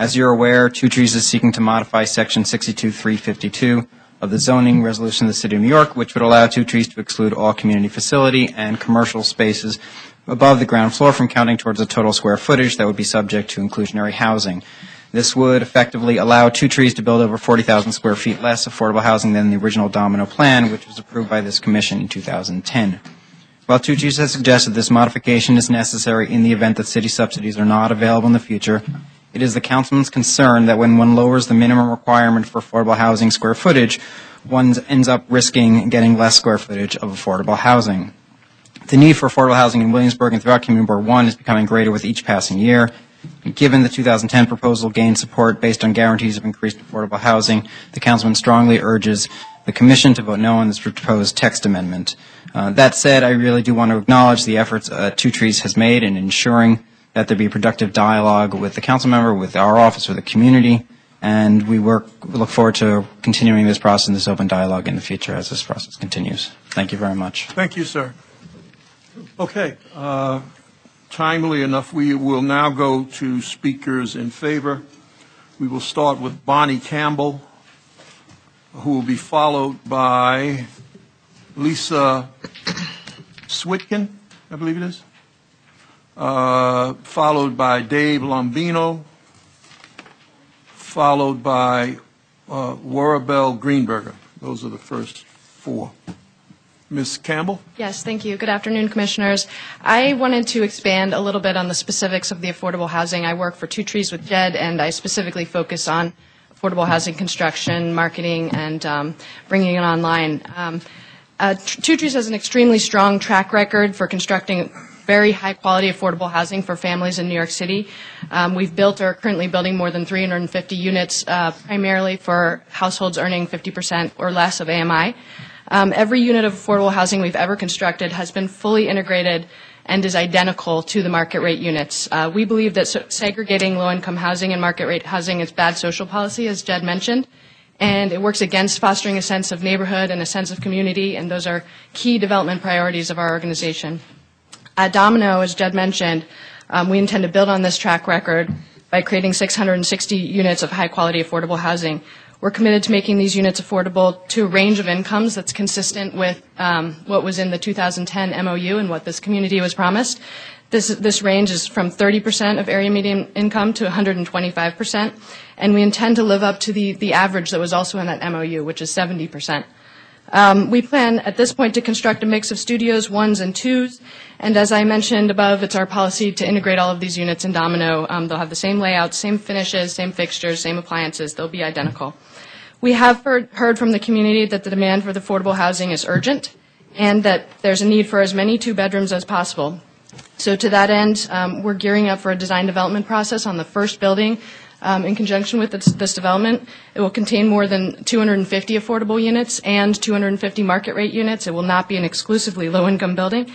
As you're aware, Two Trees is seeking to modify Section 62.352 of the zoning resolution of the City of New York, which would allow Two Trees to exclude all community facility and commercial spaces above the ground floor from counting towards the total square footage that would be subject to inclusionary housing. This would effectively allow Two Trees to build over 40,000 square feet less affordable housing than the original Domino plan, which was approved by this Commission in 2010. While Two Trees has suggested this modification is necessary in the event that city subsidies are not available in the future, it is the Councilman's concern that when one lowers the minimum requirement for affordable housing square footage, one ends up risking getting less square footage of affordable housing. The need for affordable housing in Williamsburg and throughout Community Board 1 is becoming greater with each passing year. Given the 2010 proposal gained support based on guarantees of increased affordable housing, the Councilman strongly urges the Commission to vote no on this proposed text amendment. That said, I really do want to acknowledge the efforts Two Trees has made in ensuring that there be productive dialogue with the council member, with our office, with the community, and we look forward to continuing this process and this open dialogue in the future as this process continues. Thank you very much. Thank you, sir. Okay. Timely enough, we will now go to speakers in favor. We will start with Bonnie Campbell, who will be followed by Lisa Switkin, I believe it is, followed by Dave Lombino, followed by Warabelle Greenberger. Those are the first four. Ms. Campbell? Yes, thank you. Good afternoon, Commissioners. I wanted to expand a little bit on the specifics of the affordable housing. I work for Two Trees with Jed, and I specifically focus on affordable housing construction, marketing, and bringing it online. Two Trees has an extremely strong track record for constructing very high-quality affordable housing for families in New York City. We've built or are currently building more than 350 units, primarily for households earning 50% or less of AMI. Every unit of affordable housing we've ever constructed has been fully integrated and is identical to the market rate units. We believe that segregating low-income housing and market rate housing is bad social policy, as Jed mentioned, and it works against fostering a sense of neighborhood and a sense of community, and those are key development priorities of our organization. At Domino, as Jed mentioned, we intend to build on this track record by creating 660 units of high-quality affordable housing. We're committed to making these units affordable to a range of incomes that's consistent with what was in the 2010 MOU and what this community was promised. This range is from 30% of area median income to 125%, and we intend to live up to the average that was also in that MOU, which is 70%. We plan at this point to construct a mix of studios, ones, and twos, and as I mentioned above, it's our policy to integrate all of these units in Domino. They'll have the same layout, same finishes, same fixtures, same appliances. They'll be identical. We have heard from the community that the demand for the affordable housing is urgent and that there's a need for as many two-bedrooms as possible. So to that end, we're gearing up for a design development process on the first building. In conjunction with this development, it will contain more than 250 affordable units and 250 market rate units. It will not be an exclusively low-income building.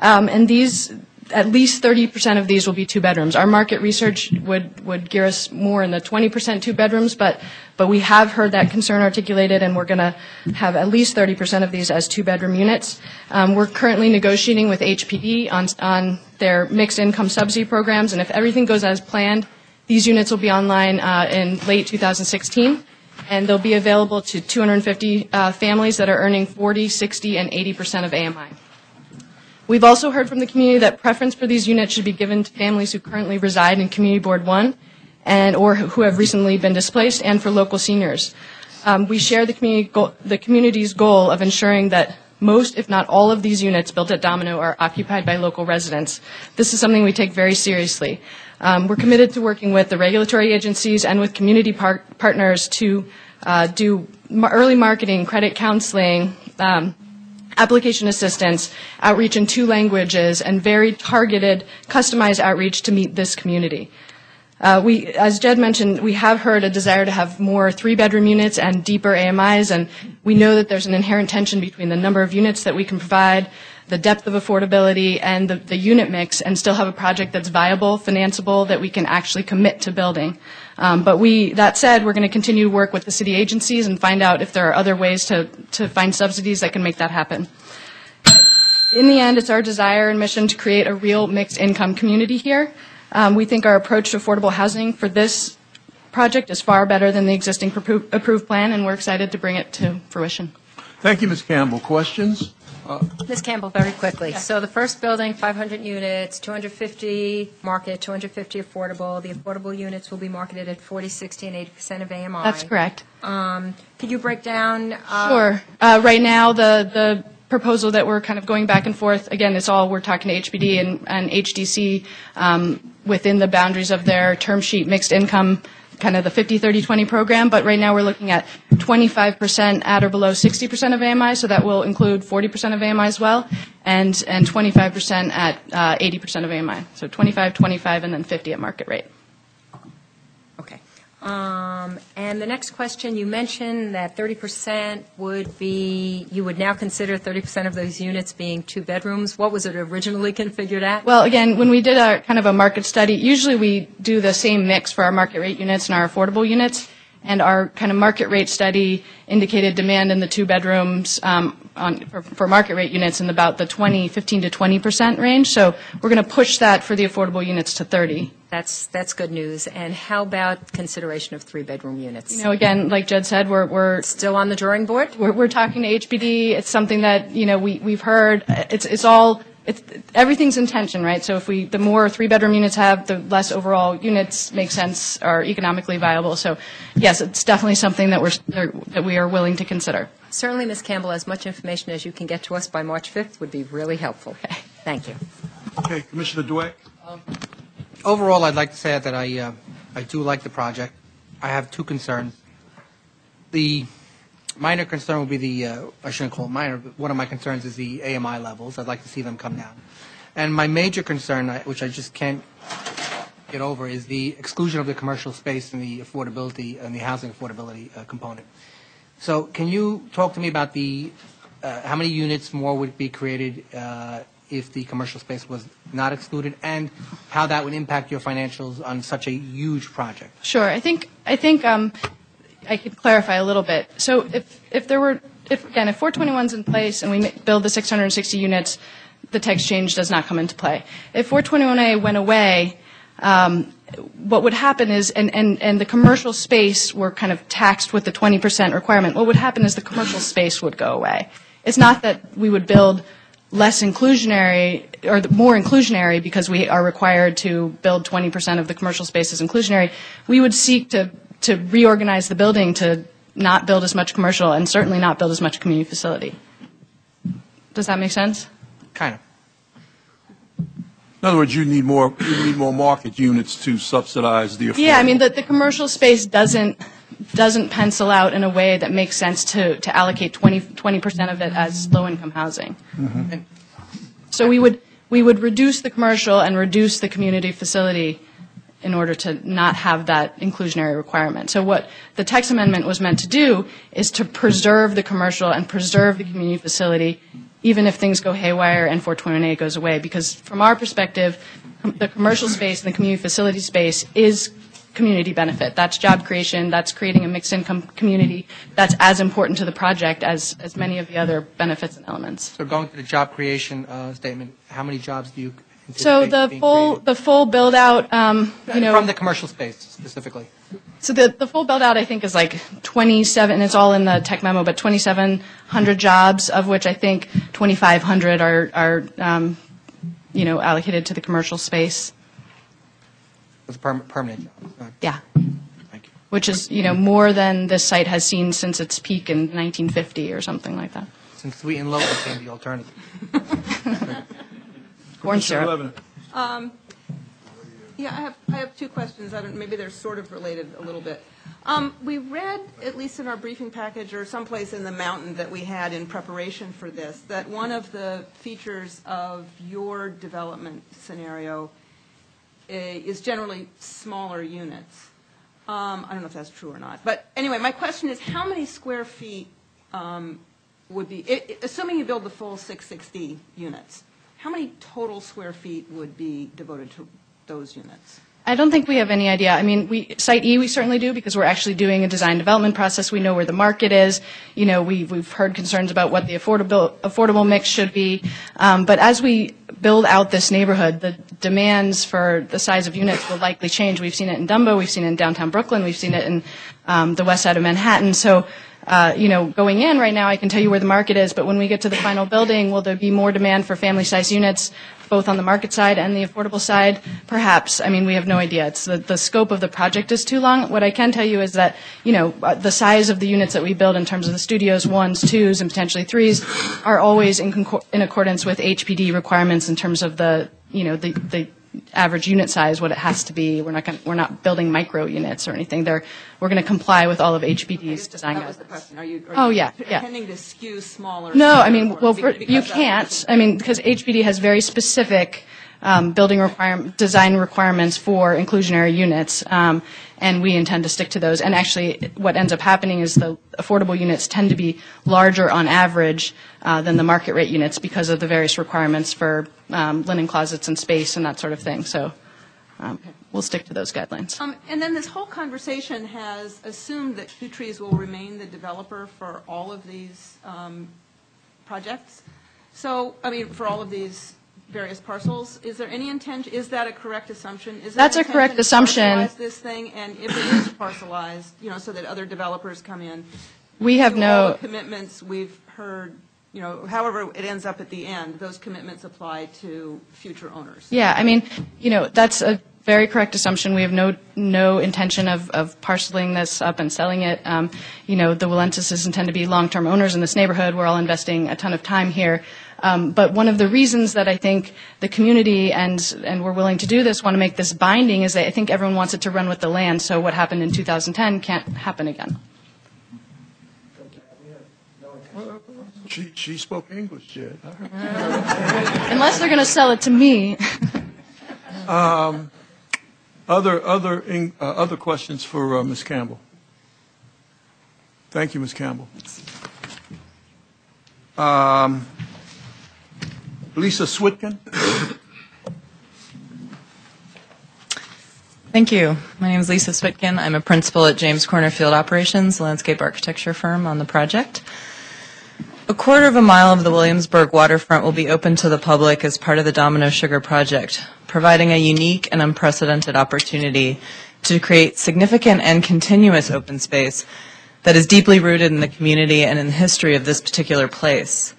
And these, at least 30% of these will be two bedrooms. Our market research would gear us more in the 20% two bedrooms, but we have heard that concern articulated, and we're going to have at least 30% of these as two-bedroom units. We're currently negotiating with HPD on their mixed income subsidy programs, and if everything goes as planned, these units will be online in late 2016, and they'll be available to 250 families that are earning 40, 60, and 80% of AMI. We've also heard from the community that preference for these units should be given to families who currently reside in Community Board 1 or who have recently been displaced, and for local seniors. We share the community's goal of ensuring that most, if not all, of these units built at Domino are occupied by local residents. This is something we take very seriously. We're committed to working with the regulatory agencies and with community partners to do early marketing, credit counseling, application assistance, outreach in 2 languages, and very targeted, customized outreach to meet this community. As Jed mentioned, we have heard a desire to have more 3-bedroom units and deeper AMIs, and we know that there's an inherent tension between the number of units that we can provide, the depth of affordability, and the unit mix, and still have a project that's viable, financeable, that we can actually commit to building. That said, we're going to continue to work with the city agencies and find out if there are other ways to find subsidies that can make that happen. In the end, it's our desire and mission to create a real mixed income community here. We think our approach to affordable housing for this project is far better than the existing approved plan, and we're excited to bring it to fruition. Thank you, Ms. Campbell. Questions? Ms. Campbell, very quickly. Yes. So the first building, 500 units, 250 market, 250 affordable. The affordable units will be marketed at 40, 60, and 80% of AMI. That's correct. Could you break down? Sure. Right now, the proposal that we're kind of going back and forth, again, it's all, we're talking to HPD and HDC within the boundaries of their term sheet mixed income, kind of the 50-30-20 program, but right now we're looking at 25% at or below 60% of AMI, so that will include 40% of AMI as well, and 25% at 80% of AMI. So 25, 25, and then 50 at market rate. Okay. And the next question, you mentioned that 30% would be, you would now consider 30% of those units being 2 bedrooms. What was it originally configured at? Well, again, when we did our kind of a market study, usually we do the same mix for our market rate units and our affordable units. And our kind of market rate study indicated demand in the 2 bedrooms for market rate units in about the 15 to 20% range. So we're going to push that for the affordable units to 30. That's good news. And how about consideration of 3-bedroom units? You know, again, like Jed said, we're still on the drawing board. We're talking to HPD. It's something that we've heard. It's everything's in tension, right? So if the more 3-bedroom units have, the less overall units make sense, are economically viable. So yes, it's definitely something that we are willing to consider. Certainly, Ms. Campbell, as much information as you can get to us by March 5th would be really helpful. Okay. Thank you. Okay, Commissioner Dweck. Overall, I'd like to say that I do like the project. I have 2 concerns. The minor concern would be I shouldn't call it minor, but one of my concerns is the AMI levels. I'd like to see them come down. And my major concern, which I just can't get over, is the exclusion of the commercial space and the affordability and the housing affordability component. So can you talk to me about how many units more would be created if the commercial space was not excluded, and how that would impact your financials on such a huge project? Sure. I think I could clarify a little bit. So if 421 is in place and we build the 660 units, the tax change does not come into play. If 421A went away, what would happen is, and the commercial space were kind of taxed with the 20% requirement, what would happen is the commercial space would go away. It's not that we would build less inclusionary or more inclusionary because we are required to build 20% of the commercial space as inclusionary. We would seek to reorganize the building to not build as much commercial and certainly not build as much community facility. Does that make sense? Kind of. In other words, you need more market units to subsidize the affordable. Yeah, I mean the commercial space doesn't pencil out in a way that makes sense to allocate 20% of it as low-income housing. Mm-hmm. So we would reduce the commercial and reduce the community facility in order to not have that inclusionary requirement. So what the text amendment was meant to do is to preserve the commercial and preserve the community facility, even if things go haywire and 421A goes away. Because from our perspective, the commercial space and the community facility space is community benefit. That's job creation. That's creating a mixed income community. That's as important to the project as many of the other benefits and elements. So going to the job creation statement, how many jobs do you So anticipate the full build out, from the commercial space specifically? So the full build out I think is like 27. It's all in the tech memo, but 2,700 jobs, of which I think 2,500 are allocated to the commercial space. It's a permanent job. Yeah. Thank you. Which is more than this site has seen since its peak in 1950 or something like that. Since sweet and low became the alternative. Corn syrup. Yeah, I have 2 questions. Maybe they're sort of related a little bit. We read, at least in our briefing package or someplace in the mountain that we had in preparation for this, that one of the features of your development scenario is generally smaller units. I don't know if that's true or not. But anyway, my question is, how many square feet would be, assuming you build the full 660 units, how many total square feet would be devoted to those units? I don't think we have any idea. I mean, Site E we certainly do because we're actually doing a design development process. We know where the market is. We've heard concerns about what the affordable mix should be. But as we build out this neighborhood, the demands for the size of units will likely change. We've seen it in Dumbo. We've seen it in downtown Brooklyn. We've seen it in the west side of Manhattan. So, going in right now, I can tell you where the market is. But when we get to the final building, will there be more demand for family-size units, both on the market side and the affordable side? Perhaps. I mean, we have no idea. It's the scope of the project is too long. What I can tell you is that, the size of the units that we build in terms of the studios, 1s, 2s, and potentially 3s, are always in accordance with HPD requirements in terms of the average unit size, what it has to be. We're not building micro units or anything. We're going to comply with all of HPD's design guidelines. That was the question. Are you tending to skew smaller? No, I mean, you can't. I mean, because HPD has very specific design requirements for inclusionary units, and we intend to stick to those. And actually, what ends up happening is the affordable units tend to be larger on average than the market rate units because of the various requirements for linen closets and space and that sort of thing. So we'll stick to those guidelines. And then this whole conversation has assumed that Two Trees will remain the developer for all of these projects. So, I mean, for all of these various parcels, is there any intention, is that a correct assumption? Is there That's a correct assumption. parcelize this thing, and if it is parcelized, you know, so that other developers come in? We have do all no the commitments we've heard, you know, however it ends up at the end, those commitments apply to future owners. Yeah, I mean, you know, that's a very correct assumption. We have no intention of parceling this up and selling it. You know, the Wilentises intend to be long-term owners in this neighborhood. We're all investing a ton of time here. But one of the reasons that I think the community and we're willing to do this, want to make this binding, is that I think everyone wants it to run with the land. So what happened in 2010 can't happen again. She spoke English, Jed. Unless they're going to sell it to me. Other questions for Ms. Campbell? Thank you, Ms. Campbell. Lisa Switkin. Thank you. My name is Lisa Switkin. I'm a principal at James Corner Field Operations, a landscape architecture firm on the project. 1/4 mile of the Williamsburg waterfront will be open to the public as part of the Domino Sugar project, providing a unique and unprecedented opportunity to create significant and continuous open space that is deeply rooted in the community and in the history of this particular place.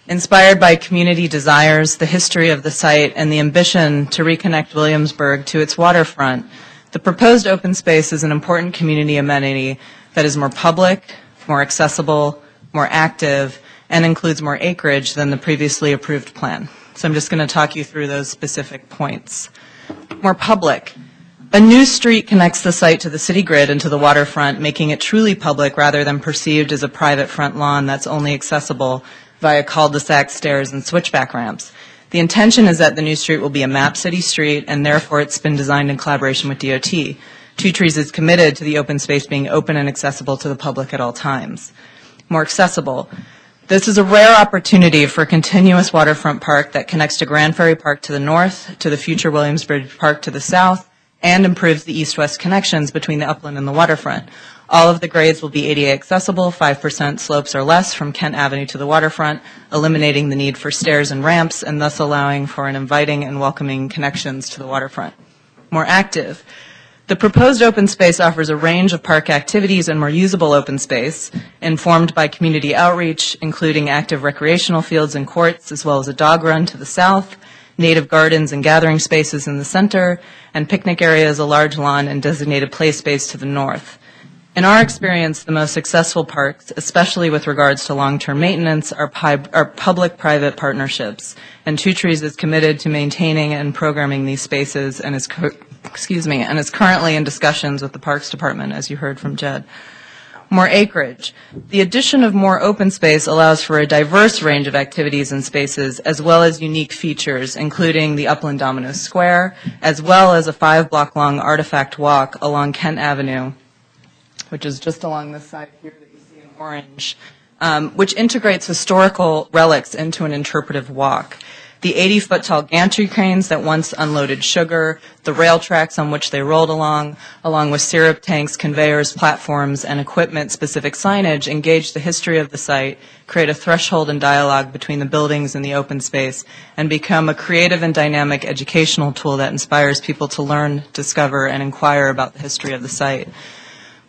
Inspired by community desires, the history of the site, and the ambition to reconnect Williamsburg to its waterfront, the proposed open space is an important community amenity that is more public, more accessible, more active, and includes more acreage than the previously approved plan. So I'm just going to talk you through those specific points. More public. A new street connects the site to the city grid and to the waterfront, making it truly public rather than perceived as a private front lawn that's only accessible via cul-de-sac stairs and switchback ramps. The intention is that the new street will be a map city street, and therefore it's been designed in collaboration with DOT. Two Trees is committed to the open space being open and accessible to the public at all times. More accessible. This is a rare opportunity for a continuous waterfront park that connects to Grand Ferry Park to the north, to the future Williamsburg Park to the south, and improves the east-west connections between the upland and the waterfront. All of the grades will be ADA accessible, 5% slopes or less from Kent Avenue to the waterfront, eliminating the need for stairs and ramps, and thus allowing for an inviting and welcoming connections to the waterfront. More active. The proposed open space offers a range of park activities and more usable open space, informed by community outreach, including active recreational fields and courts, as well as a dog run to the south, native gardens and gathering spaces in the center, and picnic areas, a large lawn, and designated play space to the north. In our experience, the most successful parks, especially with regards to long-term maintenance, are public-private partnerships, and Two Trees is committed to maintaining and programming these spaces and is currently in discussions with the Parks Department, as you heard from Jed. More acreage. The addition of more open space allows for a diverse range of activities and spaces, as well as unique features, including the Upland Domino Square, as well as a 5-block-long artifact walk along Kent Avenue, which is just along this side here that you see in orange, which integrates historical relics into an interpretive walk. The 80-foot-tall gantry cranes that once unloaded sugar, the rail tracks on which they rolled along with syrup tanks, conveyors, platforms, and equipment-specific signage, engage the history of the site, create a threshold and dialogue between the buildings and the open space, and become a creative and dynamic educational tool that inspires people to learn, discover, and inquire about the history of the site.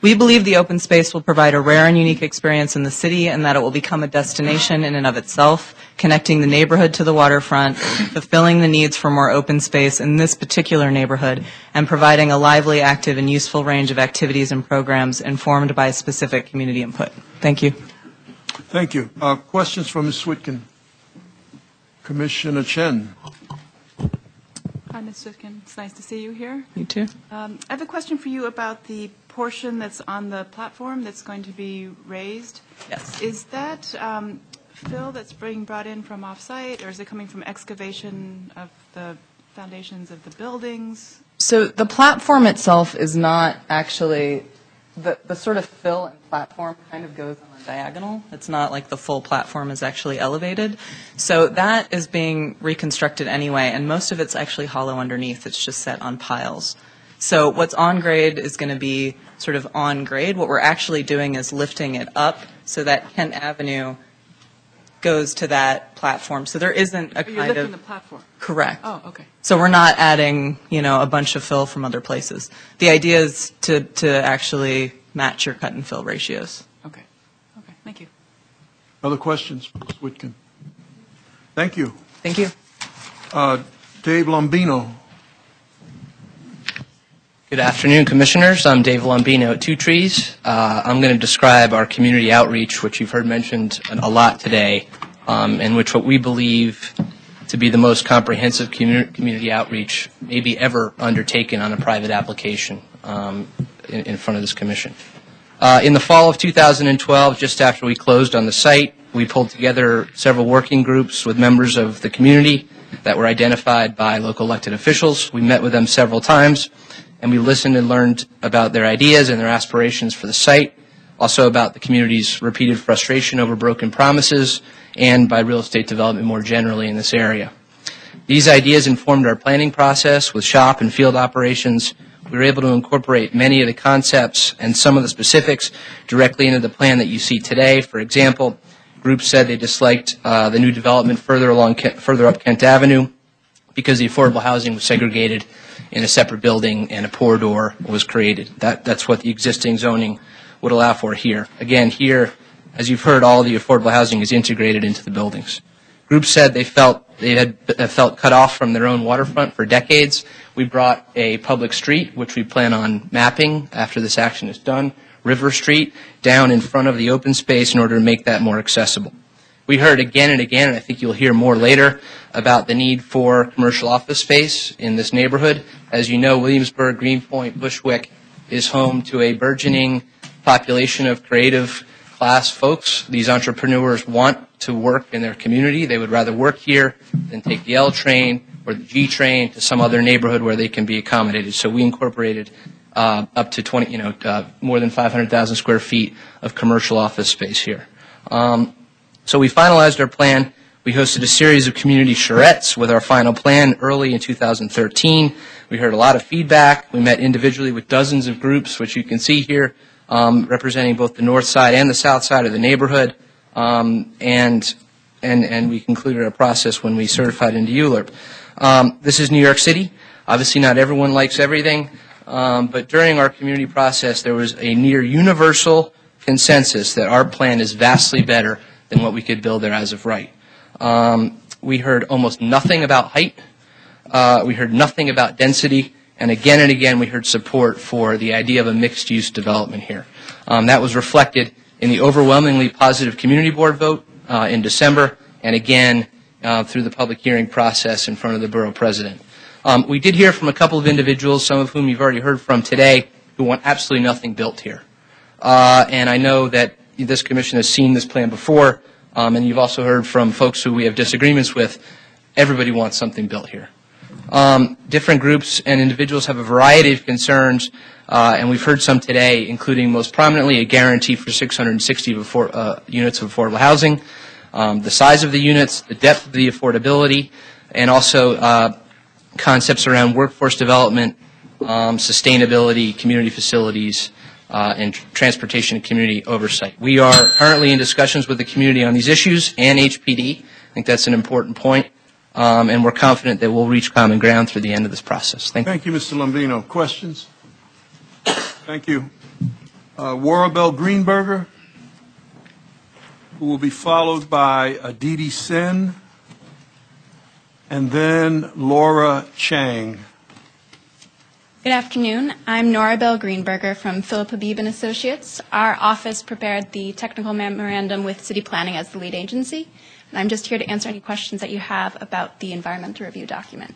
We believe the open space will provide a rare and unique experience in the city, and that it will become a destination in and of itself, connecting the neighborhood to the waterfront, fulfilling the needs for more open space in this particular neighborhood, and providing a lively, active, and useful range of activities and programs informed by specific community input. Thank you. Thank you. Questions from Ms. Switkin? Commissioner Chen. Hi, Ms. Switkin. It's nice to see you here. You too. I have a question for you about the portion that's on the platform that's going to be raised. Yes. Is that fill that's being brought in from off-site, or is it coming from excavation of the foundations of the buildings? So the platform itself is not actually, the sort of fill and platform kind of goes on a diagonal. It's not like the full platform is actually elevated. So that is being reconstructed anyway, and most of it's actually hollow underneath. It's just set on piles. So what's on grade is going to be sort of on grade. What we're actually doing is lifting it up so that Kent Avenue goes to that platform. So there isn't a You're kind lifting of... the platform? Correct. Oh, okay. So we're not adding, a bunch of fill from other places. The idea is to actually match your cut and fill ratios. Okay. Okay, thank you. Other questions, Ms. Whitkin? Thank you. Thank you. Dave Lombino. Good afternoon, Commissioners. I'm Dave Lombino at Two Trees. I'm going to describe our community outreach, which you've heard mentioned a lot today, and which what we believe to be the most comprehensive community outreach maybe ever undertaken on a private application in front of this Commission. In the fall of 2012, just after we closed on the site, we pulled together several working groups with members of the community that were identified by local elected officials. We met with them several times, and we listened and learned about their ideas and their aspirations for the site, also about the community's repeated frustration over broken promises, and by real estate development more generally in this area. These ideas informed our planning process with shop and field operations. We were able to incorporate many of the concepts and some of the specifics directly into the plan that you see today. For example, groups said they disliked the new development further up Kent Avenue because the affordable housing was segregated in a separate building and a pour door was created. That's what the existing zoning would allow for here. Again, here, as you've heard, all of the affordable housing is integrated into the buildings. Groups said they had felt cut off from their own waterfront for decades. We brought a public street, which we plan on mapping after this action is done, River Street, down in front of the open space in order to make that more accessible. We heard again and again, and I think you'll hear more later, about the need for commercial office space in this neighborhood. As you know, Williamsburg, Greenpoint, Bushwick is home to a burgeoning population of creative class folks. These entrepreneurs want to work in their community. They would rather work here than take the L train or the G train to some other neighborhood where they can be accommodated. So we incorporated up to more than 500,000 square feet of commercial office space here. So we finalized our plan. We hosted a series of community charrettes with our final plan early in 2013. We heard a lot of feedback. We met individually with dozens of groups, which you can see here, representing both the north side and the south side of the neighborhood. And we concluded our process when we certified into ULURP. This is New York City. Obviously not everyone likes everything, but during our community process there was a near universal consensus that our plan is vastly better than what we could build there as of right. We heard almost nothing about height. We heard nothing about density. And again we heard support for the idea of a mixed-use development here. That was reflected in the overwhelmingly positive community board vote in December, and again through the public hearing process in front of the borough president. We did hear from a couple of individuals, some of whom you've already heard from today, who want absolutely nothing built here. And I know that this commission has seen this plan before, and you've also heard from folks who we have disagreements with. Everybody wants something built here. Different groups and individuals have a variety of concerns, and we've heard some today, including most prominently a guarantee for 660 units of affordable housing, the size of the units, the depth of the affordability, and also concepts around workforce development, sustainability, community facilities, and transportation and community oversight. We are currently in discussions with the community on these issues and HPD. I think that's an important point. And we're confident that we'll reach common ground through the end of this process. Thank you. Thank you, Mr. Lombino. Questions? Thank you. Warabel Greenberger, who will be followed by Aditi Sen, and then Laura Chang. Good afternoon. I'm Nora Bell Greenberger from Philip Habib & Associates. Our office prepared the technical memorandum with City Planning as the lead agency. And I'm just here to answer any questions that you have about the environmental review document.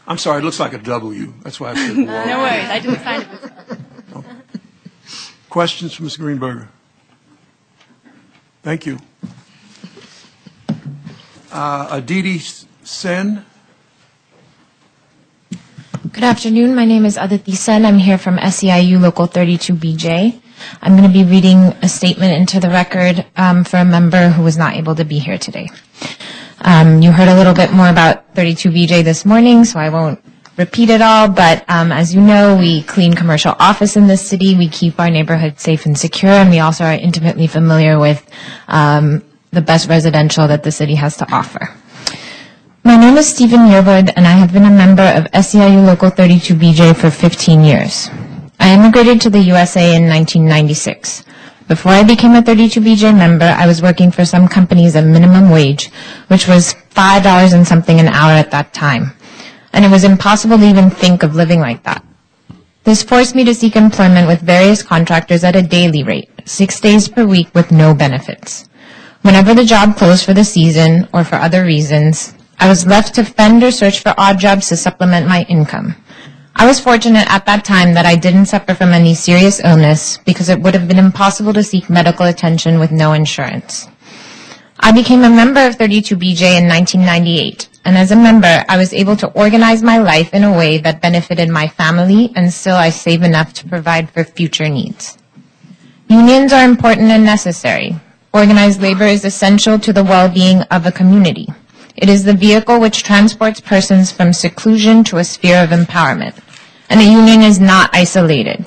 I'm sorry, it looks like a W. That's why I said Laura. No worries. I didn't sign it. No. Questions from Ms. Greenberger? Thank you. Aditi Sen. Good afternoon. My name is Aditi Sen. I'm here from SEIU Local 32BJ. I'm going to be reading a statement into the record for a member who was not able to be here today. You heard a little bit more about 32BJ this morning, so I won't repeat it all, but as you know, we clean commercial office in this city, we keep our neighborhood safe and secure, and we also are intimately familiar with the best residential that the city has to offer. My name is Stephen Yearwood, and I have been a member of SEIU Local 32BJ for 15 years. I immigrated to the USA in 1996. Before I became a 32BJ member, I was working for some companies at minimum wage, which was $5 and something an hour at that time. And it was impossible to even think of living like that. This forced me to seek employment with various contractors at a daily rate, 6 days per week with no benefits. Whenever the job closed for the season or for other reasons, I was left to fend or search for odd jobs to supplement my income. I was fortunate at that time that I didn't suffer from any serious illness because it would have been impossible to seek medical attention with no insurance. I became a member of 32BJ in 1998, and as a member, I was able to organize my life in a way that benefited my family, and still I save enough to provide for future needs. Unions are important and necessary. Organized labor is essential to the well-being of a community. It is the vehicle which transports persons from seclusion to a sphere of empowerment. And a union is not isolated.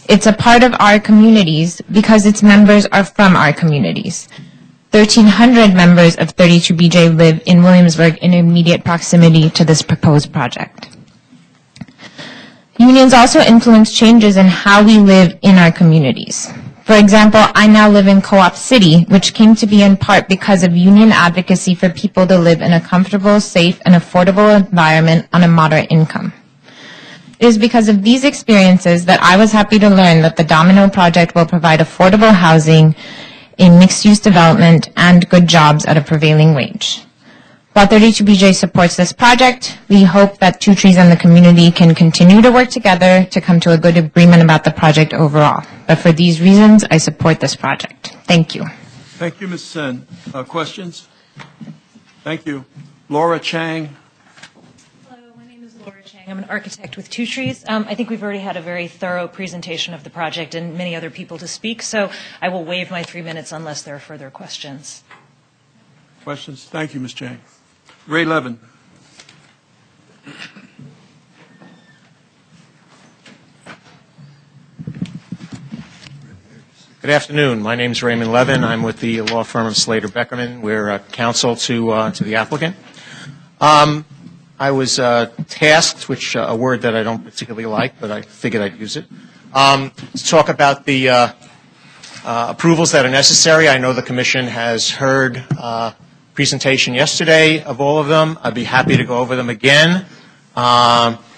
It's a part of our communities because its members are from our communities. 1,300 members of 32BJ live in Williamsburg in immediate proximity to this proposed project. Unions also influence changes in how we live in our communities. For example, I now live in Co-op City, which came to be in part because of union advocacy for people to live in a comfortable, safe, and affordable environment on a moderate income. It is because of these experiences that I was happy to learn that the Domino Project will provide affordable housing in mixed-use development and good jobs at a prevailing wage. While 32BJ supports this project, we hope that Two Trees and the community can continue to work together to come to a good agreement about the project overall. But for these reasons, I support this project. Thank you. Thank you, Ms. Sen. Questions? Thank you. Laura Chang. I'm an architect with Two Trees. I think we've already had a very thorough presentation of the project and many other people to speak, so I will waive my 3 minutes unless there are further questions. Questions? Thank you, Ms. Chang. Ray Levin. Good afternoon. My name is Raymond Levin. I'm with the law firm of Slater Beckerman. We're counsel to the applicant. I was tasked, which a word that I don't particularly like, but I figured I'd use it, to talk about the approvals that are necessary. I know the Commission has heard presentation yesterday of all of them. I'd be happy to go over them again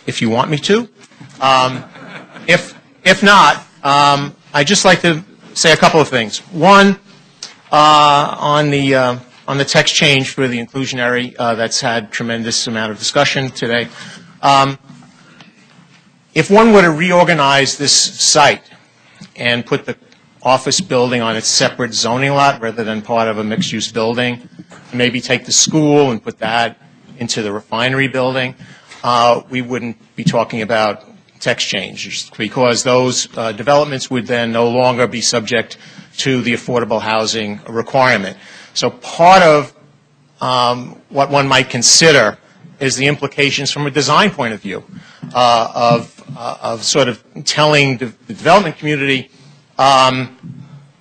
if you want me to. If not, I'd just like to say a couple of things. One, on the text change for the inclusionary, that's had tremendous amount of discussion today. If one were to reorganize this site and put the office building on its separate zoning lot rather than part of a mixed-use building, maybe take the school and put that into the refinery building, we wouldn't be talking about text change because those developments would then no longer be subject to the affordable housing requirement. So part of what one might consider is the implications from a design point of view of sort of telling the development community,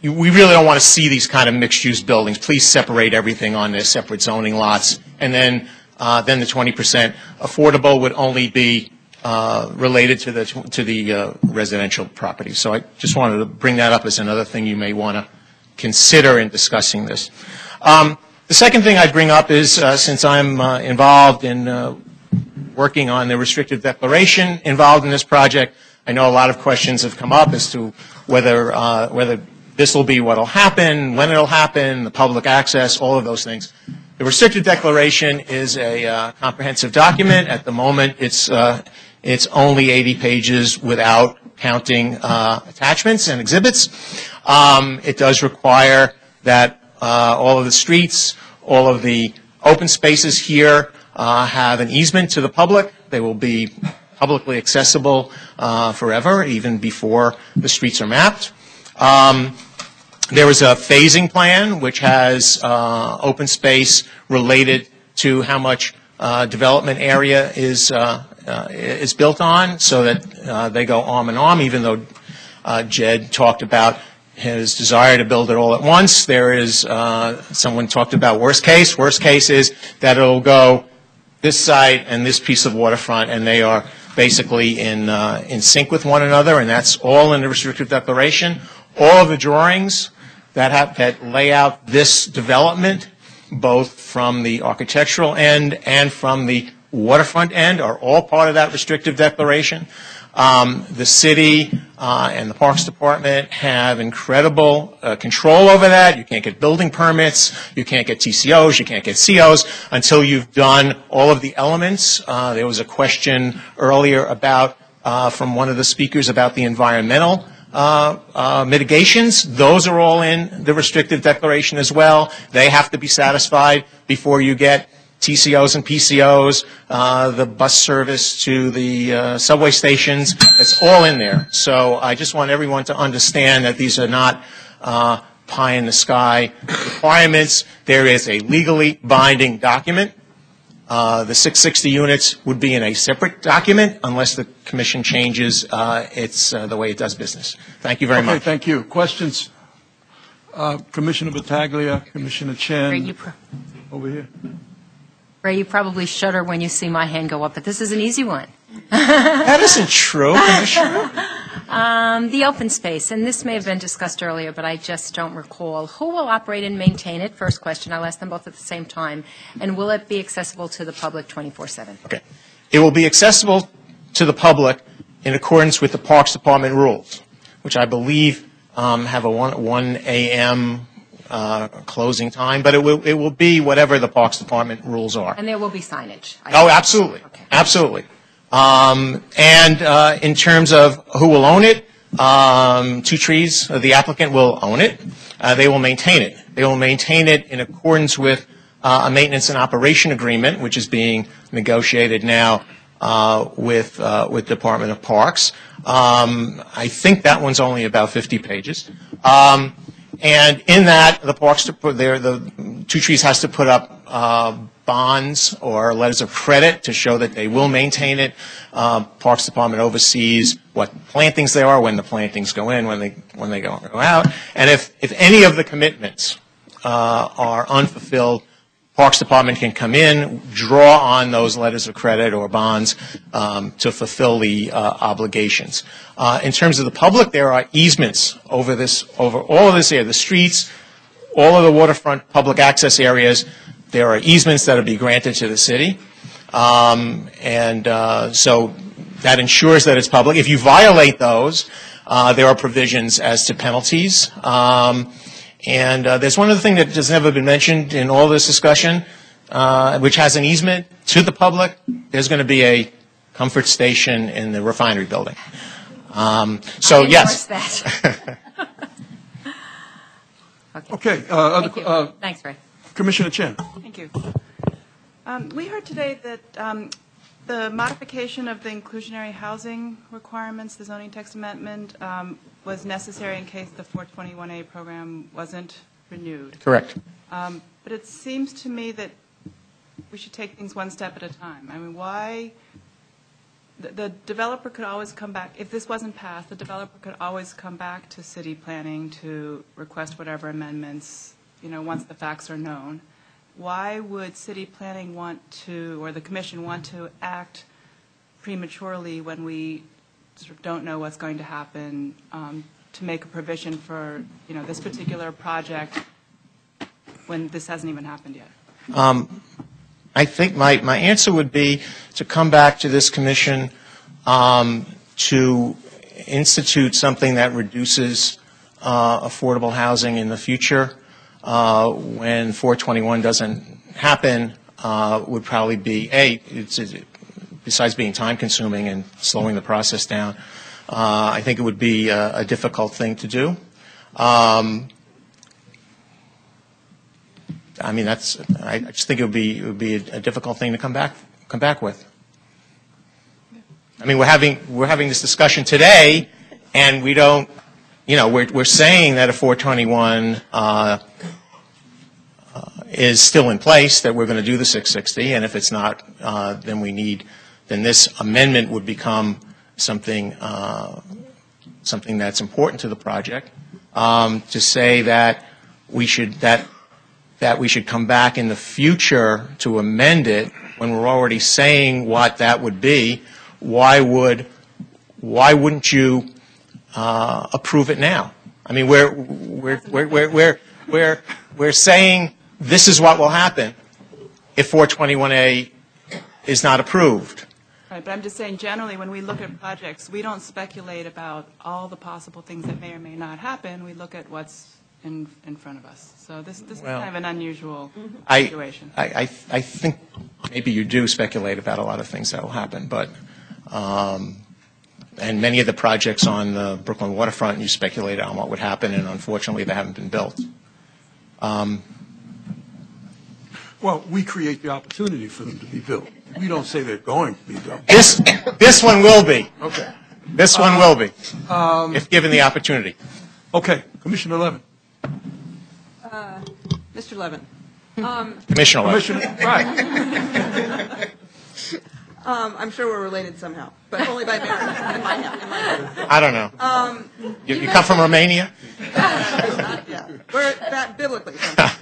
we really don't want to see these kind of mixed-use buildings. Please separate everything on their separate zoning lots, and then the 20% affordable would only be related to the residential property. So I just wanted to bring that up as another thing you may want to consider in discussing this. The second thing I'd bring up is since I'm involved in working on the restrictive declaration involved in this project, I know a lot of questions have come up as to whether this will be what will happen, when it will happen, the public access, all of those things. The restrictive declaration is a comprehensive document. At the moment, it's only 80 pages without counting attachments and exhibits. It does require that all of the streets, all of the Open spaces here have an easement to the public. They will be publicly accessible forever, even before the streets are mapped. There is a phasing plan which has open space related to how much development area is built on, so that they go arm in arm, even though Jed talked about his desire to build it all at once. There is, someone talked about worst case. Worst case is that it will go this side and this piece of waterfront, and they are basically in sync with one another, and that's all in the restrictive declaration. All of the drawings that lay out this development, both from the architectural end and from the waterfront end, are all part of that restrictive declaration. The city and the Parks Department have incredible control over that. You can't get building permits, you can't get TCOs, you can't get COs until you've done all of the elements. There was a question earlier about, from one of the speakers, about the environmental mitigations. Those are all in the restrictive declaration as well. They have to be satisfied before you get TCOs and PCOs, the bus service to the subway stations. It's all in there. So I just want everyone to understand that these are not pie in the sky requirements. There is a legally binding document. The 660 units would be in a separate document unless the commission changes the way it does business. Thank you very much. Thank you. Questions? Commissioner Battaglia, Commissioner Chen, over here. Ray, you probably shudder when you see my hand go up, but this is an easy one. That isn't true, Commissioner. The open space, and this may have been discussed earlier, but I just don't recall. Who will operate and maintain it? First question. I'll ask them both at the same time. And will it be accessible to the public 24/7? Okay. It will be accessible to the public in accordance with the Parks Department rules, which I believe have a 1 a.m. Closing time, but it will be whatever the Parks Department rules are. And there will be signage. Oh, absolutely. Okay. Absolutely. And in terms of who will own it, Two Trees, the applicant, will own it. They will maintain it. They will maintain it in accordance with a maintenance and operation agreement, which is being negotiated now with Department of Parks. I think that one's only about 50 pages. And in that, the Two Trees has to put up bonds or letters of credit to show that they will maintain it. Parks Department oversees what plantings there are, when the plantings go in, when they go out. And if any of the commitments are unfulfilled, Parks Department can come in, draw on those letters of credit or bonds to fulfill the obligations. In terms of the public, there are easements over all of this area, the streets, all of the waterfront public access areas. There are easements that will be granted to the city, so that ensures that it's public. If you violate those, there are provisions as to penalties. And there's one other thing that has never been mentioned in all this discussion, which has an easement to the public. There's going to be a comfort station in the refinery building. So, yes. That. Okay. Thank you. Thanks, Ray. Commissioner Chen. Thank you. We heard today that the modification of the inclusionary housing requirements, the zoning text amendment, was necessary in case the 421A program wasn't renewed. Correct. But it seems to me that we should take things one step at a time. I mean, why? The developer could always come back. If this wasn't passed, the developer could always come back to city planning to request whatever amendments, once the facts are known. Why would city planning want to, or the commission want to act prematurely when we sort of don't know what's going to happen, to make a provision for, this particular project when this hasn't even happened yet? I think my answer would be to come back to this commission to institute something that reduces affordable housing in the future. When 421 doesn't happen, would probably be, besides being time-consuming and slowing the process down, I think it would be a difficult thing to do. I mean, I just think it would be a difficult thing to come back with. I mean, we're having this discussion today, and we don't, we're saying that a 421 is still in place, that we're going to do the 660, and if it's not, then this amendment would become something that's important to the project. To say that we should come back in the future to amend it when we're already saying what that would be, why wouldn't you approve it now? I mean, we're saying this is what will happen if 421A is not approved. Right, but I'm just saying generally when we look at projects, we don't speculate about all the possible things that may or may not happen. We look at what's in front of us. So this is kind of an unusual situation. I think maybe you do speculate about a lot of things that will happen, but and many of the projects on the Brooklyn waterfront, you speculate on what would happen, and unfortunately they haven't been built. Well, we create the opportunity for them to be built. We don't say they're going to be built. This one will be. Okay. This one will be, if given the opportunity. Okay. Commissioner Levin. Mr. Levin. Commissioner Levin. Right. I'm sure we're related somehow, but only by marriage. In my house. I don't know. You come from Romania? Yeah. We're that biblically somehow.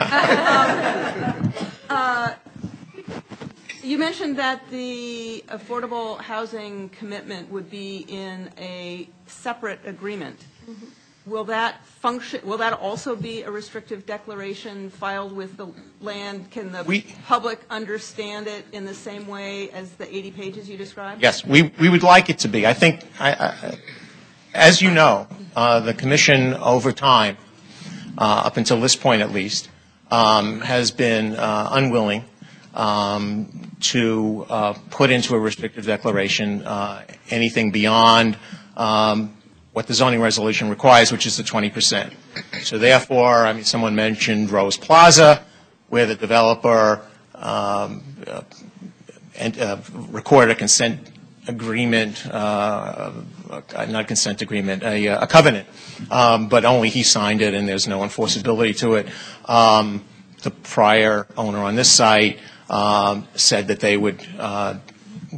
You mentioned that the affordable housing commitment would be in a separate agreement. Mm-hmm. Will that function? Will that also be a restrictive declaration filed with the land? Can the public understand it in the same way as the 80 pages you described? Yes, we would like it to be. I think, as you know, the Commission over time, up until this point at least, has been unwilling to put into a restrictive declaration anything beyond what the zoning resolution requires, which is the 20%. So therefore, I mean, someone mentioned Rose Plaza, where the developer recorded a consent agreement, not consent agreement, a covenant, but only he signed it and there's no enforceability to it. The prior owner on this site said that they would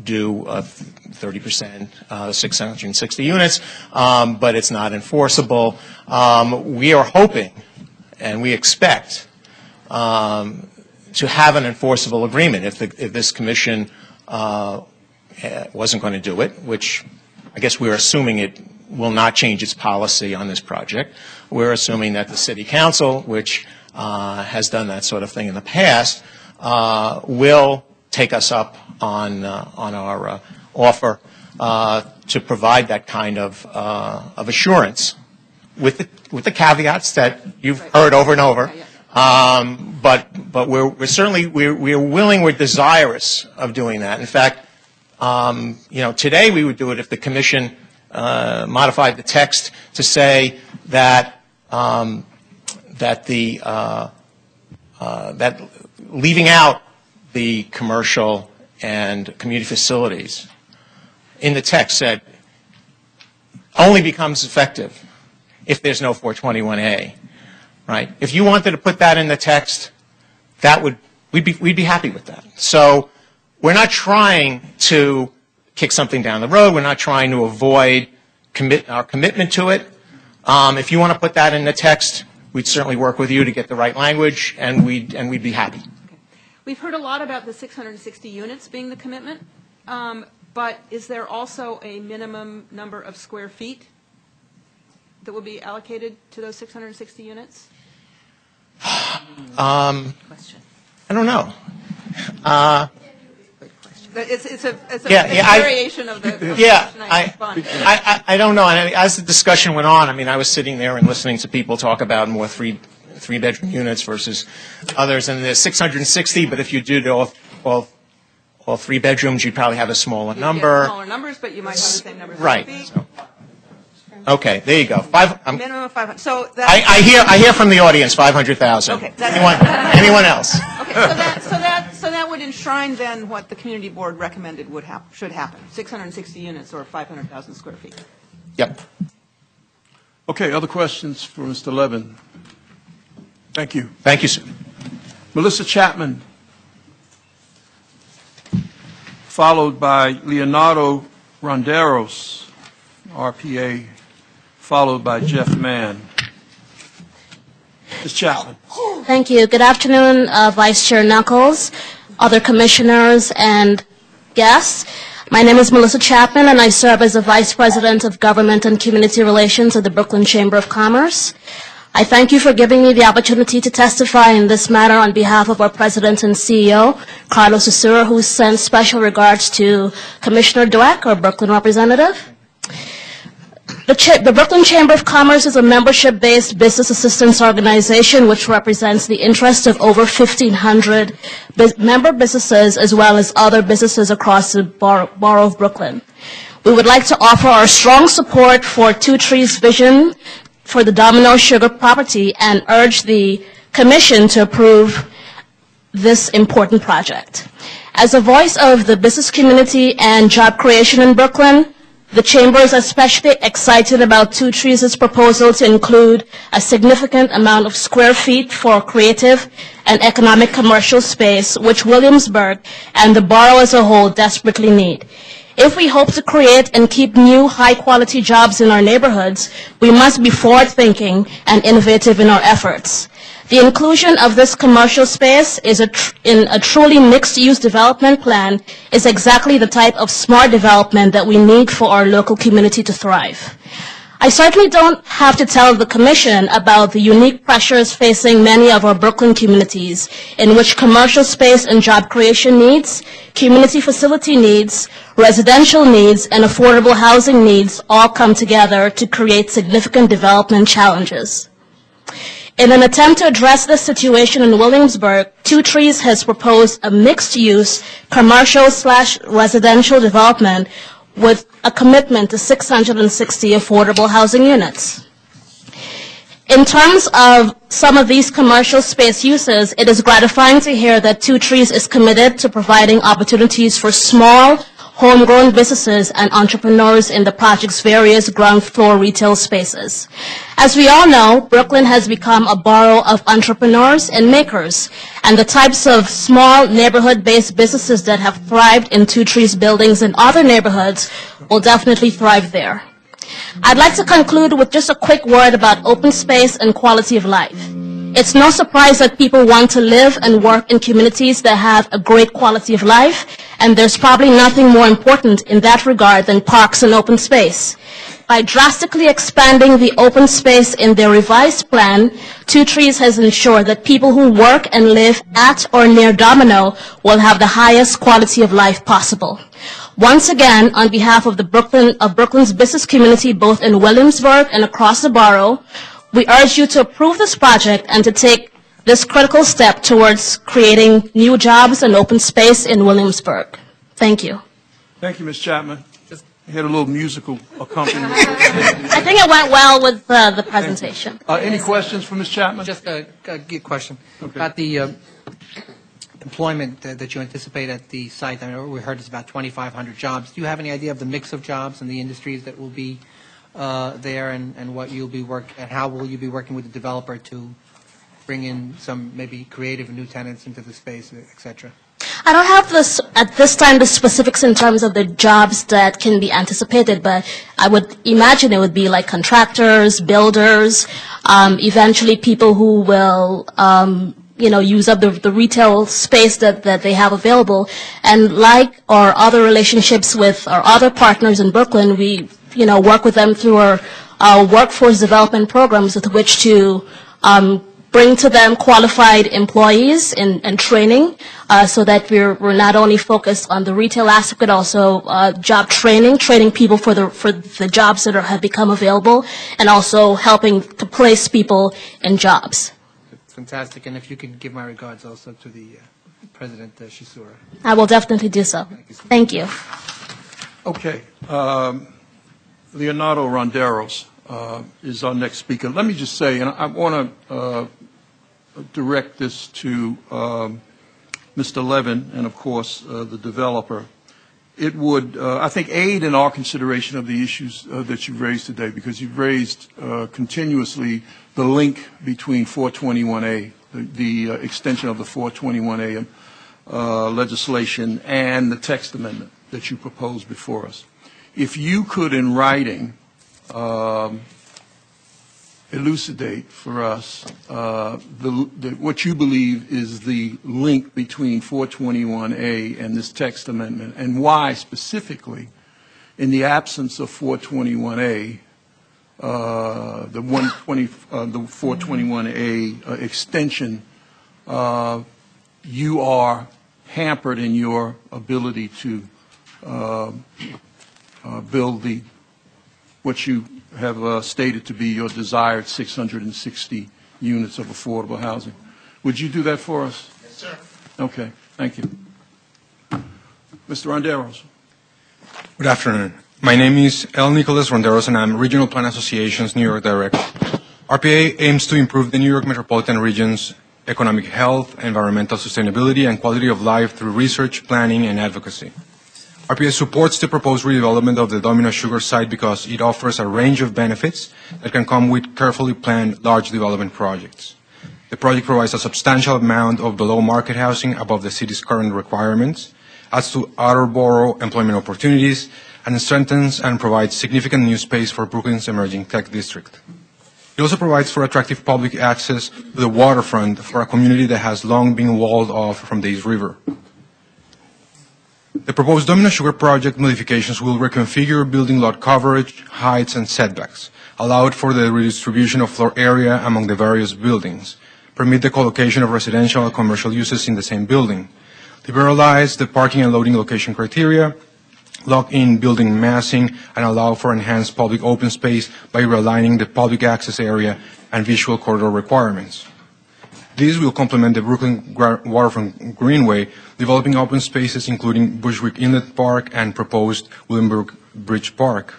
do 30%, 660 units, but it's not enforceable. We are hoping and we expect to have an enforceable agreement if this commission wasn't going to do it, which I guess we're assuming it will not change its policy on this project. We're assuming that the city council, which has done that sort of thing in the past, will take us up on our offer to provide that kind of assurance with the caveats that you've heard over and over. But we're certainly we're willing, we're desirous of doing that. In fact, today we would do it if the commission modified the text to say that that leaving out the commercial and community facilities in the text said only becomes effective if there's no 421A, right? If you wanted to put that in the text, we'd be happy with that. So we're not trying to kick something down the road. We're not trying to avoid our commitment to it. If you want to put that in the text, we'd certainly work with you to get the right language, and we'd be happy. We've heard a lot about the 660 units being the commitment, but is there also a minimum number of square feet that will be allocated to those 660 units? I don't know. It's a variation of the question I responded to. I don't know. And as the discussion went on, I mean, I was sitting there and listening to people talk about more three-bedroom units versus others, and there's 660. But if you did all three bedrooms, you'd probably have a smaller number. Smaller numbers, but you might have the same number of right. feet. So, Okay, there you go. Minimum of 500. So that, I hear from the audience 500,000. Okay, Anyone else? Okay, so that would enshrine then what the community board recommended should happen: 660 units or 500,000 square feet. Yep. Okay, other questions for Mr. Levin? Thank you. Thank you, sir. Melissa Chapman, followed by Leonardo Ronderos, RPA, followed by Jeff Mann. Ms. Chapman. Thank you. Good afternoon, Vice Chair Knuckles, other commissioners, and guests. My name is Melissa Chapman, and I serve as the Vice President of Government and Community Relations at the Brooklyn Chamber of Commerce. I thank you for giving me the opportunity to testify in this matter on behalf of our President and CEO, Carlos Usura, who sends special regards to Commissioner Dweck, our Brooklyn representative. The Brooklyn Chamber of Commerce is a membership-based business assistance organization which represents the interest of over 1,500 member businesses as well as other businesses across the borough of Brooklyn. We would like to offer our strong support for Two Trees' vision for the Domino Sugar property and urge the Commission to approve this important project. As a voice of the business community and job creation in Brooklyn, the Chamber is especially excited about Two Trees' proposal to include a significant amount of square feet for creative and economic commercial space, which Williamsburg and the borough as a whole desperately need. If we hope to create and keep new high-quality jobs in our neighborhoods, we must be forward-thinking and innovative in our efforts. The inclusion of this commercial space in a truly mixed-use development plan is exactly the type of smart development that we need for our local community to thrive. I certainly don't have to tell the Commission about the unique pressures facing many of our Brooklyn communities in which commercial space and job creation needs, community facility needs, residential needs, and affordable housing needs all come together to create significant development challenges. In an attempt to address this situation in Williamsburg, Two Trees has proposed a mixed-use commercial/residential development with a commitment to 660 affordable housing units. In terms of some of these commercial space uses, it is gratifying to hear that Two Trees is committed to providing opportunities for small, homegrown businesses and entrepreneurs in the project's various ground floor retail spaces. As we all know, Brooklyn has become a borough of entrepreneurs and makers, and the types of small neighborhood-based businesses that have thrived in Two Trees buildings in other neighborhoods will definitely thrive there. I'd like to conclude with just a quick word about open space and quality of life. It's no surprise that people want to live and work in communities that have a great quality of life, and there's probably nothing more important in that regard than parks and open space. By drastically expanding the open space in their revised plan, Two Trees has ensured that people who work and live at or near Domino will have the highest quality of life possible. Once again, on behalf of Brooklyn's business community, both in Williamsburg and across the borough, we urge you to approve this project and to take this critical step towards creating new jobs and open space in Williamsburg. Thank you. Thank you, Ms. Chapman. I had a little musical accompaniment. I think it went well with the presentation. Any questions for Ms. Chapman? Just a question Okay. about the employment that you anticipate at the site. I know we heard it's about 2,500 jobs. Do you have any idea of the mix of jobs and the industries that will be there, and what you'll be and how will you be working with the developer to bring in some maybe creative new tenants into the space, et cetera? I don't have at this time the specifics in terms of the jobs that can be anticipated, but I would imagine it would be like contractors, builders, eventually people who will use up the retail space that they have available. And like our other relationships with our other partners in Brooklyn, we work with them through our workforce development programs with which to bring to them qualified employees and training so that we're not only focused on the retail aspect but also job training people for the jobs that have become available, and also helping to place people in jobs. Fantastic. And if you could give my regards also to the President Shisura. I will definitely do so. Thank you. Okay. Leonardo Ronderos, is our next speaker. Let me just say, and I want to direct this to Mr. Levin and, of course, the developer. It would, I think, aid in our consideration of the issues that you've raised today, because you've raised continuously the link between 421A, the extension of the 421A legislation, and the text amendment that you proposed before us. If you could, in writing, elucidate for us what you believe is the link between 421A and this text amendment, and why specifically, in the absence of 421A, the 421A extension, you are hampered in your ability to build what you have stated to be your desired 660 units of affordable housing. Would you do that for us? Yes, sir. Okay, thank you. Mr. Ronderos. Good afternoon. My name is L. Nicholas Ronderos, and I'm Regional Plan Association's New York Director. RPA aims to improve the New York metropolitan region's economic health, environmental sustainability, and quality of life through research, planning, and advocacy. RPA supports the proposed redevelopment of the Domino Sugar site because it offers a range of benefits that can come with carefully planned large development projects. The project provides a substantial amount of below-market housing above the city's current requirements, adds to outer borough employment opportunities, and strengthens and provides significant new space for Brooklyn's emerging tech district. It also provides for attractive public access to the waterfront for a community that has long been walled off from the East River. The proposed Domino Sugar project modifications will reconfigure building lot coverage, heights, and setbacks, allow for the redistribution of floor area among the various buildings, permit the collocation of residential and commercial uses in the same building, liberalize the parking and loading location criteria, lock in building massing, and allow for enhanced public open space by realigning the public access area and visual corridor requirements. These will complement the Brooklyn Waterfront Greenway, developing open spaces including Bushwick Inlet Park and proposed Williamsburg Bridge Park.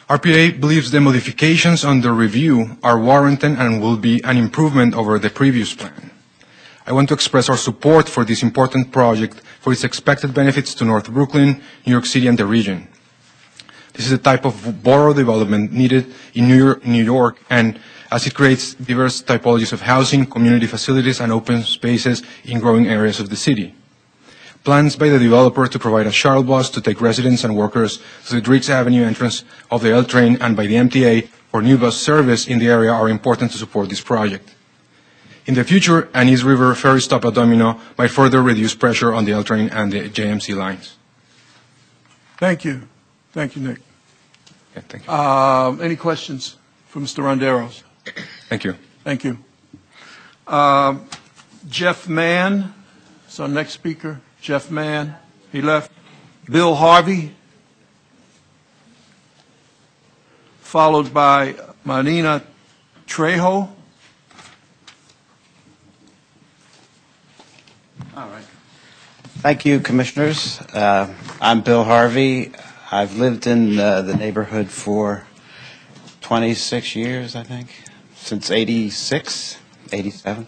RPA believes the modifications under review are warranted and will be an improvement over the previous plan. I want to express our support for this important project for its expected benefits to North Brooklyn, New York City, and the region. This is the type of borough development needed in New York, and as it creates diverse typologies of housing, community facilities, and open spaces in growing areas of the city. Plans by the developer to provide a shuttle bus to take residents and workers to the Driggs Avenue entrance of the L train and by the MTA for new bus service in the area are important to support this project. In the future, an East River ferry stop at Domino might further reduce pressure on the L train and the JMC lines. Thank you. Thank you, Nick. Yeah, thank you. Any questions for Mr. Ronderos? Thank you. Thank you. Jeff Mann is our next speaker. Jeff Mann, he left. Bill Harvey, followed by Marina Trejo. All right. Thank you, Commissioners. I'm Bill Harvey. I've lived in the neighborhood for 26 years, I think, since 86, 87.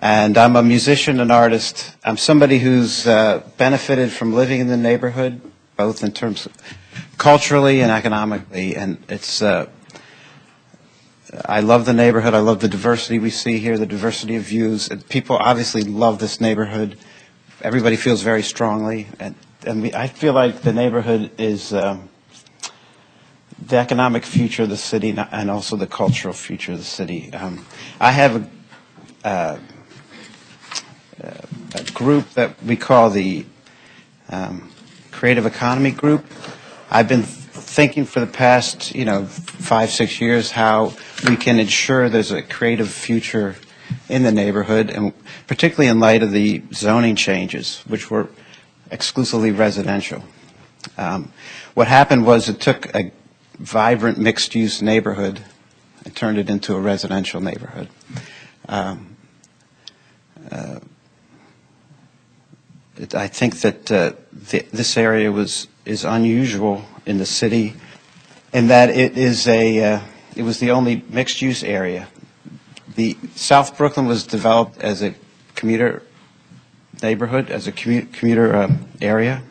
And I'm a musician and artist. I'm somebody who's benefited from living in the neighborhood, both in terms of culturally and economically. And it's, I love the neighborhood. I love the diversity we see here, the diversity of views. And people obviously love this neighborhood. Everybody feels very strongly. And I feel like the neighborhood is the economic future of the city and also the cultural future of the city. I have a group that we call the Creative Economy Group. I've been thinking for the past, 5-6 years how we can ensure there's a creative future in the neighborhood, and particularly in light of the zoning changes, which were exclusively residential. What happened was it took a vibrant mixed-use neighborhood and turned it into a residential neighborhood. I think that this area is unusual in the city. in that it was the only mixed-use area. The South Brooklyn was developed as a commuter neighborhood, as a commuter area.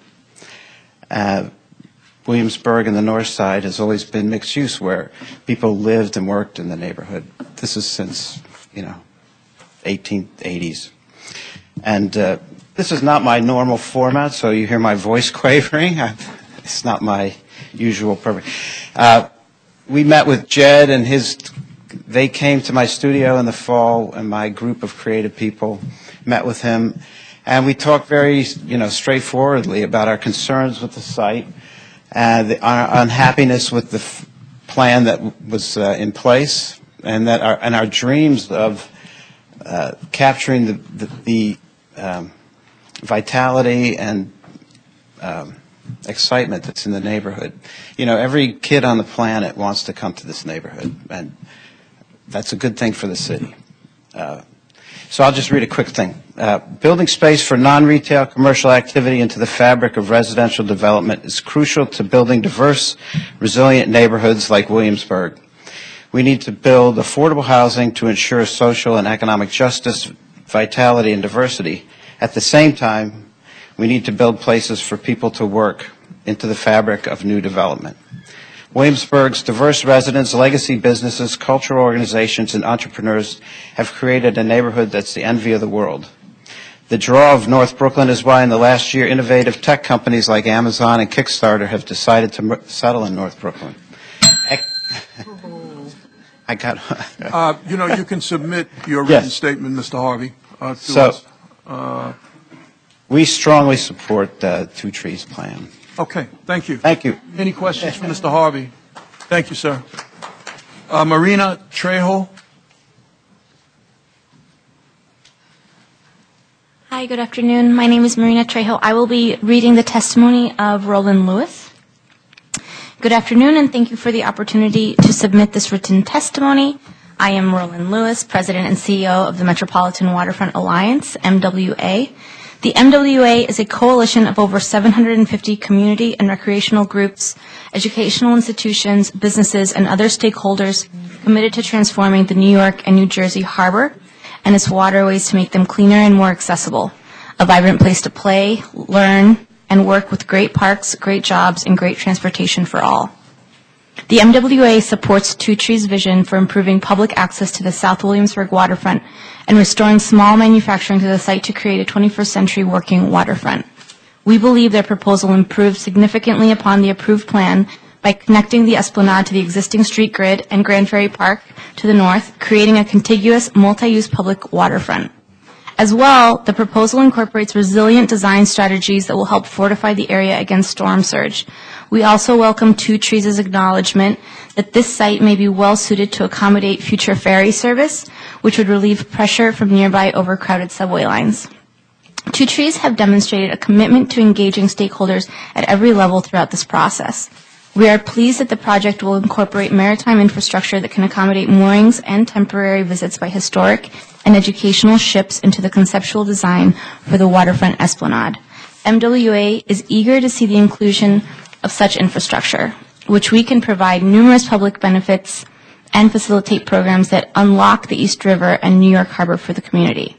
Williamsburg and the North Side has always been mixed use, where people lived and worked in the neighborhood. This is since 1880s, and this is not my normal format, so you hear my voice quavering. It's not my usual purpose. We met with Jed and they came to my studio in the fall, and my group of creative people met with him, and we talked very, straightforwardly about our concerns with the site, our unhappiness with the plan that was in place, and our dreams of capturing the vitality and excitement that's in the neighborhood. Every kid on the planet wants to come to this neighborhood, and that's a good thing for the city. So I'll just read a quick thing. Building space for non-retail commercial activity into the fabric of residential development is crucial to building diverse, resilient neighborhoods like Williamsburg. We need to build affordable housing to ensure social and economic justice, vitality, and diversity. At the same time, we need to build places for people to work into the fabric of new development. Williamsburg's diverse residents, legacy businesses, cultural organizations, and entrepreneurs have created a neighborhood that's the envy of the world. The draw of North Brooklyn is why in the last year innovative tech companies like Amazon and Kickstarter have decided to settle in North Brooklyn. I got you can submit your written statement, Mr. Harvey, to us. We strongly support the Two Trees plan. Okay, thank you. Thank you. Any questions for Mr. Harvey? Thank you, sir. Marina Trejo. Hi, good afternoon. My name is Marina Trejo. I will be reading the testimony of Roland Lewis. Good afternoon, and thank you for the opportunity to submit this written testimony. I am Roland Lewis, President and CEO of the Metropolitan Waterfront Alliance, MWA. The MWA is a coalition of over 750 community and recreational groups, educational institutions, businesses, and other stakeholders committed to transforming the New York and New Jersey harbor and its waterways to make them cleaner and more accessible, a vibrant place to play, learn, and work with great parks, great jobs, and great transportation for all. The MWA supports Two Trees' vision for improving public access to the South Williamsburg waterfront and restoring small manufacturing to the site to create a 21st century working waterfront. We believe their proposal improves significantly upon the approved plan by connecting the Esplanade to the existing street grid and Grand Ferry Park to the north, creating a contiguous multi-use public waterfront. As well, the proposal incorporates resilient design strategies that will help fortify the area against storm surge. We also welcome Two Trees' acknowledgement that this site may be well suited to accommodate future ferry service, which would relieve pressure from nearby overcrowded subway lines. Two Trees have demonstrated a commitment to engaging stakeholders at every level throughout this process. We are pleased that the project will incorporate maritime infrastructure that can accommodate moorings and temporary visits by historic and educational ships into the conceptual design for the waterfront esplanade. MWA is eager to see the inclusion of such infrastructure, which we can provide numerous public benefits and facilitate programs that unlock the East River and New York Harbor for the community.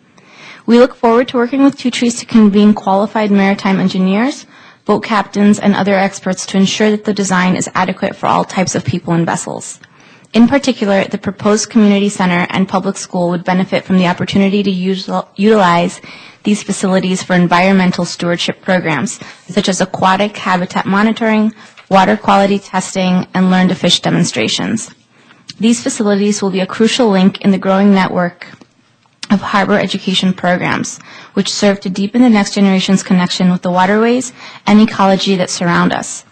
We look forward to working with Two Trees to convene qualified maritime engineers, boat captains, and other experts to ensure that the design is adequate for all types of people and vessels. In particular, the proposed community center and public school would benefit from the opportunity to utilize these facilities for environmental stewardship programs, such as aquatic habitat monitoring, water quality testing, and learn to fish demonstrations. These facilities will be a crucial link in the growing network of harbor education programs, which serve to deepen the next generation's connection with the waterways and ecology that surround us.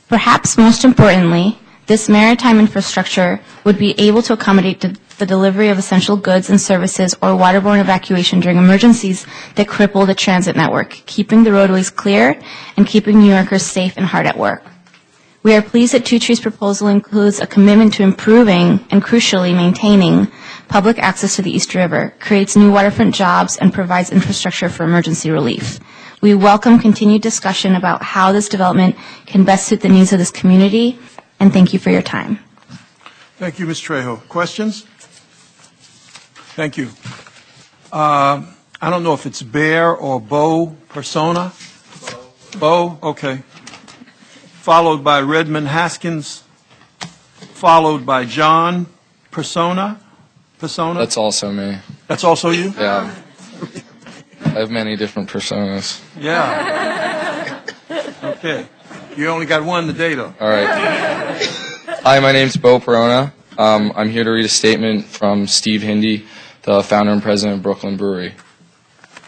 Perhaps most importantly, this maritime infrastructure would be able to accommodate the delivery of essential goods and services or waterborne evacuation during emergencies that cripple the transit network, keeping the roadways clear and keeping New Yorkers safe and hard at work. We are pleased that Two Trees' proposal includes a commitment to improving and, crucially, maintaining public access to the East River, creates new waterfront jobs, and provides infrastructure for emergency relief. We welcome continued discussion about how this development can best suit the needs of this community and thank you for your time. Thank you, Ms. Trejo. Questions? Thank you. I don't know if it's Bear or Bo Persona. Bo, okay. Followed by Redmond Haskins, followed by John Persona. That's also me. That's also you? Yeah. I have many different personas. Yeah. Okay. You only got one today, though. All right. Hi, my name's Bo Perona. I'm here to read a statement from Steve Hindy, the founder and president of Brooklyn Brewery.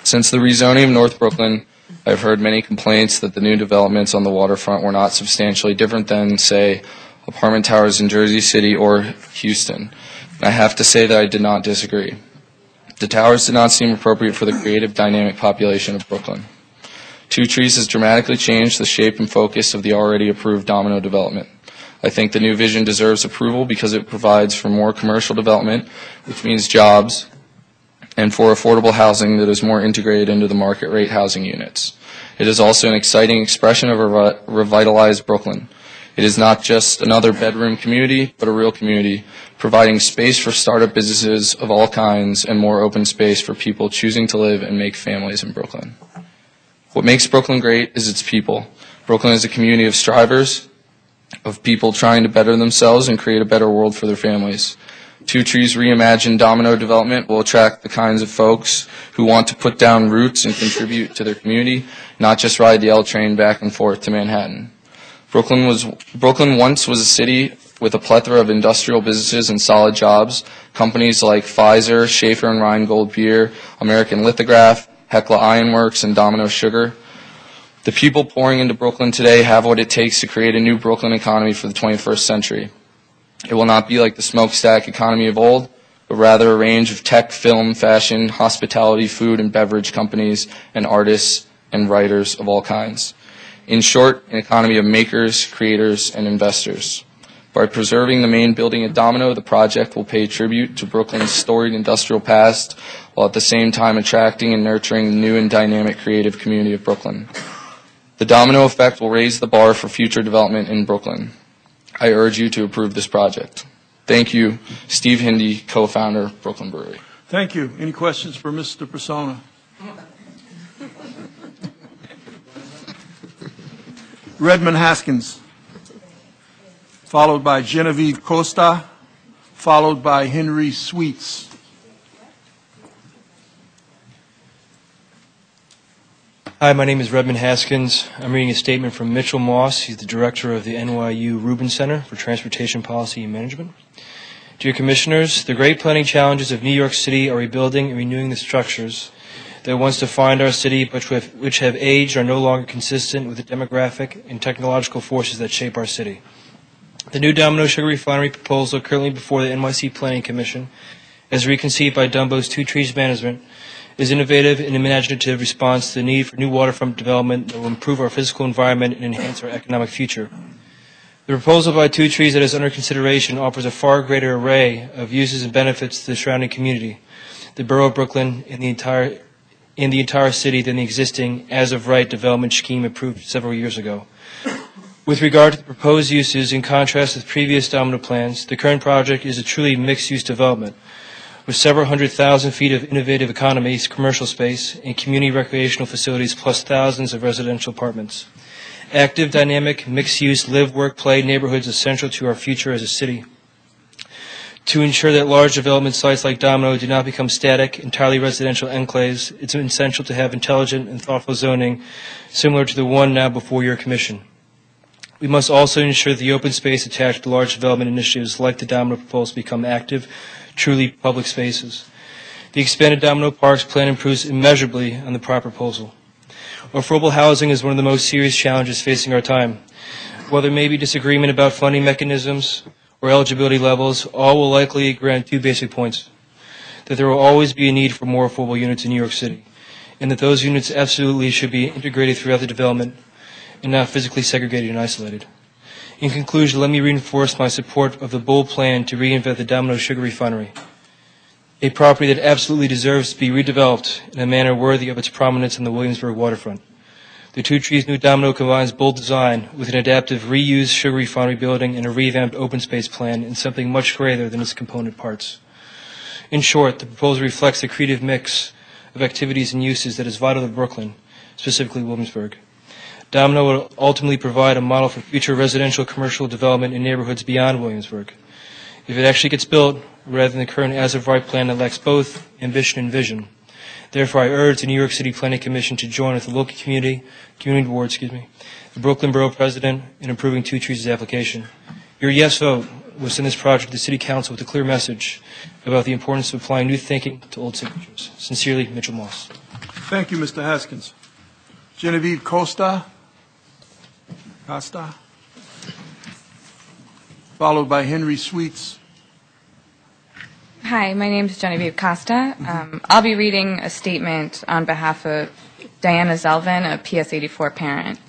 Since the rezoning of North Brooklyn, I've heard many complaints that the new developments on the waterfront were not substantially different than, say, apartment towers in Jersey City or Houston. And I have to say that I did not disagree. The towers did not seem appropriate for the creative, dynamic population of Brooklyn. Two Trees has dramatically changed the shape and focus of the already approved Domino development. I think the new vision deserves approval because it provides for more commercial development, which means jobs, and for affordable housing that is more integrated into the market rate housing units. It is also an exciting expression of a revitalized Brooklyn. It is not just another bedroom community, but a real community, providing space for startup businesses of all kinds and more open space for people choosing to live and make families in Brooklyn. What makes Brooklyn great is its people. Brooklyn is a community of strivers, of people trying to better themselves and create a better world for their families. Two Trees reimagined Domino development will attract the kinds of folks who want to put down roots and contribute to their community, not just ride the L train back and forth to Manhattan. Brooklyn once was a city with a plethora of industrial businesses and solid jobs, companies like Pfizer, Schaefer and Rheingold Beer, American Lithograph, Hecla Ironworks, and Domino Sugar. The people pouring into Brooklyn today have what it takes to create a new Brooklyn economy for the 21st century. It will not be like the smokestack economy of old, but rather a range of tech, film, fashion, hospitality, food, and beverage companies, and artists and writers of all kinds. In short, an economy of makers, creators, and investors. By preserving the main building at Domino, the project will pay tribute to Brooklyn's storied industrial past, while at the same time attracting and nurturing the new and dynamic creative community of Brooklyn. The domino effect will raise the bar for future development in Brooklyn. I urge you to approve this project. Thank you, Steve Hindy, co-founder of Brooklyn Brewery. Thank you. Any questions for Mr. Persona? Redmond Haskins, followed by Genevieve Costa, followed by Henry Sweets. Hi, my name is Redmond Haskins. I'm reading a statement from Mitchell Moss. He's the director of the NYU Rubin Center for Transportation Policy and Management. Dear Commissioners, the great planning challenges of New York City are rebuilding and renewing the structures that once defined our city, but which have aged, are no longer consistent with the demographic and technological forces that shape our city. The new Domino Sugar Refinery proposal currently before the NYC Planning Commission, as reconceived by Dumbo's Two Trees management, is innovative and imaginative response to the need for new waterfront development that will improve our physical environment and enhance our economic future. The proposal by Two Trees that is under consideration offers a far greater array of uses and benefits to the surrounding community, the borough of Brooklyn, and the entire city than the existing as-of-right development scheme approved several years ago. With regard to the proposed uses, in contrast with previous Domino plans, the current project is a truly mixed-use development, with several 100,000 feet of innovative economies, commercial space, and community recreational facilities, plus thousands of residential apartments. Active, dynamic, mixed-use, live, work, play neighborhoods essential to our future as a city. To ensure that large development sites like Domino do not become static, entirely residential enclaves, it's essential to have intelligent and thoughtful zoning similar to the one now before your commission. We must also ensure that the open space attached to large development initiatives like the Domino proposal become active, truly public spaces. The expanded Domino Parks plan improves immeasurably on the prior proposal. Affordable housing is one of the most serious challenges facing our time. While there may be disagreement about funding mechanisms or eligibility levels, all will likely agree on two basic points: that there will always be a need for more affordable units in New York City, and that those units absolutely should be integrated throughout the development and not physically segregated and isolated. In conclusion, let me reinforce my support of the bold plan to reinvent the Domino Sugar Refinery, a property that absolutely deserves to be redeveloped in a manner worthy of its prominence in the Williamsburg waterfront. The Two Trees new Domino combines bold design with an adaptive reused sugar refinery building and a revamped open space plan in something much greater than its component parts. In short, the proposal reflects the creative mix of activities and uses that is vital to Brooklyn, specifically Williamsburg. Domino will ultimately provide a model for future residential commercial development in neighborhoods beyond Williamsburg. If it actually gets built, rather than the current as-of-right plan that lacks both ambition and vision. Therefore, I urge the New York City Planning Commission to join with the local community board, the Brooklyn Borough President, in approving Two Trees' application. Your yes vote will send this project to the City Council with a clear message about the importance of applying new thinking to old signatures. Sincerely, Mitchell Moss. Thank you, Mr. Haskins. Genevieve Costa, followed by Henry Sweets. Hi, my name is Genevieve Costa. I'll be reading a statement on behalf of Diana Zelvin, a PS84 parent.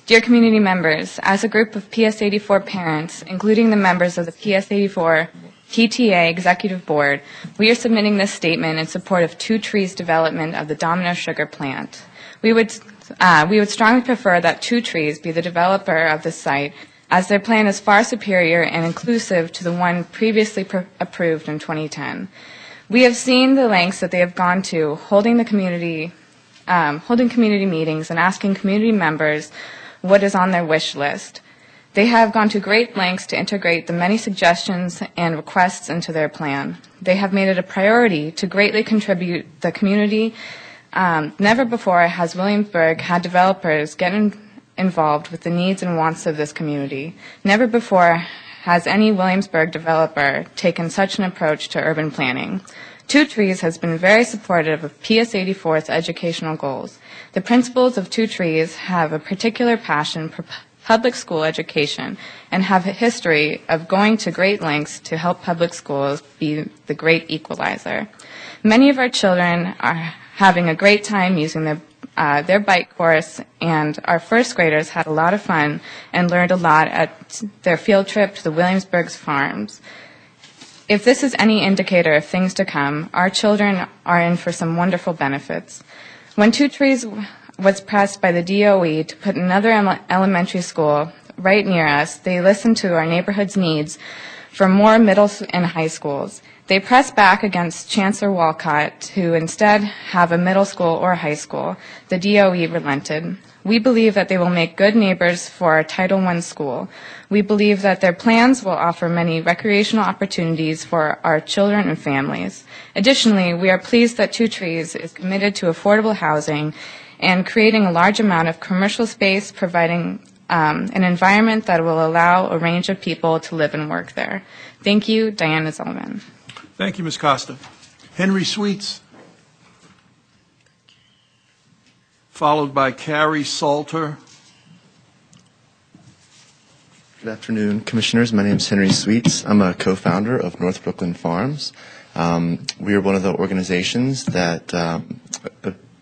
Dear community members, as a group of PS84 parents, including the members of the PS84 PTA Executive Board, we are submitting this statement in support of Two Trees' development of the Domino Sugar Plant. We would strongly prefer that Two Trees be the developer of this site, as their plan is far superior and inclusive to the one previously approved in 2010. We have seen the lengths that they have gone to holding community meetings and asking community members what is on their wish list. They have gone to great lengths to integrate the many suggestions and requests into their plan. They have made it a priority to greatly contribute the community. Never before has Williamsburg had developers get involved with the needs and wants of this community. Never before has any Williamsburg developer taken such an approach to urban planning. Two Trees has been very supportive of PS84's educational goals. The principals of Two Trees have a particular passion for public school education and have a history of going to great lengths to help public schools be the great equalizer. Many of our children are having a great time using their bike course, and our first graders had a lot of fun and learned a lot at their field trip to the Williamsburg's farms. If this is any indicator of things to come, our children are in for some wonderful benefits. When Two Trees was pressed by the DOE to put another elementary school right near us, they listened to our neighborhood's needs for more middle and high schools. They pressed back against Chancellor Walcott to instead have a middle school or high school. The DOE relented. We believe that they will make good neighbors for our Title I school. We believe that their plans will offer many recreational opportunities for our children and families. Additionally, we are pleased that Two Trees is committed to affordable housing and creating a large amount of commercial space, providing an environment that will allow a range of people to live and work there. Thank you, Diana Zellman. Thank you, Ms. Costa. Henry Sweets, followed by Carrie Salter. Good afternoon, Commissioners. My name is Henry Sweets. I'm a co-founder of North Brooklyn Farms. We are one of the organizations that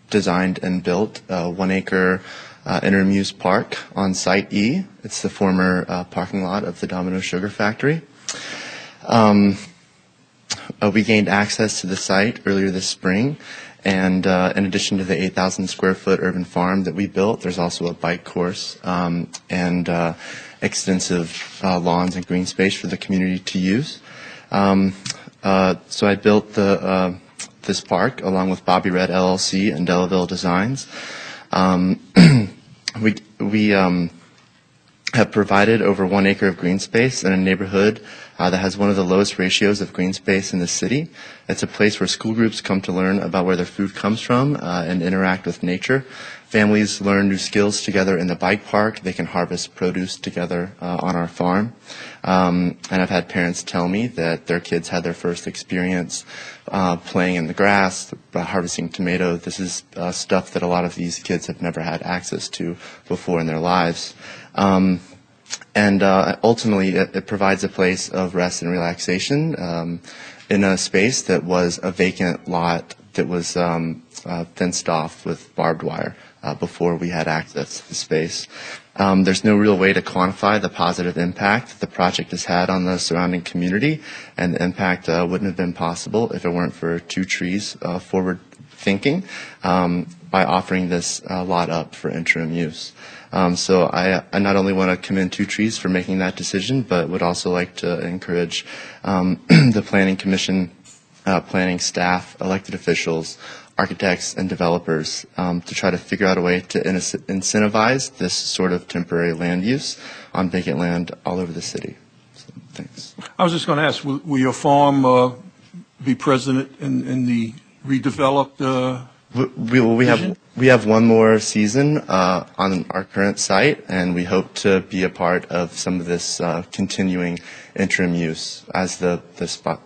designed and built a 1-acre intermuse park on Site E. It's the former parking lot of the Domino Sugar Factory. We gained access to the site earlier this spring, and in addition to the 8,000 square foot urban farm that we built, there's also a bike course and extensive lawns and green space for the community to use. So I built this park along with Bobby Red LLC and Delaville Designs. We have provided over 1 acre of green space in a neighborhood that has one of the lowest ratios of green space in the city. It's a place where school groups come to learn about where their food comes from and interact with nature. Families learn new skills together in the bike park. They can harvest produce together on our farm. And I've had parents tell me that their kids had their first experience playing in the grass, harvesting tomatoes. This is stuff that a lot of these kids have never had access to before in their lives. And ultimately, it provides a place of rest and relaxation in a space that was a vacant lot that was fenced off with barbed wire before we had access to the space. There's no real way to quantify the positive impact the project has had on the surrounding community, and the impact wouldn't have been possible if it weren't for Two Trees' forward thinking by offering this lot up for interim use. So I not only want to commend Two Trees for making that decision, but would also like to encourage the Planning Commission, planning staff, elected officials, architects, and developers to try to figure out a way to incentivize this sort of temporary land use on vacant land all over the city. So, thanks. I was just going to ask, will your farm be present in the redeveloped We have one more season on our current site, and we hope to be a part of some of this continuing interim use as the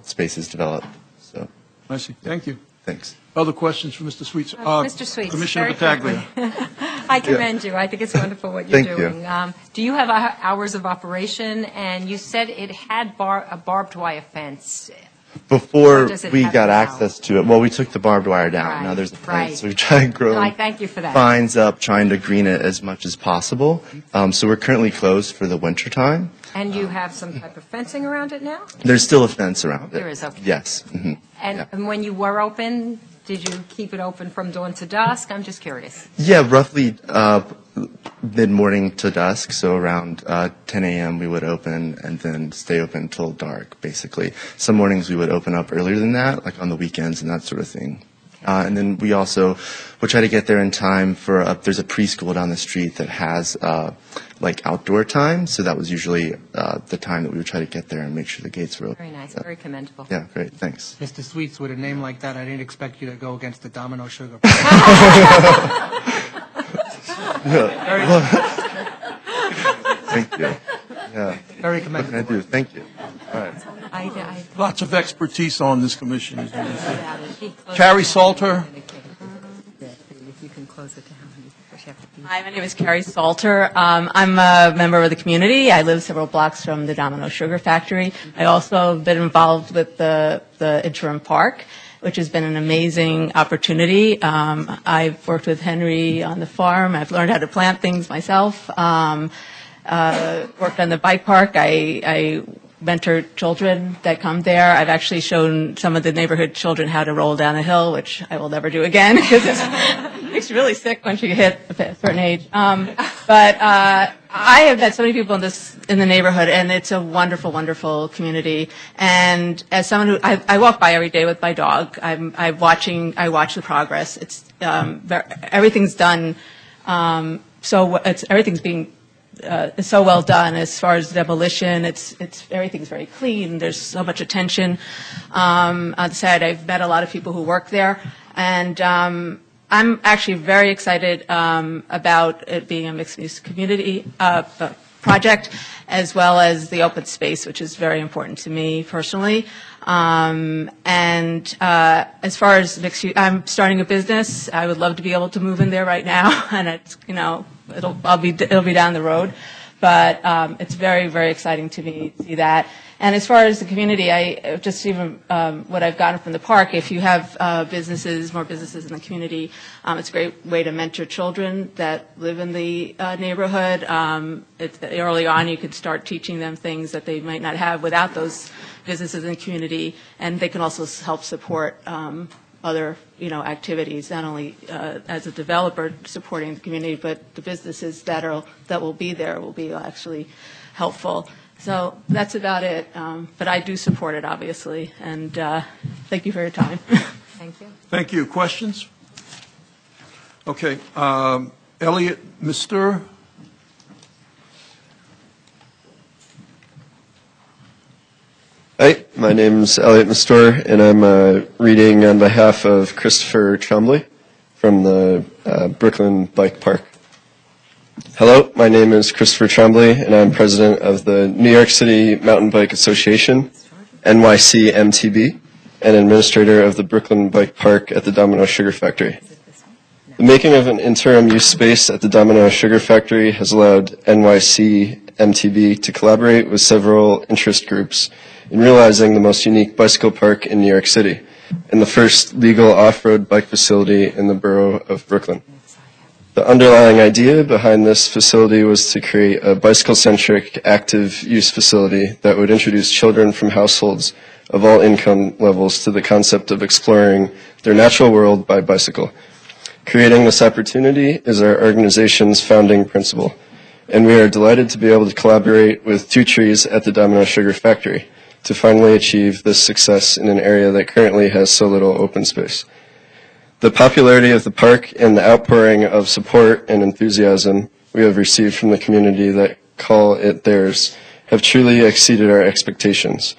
space is developed. So, I see. Thank you. Thanks. Other questions for Mr. Sweets? Mr. Sweets, Commissioner very Battaglia. I commend you. I think it's wonderful what you're Thank you. doing. Do you have hours of operation? And you said it had a barbed wire fence. Before does it we have got now? access to it, well, we took the barbed wire down. Right, Now there's a fence. right. So we try and grow No, I thank you for that. vines up, trying to green it as much as possible. So we're currently closed for the winter time. And you have some type of fencing around it now? There's still a fence around it. There is, okay. Yes. And when you were open, did you keep it open from dawn to dusk? I'm just curious. Yeah, roughly mid-morning to dusk, so around 10 a.m. we would open and then stay open till dark, basically. Some mornings we would open up earlier than that, like on the weekends and that sort of thing. And then we also will try to get there in time for, there's a preschool down the street that has like outdoor time, so that was usually the time that we would try to get there and make sure the gates were open. Very nice, very commendable. Yeah, great, thanks. Mr. Sweets, with a name like that, I didn't expect you to go against the Domino Sugar. Thank you. Yeah. Very What can commendable. I do? Thank you. All right. Lots of expertise on this commission. As you can see. Carrie Salter. If you can close it down. Hi, my name is Carrie Salter. I'm a member of the community. I live several blocks from the Domino Sugar Factory. I also have been involved with the interim park, which has been an amazing opportunity. I've worked with Henry on the farm. I've learned how to plant things myself. Worked on the bike park. I mentor children that come there. I've actually shown some of the neighborhood children how to roll down a hill, which I will never do again because it makes you really sick once you hit a certain age. But I have met so many people in the neighborhood, and it's a wonderful, wonderful community. And as someone who I walk by every day with my dog, I watch the progress. It's everything's done. Everything's being so well done as far as demolition. Everything's very clean. There's so much attention on the side. I've met a lot of people who work there, and I'm actually very excited about it being a mixed-use community project, as well as the open space, which is very important to me personally. And as far as mixed use, I'm starting a business. I would love to be able to move in there right now, and it's it'll be down the road, but it's very, very exciting to me to see that. And as far as the community, I just even what I've gotten from the park. If you have more businesses in the community, it's a great way to mentor children that live in the neighborhood. Early on, you could start teaching them things that they might not have without those businesses in the community, and they can also help support other activities, not only as a developer supporting the community, but the businesses that will be there will be actually helpful. So that's about it. But I do support it, obviously, and thank you for your time. Thank you. Thank you. Questions? Okay. Elliot Mistur. Hi, my name's Elliot Mistur, and I'm reading on behalf of Christopher Tremblay from the Brooklyn Bike Park. Hello, my name is Christopher Tremblay, and I'm president of the New York City Mountain Bike Association, NYC MTB, and administrator of the Brooklyn Bike Park at the Domino Sugar Factory. The making of an interim use space at the Domino Sugar Factory has allowed NYC MTB to collaborate with several interest groups in realizing the most unique bicycle park in New York City and the first legal off-road bike facility in the borough of Brooklyn. The underlying idea behind this facility was to create a bicycle-centric active use facility that would introduce children from households of all income levels to the concept of exploring their natural world by bicycle. Creating this opportunity is our organization's founding principle, and we are delighted to be able to collaborate with Two Trees at the Domino Sugar Factory to finally achieve this success in an area that currently has so little open space. The popularity of the park and the outpouring of support and enthusiasm we have received from the community that call it theirs have truly exceeded our expectations.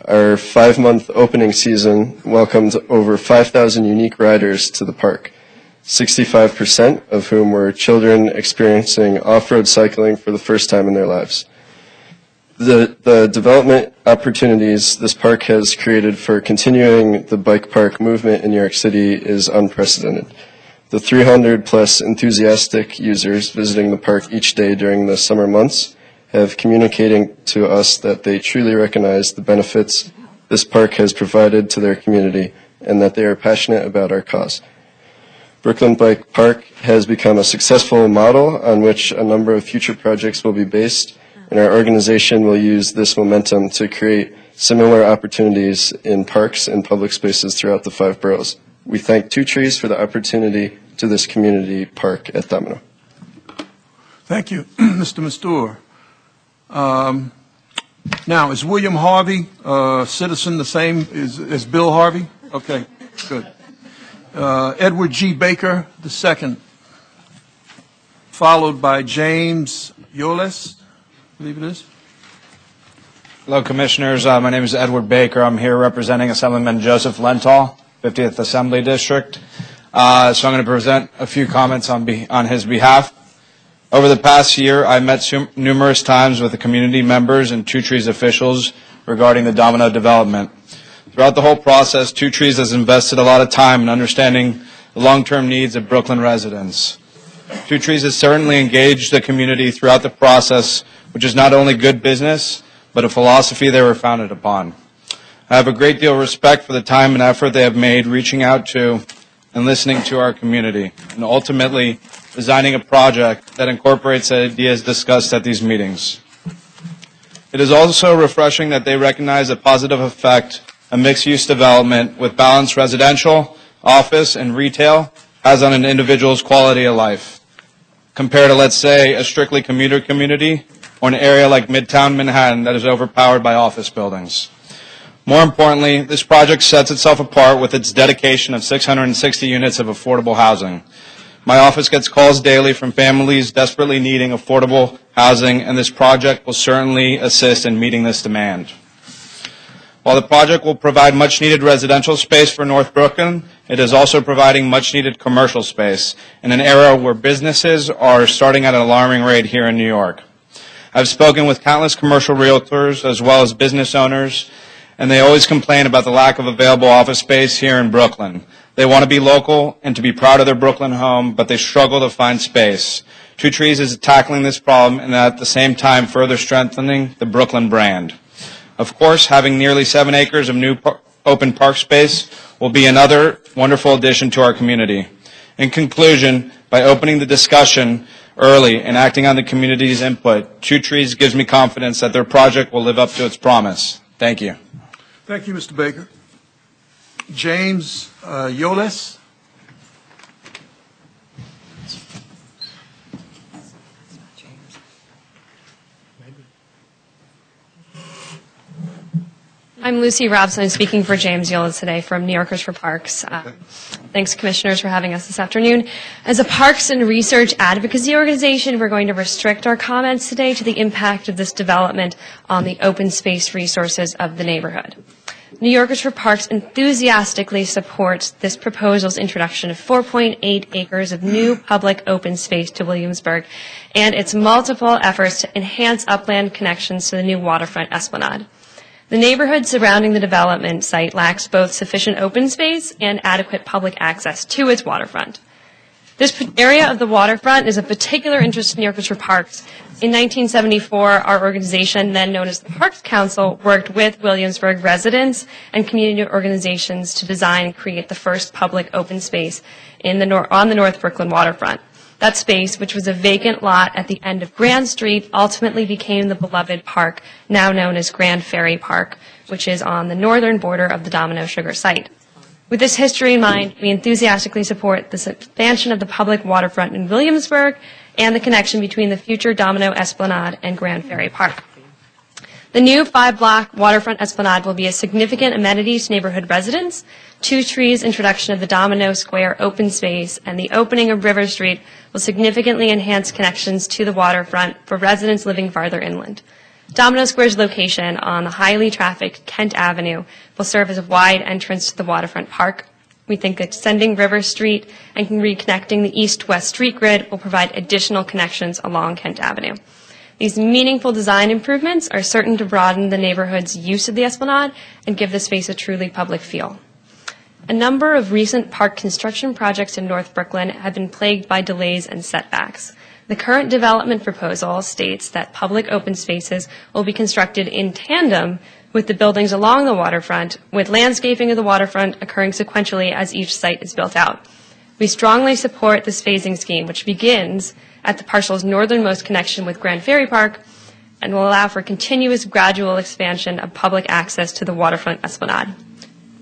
Our 5-month opening season welcomed over 5,000 unique riders to the park, 65% of whom were children experiencing off-road cycling for the first time in their lives. The development opportunities this park has created for continuing the bike park movement in New York City is unprecedented. The 300-plus enthusiastic users visiting the park each day during the summer months have communicating to us that they truly recognize the benefits this park has provided to their community and that they are passionate about our cause. Brooklyn Bike Park has become a successful model on which a number of future projects will be based, and our organization will use this momentum to create similar opportunities in parks and public spaces throughout the 5 boroughs. We thank Two Trees for the opportunity to this community park at Domino. Thank you, Mr. Mastur. Now, is William Harvey a citizen the same as Bill Harvey? Okay, good. Edward G. Baker II, followed by James Yoles, I believe it is. Hello, Commissioners. My name is Edward Baker. I'm here representing Assemblyman Joseph Lenthal, 50th Assembly District. So I'm going to present a few comments on his behalf. Over the past year, I met numerous times with the community members and Two Trees officials regarding the Domino development. Throughout the whole process, Two Trees has invested a lot of time in understanding the long-term needs of Brooklyn residents. Two Trees has certainly engaged the community throughout the process, which is not only good business, but a philosophy they were founded upon. I have a great deal of respect for the time and effort they have made reaching out to and listening to our community, and ultimately designing a project that incorporates the ideas discussed at these meetings. It is also refreshing that they recognize the positive effect a mixed-use development with balanced residential, office, and retail has on an individual's quality of life, compared to, let's say, a strictly commuter community or an area like Midtown Manhattan that is overpowered by office buildings. More importantly, this project sets itself apart with its dedication of 660 units of affordable housing. My office gets calls daily from families desperately needing affordable housing, and this project will certainly assist in meeting this demand. While the project will provide much-needed residential space for North Brooklyn, it is also providing much-needed commercial space in an era where businesses are starting at an alarming rate here in New York. I've spoken with countless commercial realtors as well as business owners, and they always complain about the lack of available office space here in Brooklyn. They want to be local and to be proud of their Brooklyn home, but they struggle to find space. Two Trees is tackling this problem and at the same time further strengthening the Brooklyn brand. Of course, having nearly 7 acres of new open park space will be another wonderful addition to our community. In conclusion, by opening the discussion early and acting on the community's input, Two Trees gives me confidence that their project will live up to its promise. Thank you. Thank you, Mr. Baker. James Yoles. I'm Lucy Robson. I'm speaking for James Yoles today from New Yorkers for Parks. Thanks, Commissioners, for having us this afternoon. As a parks and research advocacy organization, we're going to restrict our comments today to the impact of this development on the open space resources of the neighborhood. New Yorkers for Parks enthusiastically supports this proposal's introduction of 4.8 acres of new public open space to Williamsburg and its multiple efforts to enhance upland connections to the new waterfront esplanade. The neighborhood surrounding the development site lacks both sufficient open space and adequate public access to its waterfront. This area of the waterfront is of particular interest to New Yorkers for Parks. In 1974, our organization, then known as the Parks Council, worked with Williamsburg residents and community organizations to design and create the first public open space on the North Brooklyn waterfront. That space, which was a vacant lot at the end of Grand Street, ultimately became the beloved park, now known as Grand Ferry Park, which is on the northern border of the Domino Sugar site. With this history in mind, we enthusiastically support this expansion of the public waterfront in Williamsburg and the connection between the future Domino Esplanade and Grand Ferry Park. The new 5-block waterfront esplanade will be a significant amenity to neighborhood residents. 2 Trees' introduction of the Domino Square open space and the opening of River Street will significantly enhance connections to the waterfront for residents living farther inland. Domino Square's location on the highly trafficked Kent Avenue will serve as a wide entrance to the waterfront park. We think extending River Street and reconnecting the east-west street grid will provide additional connections along Kent Avenue. These meaningful design improvements are certain to broaden the neighborhood's use of the esplanade and give the space a truly public feel. A number of recent park construction projects in North Brooklyn have been plagued by delays and setbacks. The current development proposal states that public open spaces will be constructed in tandem with the buildings along the waterfront, with landscaping of the waterfront occurring sequentially as each site is built out. We strongly support this phasing scheme, which begins at the parcel's northernmost connection with Grand Ferry Park and will allow for continuous gradual expansion of public access to the waterfront esplanade.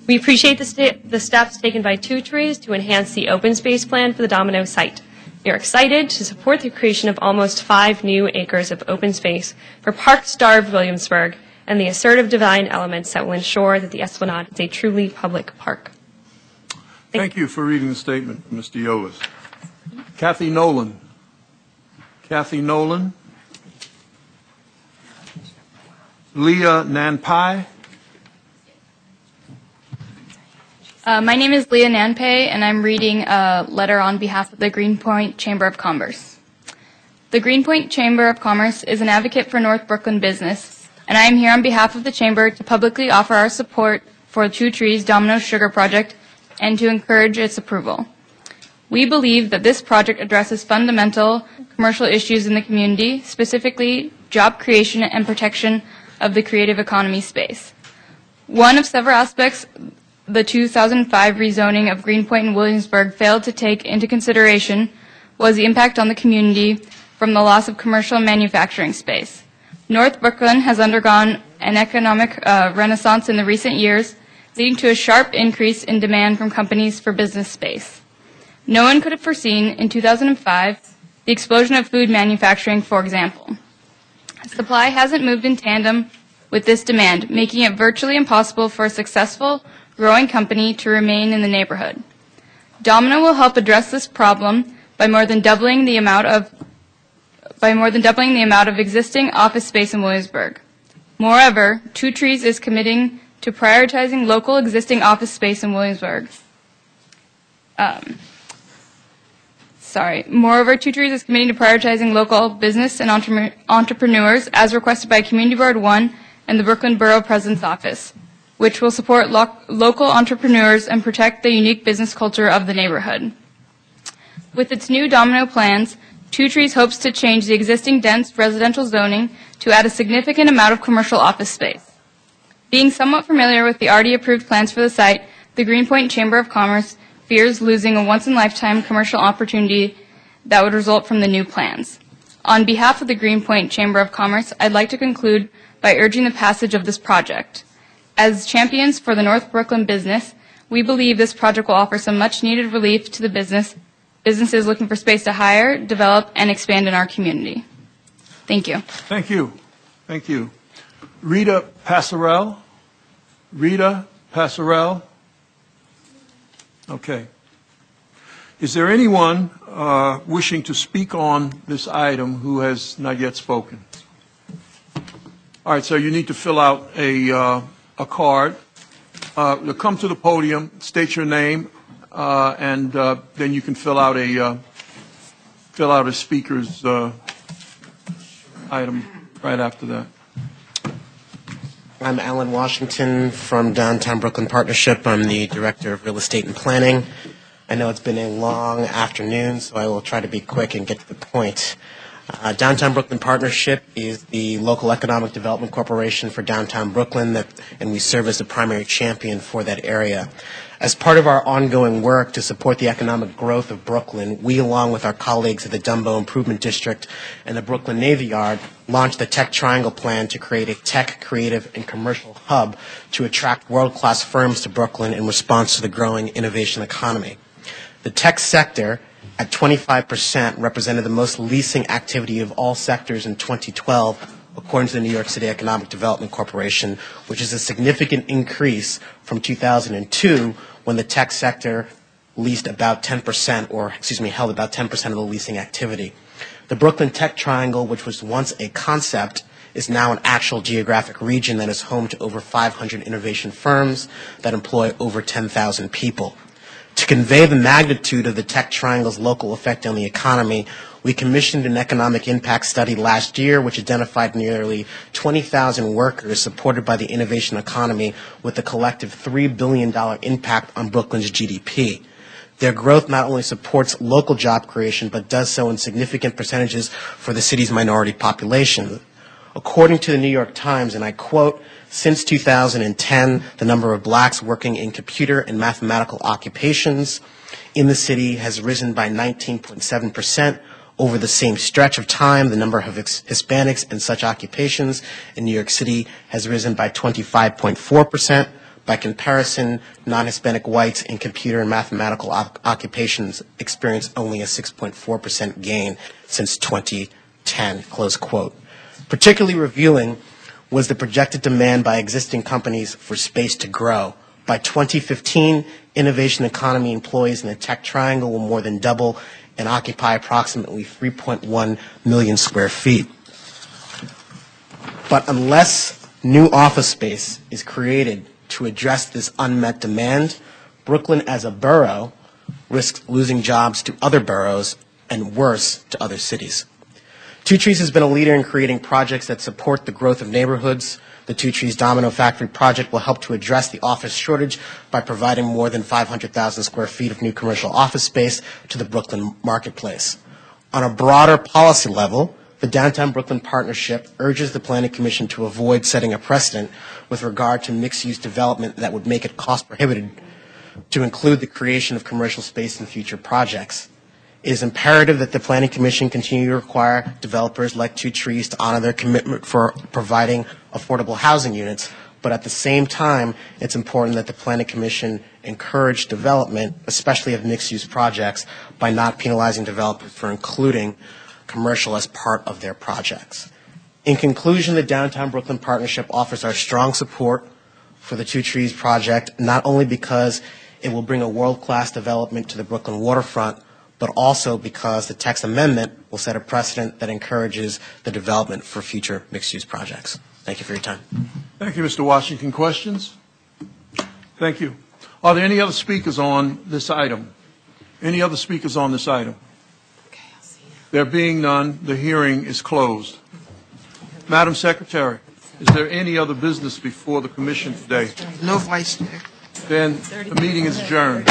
We appreciate the steps taken by 2 Trees to enhance the open space plan for the Domino site. We are excited to support the creation of almost 5 new acres of open space for park-starved Williamsburg and the assertive design elements that will ensure that the esplanade is a truly public park. Thank you for reading the statement, Mr. Yolis. Kathy Nolan. Kathy Nolan. Leah Nanpai. My name is Leah Nanpe, and I'm reading a letter on behalf of the Greenpoint Chamber of Commerce. The Greenpoint Chamber of Commerce is an advocate for North Brooklyn business, and I am here on behalf of the Chamber to publicly offer our support for 2 Trees Domino Sugar Project and to encourage its approval. We believe that this project addresses fundamental commercial issues in the community, specifically job creation and protection of the creative economy space. One of several aspects the 2005 rezoning of Greenpoint and Williamsburg failed to take into consideration was the impact on the community from the loss of commercial and manufacturing space. North Brooklyn has undergone an economic renaissance in the recent years, leading to a sharp increase in demand from companies for business space. No one could have foreseen in 2005 the explosion of food manufacturing, for example. Supply hasn't moved in tandem with this demand, making it virtually impossible for a successful, growing company to remain in the neighborhood. Domino will help address this problem by more than doubling the amount of existing office space in Williamsburg. Moreover, 2 Trees is committing to prioritizing local existing office space in Williamsburg. Moreover, 2 Trees is committing to prioritizing local business and entrepreneurs as requested by Community Board 1 and the Brooklyn Borough President's Office, which will support local entrepreneurs and protect the unique business culture of the neighborhood. With its new Domino plans, 2 Trees hopes to change the existing dense residential zoning to add a significant amount of commercial office space. Being somewhat familiar with the already approved plans for the site, the Greenpoint Chamber of Commerce fears losing a once-in-a-lifetime commercial opportunity that would result from the new plans. On behalf of the Greenpoint Chamber of Commerce, I'd like to conclude by urging the passage of this project. As champions for the North Brooklyn business, we believe this project will offer some much-needed relief to the businesses looking for space to hire, develop, and expand in our community. Thank you. Thank you. Thank you. Rita Passarell. Rita Passarell. Okay. Is there anyone wishing to speak on this item who has not yet spoken? All right, so you need to fill out a card. Come to the podium, state your name, and then you can fill out a speaker's item right after that. I'm Alan Washington from Downtown Brooklyn Partnership. I'm the Director of Real Estate and Planning. I know it's been a long afternoon, so I will try to be quick and get to the point. Downtown Brooklyn Partnership is the local economic development corporation for downtown Brooklyn, and we serve as the primary champion for that area. As part of our ongoing work to support the economic growth of Brooklyn, we, along with our colleagues at the Dumbo Improvement District and the Brooklyn Navy Yard, launched the Tech Triangle Plan to create a tech, creative, and commercial hub to attract world-class firms to Brooklyn in response to the growing innovation economy. The tech sector, at 25%, represented the most leasing activity of all sectors in 2012, according to the New York City Economic Development Corporation, which is a significant increase from 2002, when the tech sector leased about 10%, held about 10% of the leasing activity. The Brooklyn Tech Triangle, which was once a concept, is now an actual geographic region that is home to over 500 innovation firms that employ over 10,000 people. To convey the magnitude of the Tech Triangle's local effect on the economy, we commissioned an economic impact study last year which identified nearly 20,000 workers supported by the innovation economy with a collective $3 billion impact on Brooklyn's GDP. Their growth not only supports local job creation, but does so in significant percentages for the city's minority population. According to the New York Times, and I quote, "Since 2010, the number of blacks working in computer and mathematical occupations in the city has risen by 19.7%. Over the same stretch of time, the number of Hispanics in such occupations in New York City has risen by 25.4%. By comparison, non-Hispanic whites in computer and mathematical occupations experience only a 6.4% gain since 2010, close quote. Particularly revealing was the projected demand by existing companies for space to grow. By 2015, innovation economy employees in the Tech Triangle will more than double and occupy approximately 3.1 million square feet. But unless new office space is created to address this unmet demand, Brooklyn as a borough risks losing jobs to other boroughs and worse, to other cities. Two Trees has been a leader in creating projects that support the growth of neighborhoods. The Two Trees Domino Factory project will help to address the office shortage by providing more than 500,000 square feet of new commercial office space to the Brooklyn marketplace. On a broader policy level, the Downtown Brooklyn Partnership urges the Planning Commission to avoid setting a precedent with regard to mixed-use development that would make it cost-prohibitive to include the creation of commercial space in future projects. It is imperative that the Planning Commission continue to require developers like Two Trees to honor their commitment for providing affordable housing units, but at the same time, it's important that the Planning Commission encourage development, especially of mixed-use projects, by not penalizing developers for including commercial as part of their projects. In conclusion, the Downtown Brooklyn Partnership offers our strong support for the Two Trees project, not only because it will bring a world-class development to the Brooklyn waterfront, but also because the text amendment will set a precedent that encourages the development for future mixed-use projects. Thank you for your time. Thank you, Mr. Washington. Questions? Thank you. Are there any other speakers on this item? Any other speakers on this item? There being none, the hearing is closed. Madam Secretary, is there any other business before the Commission today? No, Vice Chair. Then the meeting is adjourned.